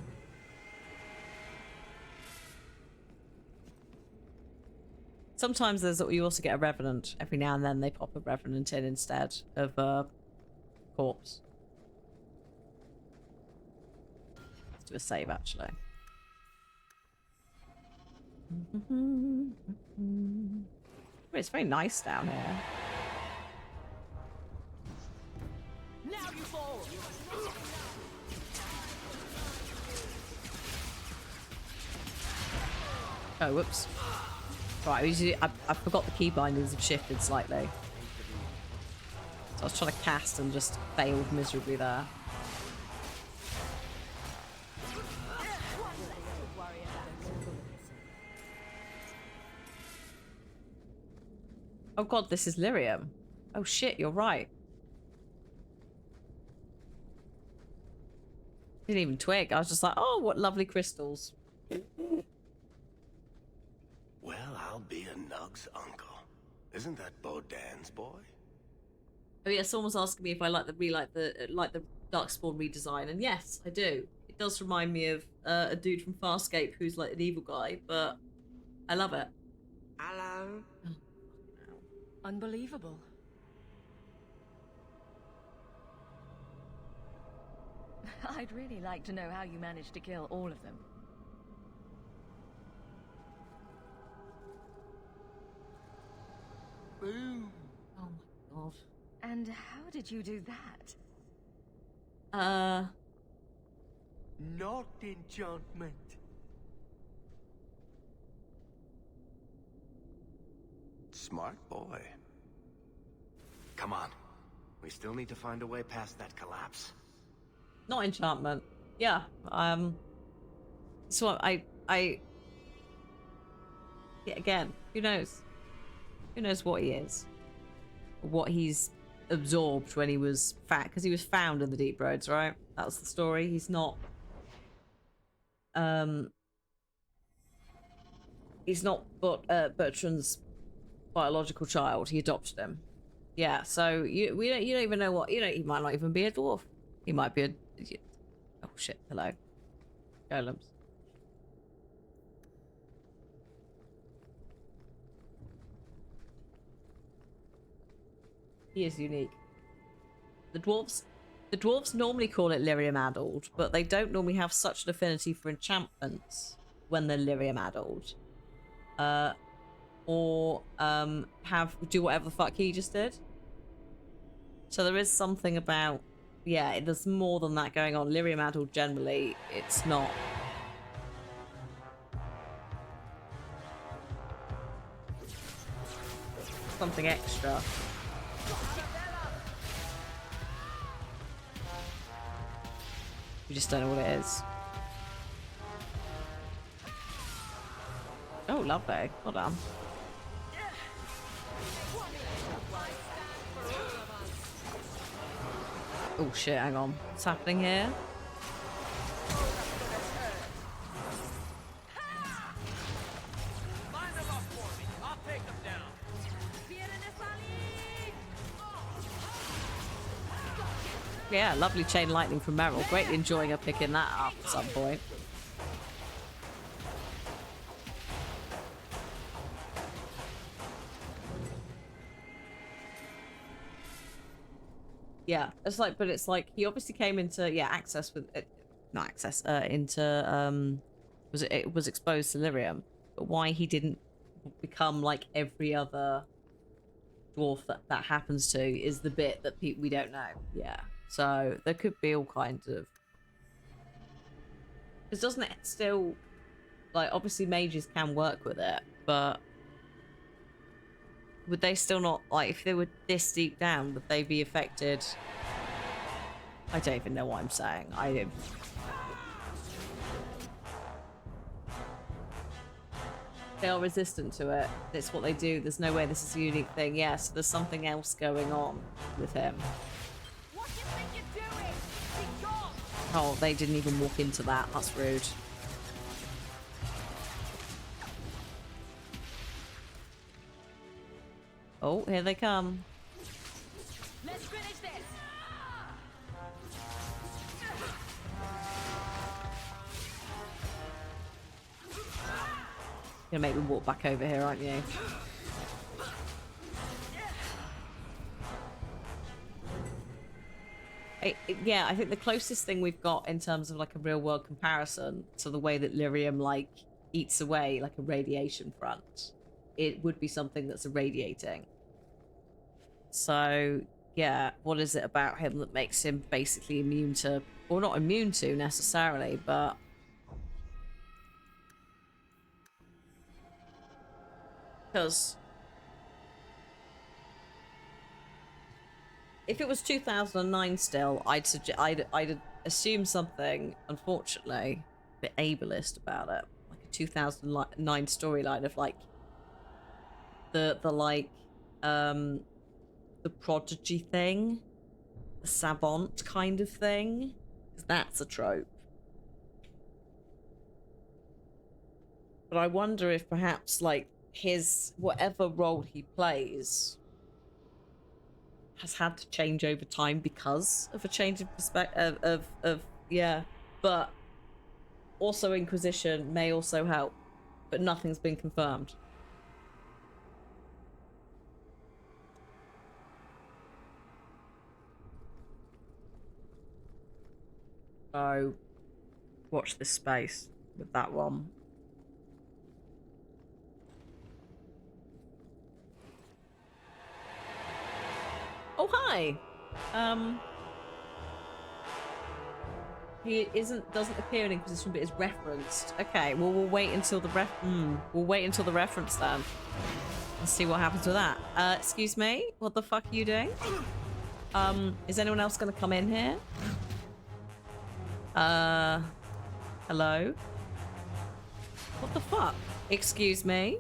Sometimes you also get a revenant. Every now and then they pop a revenant in instead of a corpse. Let's do a save, actually. It's very nice down here. Now you fall. Oh, whoops. Right, I forgot the key bindings have shifted slightly. So I was trying to cast and just failed miserably there. Oh god, this is lyrium. Oh shit, you're right. Didn't even twig. I was just like, oh, what lovely crystals. Well, I'll be a Nug's uncle. Isn't that Bodan's boy? Oh yeah, someone was asking me if I like the Darkspawn redesign, and yes, I do. It does remind me of a dude from Farscape who's like an evil guy, but I love it. Hello. Unbelievable. I'd really like to know how you managed to kill all of them. Boom. Oh my god. And how did you do that? Not enchantment. Smart boy. Come on. We still need to find a way past that collapse. Not enchantment. Yeah. So yeah, again, who knows? Who knows what he is? What he's absorbed when he was fat, because he was found in the Deep Roads, right? That was the story. He's not Bertrand's biological child. He adopted him. Yeah, so you don't even know what, he might not even be a dwarf. He might be a, oh shit, hello. Golems. He is unique. The dwarves normally call it lyrium addled, but they don't normally have such an affinity for enchantments when they're lyrium addled. Or do whatever the fuck he just did. So there is something about, yeah, there's more than that going on. Lyrium addled generally, it's not. Something extra. We just don't know what it is. Oh, lovely. Well done. Oh shit, hang on. What's happening here? Yeah, lovely chain lightning from Meryl. Greatly enjoying her picking that up at some point. Yeah, it's like, but it's like he obviously came into access with not access into it was exposed to lyrium, but why he didn't become like every other dwarf that happens to is the bit that we don't know. Yeah. So there could be all kinds of. Because doesn't it still, like, obviously mages can work with it, but would they still not, like, if they were this deep down, would they be affected? I don't even know what I'm saying. They are resistant to it. It's what they do. There's no way this is a unique thing. Yes, there's something else going on with him. Oh, they didn't even walk into that. That's rude. Oh, here they come. Let's finish this. You're gonna make me walk back over here, aren't you? Yeah, I think the closest thing we've got in terms of like a real world comparison to the way that lyrium like eats away like a radiation front, it would be something that's irradiating. So yeah, what is it about him that makes him basically immune to, or not immune to necessarily, but because if it was 2009 still, I'd assume something, unfortunately, a bit ableist about it, like a 2009 storyline of like the prodigy thing, the savant kind of thing, because that's a trope. But I wonder if perhaps like his whatever role he plays has had to change over time because of a change of perspective of yeah, but also Inquisition may also help, but nothing's been confirmed. So watch this space with that one. Oh, hi. He doesn't appear in Inquisition, but is referenced. Okay, well we'll wait until the reference then. And see what happens with that. Excuse me? What the fuck are you doing? Is anyone else gonna come in here? Hello? What the fuck? Excuse me?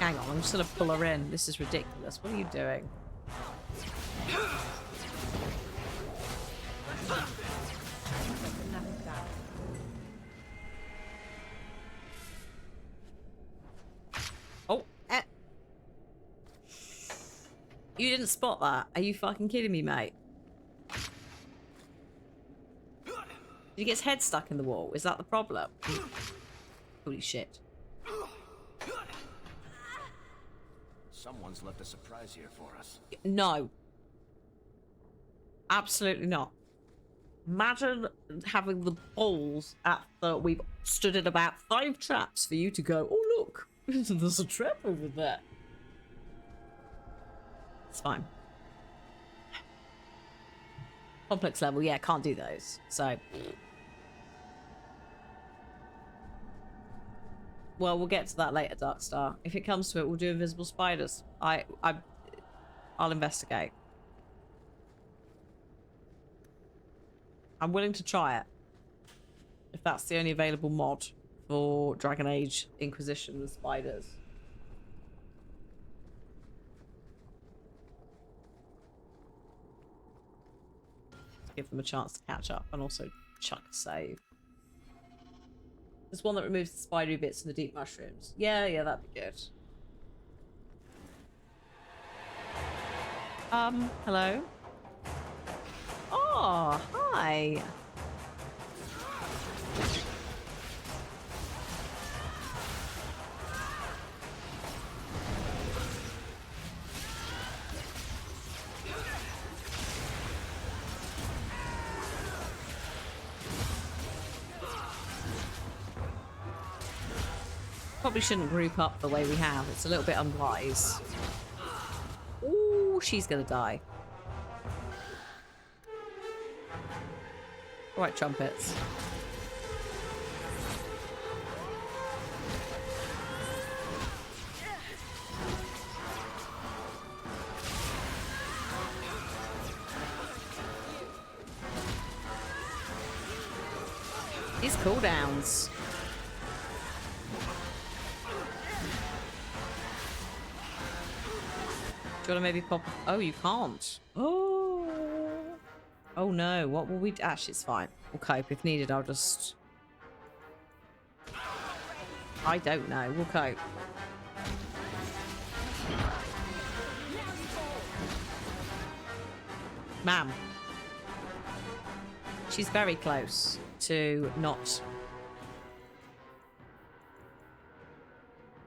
Hang on, I'm just gonna pull her in. This is ridiculous. What are you doing? Oh, you didn't spot that? Are you fucking kidding me, mate? Did he get his head stuck in the wall? Is that the problem? Holy shit. Someone's left a surprise here for us. No. Absolutely not. Imagine having the balls after we've stood in about 5 traps for you to go, oh look, there's a trap over there. It's fine. Complex level, yeah, can't do those. So well, we'll get to that later, Darkstar. If it comes to it, we'll do invisible spiders. I'll investigate. I'm willing to try it. If that's the only available mod for Dragon Age Inquisition with spiders. Give them a chance to catch up and also chuck a save. There's one that removes the spidery bits and the deep mushrooms. Yeah, that'd be good. Hello? Oh, hi. Probably shouldn't group up the way we have. It's a little bit unwise. Ooh, she's gonna die. All right, trumpets. These cooldowns. Do you want to maybe pop? Oh, you can't. Oh. Oh no. What will we do? Actually, it's fine. We'll cope. If needed, I'll just... I don't know. We'll cope. Ma'am. She's very close. to not...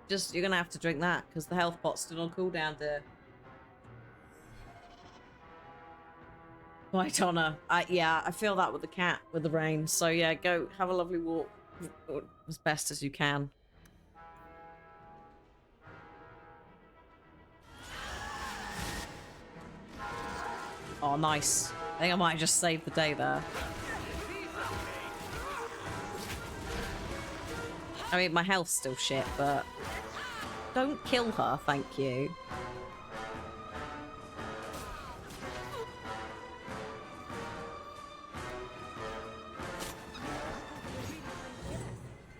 Just, you're gonna have to drink that, because the health pot's still on cooldown there. Right, Honor. Yeah, I feel that with the cat, with the rain. So yeah, go have a lovely walk as best as you can. Oh, nice. I think I might just save the day there. I mean, my health's still shit, but don't kill her, thank you.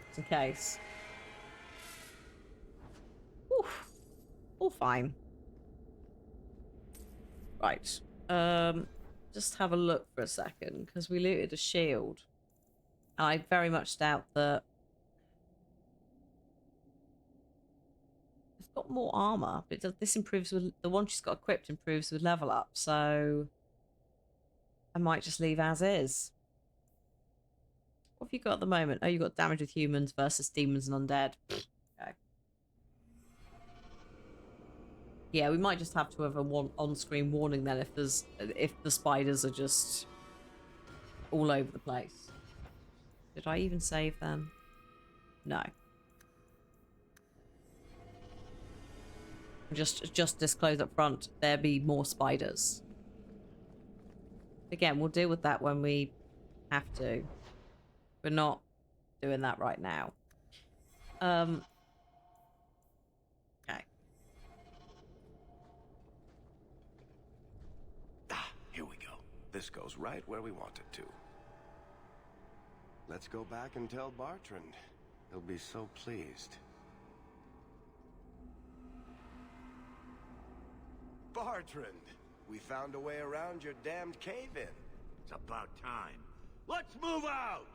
Just in case. Oof. All fine. Right. Just have a look for a second, because we looted a shield. I very much doubt that it's got more armor, but this improves with the one she's got equipped improves with level up, so I might just leave as is. What have you got at the moment? Oh, you got damage with humans versus demons and undead. Okay. Yeah, we might just have to have a on-screen warning then if the spiders are just all over the place. Did I even save them? No. Just disclose up front, there be more spiders. Again, we'll deal with that when we have to. We're not doing that right now. Okay. Here we go. This goes right where we want it to. Let's go back and tell Bartrand. He'll be so pleased. Bartrand, we found a way around your damned cave-in. It's about time. Let's move out!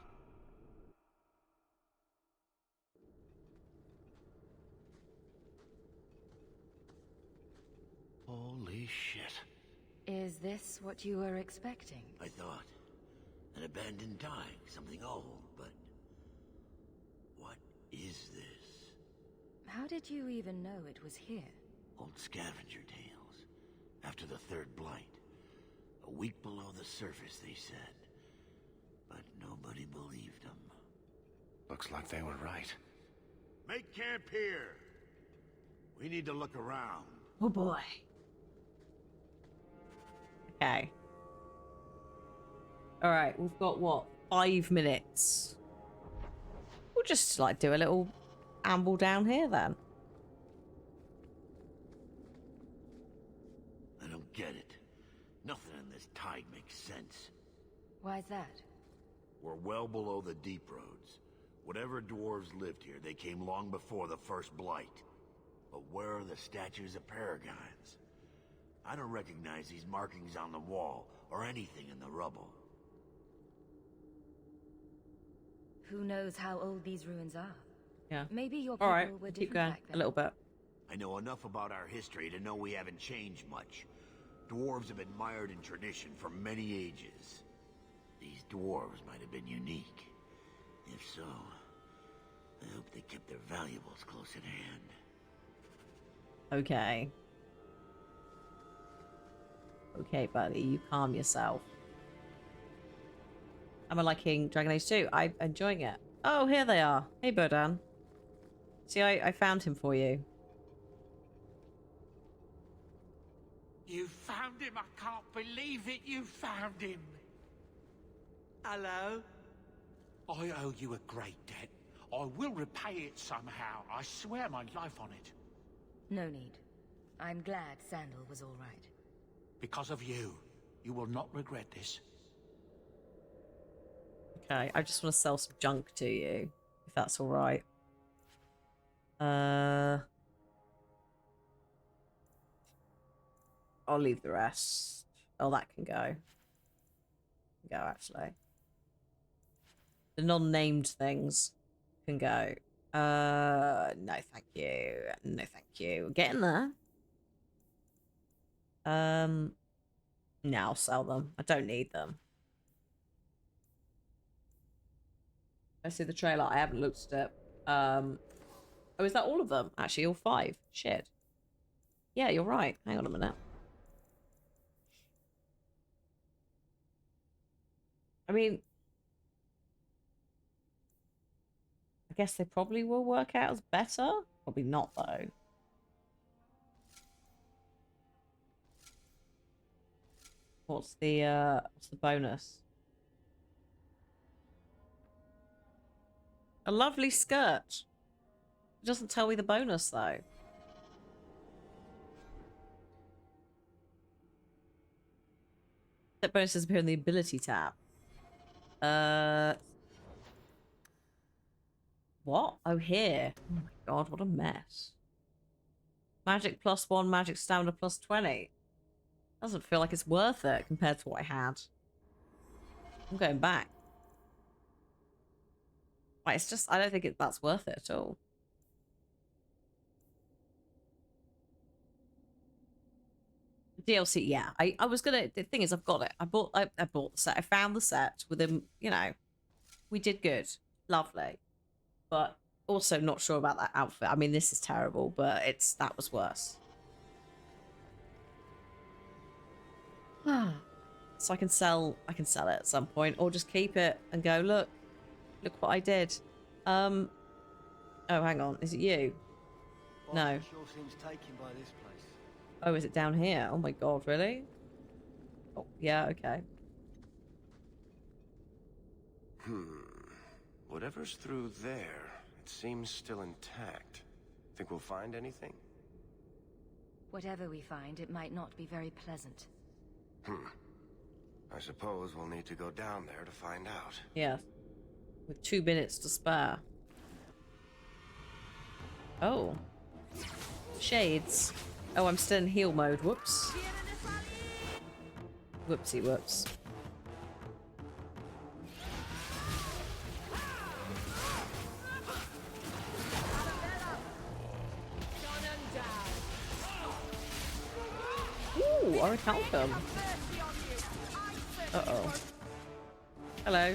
Holy shit. Is this what you were expecting? I thought. An abandoned dike, something old, but... what is this? How did you even know it was here? Old scavenger tales. After the third blight. A week below the surface, they said. But nobody believed them. Looks like they were right. Make camp here! We need to look around. Oh boy. Okay. Alright, we've got what? 5 minutes. We'll just like do a little amble down here then. I don't get it. Nothing in this tide makes sense. Why's that? We're well below the deep roads. Whatever dwarves lived here, they came long before the first blight. But where are the statues of paragons? I don't recognize these markings on the wall, or anything in the rubble. Who knows how old these ruins are? Yeah. Maybe your people Alright, were keep different going back then. a little bit. I know enough about our history to know we haven't changed much. Dwarves have been mired in tradition for many ages. These dwarves might have been unique. If so, I hope they kept their valuables close at hand. Okay. Okay, buddy, you calm yourself. Am I liking Dragon Age 2? I'm enjoying it. Oh, here they are. Hey, Bodan. See, I found him for you. You found him! I can't believe it! You found him! Hello? I owe you a great debt. I will repay it somehow. I swear my life on it. No need. I'm glad Sandal was all right. Because of you. You will not regret this. Okay, I just want to sell some junk to you, if that's all right. I'll leave the rest. Oh, that can go. Go, actually. The non-named things can go. No, thank you. No, thank you. We're getting there. No, I'll sell them. I don't need them. I see the trailer. I haven't looked at it. Oh, is that all of them? Actually, all 5. Shit. Yeah, you're right. Hang on a minute. I mean, I guess they probably will work out as better. Probably not, though. What's the bonus? A lovely skirt. It doesn't tell me the bonus, though. That bonuses appear in the ability tab. What? Oh, here. Oh my god, what a mess. Magic +1, magic stamina +20. Doesn't feel like it's worth it compared to what I had. I'm going back. Like, it's just, I don't think that's worth it at all. DLC, yeah. I was gonna, the thing is, I've got it. I bought the set. I found the set within, you know, we did good. Lovely. But also not sure about that outfit. I mean, this is terrible, but that was worse. So I can sell it at some point, or just keep it and go, look what I did. Oh, hang on, is it you? No. Sure seems taken by this place. Oh, is it down here? Oh my god, really? Oh, yeah, okay. Whatever's through there, it seems still intact. Think we'll find anything? Whatever we find, it might not be very pleasant. I suppose we'll need to go down there to find out. Yeah. With 2 minutes to spare. Oh. Shades. Oh, I'm still in heal mode. Whoops. Whoopsie whoops. Ooh, Orichalcum. Uh-oh. Hello.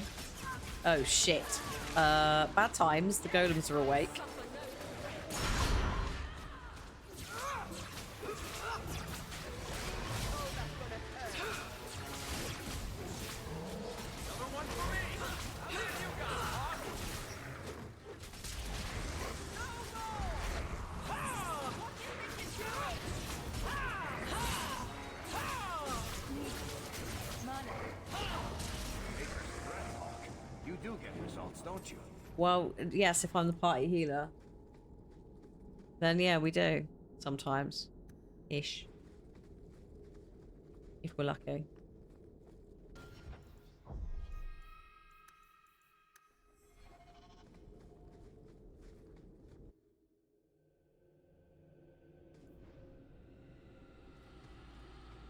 Oh, shit. Bad times. The golems are awake. You do get results, don't you? Well, yes, if I'm the party healer. Then yeah, we do. Sometimes. Ish. If we're lucky.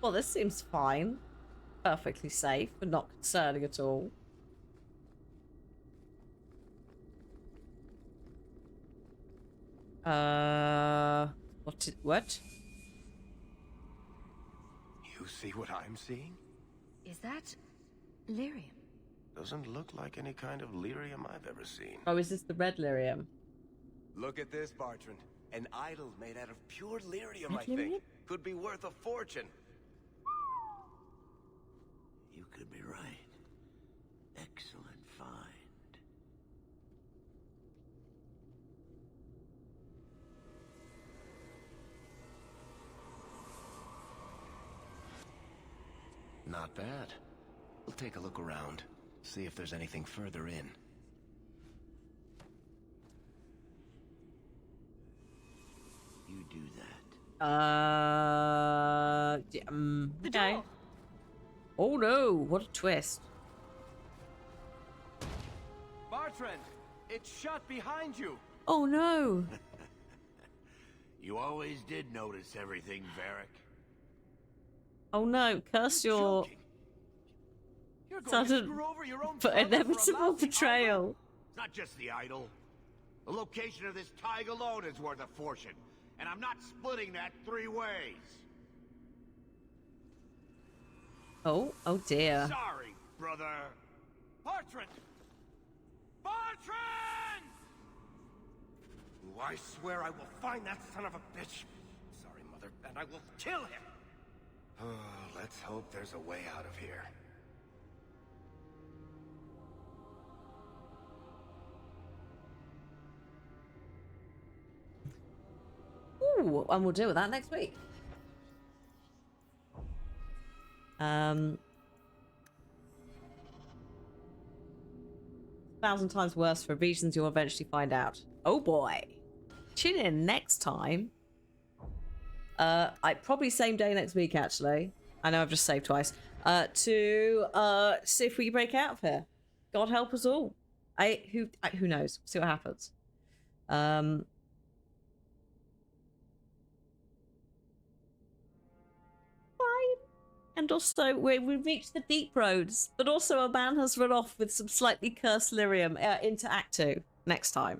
Well, this seems fine. Perfectly safe, but not concerning at all. What? You see what I'm seeing? Is that lyrium? Doesn't look like any kind of lyrium I've ever seen. Oh, is this the red lyrium? Look at this, Bartrand. An idol made out of pure lyrium, Red I think. lyrium? Could be worth a fortune. You could be right. Excellent find. Not bad. We'll take a look around. See if there's anything further in. You do that. Okay. Oh no, what a twist. Bartrand, it's shut behind you. Oh no. You always did notice everything, Varric. Oh no, curse your You're going to sudden screw over your own but father for a inevitable lousy betrayal. idol? It's not just the idol. The location of this tag alone is worth a fortune, and I'm not splitting that 3 ways. Oh dear. Sorry, brother. Bartrand! Bartrand! I swear I will find that son of a bitch. Sorry, Mother, and I will kill him. Oh, let's hope there's a way out of here. Ooh, and we'll deal with that next week. 1,000 times worse for reasons you'll eventually find out. Oh boy. Tune in next time. I probably same day next week actually. I know I've just saved twice. To see if we can break out of here. God help us all. Who knows? See what happens. Fine. And also we've reached the deep roads, but also a man has run off with some slightly cursed lyrium into Act 2 next time.